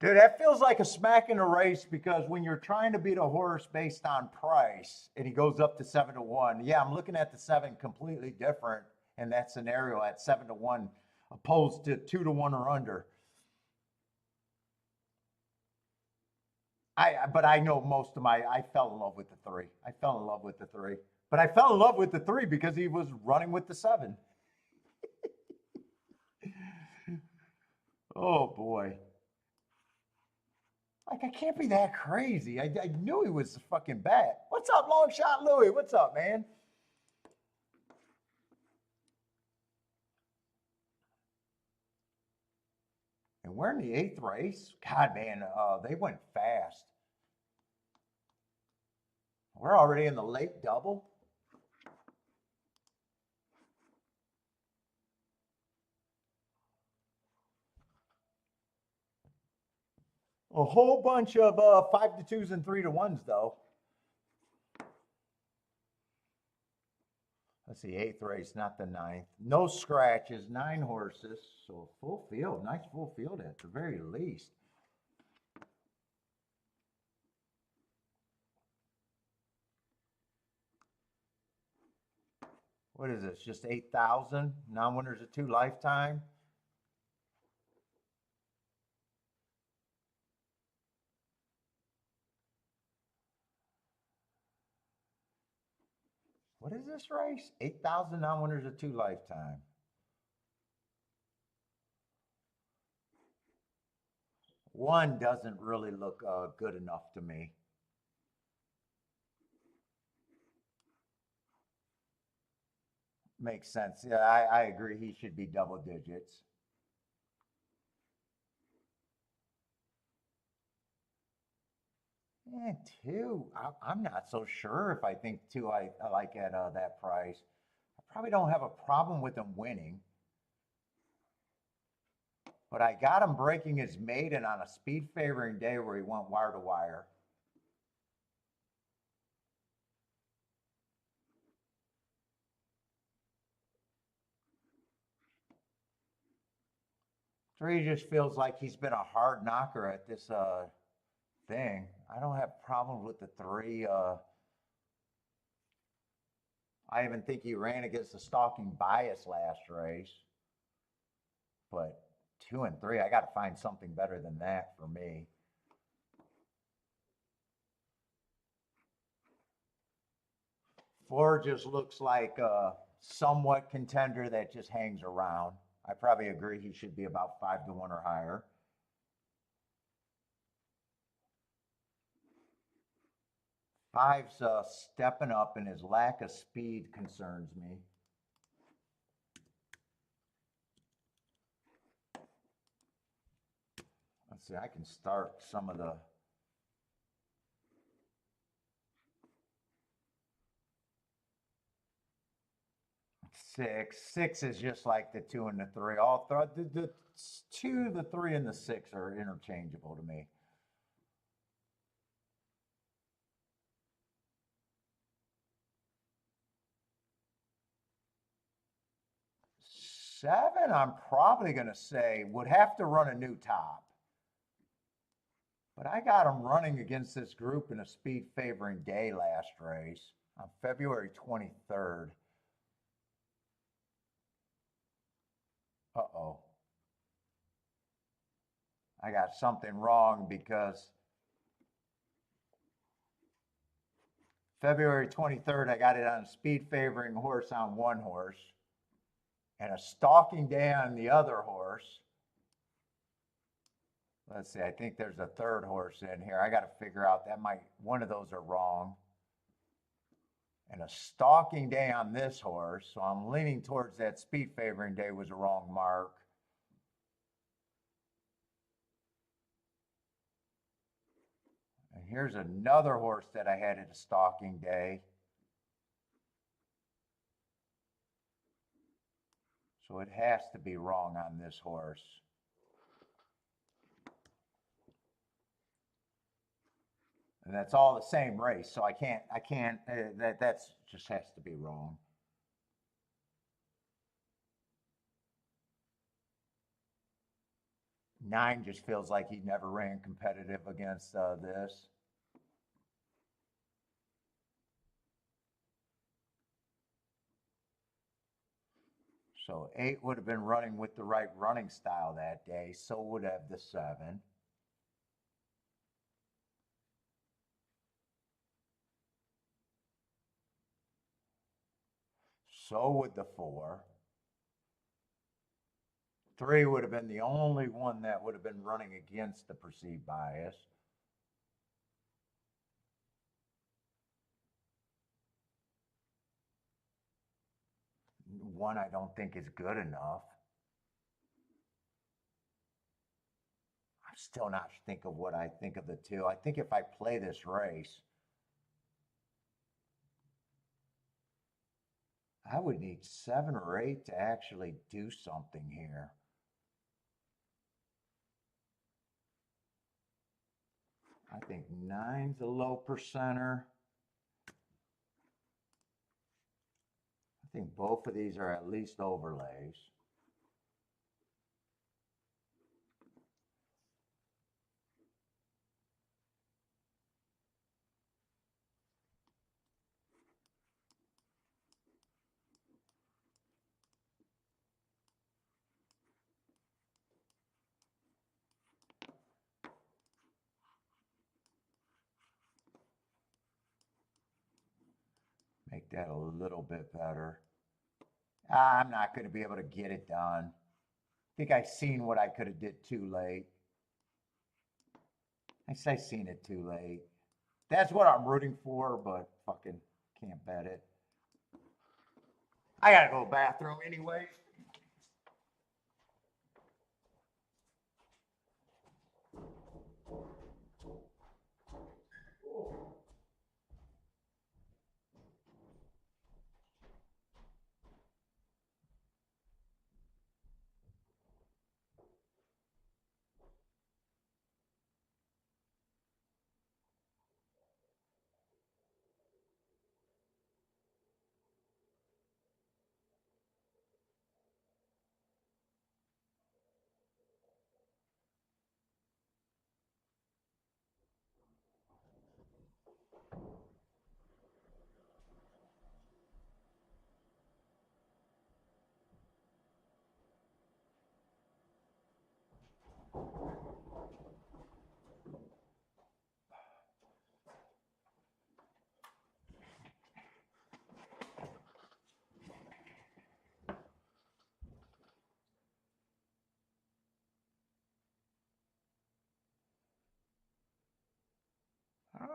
Dude, that feels like a smack in the race because when you're trying to beat a horse based on price and he goes up to 7 to 1, yeah, I'm looking at the 7 completely different in that scenario at 7 to 1 opposed to 2 to 1 or under. But I know most of I fell in love with the 3. I fell in love with the 3. But I fell in love with the 3 because he was running with the 7. Oh boy. Like I can't be that crazy. I knew he was a fucking bat. What's up, long shot Louie? What's up, man? And we're in the 8th race. God, man, they went fast. We're already in the late double. A whole bunch of 5 to 2s and 3 to 1s, though. That's the 8th race, not the 9th. No scratches, 9 horses. So full field, nice full field at the very least. What is this? Just 8,000 non-winners of 2 lifetime. What is this race? 8,000 non-winners of 2 lifetime. One doesn't really look good enough to me. Makes sense. Yeah, I agree. He should be double digits. And 2, I'm not so sure if I think 2 I like at that price. I probably don't have a problem with him winning, but I got him breaking his maiden on a speed favoring day where he went wire to wire. Three just feels like he's been a hard knocker at this thing. I don't have problems with the 3. I even think he ran against the stalking bias last race. But 2 and 3, I got to find something better than that for me. Four just looks like a somewhat contender that just hangs around. I probably agree he should be about 5-1 or higher. Five's stepping up, and his lack of speed concerns me. Let's see, I can start some of the. Six is just like the 2 and the 3. All the 2, the 3, and the 6 are interchangeable to me. Seven, I'm probably going to say would have to run a new top. But I got him running against this group in a speed favoring day last race on February 23rd. Uh-oh. I got something wrong because February 23rd, I got it on a speed favoring horse on one horse and a stalking day on the other horse. Let's see, I think there's a third horse in here. I got to figure out that one of those are wrong. And a stalking day on this horse. So I'm leaning towards that speed favoring day was a wrong mark. And here's another horse that I had at a stalking day. So it has to be wrong on this horse. And that's all the same race. So I can't, that's just has to be wrong. Nine just feels like he never ran competitive against this. So 8 would have been running with the right running style that day. So would have the 7. So would the 4. 3 would have been the only one that would have been running against the perceived bias. One I don't think is good enough. I'm still not think of what I think of the 2. I think if I play this race, I would need 7 or 8 to actually do something here. I think 9's a low percenter. I think both of these are at least overlays. Make that a little bit better. I'm not going to be able to get it done. I think I seen what I could have did too late. I seen it too late. That's what I'm rooting for, but fucking can't bet it. I gotta go to the bathroom anyway.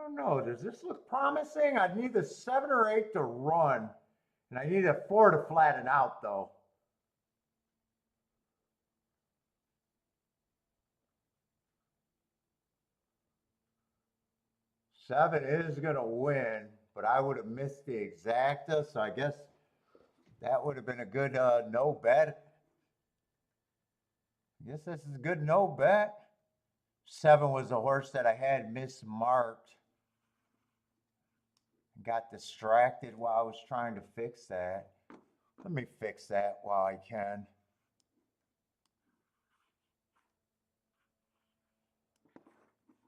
don't know. Does this look promising? I need the 7 or 8 to run. And I need a 4 to flatten out, though. Seven is going to win, but I would have missed the exacta, so I guess that would have been a good no bet. I guess this is a good no bet. 7 was the horse that I had mismarked. Got distracted while I was trying to fix that. Let me fix that while I can.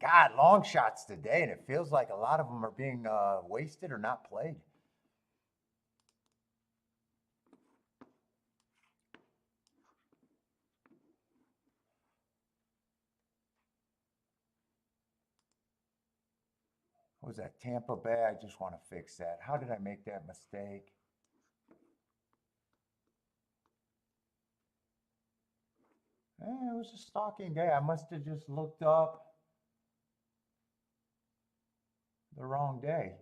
God, long shots today, and it feels like a lot of them are being wasted or not played. What was that, Tampa Bay? I just want to fix that. How did I make that mistake? It was a stalking day. I must have just looked up the wrong day.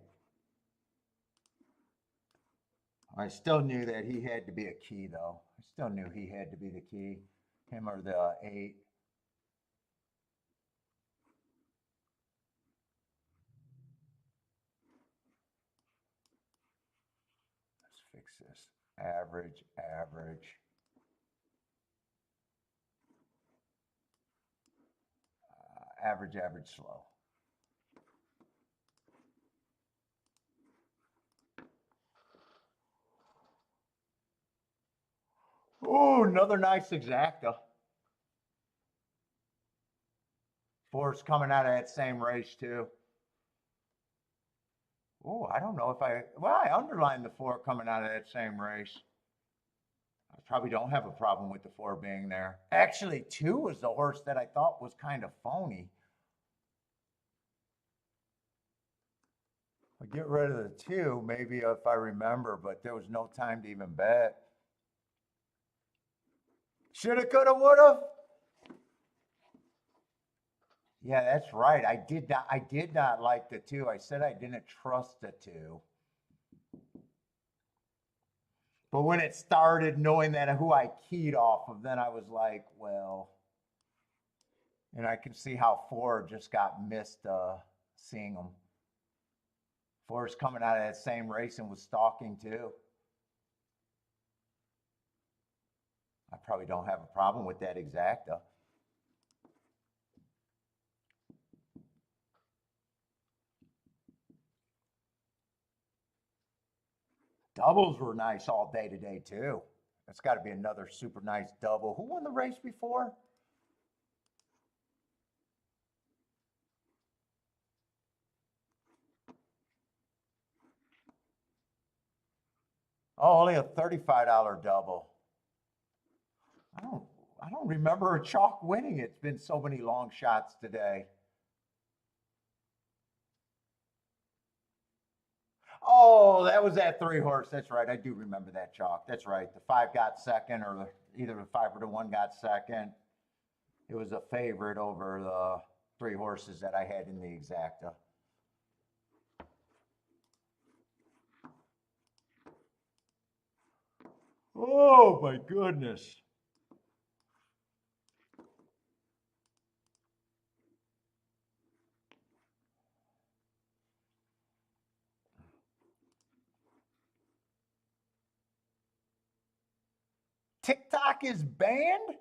I still knew that he had to be a key, though. I still knew he had to be the key. Him or the 8. Let's fix this. Average, average. Average, average, slow. Oh, another nice exacta. 4's coming out of that same race, too. Oh, I don't know if I underlined the 4 coming out of that same race. I probably don't have a problem with the 4 being there. Actually, 2 was the horse that I thought was kind of phony. I'll get rid of the 2, maybe if I remember, but there was no time to even bet. Shoulda, coulda, woulda. Yeah, that's right. I did not like the 2. I said I didn't trust the 2. But when it started, knowing that who I keyed off of, then I was like, well, and I can see how 4 just got missed seeing them. 4's coming out of that same race and was stalking too. I probably don't have a problem with that exacta. Doubles were nice all day today too. That's got to be another super nice double. Who won the race before? Oh, only a $35 double. I don't remember a chalk winning. It's been so many long shots today. Oh, that was that 3 horse. That's right. I do remember that chalk. That's right. The 5 got second, or either the 5 or the 1 got second. It was a favorite over the 3 horses that I had in the exacta. Oh my goodness. TikTok is banned?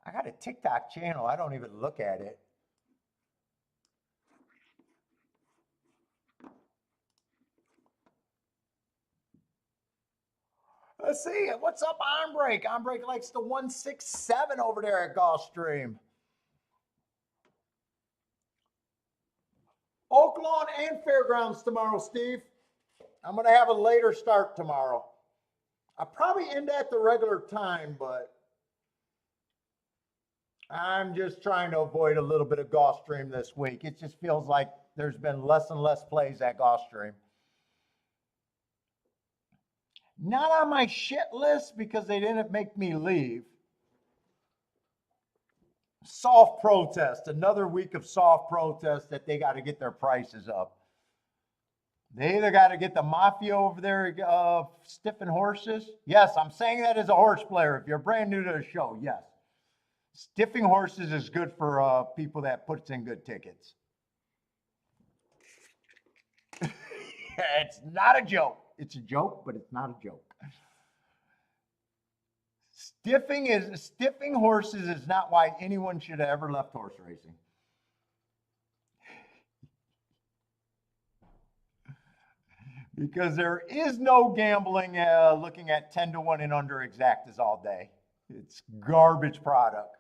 I got a TikTok channel. I don't even look at it. Let's see. What's up, Onbreak? Onbreak likes the 167 over there at Gulfstream. Oaklawn and Fairgrounds tomorrow, Steve. I'm going to have a later start tomorrow. I'll probably end at the regular time, but I'm just trying to avoid a little bit of Gulfstream this week. It just feels like there's been less and less plays at Gulfstream. Not on my shit list because they didn't make me leave. Soft protest, another week of soft protest that they got to get their prices up. They either got to get the mafia over there stiffing horses. Yes, I'm saying that as a horse player. If you're brand new to the show, yes. Stiffing horses is good for people that puts in good tickets. It's not a joke. It's a joke, but it's not a joke. Stiffing horses is not why anyone should have ever left horse racing. Because there is no gambling looking at 10 to 1 and under exactas all day. It's garbage product.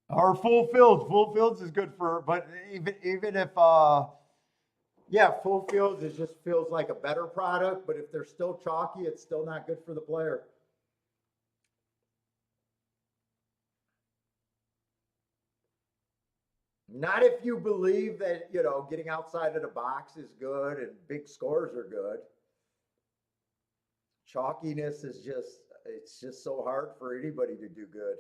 Or full fields. Full fields is good for, but even if, yeah, full fields, it just feels like a better product. But if they're still chalky, it's still not good for the player. Not if you believe that, you know, getting outside of the box is good and big scores are good. Chalkiness is just, it's just so hard for anybody to do good.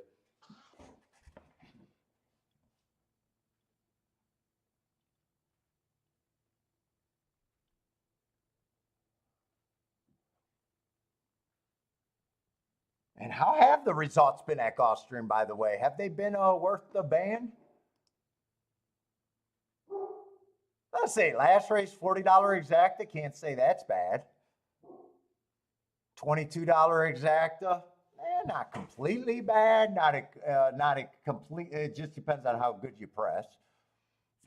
And how have the results been at Gulfstream, by the way? Have they been worth the ban? Let's say last race, $40 exacta. Can't say that's bad. $22 exacta. Not completely bad. Not a complete. It just depends on how good you press.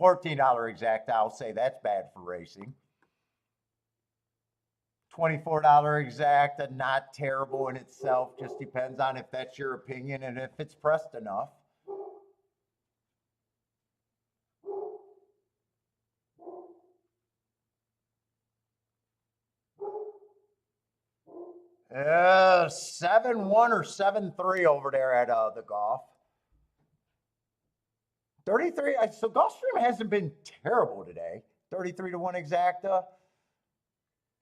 $14 exacta. I'll say that's bad for racing. $24 exacta, not terrible in itself. Just depends on if that's your opinion and if it's pressed enough. Uh, 7-1 or 7-3 over there at the golf. 33. So Gulfstream hasn't been terrible today. 33 to 1 exacta.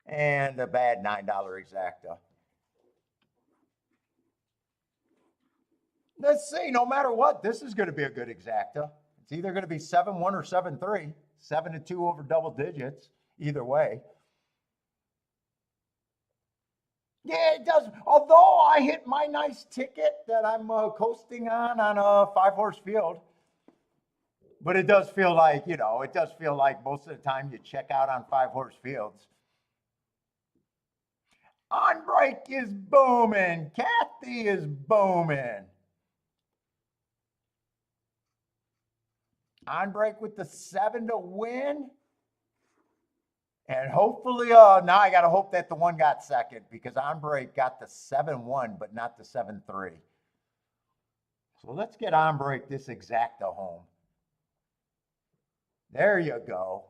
And a bad $9 exacta. Let's see, no matter what, this is going to be a good exacta. It's either going to be 7-1 or 7-3. 7-2 over double digits, either way. Yeah, it does. Although I hit my nice ticket that I'm coasting on a 5-horse field. But it does feel like, you know, it does feel like most of the time you check out on 5-horse fields. On break is booming. Kathy is booming. On break with the 7 to win. And hopefully, now I got to hope that the one got second because on break got the 7-1, but not the 7-3. So let's get on break this exacta home. There you go.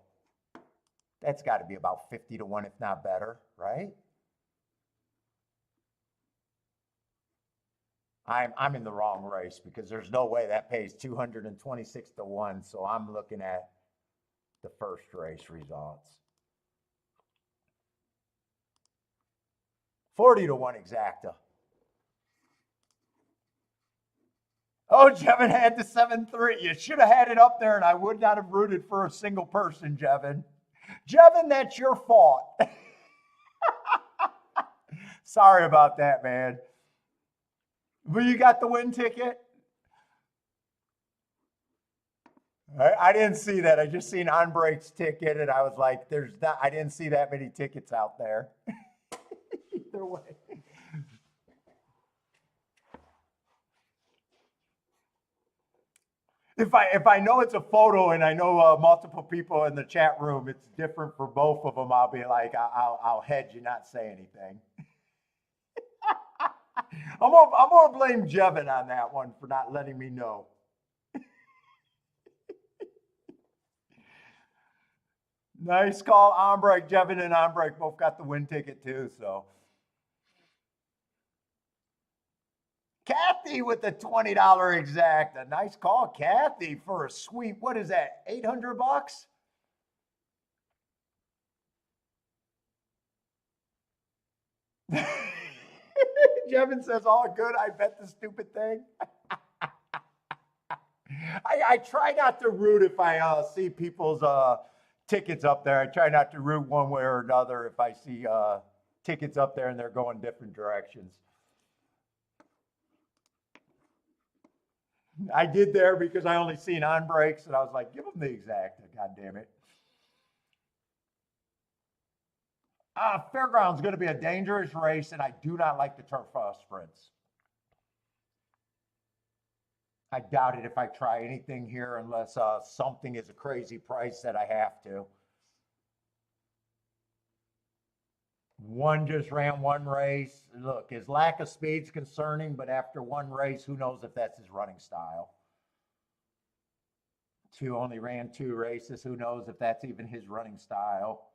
That's got to be about 50 to 1, if not better, right? I'm in the wrong race because there's no way that pays 226 to 1. So I'm looking at the first race results. 40 to 1 exacta. Oh, Jevin had the 7-3. You should have had it up there, and I would not have rooted for a single person, Jevin. Jevin, that's your fault. Sorry about that, man. But you got the win ticket? I didn't see that. I just seen on break's ticket, and I was like, I didn't see that many tickets out there. Either way. If I know it's a photo and I know multiple people in the chat room, it's different for both of them. I'll be like, I'll hedge and not say anything. I'm gonna blame Jevin on that one for not letting me know. Nice call, Ombrek. Jevin and Ombrek both got the win ticket too. So, Kathy with the $20 exacta. Nice call, Kathy, for a sweet. What is that? $800? Kevin says, all good. I bet the stupid thing. I try not to root if I see people's tickets up there. I try not to root one way or another if I see tickets up there and they're going different directions. I did there because I only seen on breaks, and I was like, give them the exact. God damn it. Fairground's going to be a dangerous race, and I do not like the turf sprints. I doubt it if I try anything here unless something is a crazy price that I have to. One just ran one race. Look, his lack of speed's concerning, but after one race, who knows if that's his running style. Two only ran two races. Who knows if that's even his running style.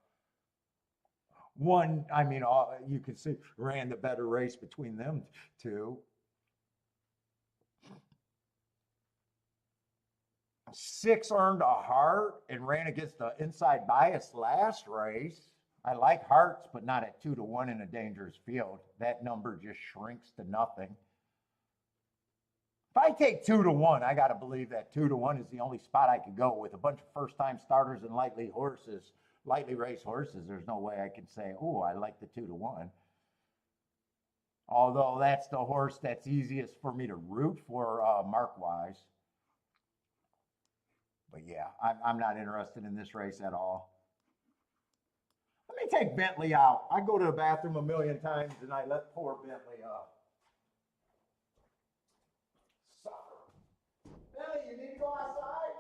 One, I mean, you can see ran the better race between them two. Six earned a heart and ran against the inside bias last race. I like hearts, but not at 2-1 in a dangerous field. That number just shrinks to nothing. If I take 2-1, I got to believe that 2-1 is the only spot I could go with a bunch of first-time starters and lightly raced horses. There's no way I can say, oh, I like the 2-1. Although that's the horse that's easiest for me to root for mark-wise. But yeah, I'm not interested in this race at all. Let me take Bentley out. I go to the bathroom a million times and I let poor Bentley suffer. Bentley, you need to go outside?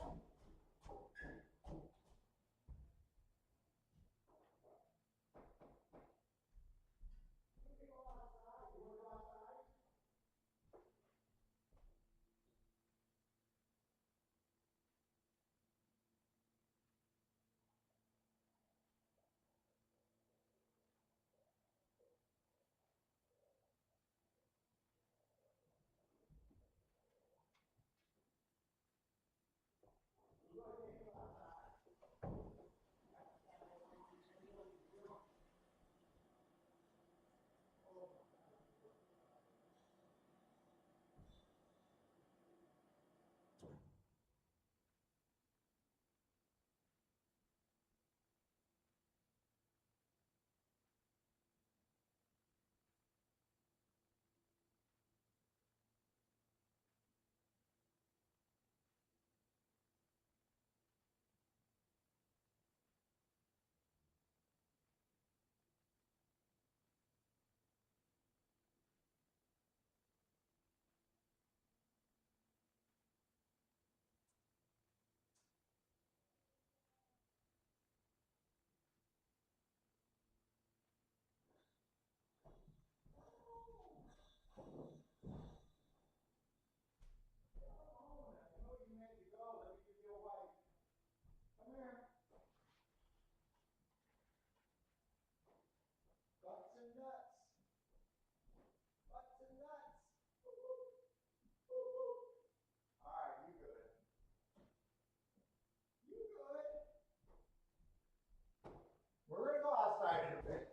We're going to go outside in a bit.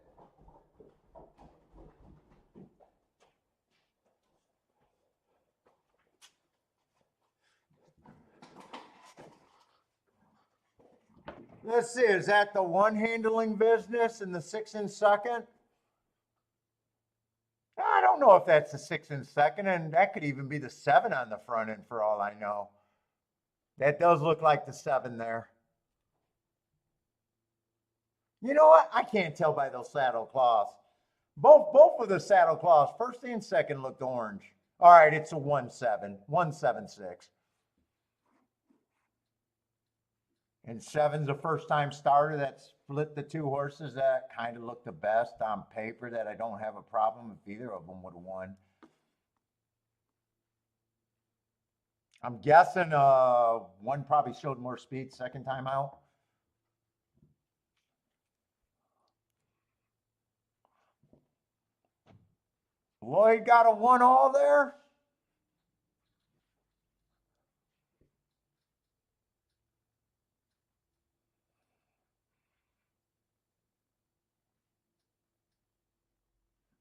Let's see, is that the one handling business and the 6-2nd? I don't know if that's the 6-2nd, and that could even be the 7 on the front end for all I know. That does look like the 7 there. You know what? I can't tell by those saddle cloths. Both of the saddle cloths, first and second, looked orange. All right, it's a 1-7, 1-7-6. And 7's a first-time starter that split the two horses that kind of look the best on paper, that I don't have a problem if either of them would have won. I'm guessing one probably showed more speed second time out. Lloyd got a 1-all there.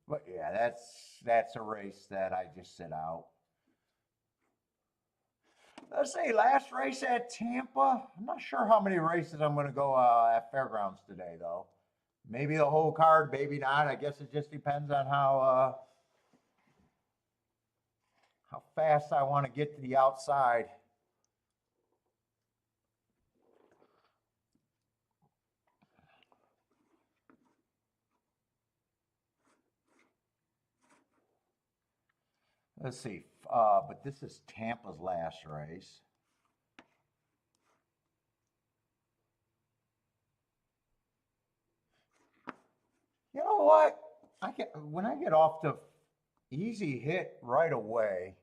But yeah, that's a race that I just sit out. Let's see, last race at Tampa. I'm not sure how many races I'm going to go at Fairgrounds today, though. Maybe the whole card, maybe not. I guess it just depends on how fast I want to get to the outside. Let's see. But this is Tampa's last race. You know what? When I get off the easy hit right away.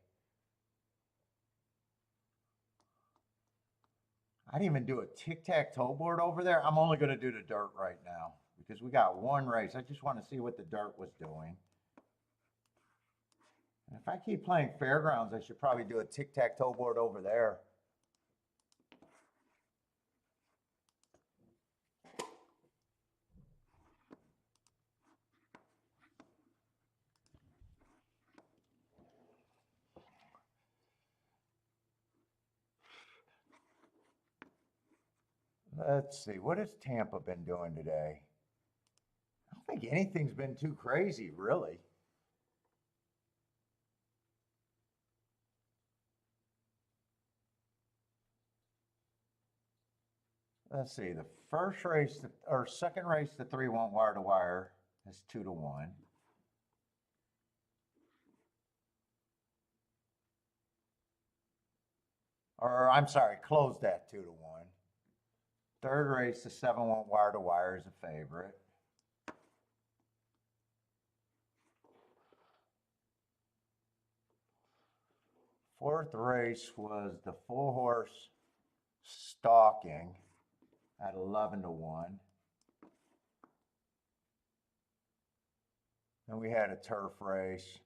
I didn't even do a tic-tac-toe board over there. I'm only going to do the dirt right now because we got one race. I just want to see what the dirt was doing. And if I keep playing Fairgrounds, I should probably do a tic-tac-toe board over there. Let's see. What has Tampa been doing today? I don't think anything's been too crazy, really. Let's see. The first race, or second race, the 3 went wire to wire is 2-1. Or I'm sorry, closed at 2-1. Third race, the 7 went wire to wire is a favorite. Fourth race was the full horse stalking at 11-1. Then we had a turf race.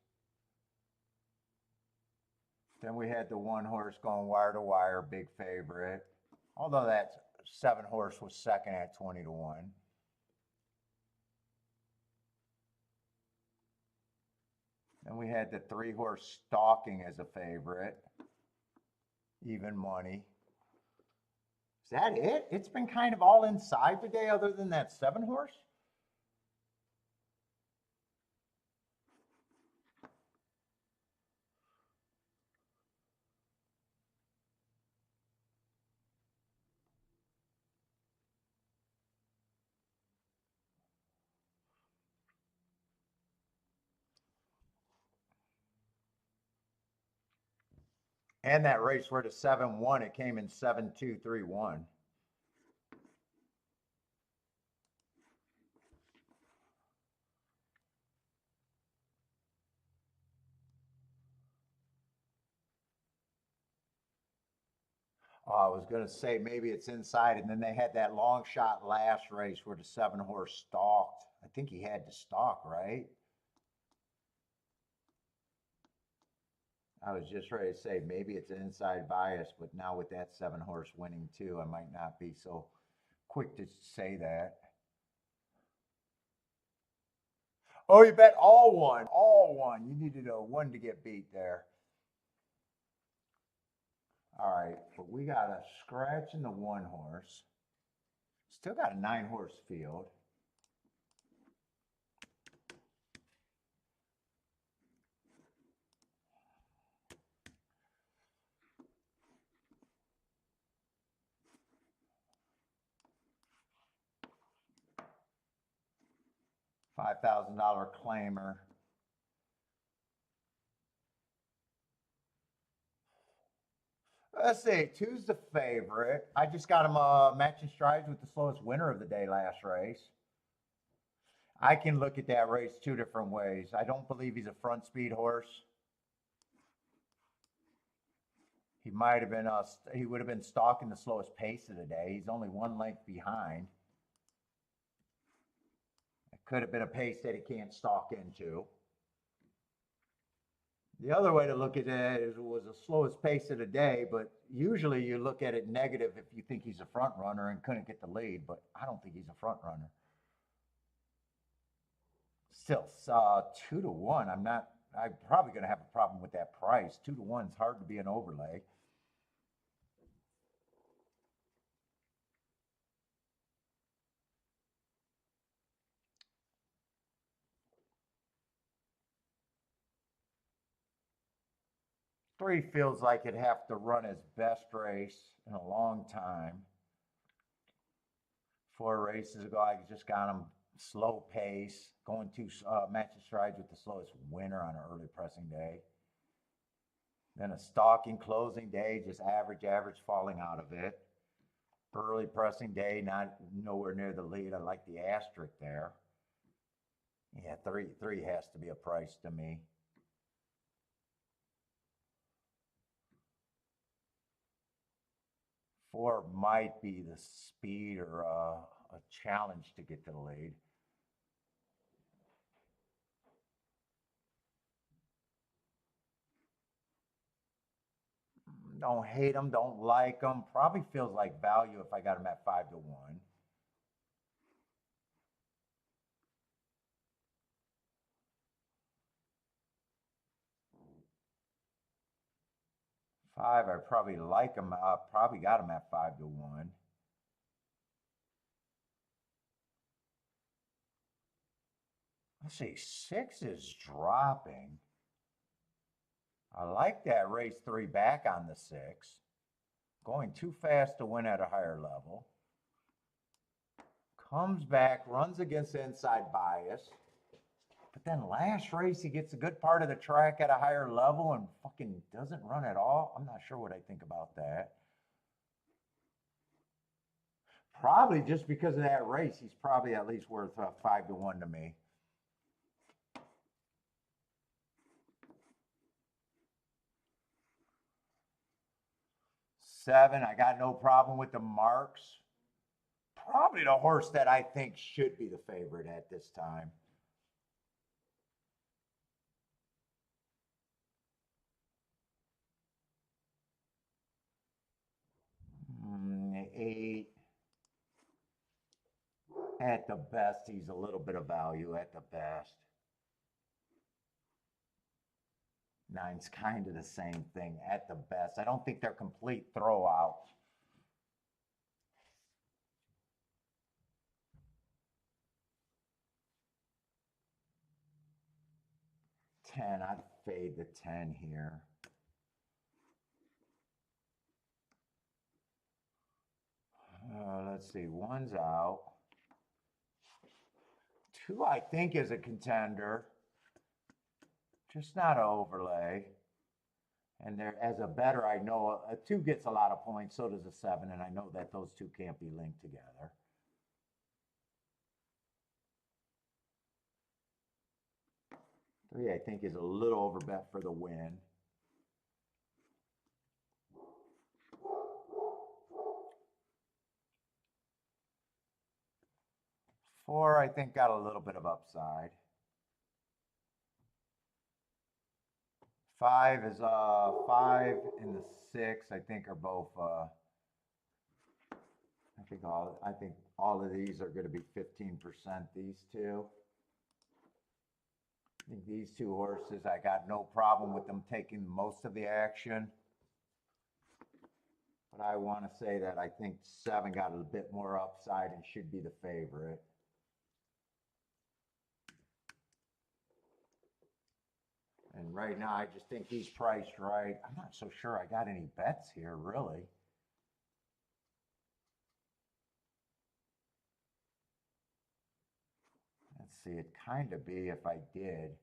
Then we had the 1 horse going wire to wire, big favorite. Although that 7 horse was second at 20-1. Then we had the 3 horse stalking as a favorite, even money. Is that it? It's been kind of all inside today, other than that 7 horse. And that race where the 7 won, it came in 7-2-3-1. I was going to say maybe it's inside, and then they had that long shot last race where the 7 horse stalked. I think he had to stalk, right? I was just ready to say maybe it's an inside bias, but now with that 7 horse winning too, I might not be so quick to say that. Oh, you bet all one, all one. You needed a 1 to get beat there. All right, but we got a scratch in the 1 horse. Still got a 9 horse field. $5,000 claimer. Let's see, 2's the favorite. I just got him matching strides with the slowest winner of the day last race. I can look at that race 2 different ways. I don't believe he's a front speed horse. He might have been he would have been stalking the slowest pace of the day. He's only 1 length behind. It could have been a pace that he can't stalk into. The other way to look at it is it was the slowest pace of the day, but usually you look at it negative if you think he's a front runner and couldn't get the lead, but I don't think he's a front runner. Still, 2 to 1. I'm probably going to have a problem with that price. 2 to 1 is hard to be an overlay. Three feels like it'd have to run his best race in a long time. 4 races ago, I just got him slow pace, going 2 matching strides with the slowest winner on an early pressing day. Then a stalking closing day, just average falling out of it. Early pressing day, not nowhere near the lead. I like the asterisk there. Yeah, three has to be a price to me. Four might be the speed or a challenge to get to the lead. Don't hate them, don't like them. Probably feels like value if I got them at 5 to 1. Five, I probably like them. Probably got them at 5 to 1. Let's see, 6 is dropping. I like that race 3 back on the 6. Going too fast to win at a higher level. Comes back, runs against the inside bias. But then last race, he gets a good part of the track at a higher level and fucking doesn't run at all. I'm not sure what I think about that. Probably just because of that race, he's probably at least worth 5 to 1 to me. Seven, I got no problem with the marks. Probably the horse that I think should be the favorite at this time. Eight. At the best, he's a little bit of value at the best. Nine's kind of the same thing at the best. I don't think they're complete throwouts. 10, I'd fade the 10 here. Let's see, one's out. 2, I think, is a contender. Just not an overlay. And there, as a bettor, I know a 2 gets a lot of points, so does a 7, and I know that those two can't be linked together. 3, I think, is a little overbet for the win. 4, I think, got a little bit of upside. 5 is 5 and the 6, I think, are both I think all of these are going to be 15%, these two. I think these 2 horses, I got no problem with them taking most of the action. But I want to say that I think 7 got a bit more upside and should be the favorite. And right now, I just think he's priced right. I'm not so sure I got any bets here, really. Let's see, it'd kind of be if I did.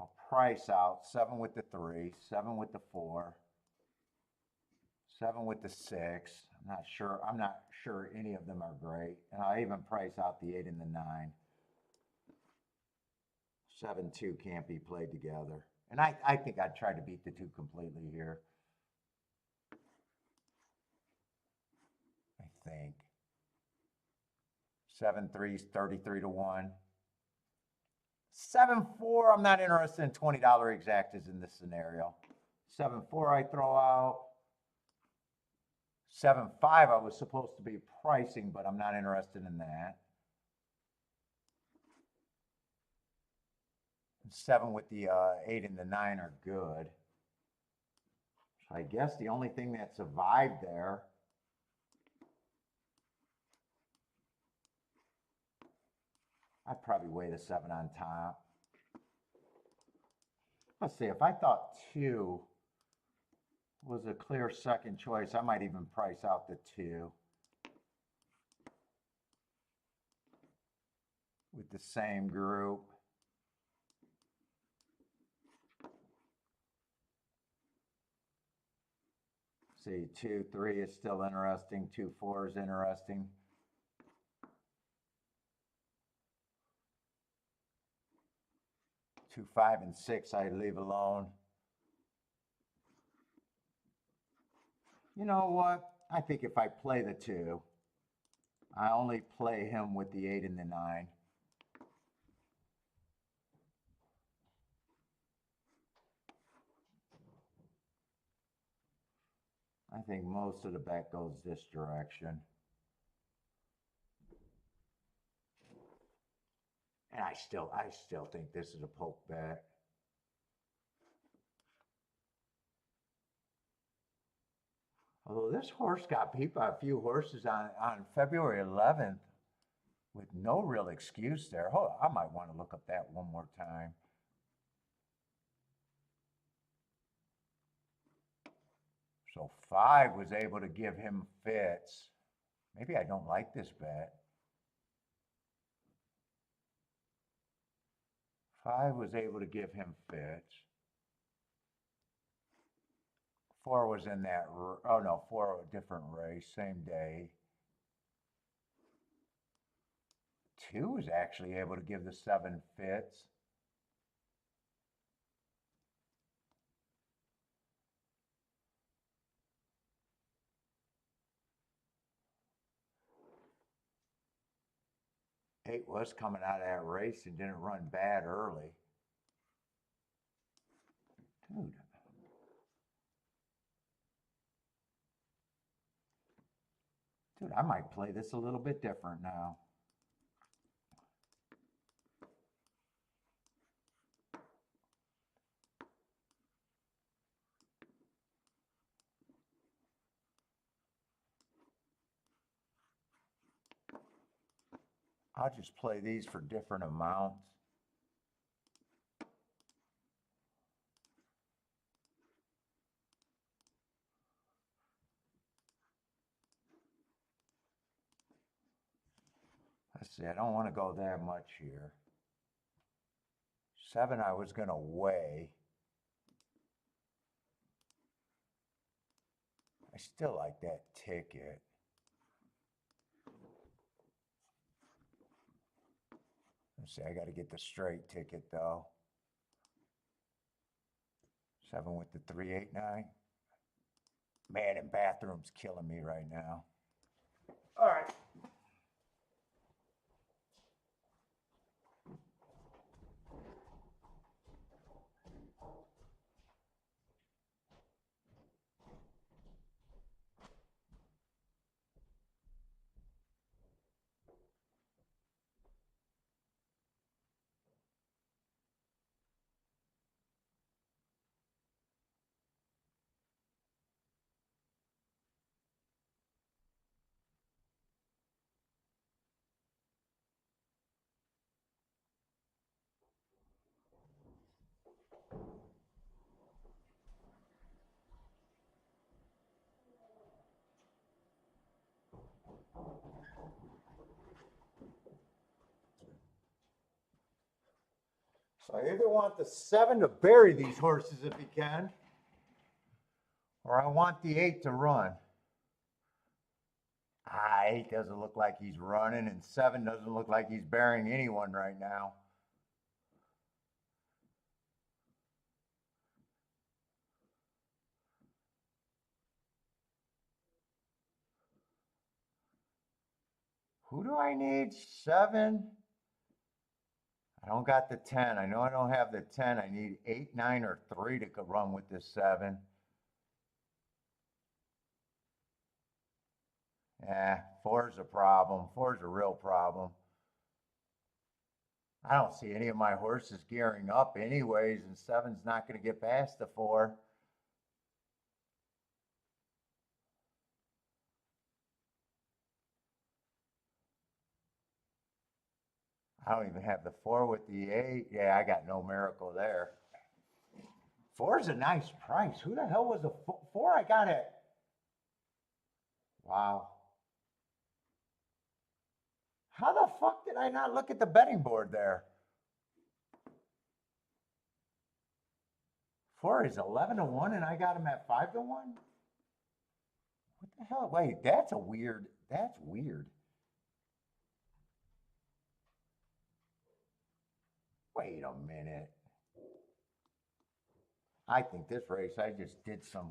I'll price out 7 with the 3, 7 with the 4, 7 with the 6. I'm not sure any of them are great. And I'll even price out the 8 and the 9. 7, 2 can't be played together. And I think I'd try to beat the 2 completely here. I think. 7, 3's 33 to 1. 7, 4, I'm not interested in $20 exactas in this scenario. 7, 4, I throw out. 7, 5, I was supposed to be pricing, but I'm not interested in that. 7 with the 8 and the 9 are good. So I guess the only thing that survived there I'd probably weigh the 7 on top. Let's see, if I thought 2 was a clear second choice, I might even price out the 2 with the same group. See, 2, 3 is still interesting. 2, 4 is interesting. 2, 5, and 6 I leave alone. You know what? I think if I play the 2, I only play him with the 8 and the 9. I think most of the bet goes this direction. And I still think this is a poke bet. Although this horse got people, a few horses on February 11th with no real excuse there. Hold on, I might want to look up that one more time. So 5 was able to give him fits. Maybe I don't like this bet. 5 was able to give him fits. 4 was in that, oh no, 4 a different race, same day. 2 was actually able to give the 7 fits. Eight was coming out of that race and didn't run bad early. Dude. Dude, I might play this a little bit different now. I'll just play these for different amounts. Let's see, I don't want to go that much here. 7 I was going to weigh. I still like that ticket. Let's see, I got to get the straight ticket though. 7 with the 389. Man, and bathroom's killing me right now. All right. So I either want the 7 to bury these horses if he can, or I want the 8 to run. 8 doesn't look like he's running, and 7 doesn't look like he's burying anyone right now. Who do I need? 7? I don't got the 10. I know I don't have the 10. I need 8, 9, or 3 to run with this 7. 4's a problem. 4's a real problem. I don't see any of my horses gearing up anyways, and 7's not going to get past the 4. I don't even have the 4 with the 8. Yeah, I got no miracle there. 4 is a nice price. Who the hell was the 4? I got it. Wow. How the fuck did I not look at the betting board there? 4 is 11-1 and I got him at 5-1? What the hell? Wait, that's weird. Wait a minute. I think this race, I just did some.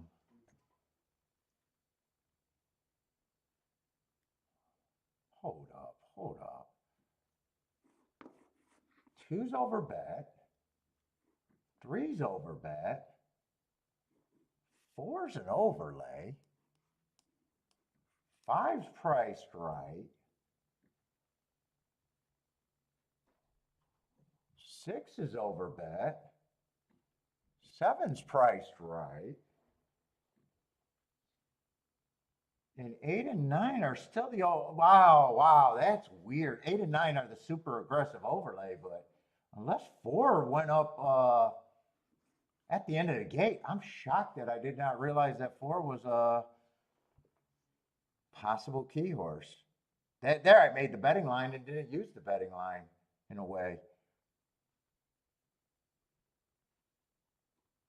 Hold up. 2's over bet. 3's over bet. 4's an overlay. 5's priced right. 6 is over bet. 7's priced right. And 8 and 9 are still the old. Wow, that's weird. 8 and 9 are the super aggressive overlay, but unless 4 went up at the end of the gate, I'm shocked that I did not realize that 4 was a possible key horse. There, I made the betting line and didn't use the betting line in a way.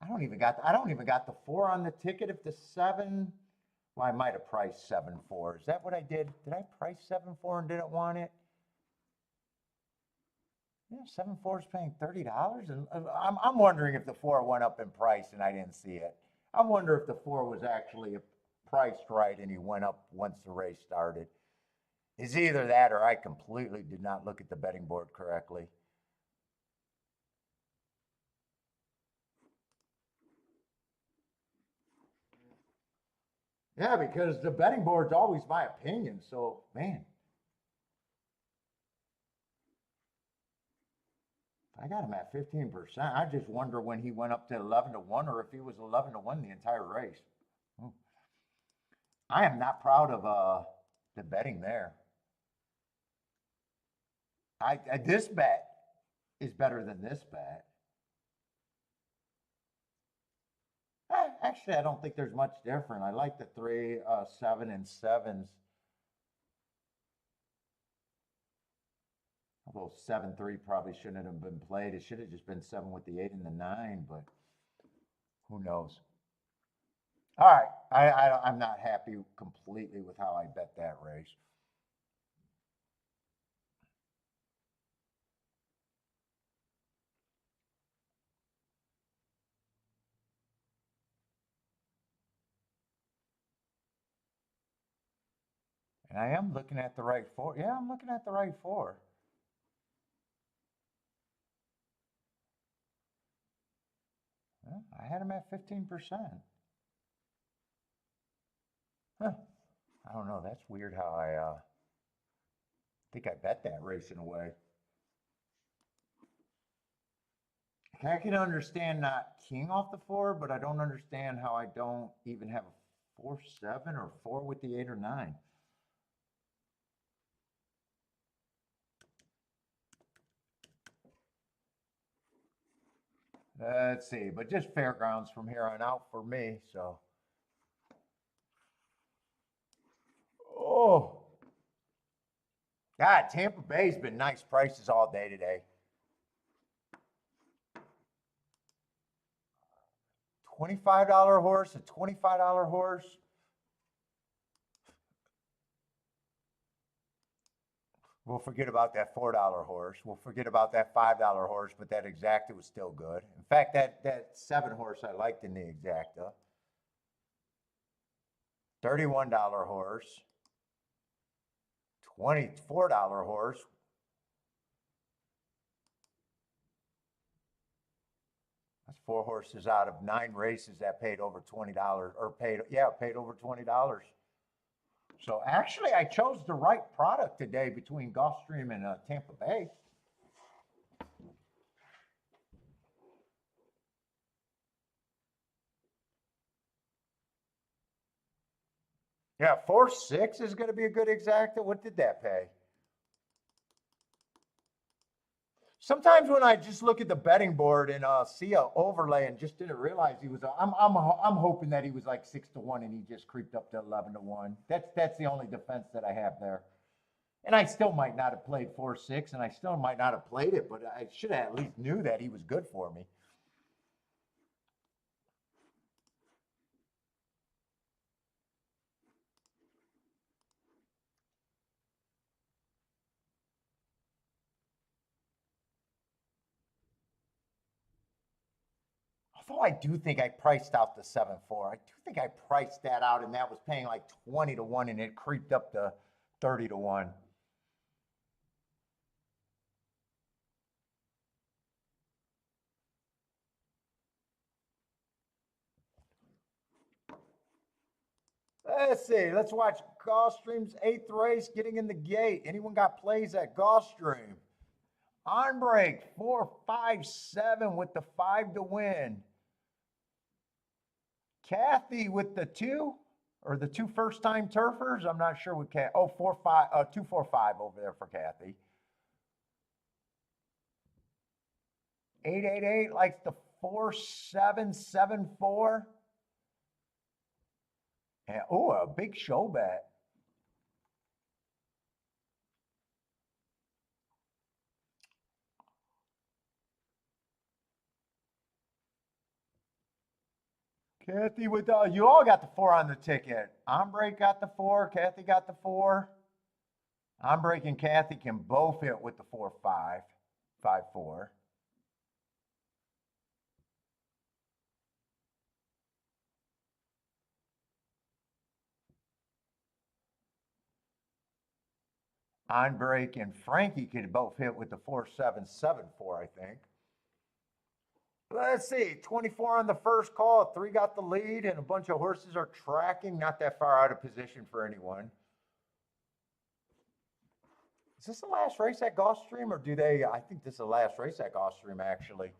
I don't even got the 4 on the ticket. If the 7, well, I might have priced 7-4. Is that what I did? Did I price 7-4 and didn't want it? Yeah, 7-4 is paying $30, and I'm wondering if the 4 went up in price and I didn't see it. I wonder if the 4 was actually priced right and he went up once the race started. It's either that or I completely did not look at the betting board correctly. Yeah, because the betting board's always my opinion. So, man, I got him at 15%. I just wonder when he went up to 11-1 or if he was 11-1 the entire race. I am not proud of the betting there. This bet is better than this bet. Actually, I don't think there's much different. I like the 3, 7, and 7s. Although 7-3 probably shouldn't have been played. It should have just been 7 with the 8 and the 9, but who knows? All right, I'm not happy completely with how I bet that race. And I am looking at the right 4. Yeah, I'm looking at the right 4. Yeah, I had him at 15%. Huh. I don't know. That's weird how I think I bet that race in a way. I can understand not king off the 4, but I don't understand how I don't even have a 4-7 or 4 with the 8 or 9. Let's see, but just fairgrounds from here on out for me. So, oh, God, Tampa Bay's been nice prices all day today. $25 horse, a $25 horse. We'll forget about that $4 horse. We'll forget about that $5 horse, but that exacta was still good. In fact, that 7 horse I liked in the exacta. $31 horse. $24 horse. That's 4 horses out of 9 races that paid over $20 or paid over $20. So actually, I chose the right product today between Gulfstream and Tampa Bay. Yeah, 4-6 is going to be a good exacta. What did that pay? Sometimes when I just look at the betting board and see a overlay and just didn't realize he was, I'm hoping that he was like 6-1 and he just creeped up to 11-1. That's the only defense that I have there. And I still might not have played 4-6, and I still might not have played it, but I should have at least knew that he was good for me. Although I do think I priced out the 7-4. I do think I priced that out, and that was paying like 20-1, and it creeped up to 30-1. Let's see. Let's watch Gulfstream's 8th race getting in the gate. Anyone got plays at Gulfstream? On break, 4-5-7 with the 5 to win. Kathy with the 2, or the 2 first-time turfers. I'm not sure what Kathy. Oh, 4-5, 2-4-5 over there for Kathy. 888 likes the 4-7-7-4. And oh, a big show bet. Kathy with you all got the 4 on the ticket. Ombre got the 4. Kathy got the 4. Ombre and Kathy can both hit with the 4-5, 5-4. Ombre and Frankie could both hit with the 4-7-7-4, I think. Let's see, 24 on the first call. 3 got the lead, and a bunch of horses are tracking. Not that far out of position for anyone. Is this the last race at Gulfstream, or do they? I think this is the last race at Gulfstream, actually.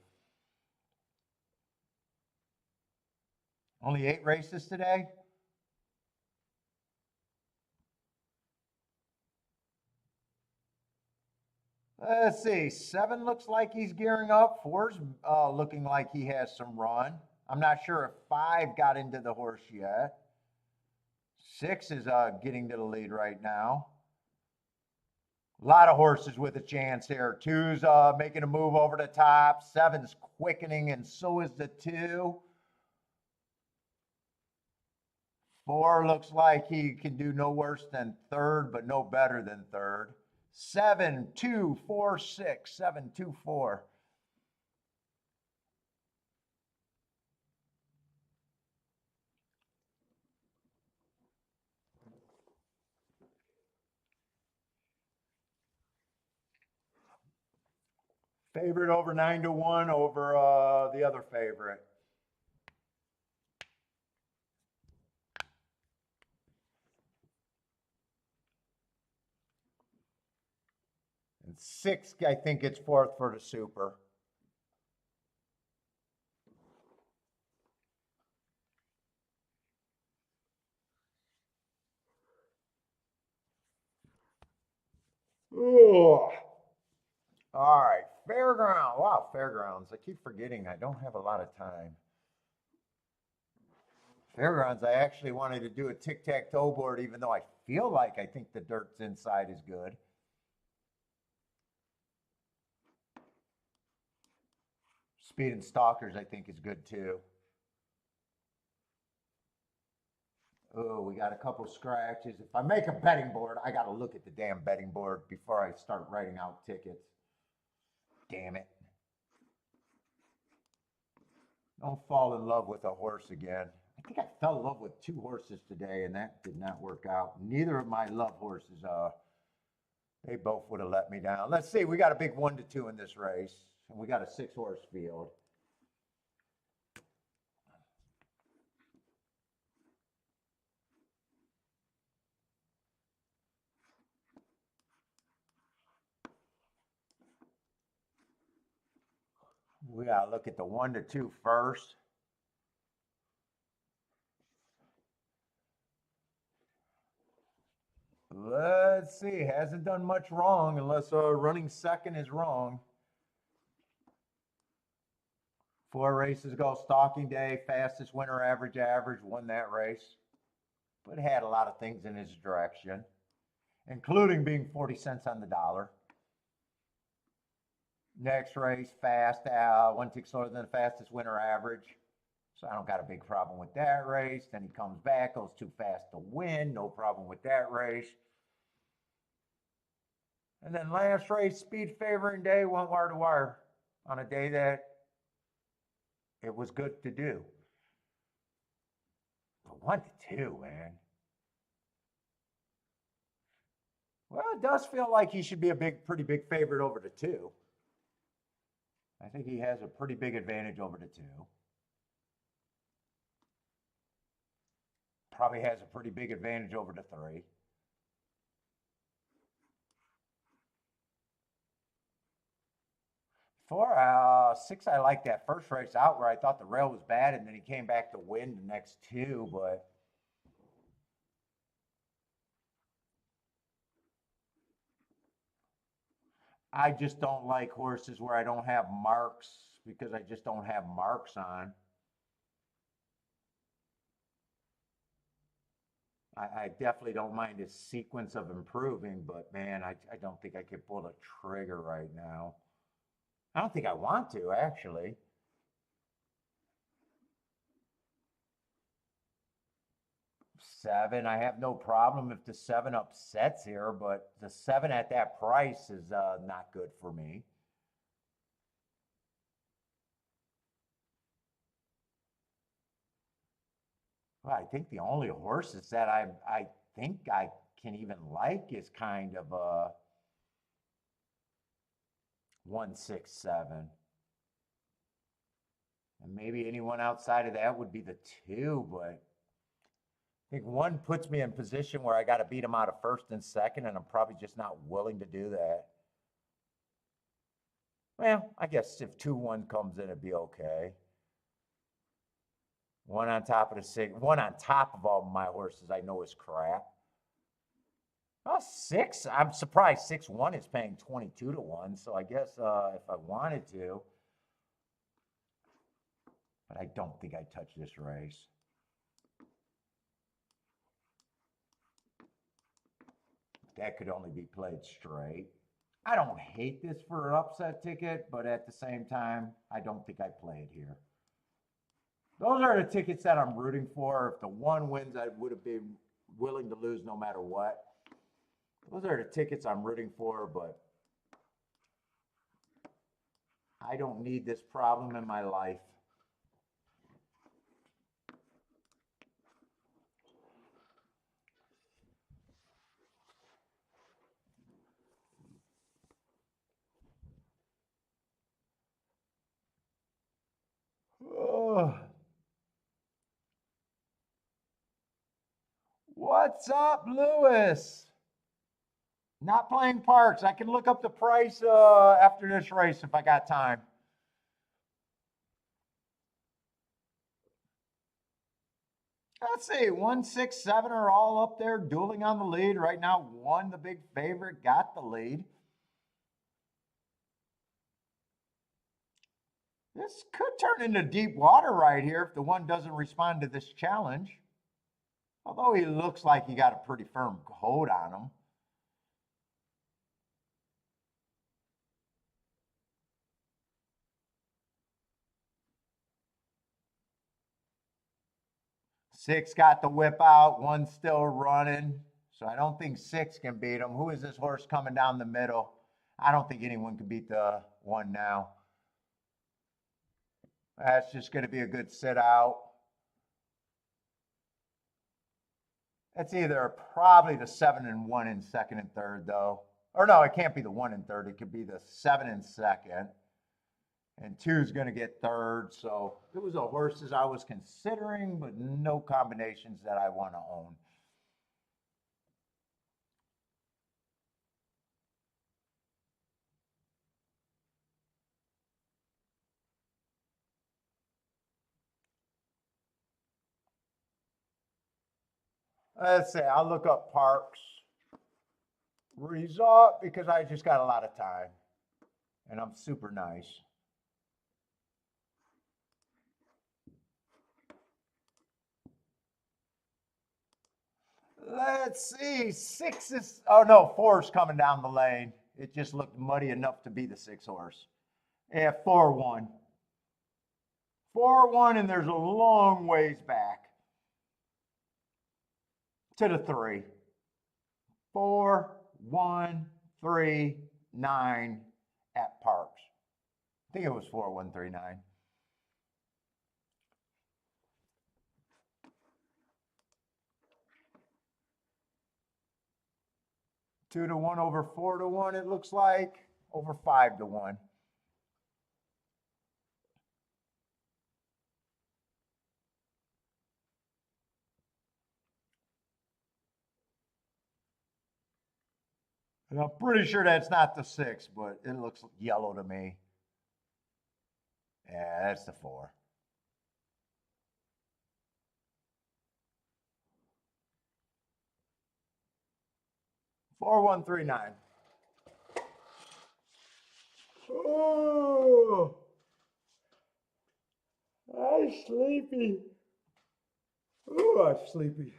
Only 8 races today. Let's see. 7 looks like he's gearing up. 4's looking like he has some run. I'm not sure if 5 got into the horse yet. 6 is getting to the lead right now. A lot of horses with a chance here. 2's making a move over the top. 7's quickening, and so is the 2. 4 looks like he can do no worse than 3rd, but no better than 3rd. 7-2-4-6, 7-2-4. Favorite over 9-1 over the other favorite. And 6, I think it's 4th for the super. Ugh. All right, fairground. Wow, fairgrounds. I keep forgetting I don't have a lot of time. Fairgrounds, I actually wanted to do a tic-tac-toe board, even though I feel like I think the dirt's inside is good. Speed and Stalkers, I think, is good too. Oh, we got a couple scratches. If I make a betting board, I got to look at the damn betting board before I start writing out tickets. Damn it. Don't fall in love with a horse again. I think I fell in love with 2 horses today, and that did not work out. Neither of my love horses, they both would have let me down. Let's see, we got a big 1-2 in this race, and we got a 6-horse field. We got to look at the 1-2 first. Let's see. Hasn't done much wrong unless running second is wrong. 4 races ago, stalking day, fastest winter average, won that race. But had a lot of things in his direction, including being 40 cents on the dollar. Next race, fast, 1 tick slower than the fastest winter average. So I don't got a big problem with that race. Then he comes back, goes too fast to win. No problem with that race. And then last race, speed favoring day, went wire to wire on a day that it was good to do. But 1 to 2, man. Well, it does feel like he should be a pretty big favorite over the 2. I think he has a pretty big advantage over the 2. Probably has a pretty big advantage over the 3. 4, 6, I liked that first race out where I thought the rail was bad, and then he came back to win the next 2, but I just don't like horses where I don't have marks because I just don't have marks on. I definitely don't mind his sequence of improving, but man, I don't think I could pull the trigger right now. I don't think I want to, actually. 7, I have no problem if the 7 upsets here, but the 7 at that price is not good for me. Well, I think the only horses that I think I can even like is kind of 1, 6, 7. And maybe anyone outside of that would be the 2, but I think 1 puts me in position where I got to beat him out of first and second, and I'm probably just not willing to do that. Well, I guess if 2-1 comes in, it'd be okay. 1 on top of the 6, 1 on top of all my horses I know is crap. Oh, 6, I'm surprised 6-1 is paying 22 to 1, so I guess if I wanted to, but I don't think I'd touch this race. That could only be played straight. I don't hate this for an upset ticket, but at the same time, I don't think I play it here. Those are the tickets that I'm rooting for. If the 1 wins, I would have been willing to lose no matter what. Those are the tickets I'm rooting for, but I don't need this problem in my life. Ugh. What's up, Lewis? Not playing parks. I can look up the price after this race if I got time. Let's see, 1, 6, 7 are all up there dueling on the lead. Right now, 1, the big favorite, got the lead. This could turn into deep water right here if the 1 doesn't respond to this challenge. Although he looks like he got a pretty firm hold on him. Six got the whip out, 1's still running. So I don't think 6 can beat him. Who is this horse coming down the middle? I don't think anyone can beat the 1 now. That's just going to be a good sit out. It's either probably the 7 and 1 in second and third, though. Or no, it can't be the 1 and third. It could be the 7 and second. And 2 is going to get third. So it was a horses I was considering, but no combinations that I want to own. Let's say I'll look up parks. result because I just got a lot of time and I'm super nice. Let's see. Six is, oh no, four is coming down the lane. It just looked muddy enough to be the 6 horse. Yeah, 4-1. 4-1, and there's a long ways back to the 3. 4-1-3-9 at Parks. I think it was 4-1-3-9. Two to one over 4-1, it looks like. Over 5-1. And I'm pretty sure that's not the 6, but it looks yellow to me. Yeah, that's the 4. Four, 1, 3, 9. Oh, I'm sleepy. Oh, I'm sleepy.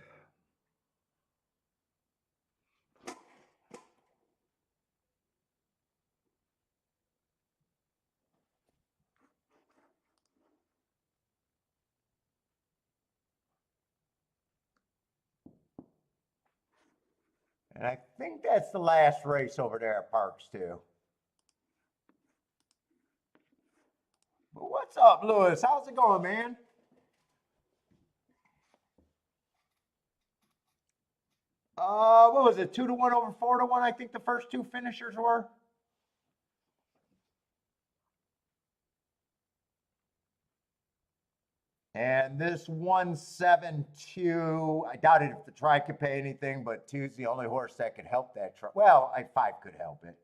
And I think that's the last race over there at Parks, too. But what's up, Lewis? How's it going, man? What was it? 2-1 over 4-1, I think the first two finishers were. And this 1-7-2, I doubted if the try could pay anything, but 2's the only horse that could help that try. Well, 5 could help it.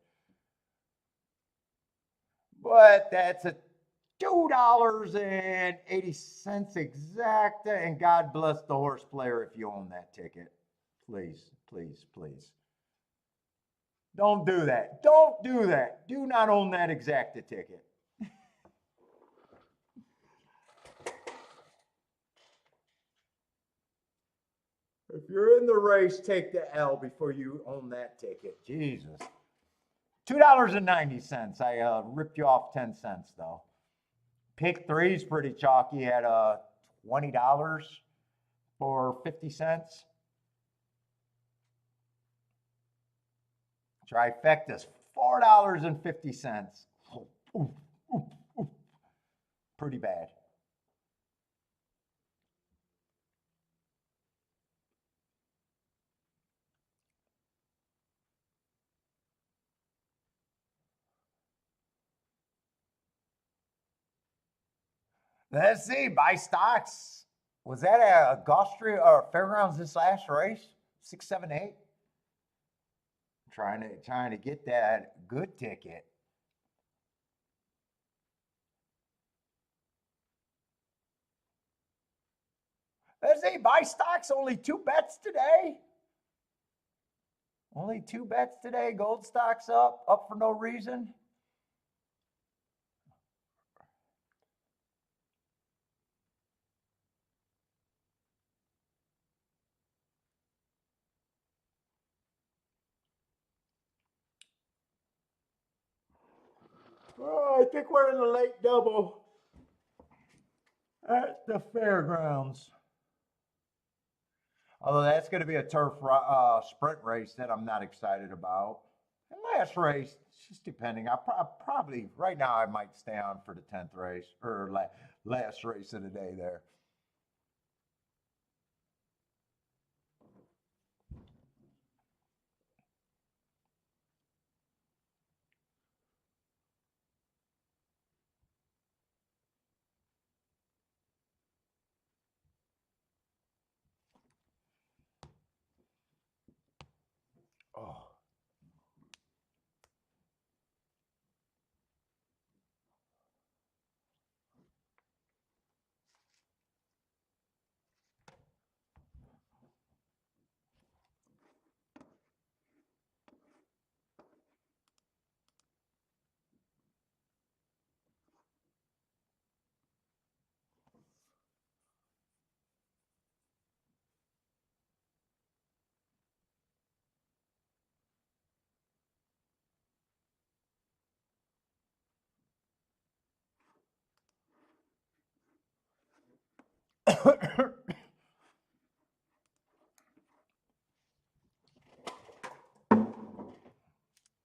But that's a $2.80 exact. And God bless the horse player if you own that ticket. Please, please, please. Don't do that. Don't do that. Do not own that exacta ticket. If you're in the race, take the L before you own that ticket. Jesus. $2.90. I ripped you off 10 cents though. Pick 3's pretty chalky at $20 for 50 cents. Trifecta's $4.50. Oof, oof, oof. Pretty bad. Let's see. Buy stocks. Was that a Austria or Fairgrounds this last race? 6, 7, 8. Trying to get that good ticket. Let's see. Buy stocks. Only 2 bets today. Only 2 bets today. Gold stocks up for no reason. Oh, I think we're in the late double at the fairgrounds. Although that's going to be a turf sprint race that I'm not excited about. And last race, just depending. Probably right now I might stay on for the 10th race or last race of the day there. Oh.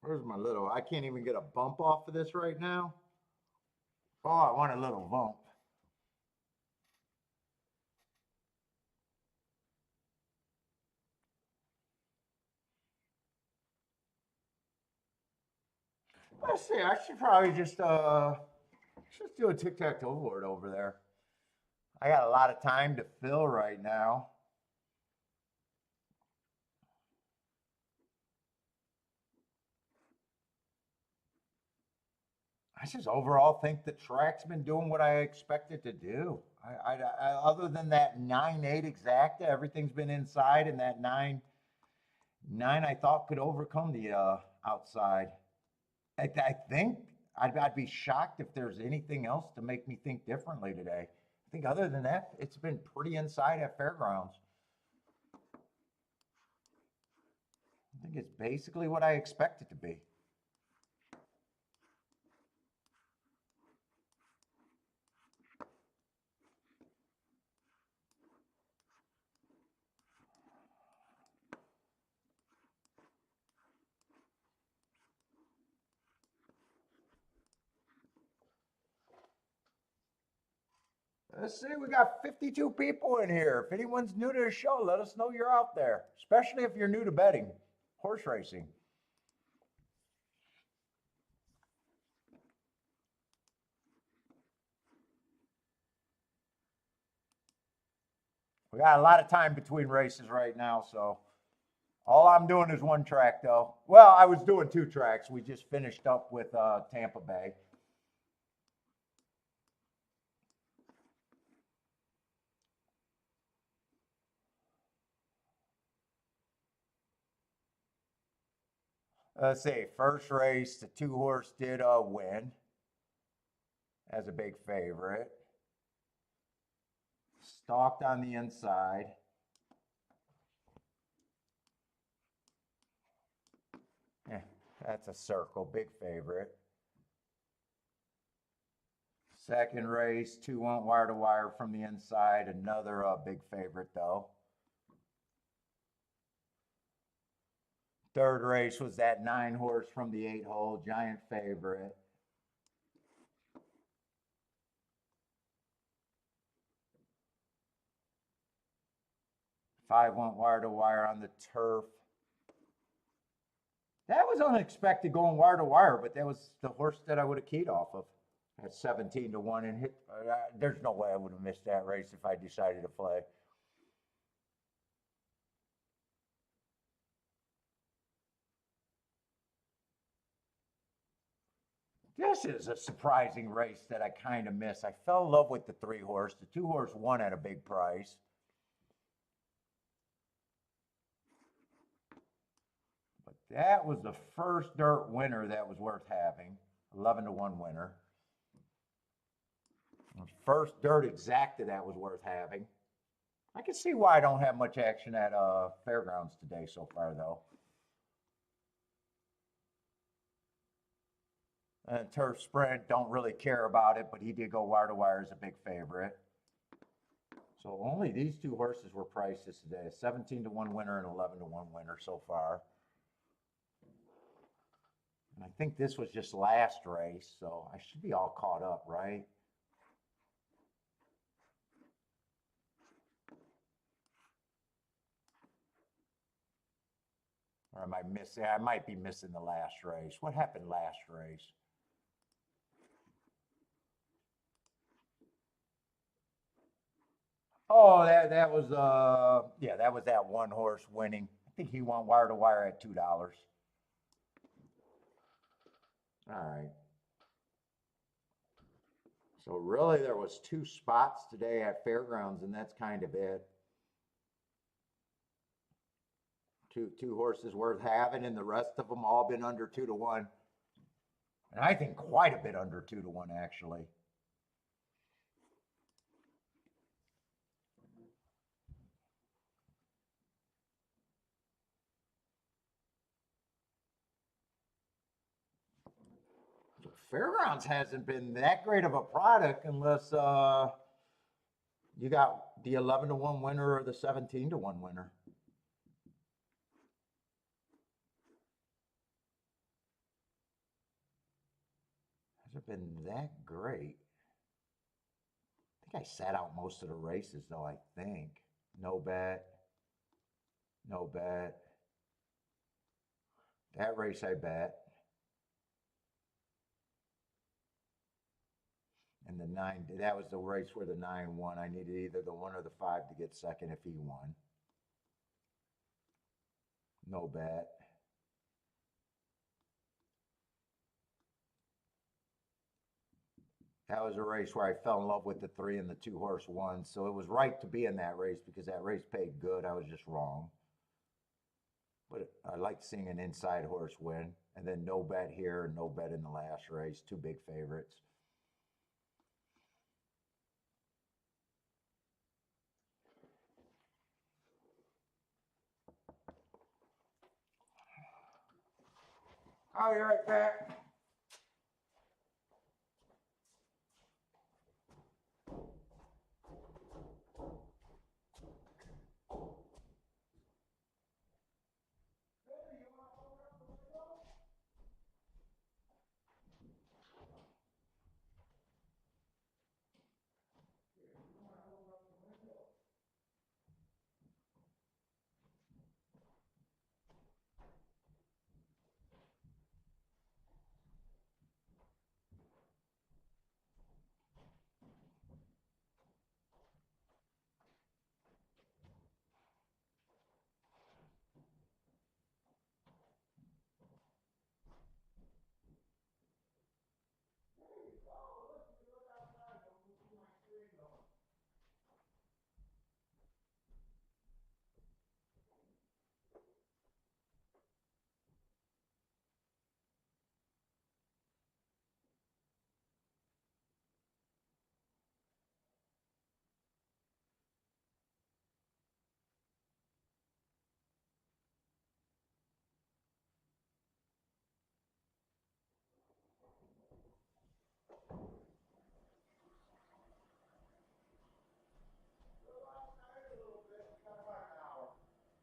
Where's my little? I can't even get a bump off of this right now. Oh, I want a little bump. Let's see. I should probably just do a tic-tac-toe board over there. I got a lot of time to fill right now. I just overall think the track's been doing what I expected to do. Other than that 9-8 exacta, everything's been inside, and that 9-9 I thought could overcome the outside. I think I'd be shocked if there's anything else to make me think differently today. I think other than that, it's been pretty inside at fairgrounds. I think it's basically what I expect it to be. Let's see, we got 52 people in here. If anyone's new to the show, let us know you're out there, especially if you're new to betting, horse racing. We got a lot of time between races right now, so all I'm doing is one track, though. Well, I was doing two tracks. We just finished up with Tampa Bay. Let's see, first race, the two horse did win as a big favorite. Stalked on the inside. Yeah, that's a circle, big favorite. Second race, 2 went wire to wire from the inside, another big favorite though. Third race was that 9 horse from the 8 hole, giant favorite. Five went wire to wire on the turf. That was unexpected going wire to wire, but that was the horse that I would have keyed off of at 17-1 and hit. There's no way I would have missed that race if I decided to play. This is a surprising race that I kind of missed. I fell in love with the 3 horse. The 2 horse won at a big price. But that was the first dirt winner that was worth having. 11-1 winner. First dirt exacta that was worth having. I can see why I don't have much action at fairgrounds today so far, though. Turf Sprint, don't really care about it, but he did go wire to wire as a big favorite. So only these 2 horses were priced this today. A 17-1 winner and 11-1 winner so far. And I think this was just last race, so I should be all caught up, right? Or am I missing? I might be missing the last race. What happened last race? Oh, that was yeah, that was that 1 horse winning. I think he won wire to wire at $2. All right. So really there was 2 spots today at fairgrounds, and that's kind of it. Two horses worth having, and the rest of them all been under 2-1. And I think quite a bit under 2-1 actually. Fairgrounds hasn't been that great of a product unless You got the 11-1 winner or the 17-1 winner. Hasn't been that great. I think I sat out most of the races though, I think. No bet. No bet. That race I bet. And the 9, that was the race where the 9 won. I needed either the 1 or the 5 to get second if he won. No bet. That was a race where I fell in love with the 3 and the 2-horse won. So it was right to be in that race because that race paid good. I was just wrong. But I liked seeing an inside horse win. And then no bet here and no bet in the last race. 2 big favorites. I'll be right back.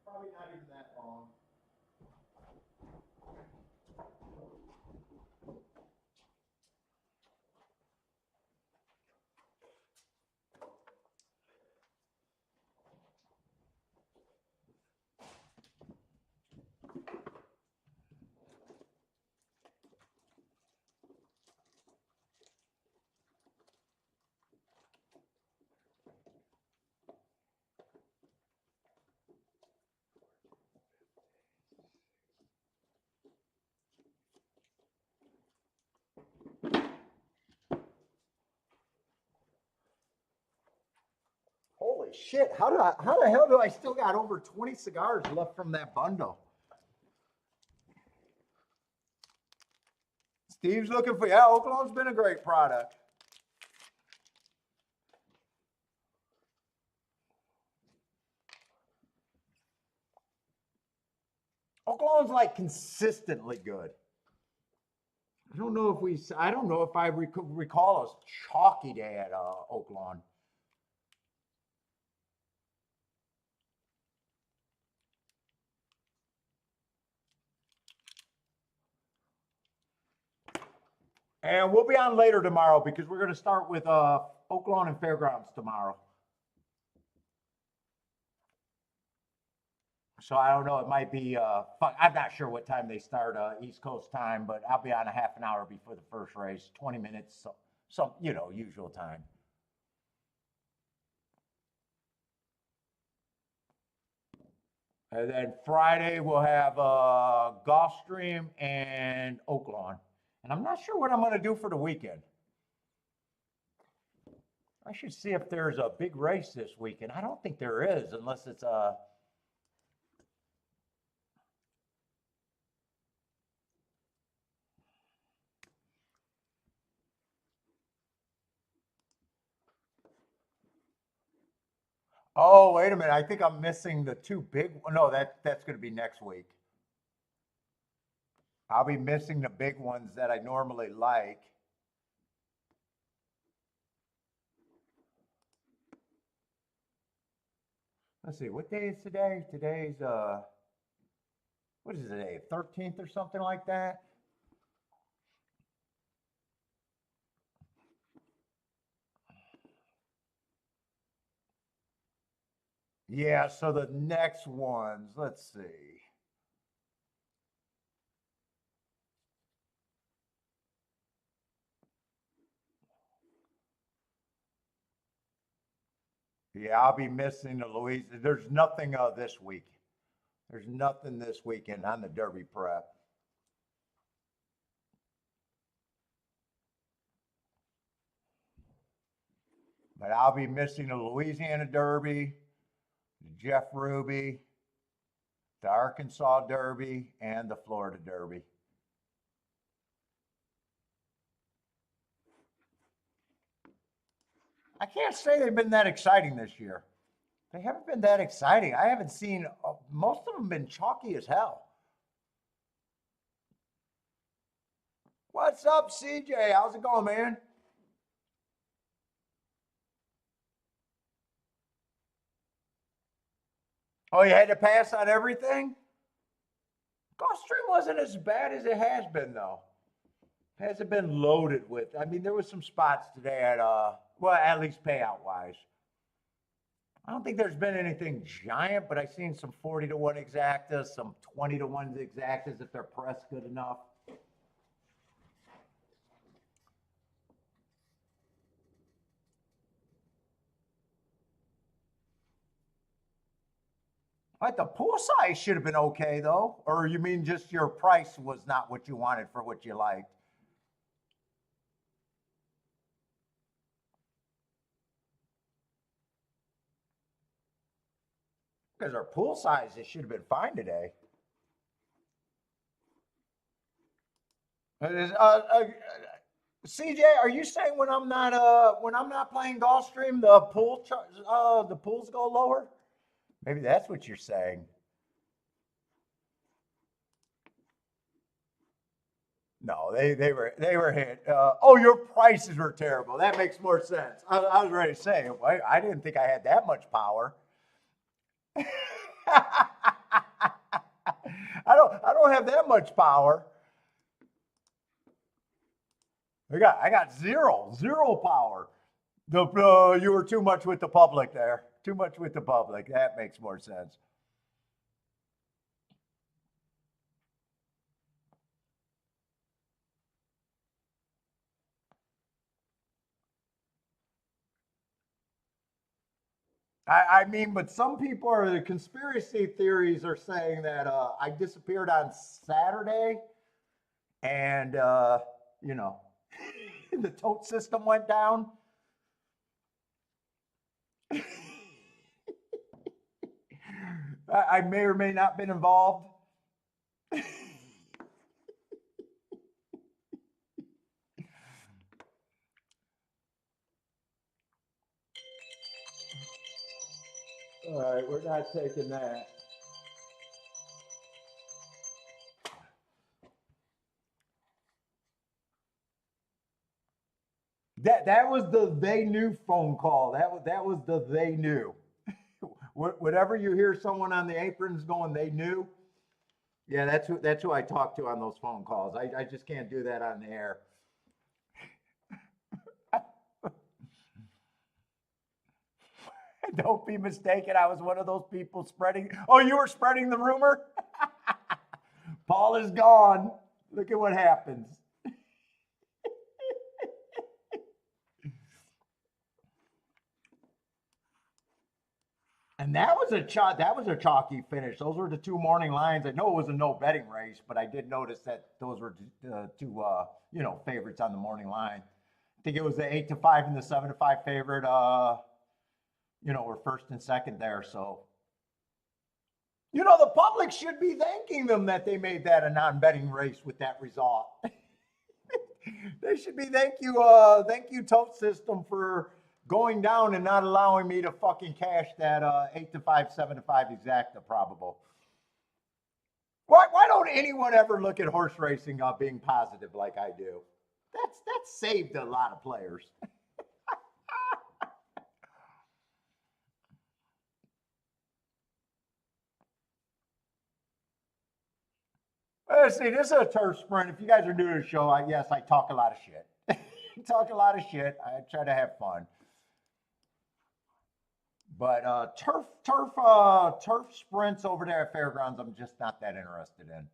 Probably not even that long. Holy shit! How the hell do I still got over 20 cigars left from that bundle? Steve's looking for, yeah, Oaklawn's been a great product. Oaklawn's like consistently good. I don't know if I recall a chalky day at Oaklawn. And we'll be on later tomorrow because we're going to start with Oaklawn and Fairgrounds tomorrow. So I don't know. It might be. I'm not sure what time they start East Coast time, but I'll be on a half an hour before the first race, 20 minutes, some usual time. And then Friday we'll have Gulfstream and Oaklawn, and I'm not sure what I'm going to do for the weekend. I should see if there's a big race this weekend. I don't think there is, unless it's a. Oh, wait a minute. I think I'm missing the 2 big. No, that's going to be next week. I'll be missing the big ones that I normally like. let's see, what day is today? Today's what is it today? 13th or something like that? Yeah, so the next ones, let's see. Yeah, I'll be missing the Louise. There's nothing this week. There's nothing this weekend on the Derby prep. But I'll be missing the Louisiana Derby, the Jeff Ruby, the Arkansas Derby, and the Florida Derby. I can't say they've been that exciting this year. They haven't been that exciting. I haven't seen, most of them been chalky as hell. What's up, CJ? How's it going, man? Oh, you had to pass on everything? Gulfstream wasn't as bad as it has been, though. Hasn't been loaded with. I mean, there was some spots today at well, at least payout wise. I don't think there's been anything giant, but I've seen some 40 to 1 exactas, some 20 to 1 exactas if they're pressed good enough. Like the pool size should have been okay though, or you mean just your price was not what you wanted for what you liked? Because our pool size, it should have been fine today. CJ, are you saying when I'm not playing Gulfstream, the pools go lower? Maybe that's what you're saying. No, they were hit. Oh, your prices were terrible. That makes more sense. I was ready to say I didn't think I had that much power. I don't have that much power. I got zero power. You were too much with the public there. Too much with the public. That makes more sense. I mean, but some people are the conspiracy theories are saying that I disappeared on Saturday, and you know, the tote system went down. I may or may not been involved. All right, we're not taking that. That was the they knew phone call. That was the they knew. Whatever you hear someone on the aprons going, they knew. Yeah, that's who I talk to on those phone calls. I just can't do that on the air. Don't be mistaken. I was one of those people spreading. Oh, you were spreading the rumor? Paul is gone. Look at what happens. And that was a chalky finish. Those were the two morning lines. I know it was a no betting race, but I did notice that those were the two favorites on the morning line. I think it was the 8-5 and the 7-5 favorite. Were first and second there. So the public should be thanking them that they made that a non-betting race with that result. They should be thank you tote system for going down and not allowing me to fucking cash that 8-5, 7-5 exacta probable. Why don't anyone ever look at horse racing being positive like I do? That's saved a lot of players. See, this is a turf sprint. If you guys are new to the show, yes, I talk a lot of shit. Talk a lot of shit. I try to have fun. But turf sprints over there at fairgrounds, I'm just not that interested in.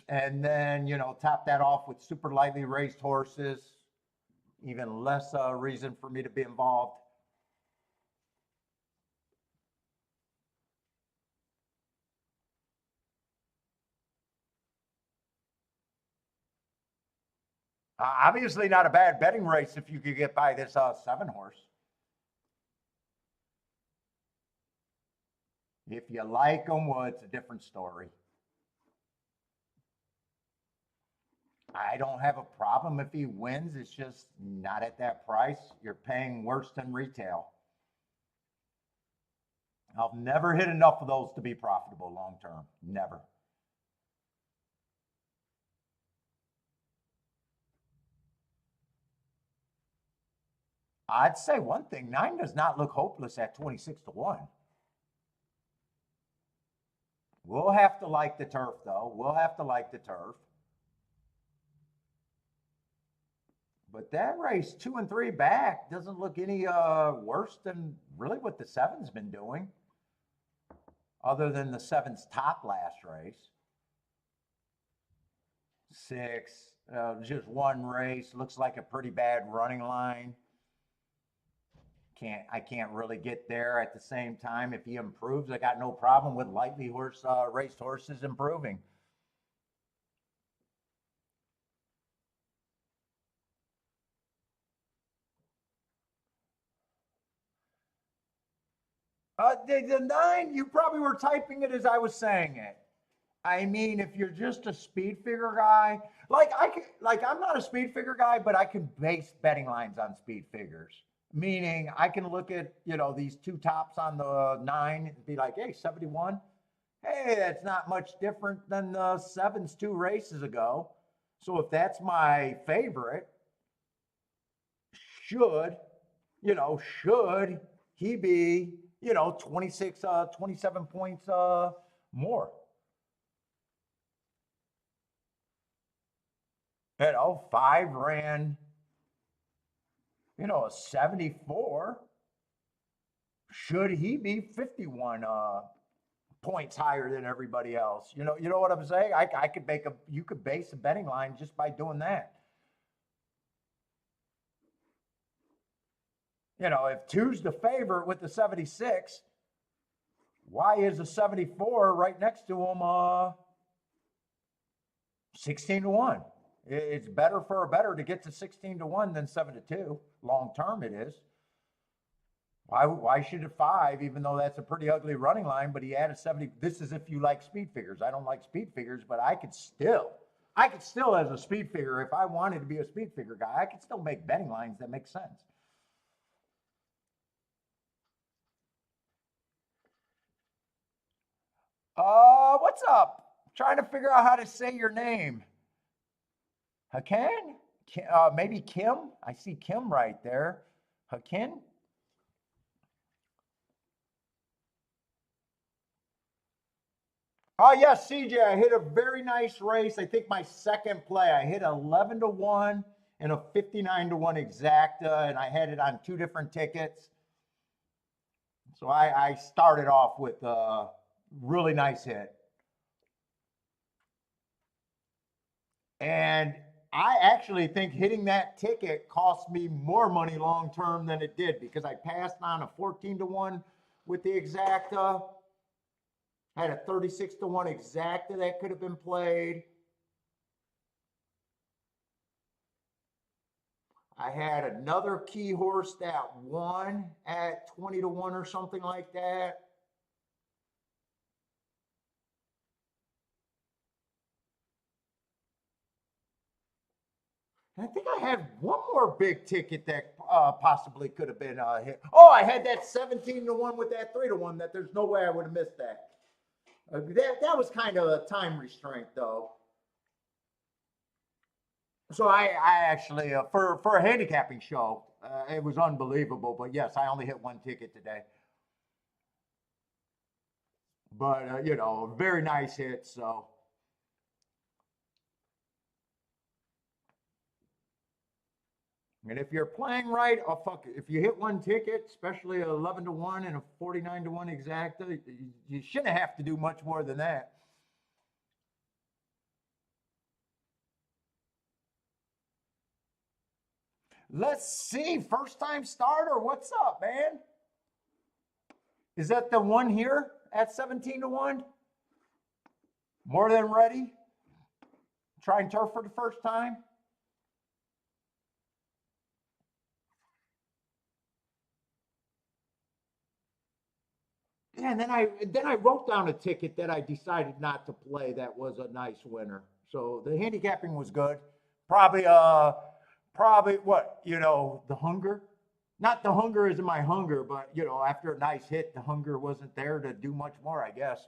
And then, top that off with super lightly raced horses, even less reason for me to be involved. Obviously, not a bad betting race if you could get by this 7 horse. If you like them, well, it's a different story. I don't have a problem if he wins. It's just not at that price. You're paying worse than retail. I'll never hit enough of those to be profitable long term. Never. I'd say one thing, 9 does not look hopeless at 26 to 1. We'll have to like the turf, though. We'll have to like the turf. But that race 2 and 3 back doesn't look any worse than really what the 7's been doing, other than the 7's top last race. 6, just one race. Looks like a pretty bad running line. I can't really get there at the same time. If he improves, I got no problem with lightly raced horses improving. The 9, you probably were typing it as I was saying it. I mean, if you're just a speed figure guy, I'm not a speed figure guy, but I can base betting lines on speed figures. Meaning, I can look at these 2 tops on the 9 and be like, hey, 71. Hey, that's not much different than the 7's 2 races ago. So if that's my favorite, should should he be 26, 27 points more? 5 ran, a 74. Should he be 51 points higher than everybody else? You know what I'm saying? I could you could base a betting line just by doing that. If 2's the favorite with the 76, why is a 74 right next to him 16 to 1? It's better for a bettor to get to 16 to 1 than 7 to 2. Long term, it is. Why should it 5, even though that's a pretty ugly running line, but he added 70? This is if you like speed figures. I don't like speed figures, but I could still, as a speed figure, if I wanted to be a speed figure guy, I could still make betting lines that make sense. What's up? Trying to figure out how to say your name. Hakan? Maybe Kim? I see Kim right there. Hakan? Oh, yes, CJ, I hit a very nice race. I think my second play, I hit 11 to 1 and a 59 to 1 exacta, and I had it on 2 different tickets. So I started off with a really nice hit. And I actually think hitting that ticket cost me more money long term than it did, because I passed on a 14 to 1 with the exacta. Had a 36 to 1 exacta that could have been played. I had another key horse that won at 20 to 1 or something like that. And I think I had one more big ticket that possibly could have been hit. Oh, I had that 17 to 1 with that 3 to 1 that there's no way I would have missed that. That was kind of a time restraint, though. So I actually, for a handicapping show, it was unbelievable. But yes, I only hit one ticket today. but you know, very nice hit. So, and if you're playing right, oh fuck, if you hit one ticket, especially a 11-1 and a 49-1 exacta, you shouldn't have to do much more than that. Let's see, first time starter. What's up, man? Is that the one here at 17-1? More than ready? Trying turf for the first time? Yeah, and then I wrote down a ticket that I decided not to play. That was a nice winner. So the handicapping was good. Probably probably what the hunger. Not the hunger isn't my hunger, but after a nice hit, the hunger wasn't there to do much more. I guess.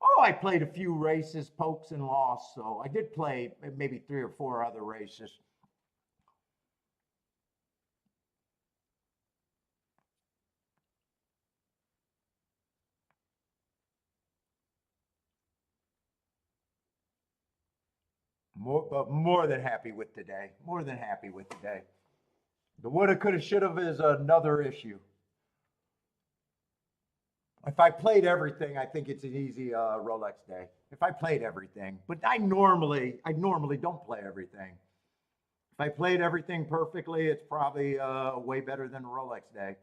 Oh, I played a few races, pokes and lost. So I did play maybe three or four other races. More than happy with today. More than happy with today. The woulda, coulda, shoulda is another issue. If I played everything, I think it's an easy Rolex day. If I played everything, but I normally don't play everything. If I played everything perfectly, it's probably way better than a Rolex day.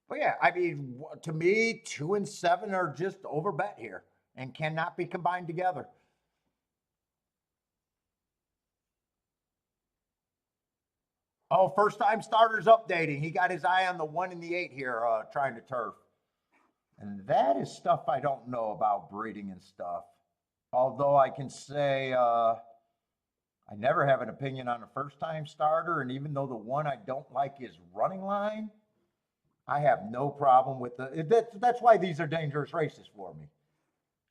But yeah, I mean, to me, 2 and 7 are just over bet here and cannot be combined together. Oh, first time starters updating. He got his eye on the 1 and the 8 here, trying to turf. And that is stuff I don't know about breeding and stuff. Although I can say I never have an opinion on a first time starter. And even though the one I don't like is running line, I have no problem with that's why these are dangerous races for me.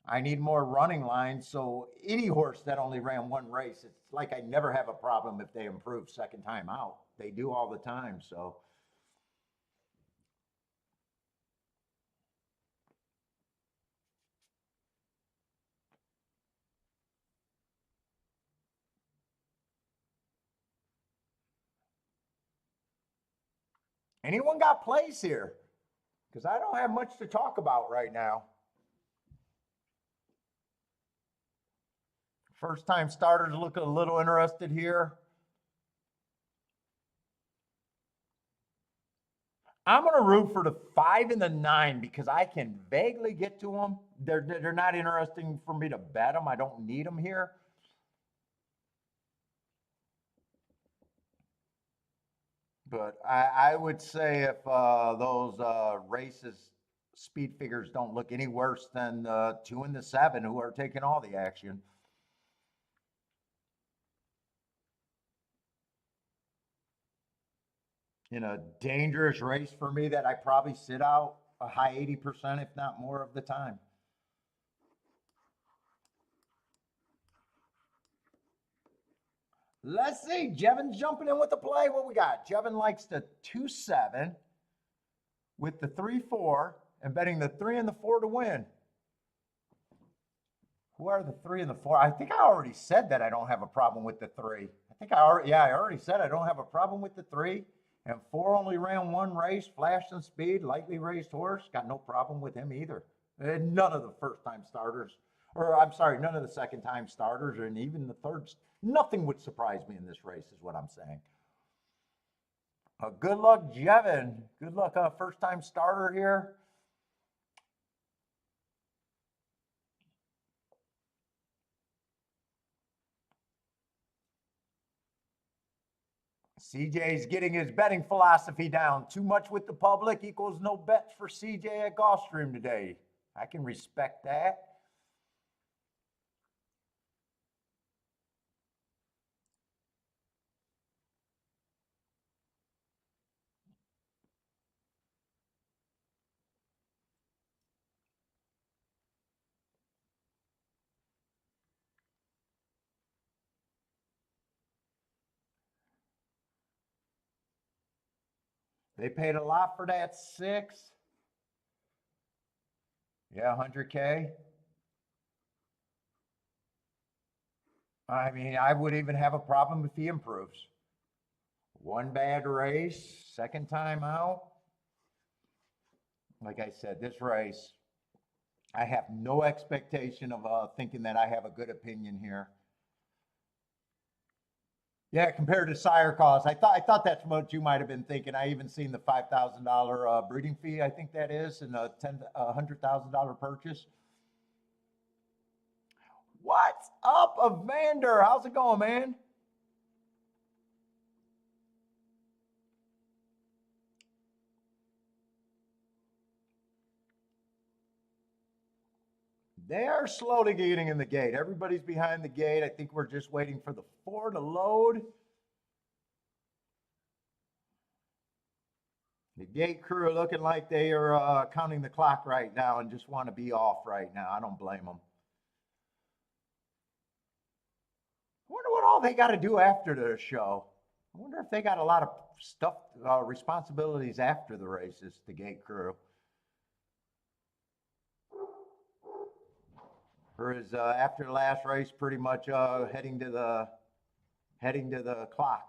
I need more running lines. So any horse that only ran one race, it's like I never have a problem if they improve second time out. They do all the time. So anyone got plays here? Because I don't have much to talk about right now. First time starters looking a little interested here. I'm going to root for the 5 and the 9 because I can vaguely get to them. They're not interesting for me to bet them. I don't need them here. But I would say if those races speed figures don't look any worse than the 2 and the 7 who are taking all the action. In a dangerous race for me that I probably sit out a high 80%, if not more of the time. Let's see. Jevin's jumping in with the play. What we got? Jevin likes the 2-7 with the 3-4 and betting the 3 and the 4 to win. Who are the 3 and the 4? I think I already said that I don't have a problem with the 3. I think I already said I don't have a problem with the 3. And 4 only ran one race, flashed in speed, lightly raised horse. Got no problem with him either. And none of the first time starters, or I'm sorry, none of the second time starters, and even the thirds. Nothing would surprise me in this race, is what I'm saying. Good luck, Jevin. Good luck, first time starter here. CJ's getting his betting philosophy down. Too much with the public equals no bets for CJ at Gulfstream today. I can respect that. They paid a lot for that 6. Yeah, 100K. I mean, I would even have a problem if he improves. One bad race, second time out. Like I said, this race, I have no expectation of thinking that I have a good opinion here. Yeah, compared to sire costs, I thought that's what you might have been thinking. I even seen the $5,000 breeding fee. I think that is, and a $100,000 purchase. What's up, Evander? How's it going, man? They are slowly getting in the gate. Everybody's behind the gate. I think we're just waiting for the 4 to load. The gate crew are looking like they are counting the clock right now and just want to be off right now. I don't blame them. I wonder what all they got to do after the show. I wonder if they got a lot of stuff, responsibilities after the races, the gate crew. Or is after the last race pretty much heading to the clock?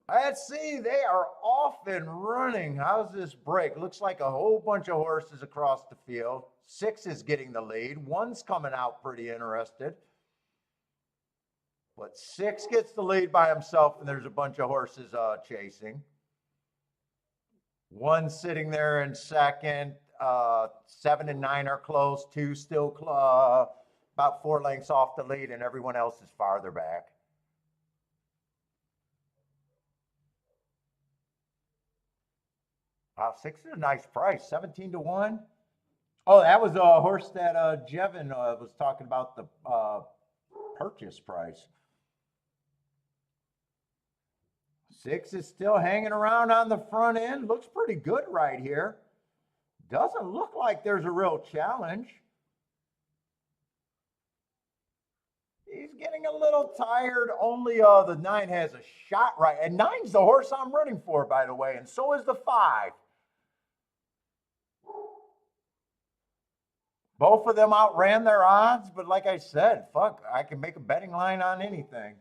Let's see, they are off and running. How's this break? Looks like a whole bunch of horses across the field. 6 is getting the lead. 1's coming out pretty interested. But 6 gets the lead by himself, and there's a bunch of horses chasing. 1's sitting there in second. 7 and 9 are close. 2 still about 4 lengths off the lead, and everyone else is farther back. Wow, 6 is a nice price, 17 to 1. Oh, that was a horse that Jevin was talking about the purchase price. 6 is still hanging around on the front end. Looks pretty good right here. Doesn't look like there's a real challenge. He's getting a little tired. Only the 9 has a shot right. And 9's the horse I'm running for, by the way. And so is the 5. Both of them outran their odds. But like I said, fuck, I can make a betting line on anything.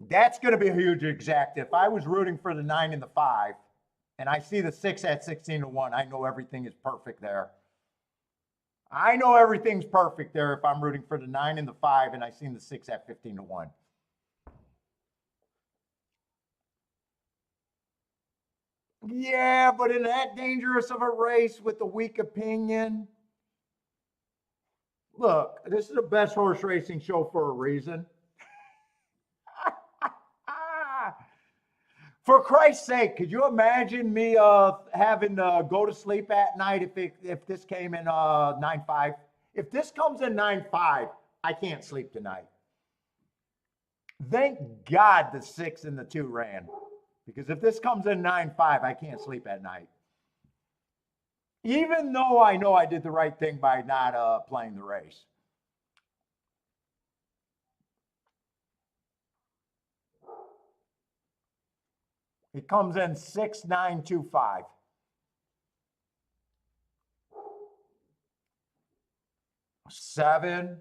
That's going to be a huge exact. If I was rooting for the 9 and the 5, and I see the 6 at 16 to 1, I know everything is perfect there. I know everything's perfect there if I'm rooting for the 9 and the 5, and I seen the 6 at 15 to 1. Yeah, but in that dangerous of a race with a weak opinion, look, this is the best horse racing show for a reason. For Christ's sake, could you imagine me having to go to sleep at night if this came in 9-5? If this comes in 9-5, I can't sleep tonight. Thank God the 6 and the 2 ran. Because if this comes in 9-5, I can't sleep at night. Even though I know I did the right thing by not playing the race. It comes in 6-9-2-5. Seven.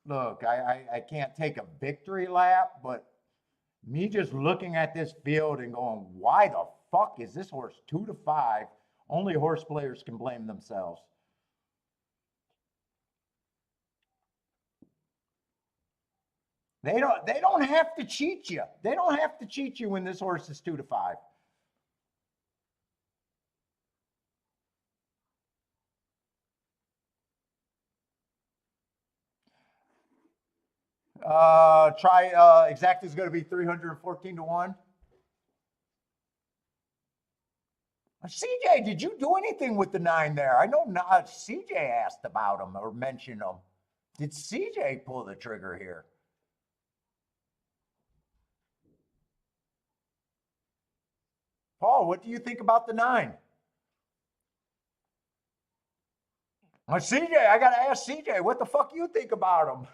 Look, I can't take a victory lap, but me just looking at this field and going, why the fuck is this horse 2 to 5? Only horse players can blame themselves. They don't have to cheat you. They don't have to cheat you when this horse is 2 to 5. Exact is going to be 314 to 1. CJ, did you do anything with the 9 there? I know not. CJ asked about him or mentioned him. Did CJ pull the trigger here? Paul, what do you think about the 9? CJ, I gotta ask CJ, what the fuck you think about him?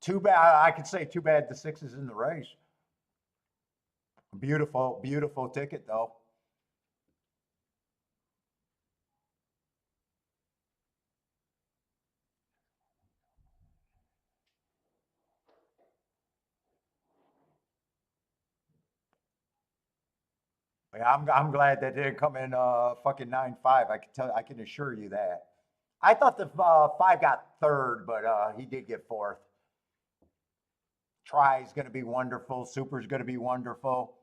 Too bad. I could say too bad the 6 is in the race. Beautiful, beautiful ticket though. Yeah, I'm glad that didn't come in fucking 9-5. I can tell. I can assure you that. I thought the 5 got third, but he did get fourth. Try is going to be wonderful. Super is going to be wonderful.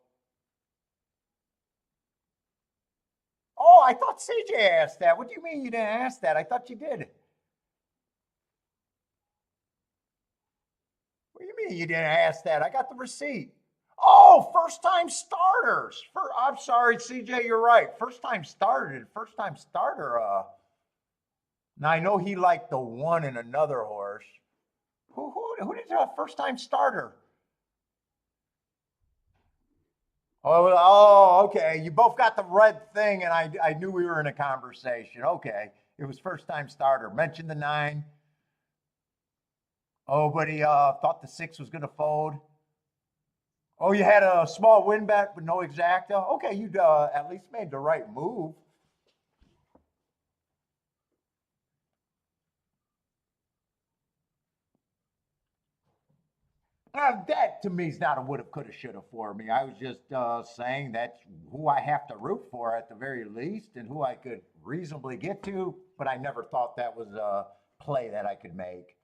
Oh, I thought CJ asked that. What do you mean you didn't ask that? I thought you did. What do you mean you didn't ask that? I got the receipt. Oh, first time starters. I'm sorry, CJ, you're right. First time starter. First time starter. Now I know he liked the one in another horse. Who did a first time starter? Okay. You both got the red thing, and I knew we were in a conversation. Okay. It was first time starter. Mentioned the 9. Oh, but he thought the 6 was going to fold. Oh, you had a small win bet, but no exacta. Okay, you at least made the right move. That to me is not a woulda, coulda, shoulda for me. I was just saying that's who I have to root for at the very least, and who I could reasonably get to. But I never thought that was a play that I could make.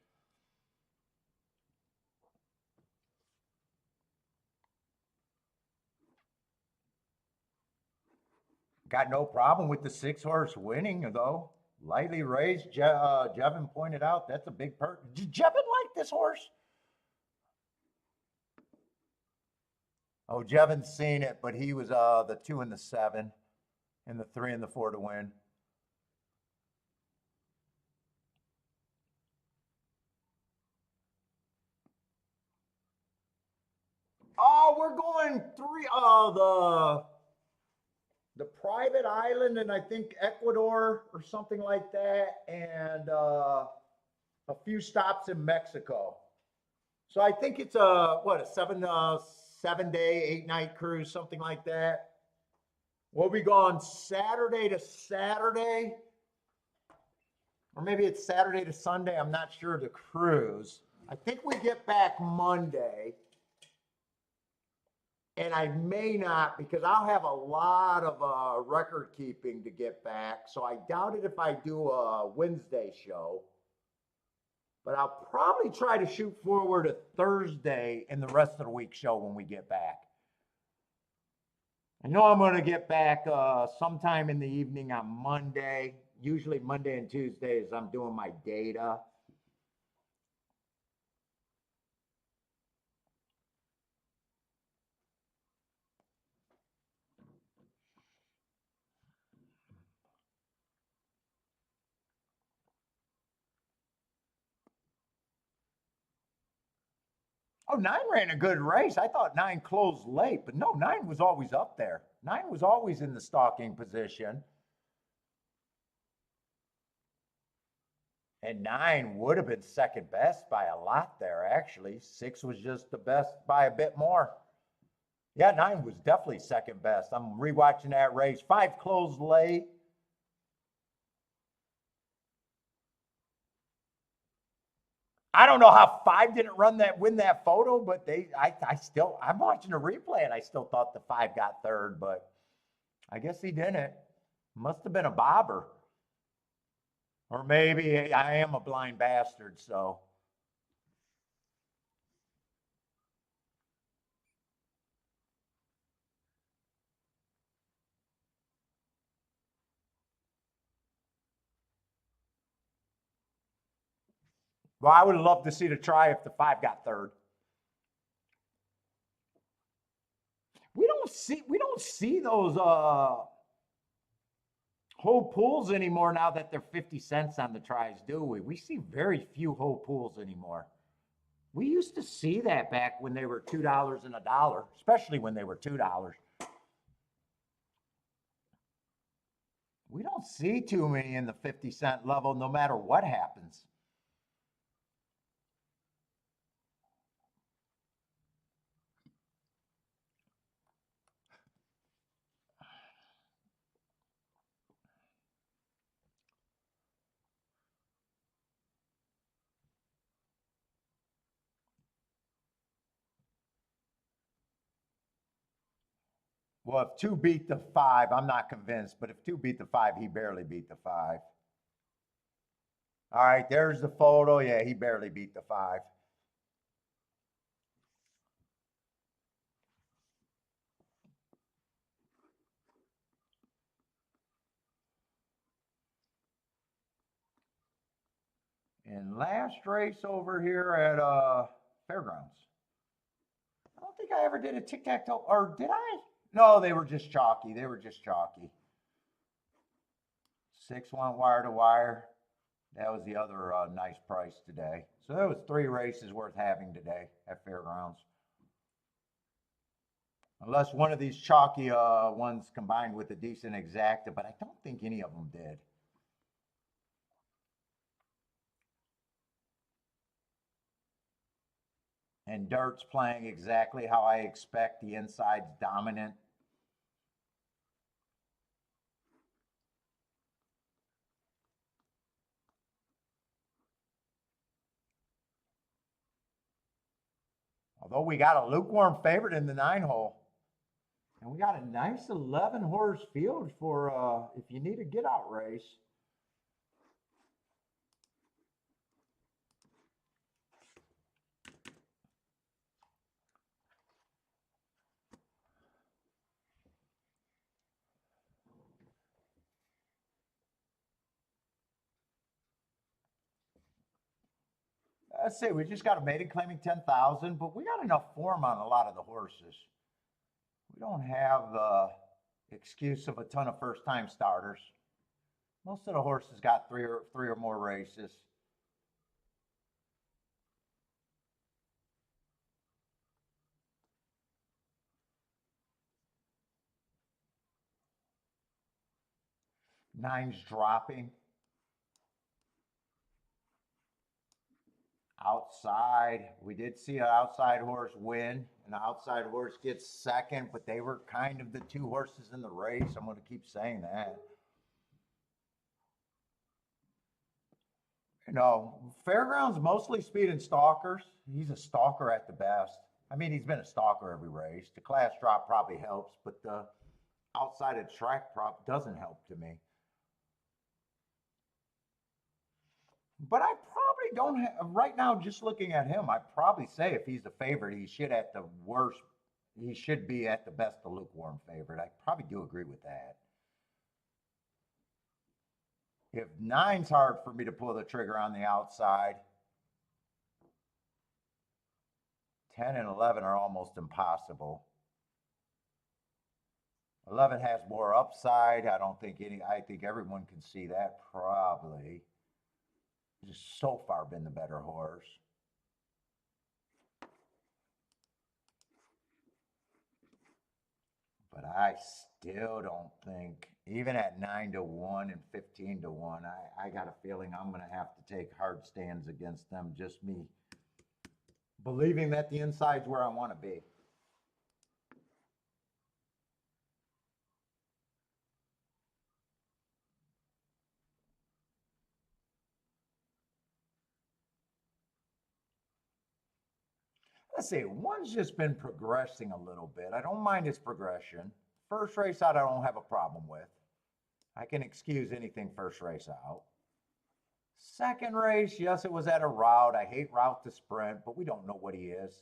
Got no problem with the 6 horse winning though. Lightly raised. Jevin pointed out that's a big perk. Did Jevin like this horse? Oh, Jevin's seen it, but he was the 2 and the 7, and the 3 and the 4 to win. Oh, we're going 3. The private island, and I think Ecuador or something like that, and a few stops in Mexico. So I think it's a 7 day 8 night cruise, something like that. We'll be gone Saturday to Saturday, or maybe it's Saturday to Sunday. I'm not sure the cruise. I think we get back Monday, and I may not because I'll have a lot of record keeping to get back. So I doubt it if I do a Wednesday show, but I'll probably try to shoot forward a Thursday and the rest of the week show when we get back. I know I'm going to get back sometime in the evening on Monday. Usually Monday and Tuesdays, I'm doing my data. Oh, 9 ran a good race. I thought 9 closed late, but no, 9 was always up there. 9 was always in the stalking position. And 9 would have been second best by a lot there, actually. 6 was just the best by a bit more. Yeah, 9 was definitely second best. I'm rewatching that race. 5 closed late. I don't know how 5 didn't win that photo, but I'm watching a replay and I still thought the 5 got third, but I guess he didn't. Must have been a bobber. Or maybe I am a blind bastard, so. Well, I would have loved to see the try if the 5 got third. We don't see those whole pools anymore now that they're 50 cents on the tries, do we? We see very few whole pools anymore. We used to see that back when they were $2 and $1, especially when they were $2. We don't see too many in the 50-cent level no matter what happens. Well, if 2 beat the 5, I'm not convinced, but if 2 beat the 5, he barely beat the 5. All right, there's the photo. Yeah, he barely beat the 5. And last race over here at Fairgrounds. I don't think I ever did a tic-tac-toe, or did I? No, they were just chalky. They were just chalky. 6 went wire to wire. That was the other nice price today. So that was 3 races worth having today at Fairgrounds. Unless one of these chalky ones combined with a decent exacta, but I don't think any of them did. And dirt's playing exactly how I expect. The inside's dominant. Although we got a lukewarm favorite in the 9 hole. And we got a nice 11 horse field for if you need a get out race. Let's see, we just got a maiden claiming 10,000, but we got enough form on a lot of the horses. We don't have the excuse of a ton of first-time starters. Most of the horses got three or more races. Nine's dropping. Outside, we did see an outside horse win. An outside horse gets second, but they were kind of the 2 horses in the race. I'm going to keep saying that. You know, Fairgrounds mostly speed and stalkers. He's a stalker at the best. I mean, he's been a stalker every race. The class drop probably helps, but the outside of track prop doesn't help to me. But I probably don't have, right now, just looking at him, I'd probably say if he's the favorite, he should at the worst, he should be at the best the lukewarm favorite. I probably do agree with that. If 9's hard for me to pull the trigger on the outside, 10 and 11 are almost impossible. 11 has more upside. I think everyone can see that probably. Just so far been the better horse. But I still don't think, even at 9 to 1 and 15 to 1, I got a feeling I'm going to have to take hard stands against them. Just me believing that the inside's where I want to be. Let's see, one's just been progressing a little bit. I don't mind its progression. First race out, I don't have a problem with. I can excuse anything first race out. Second race, yes, it was at a route. I hate route to sprint, but we don't know what he is.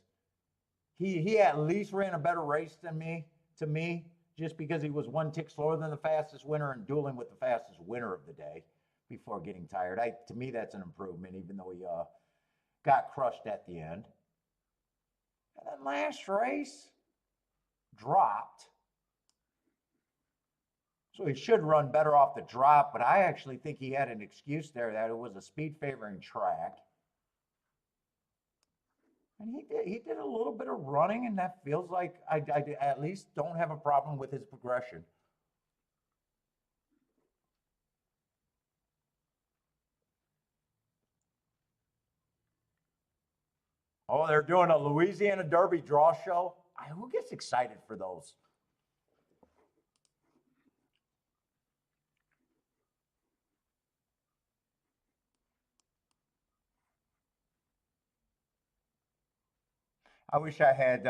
He at least ran a better race than me, to me, just because he was 1 tick slower than the fastest winner and dueling with the fastest winner of the day before getting tired. To me, that's an improvement, even though he got crushed at the end. And then last race, dropped. So he should run better off the drop, but I actually think he had an excuse there that it was a speed favoring track. And he did a little bit of running, and that feels like I at least don't have a problem with his progression. Oh, they're doing a Louisiana Derby draw show. Who gets excited for those? I wish I had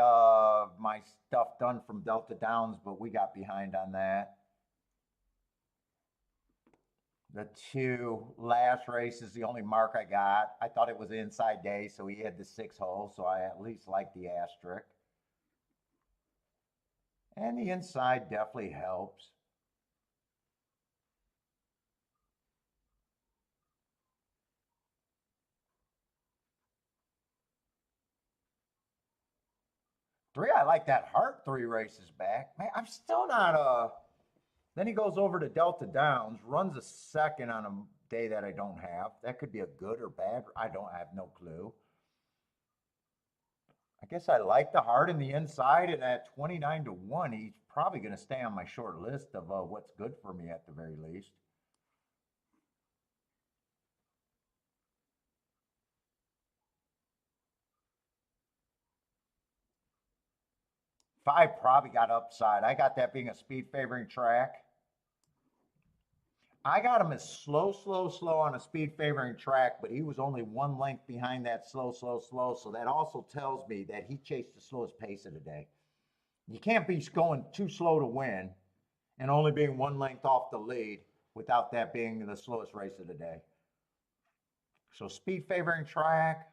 my stuff done from Delta Downs, but we got behind on that. The two last races, the only mark I got. I thought it was inside day, so he had the 6 hole, so I at least like the asterisk. And the inside definitely helps. Three, I like that Hart 3 races back. Man, I'm still not then he goes over to Delta Downs, runs a second on a day that I don't have. That could be a good or bad. I have no clue. I guess I like the Hart in the inside, and at 29 to 1, he's probably going to stay on my short list of what's good for me at the very least. 5 probably got upside. I got that being a speed favoring track. I got him as slow on a speed favoring track, but he was only 1 length behind that slow. So that also tells me that he chased the slowest pace of the day. You can't be going too slow to win and only being 1 length off the lead without that being the slowest race of the day. So speed favoring track.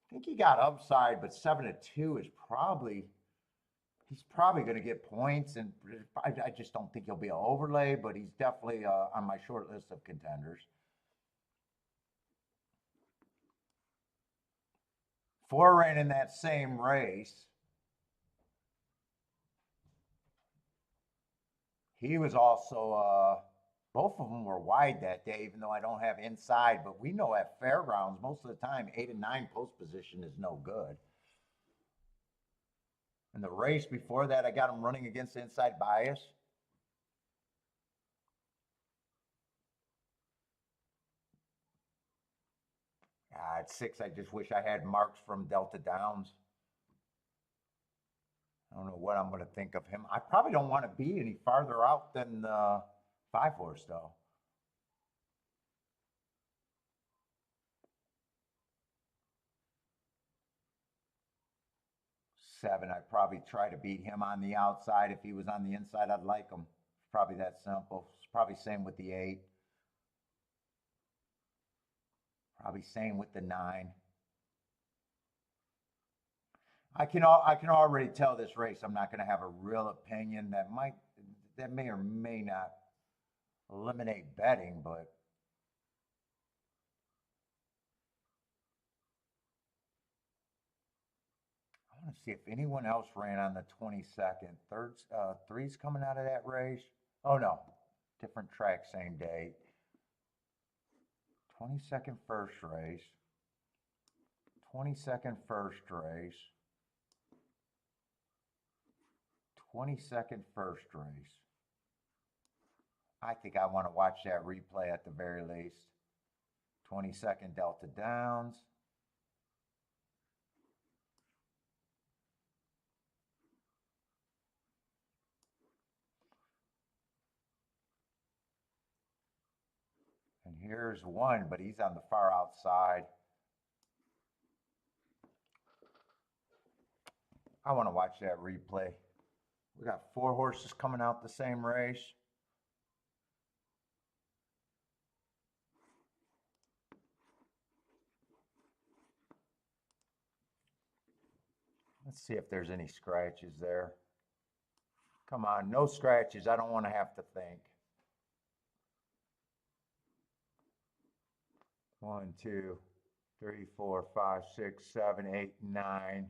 I think he got upside, but 7 to 2 is probably he's probably going to get points, and I just don't think he'll be an overlay, but he's definitely on my short list of contenders. 4 ran in that same race. He was also both of them were wide that day, even though I don't have inside. But we know at fairgrounds most of the time 8 and 9 post position is no good. In the race before that, I got him running against inside bias. At 6, I just wish I had marks from Delta Downs. I don't know what I'm going to think of him. I probably don't want to be any farther out than 5 horse, though. 7, I'd probably try to beat him on the outside. If he was on the inside, I'd like him. It's probably that simple. It's probably same with the 8. Probably same with the 9. I can already tell this race I'm not going to have a real opinion that may or may not eliminate betting, but I want to see if anyone else ran on the 22nd. Three's coming out of that race. Oh no, different track, same day. 22nd first race. 22nd first race. 22nd first race. I think I want to watch that replay at the very least. 22nd Delta Downs. And here's one, but he's on the far outside. I want to watch that replay. We got 4 horses coming out the same race. Let's see if there's any scratches there. Come on, no scratches. I don't want to have to think. 1, 2, 3, 4, 5, 6, 7, 8, 9.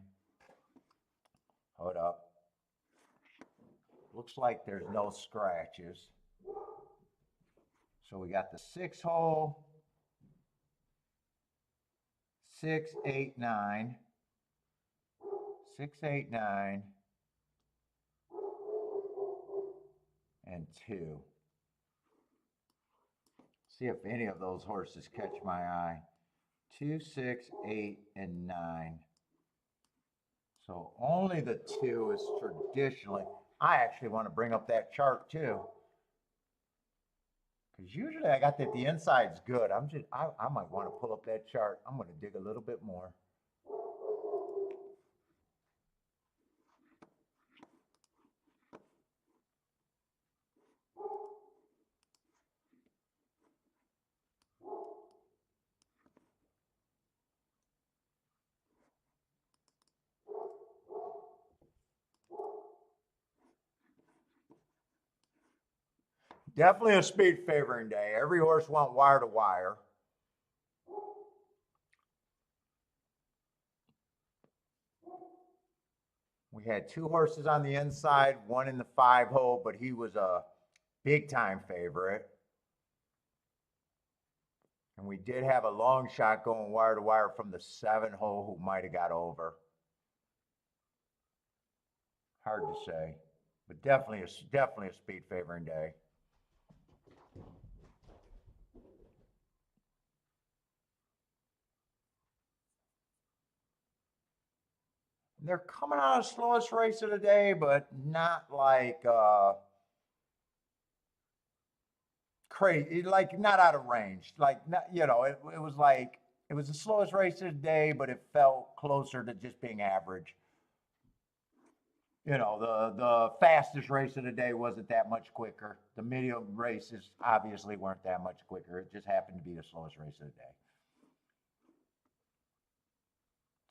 Hold up. Looks like there's no scratches. So we got the 6 hole, 6, 8, 9. 6, 8, 9. And 2. See if any of those horses catch my eye. 2, 6, 8, and 9. So only the 2 is traditionally. I actually want to bring up that chart too. Because usually I got that the inside's good. I might want to pull up that chart. I'm going to dig a little bit more. Definitely a speed favoring day. Every horse went wire to wire. We had 2 horses on the inside, one in the 5 hole, but he was a big time favorite. And we did have a long shot going wire to wire from the 7 hole who might have got over. Hard to say, but definitely a speed favoring day. They're coming out of slowest race of the day, but not like crazy, like not out of range. Like not, it was like it was the slowest race of the day, but it felt closer to just being average. The fastest race of the day wasn't that much quicker. The medium races obviously weren't that much quicker. It just happened to be the slowest race of the day.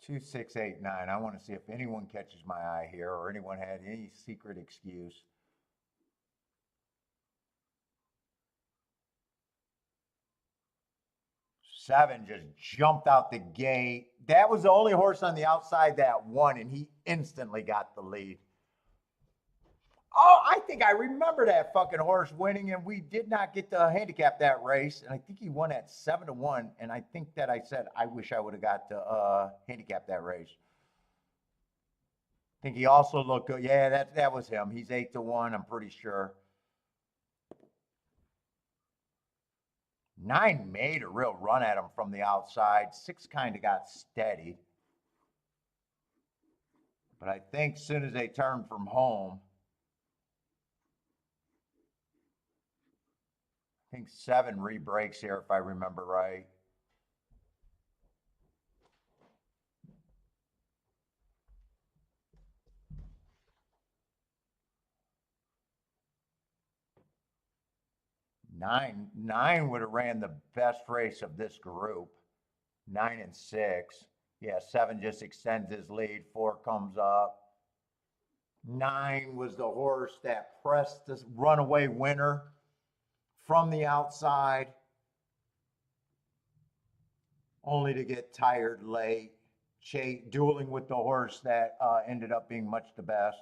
2, 6, 8, 9. I want to see if anyone catches my eye here or anyone had any secret excuse. Seven just jumped out the gate. That was the only horse on the outside that won, and he instantly got the lead. Oh, I think I remember that fucking horse winning, and we did not get to handicap that race. And I think he won at 7-1. And I think that I said I wish I would have got to handicap that race. I think he also looked good. Yeah, that was him. He's 8-1. I'm pretty sure. 9 made a real run at him from the outside. 6 kind of got steady. But I think as soon as they turned from home, I think 7 re-breaks here, if I remember right. Nine would have ran the best race of this group. 9 and 6. Yeah, 7 just extends his lead. 4 comes up. 9 was the horse that pressed this runaway winner from the outside, only to get tired late, dueling with the horse that ended up being much the best.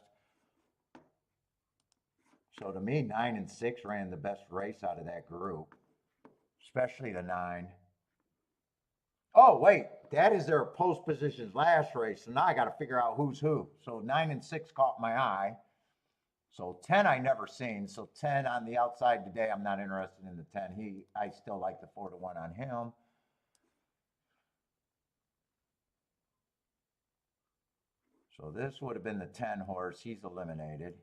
So to me, 9 and 6 ran the best race out of that group, especially the 9. Oh, wait, that is their post positions last race. So now I got to figure out who's who. So 9 and 6 caught my eye. So 10 I never seen. So 10 on the outside today, I'm not interested in the 10. I still like the 4-1 on him. So this would have been the 10 horse. He's eliminated.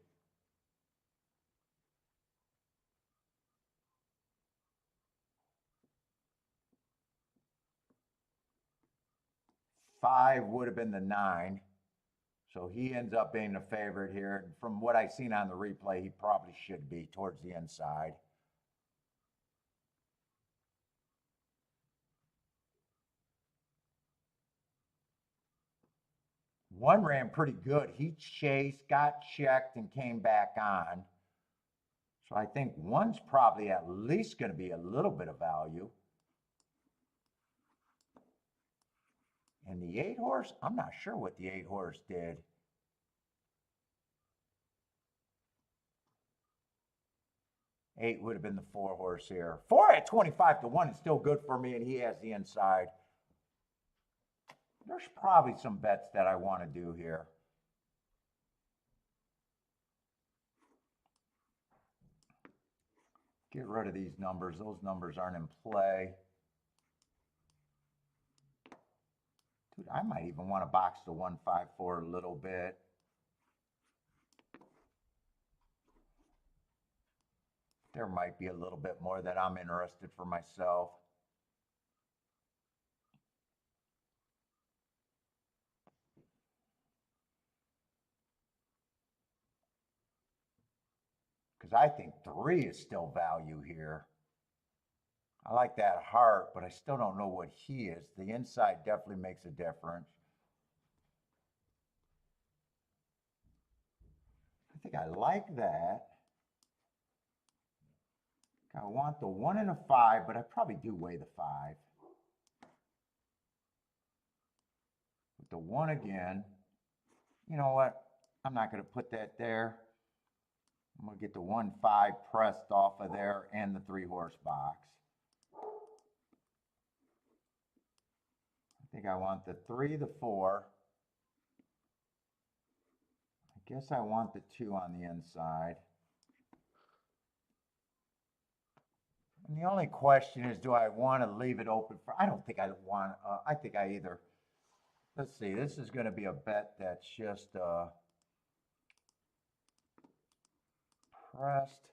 Five would have been the 9. So he ends up being the favorite here. From what I've seen on the replay, he probably should be towards the inside. One ran pretty good. He chased, got checked, and came back on. So I think 1's probably at least going to be a little bit of value. And the 8 horse, I'm not sure what the 8 horse did. Eight would have been the 4 horse here. 4 at 25-1 is still good for me, and he has the inside. There's probably some bets that I want to do here. Get rid of these numbers. Those numbers aren't in play. Dude, I might even want to box the 154 a little bit. There might be a little bit more that I'm interested for myself. Because I think 3 is still value here. I like that heart, but I still don't know what he is. The inside definitely makes a difference. I think I like that. I want the 1 and a 5, but I probably do weigh the 5. With the 1 again, you know what? I'm not going to put that there. I'm going to get the 1-5 pressed off of there and the 3-horse box. I think I want the 3, the 4. I guess I want the 2 on the inside. And the only question is, do I want to leave it open for, I don't think I want, I think I either, let's see, this is going to be a bet that's just pressed.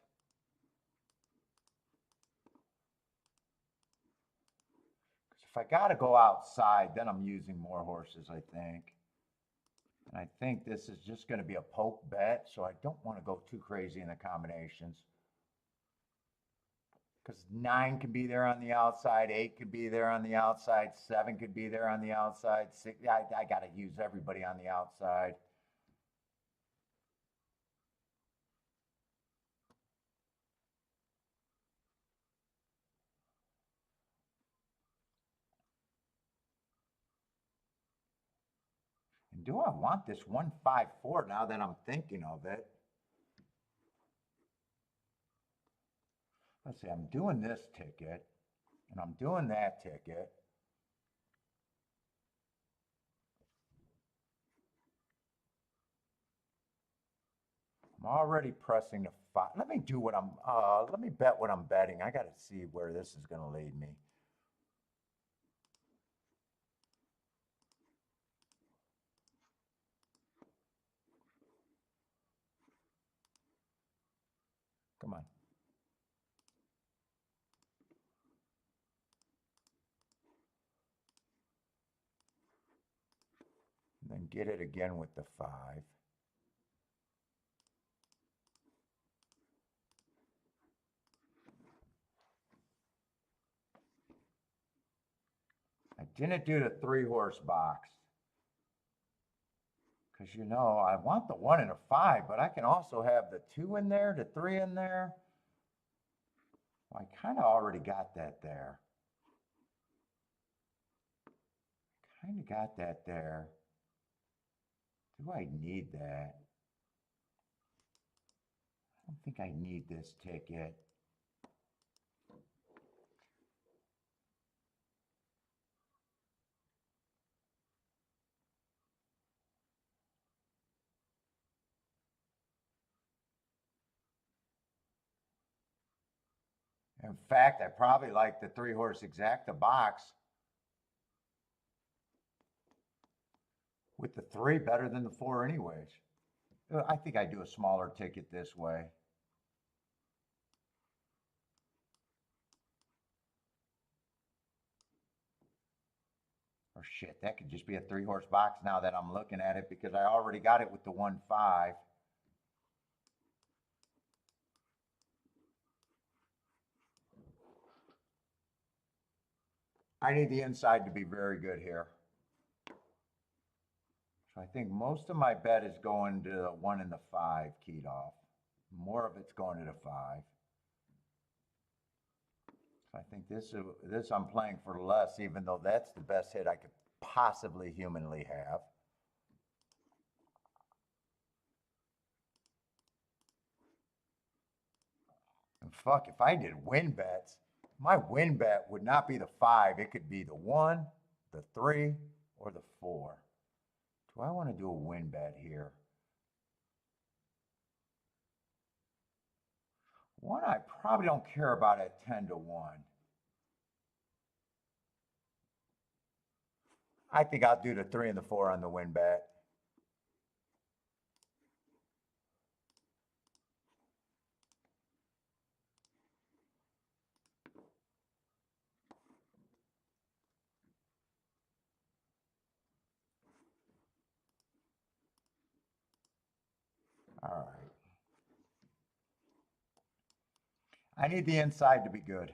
If I got to go outside, then I'm using more horses, I think. And I think this is just going to be a poke bet, so I don't want to go too crazy in the combinations. Because 9 could be there on the outside, 8 could be there on the outside, 7 could be there on the outside, 6, I got to use everybody on the outside. And do I want this 154 now that I'm thinking of it? Let's see, I'm doing this ticket, and I'm doing that ticket. I'm already pressing the 5. Let me do what I'm, let me bet what I'm betting. I got to see where this is going to lead me. Come on. And then get it again with the 5. I didn't do the 3-horse box. Because, you know, I want the 1 and a 5, but I can also have the 2 in there, the 3 in there. Well, I kind of already got that there. Kind of got that there. Do I need that? I don't think I need this ticket. In fact, I probably like the 3-horse exacta box with the 3 better than the 4 anyways. I think I do a smaller ticket this way. Or shit, that could just be a 3-horse box now that I'm looking at it, because I already got it with the 1-5. I need the inside to be very good here. So I think most of my bet is going to the 1 and the 5 keyed off. More of it's going to the 5. So I think this I'm playing for less, even though that's the best hit I could possibly humanly have. And fuck, if I did win bets, my win bet would not be the 5. It could be the 1, the 3, or the 4? Do I want to do a win bet here? One I probably don't care about at 10-1. I think I'll do the 3 and the 4 on the win bet. All right. I need the inside to be good.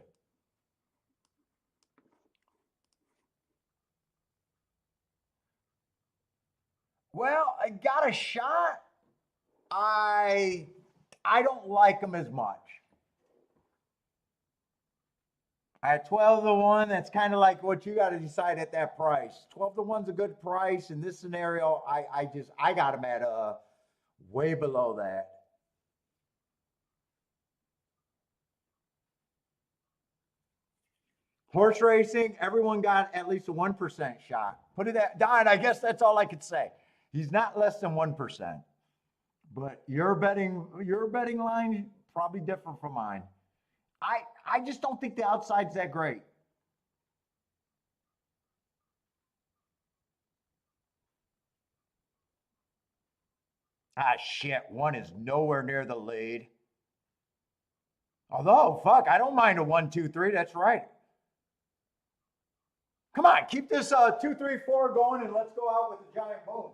Well, I got a shot. I don't like them as much. At 12-1, that's kind of like what you got to decide at that price. 12-1's a good price. In this scenario, I got them at way below that. Horse racing, everyone got at least a 1% shot. Put it at Don. I guess that's all I could say. He's not less than 1%. But your betting line probably different from mine. I just don't think the outside's that great. Ah, shit. 1 is nowhere near the lead. Although, fuck, I don't mind a 1, 2, 3. That's right. Come on, keep this 2, 3, 4 going, and let's go out with a giant boom.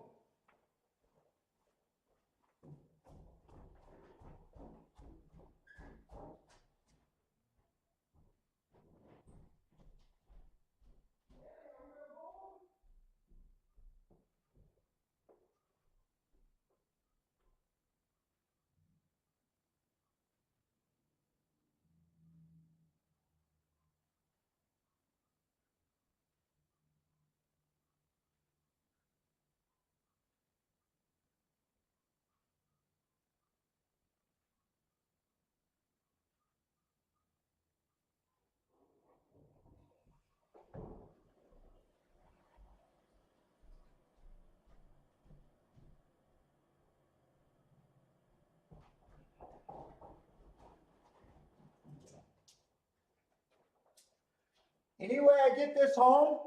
Any way I get this home?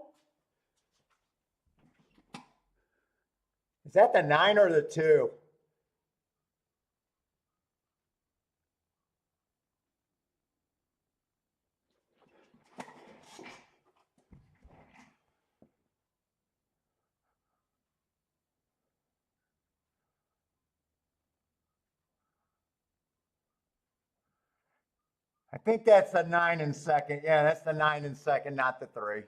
Is that the 9 or the 2? I think that's the 9 and second. Yeah, that's the 9 and second, not the 3.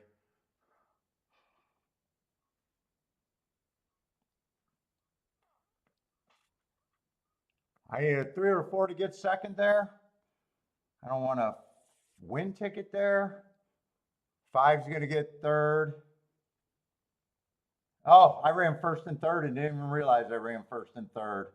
I need a 3 or 4 to get second there. I don't want a win ticket there. 5's going to get third. Oh, I ran first and third and didn't even realize I ran first and third.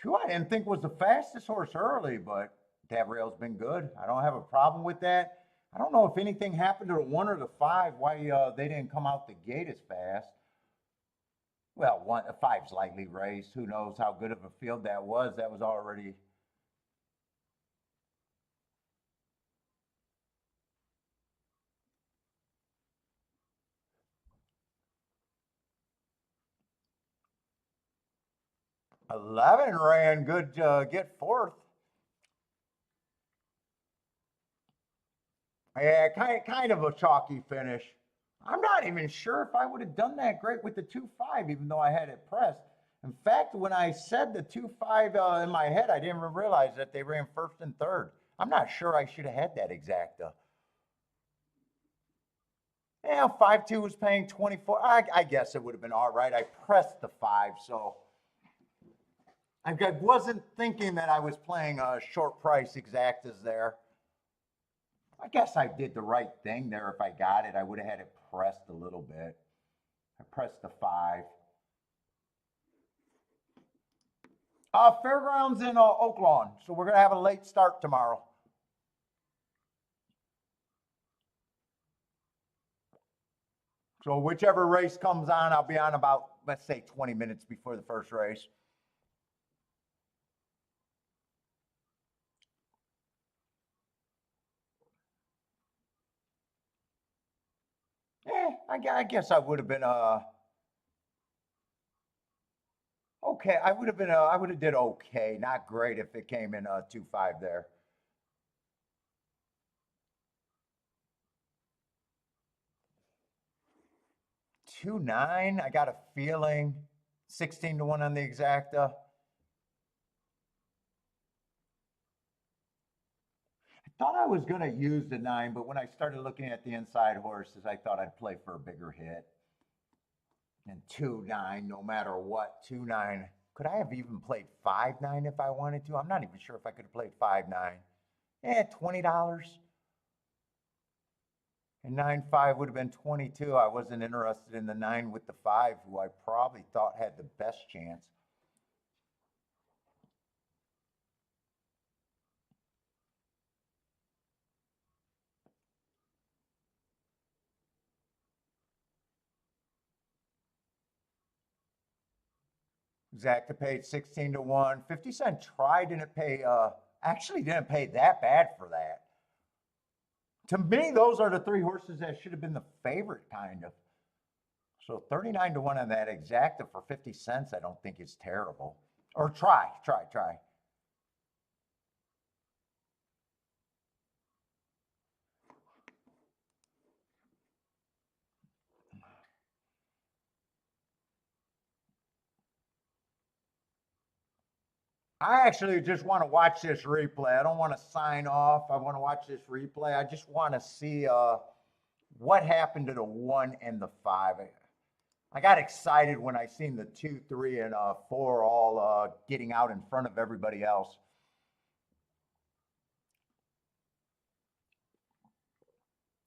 2 I didn't think was the fastest horse early, but that rail's been good. I don't have a problem with that. I don't know if anything happened to the 1 or the 5, why they didn't come out the gate as fast. Well, 5's lightly raced. Who knows how good of a field that was? That was already. $11 ran good. Get fourth. Yeah, kind of a chalky finish. I'm not even sure if I would have done that great with the 2-5, even though I had it pressed. In fact, when I said the 2-5 in my head, I didn't even realize that they ran first and third. I'm not sure I should have had that exacta. Yeah, 5-2 was paying 24. I guess it would have been all right. I pressed the 5, so I wasn't thinking that I was playing a short price exactas there. I guess I did the right thing there. If I got it, I would have had it pressed a little bit. I pressed the 5. Fairgrounds in Oak Lawn, so we're going to have a late start tomorrow. So whichever race comes on, I'll be on about, let's say, 20 minutes before the first race. I guess I would have been okay. I would have been I would have did okay, not great if it came in 2.5 there. 2.9. I got a feeling 16 to 1 on the exacta. I thought I was gonna use the 9, but when I started looking at the inside horses, I thought I'd play for a bigger hit. And 2.9, no matter what, 2.9. Could I have even played 5.9 if I wanted to? I'm not even sure if I could have played 5.9. $20. And 9.5 would have been 22. I wasn't interested in the 9 with the 5, who I probably thought had the best chance. Exacta paid 16 to 1. 50 Cent tried, didn't pay, actually didn't pay that bad for that. To me, those are the 3 horses that should have been the favorite, kind of. So 39 to 1 on that exacta for 50 cents, I don't think is terrible. Or try. I actually just want to watch this replay. I don't want to sign off. I want to watch this replay. I just want to see what happened to the 1 and the 5. I got excited when I seen the 2, 3, and 4 all getting out in front of everybody else.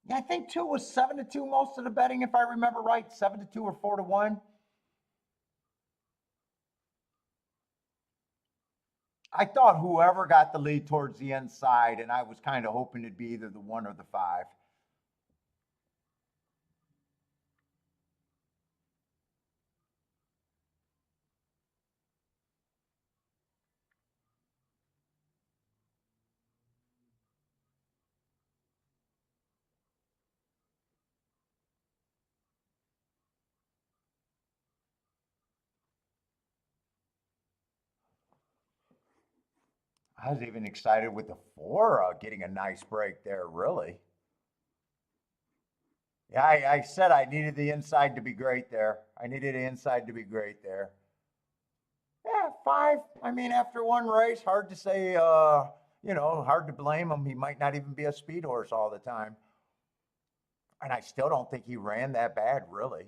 Yeah, I think 2 was 7 to 2 most of the betting, if I remember right. 7 to 2 or 4 to 1. I thought whoever got the lead towards the inside, and I was kind of hoping it'd be either the 1 or the 5. I was even excited with the 4 getting a nice break there, really. Yeah, I said I needed the inside to be great there. I needed the inside to be great there. Yeah, 5. I mean, after one race, hard to say, hard to blame him. He might not even be a speed horse all the time. And I still don't think he ran that bad, really.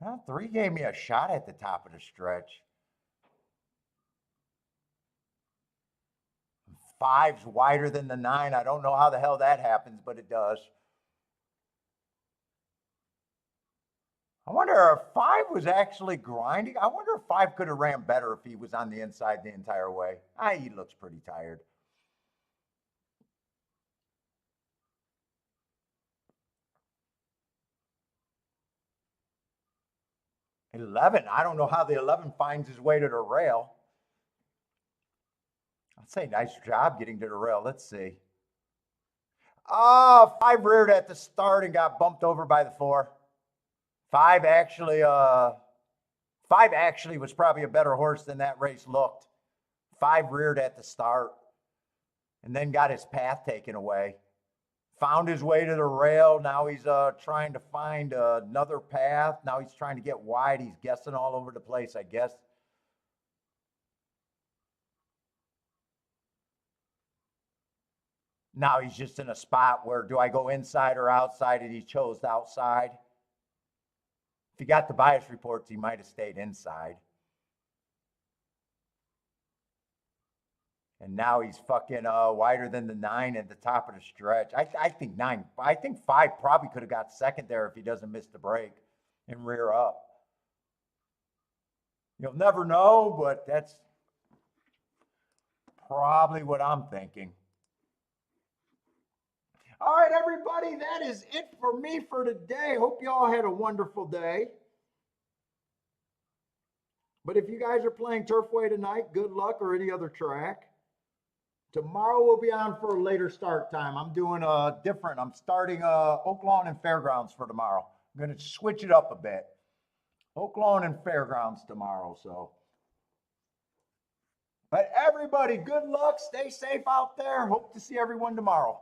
Well, 3 gave me a shot at the top of the stretch. 5's wider than the 9. I don't know how the hell that happens, but it does. I wonder if 5 was actually grinding. I wonder if 5 could have ran better if he was on the inside the entire way. He looks pretty tired. 11. I don't know how the 11 finds his way to the rail. I'd say nice job getting to the rail. Let's see. 5 reared at the start and got bumped over by the 4. 5 actually, 5 actually was probably a better horse than that race looked. 5 reared at the start and then got his path taken away. Found his way to the rail. Now he's trying to find another path. Now he's trying to get wide. He's guessing all over the place, I guess. Now he's just in a spot where, do I go inside or outside? And he chose outside. If he got the bias reports, he might have stayed inside. And now he's fucking wider than the 9 at the top of the stretch. I think 9. I think 5 probably could have got second there if he doesn't miss the break and rear up. You'll never know, but that's probably what I'm thinking. All right, everybody, that is it for me for today. Hope you all had a wonderful day. But if you guys are playing Turfway tonight, good luck, or any other track. Tomorrow we'll be on for a later start time. I'm doing different. I'm starting Oak Lawn and Fairgrounds for tomorrow. I'm going to switch it up a bit. Oak Lawn and Fairgrounds tomorrow, so. But everybody, good luck. Stay safe out there. Hope to see everyone tomorrow.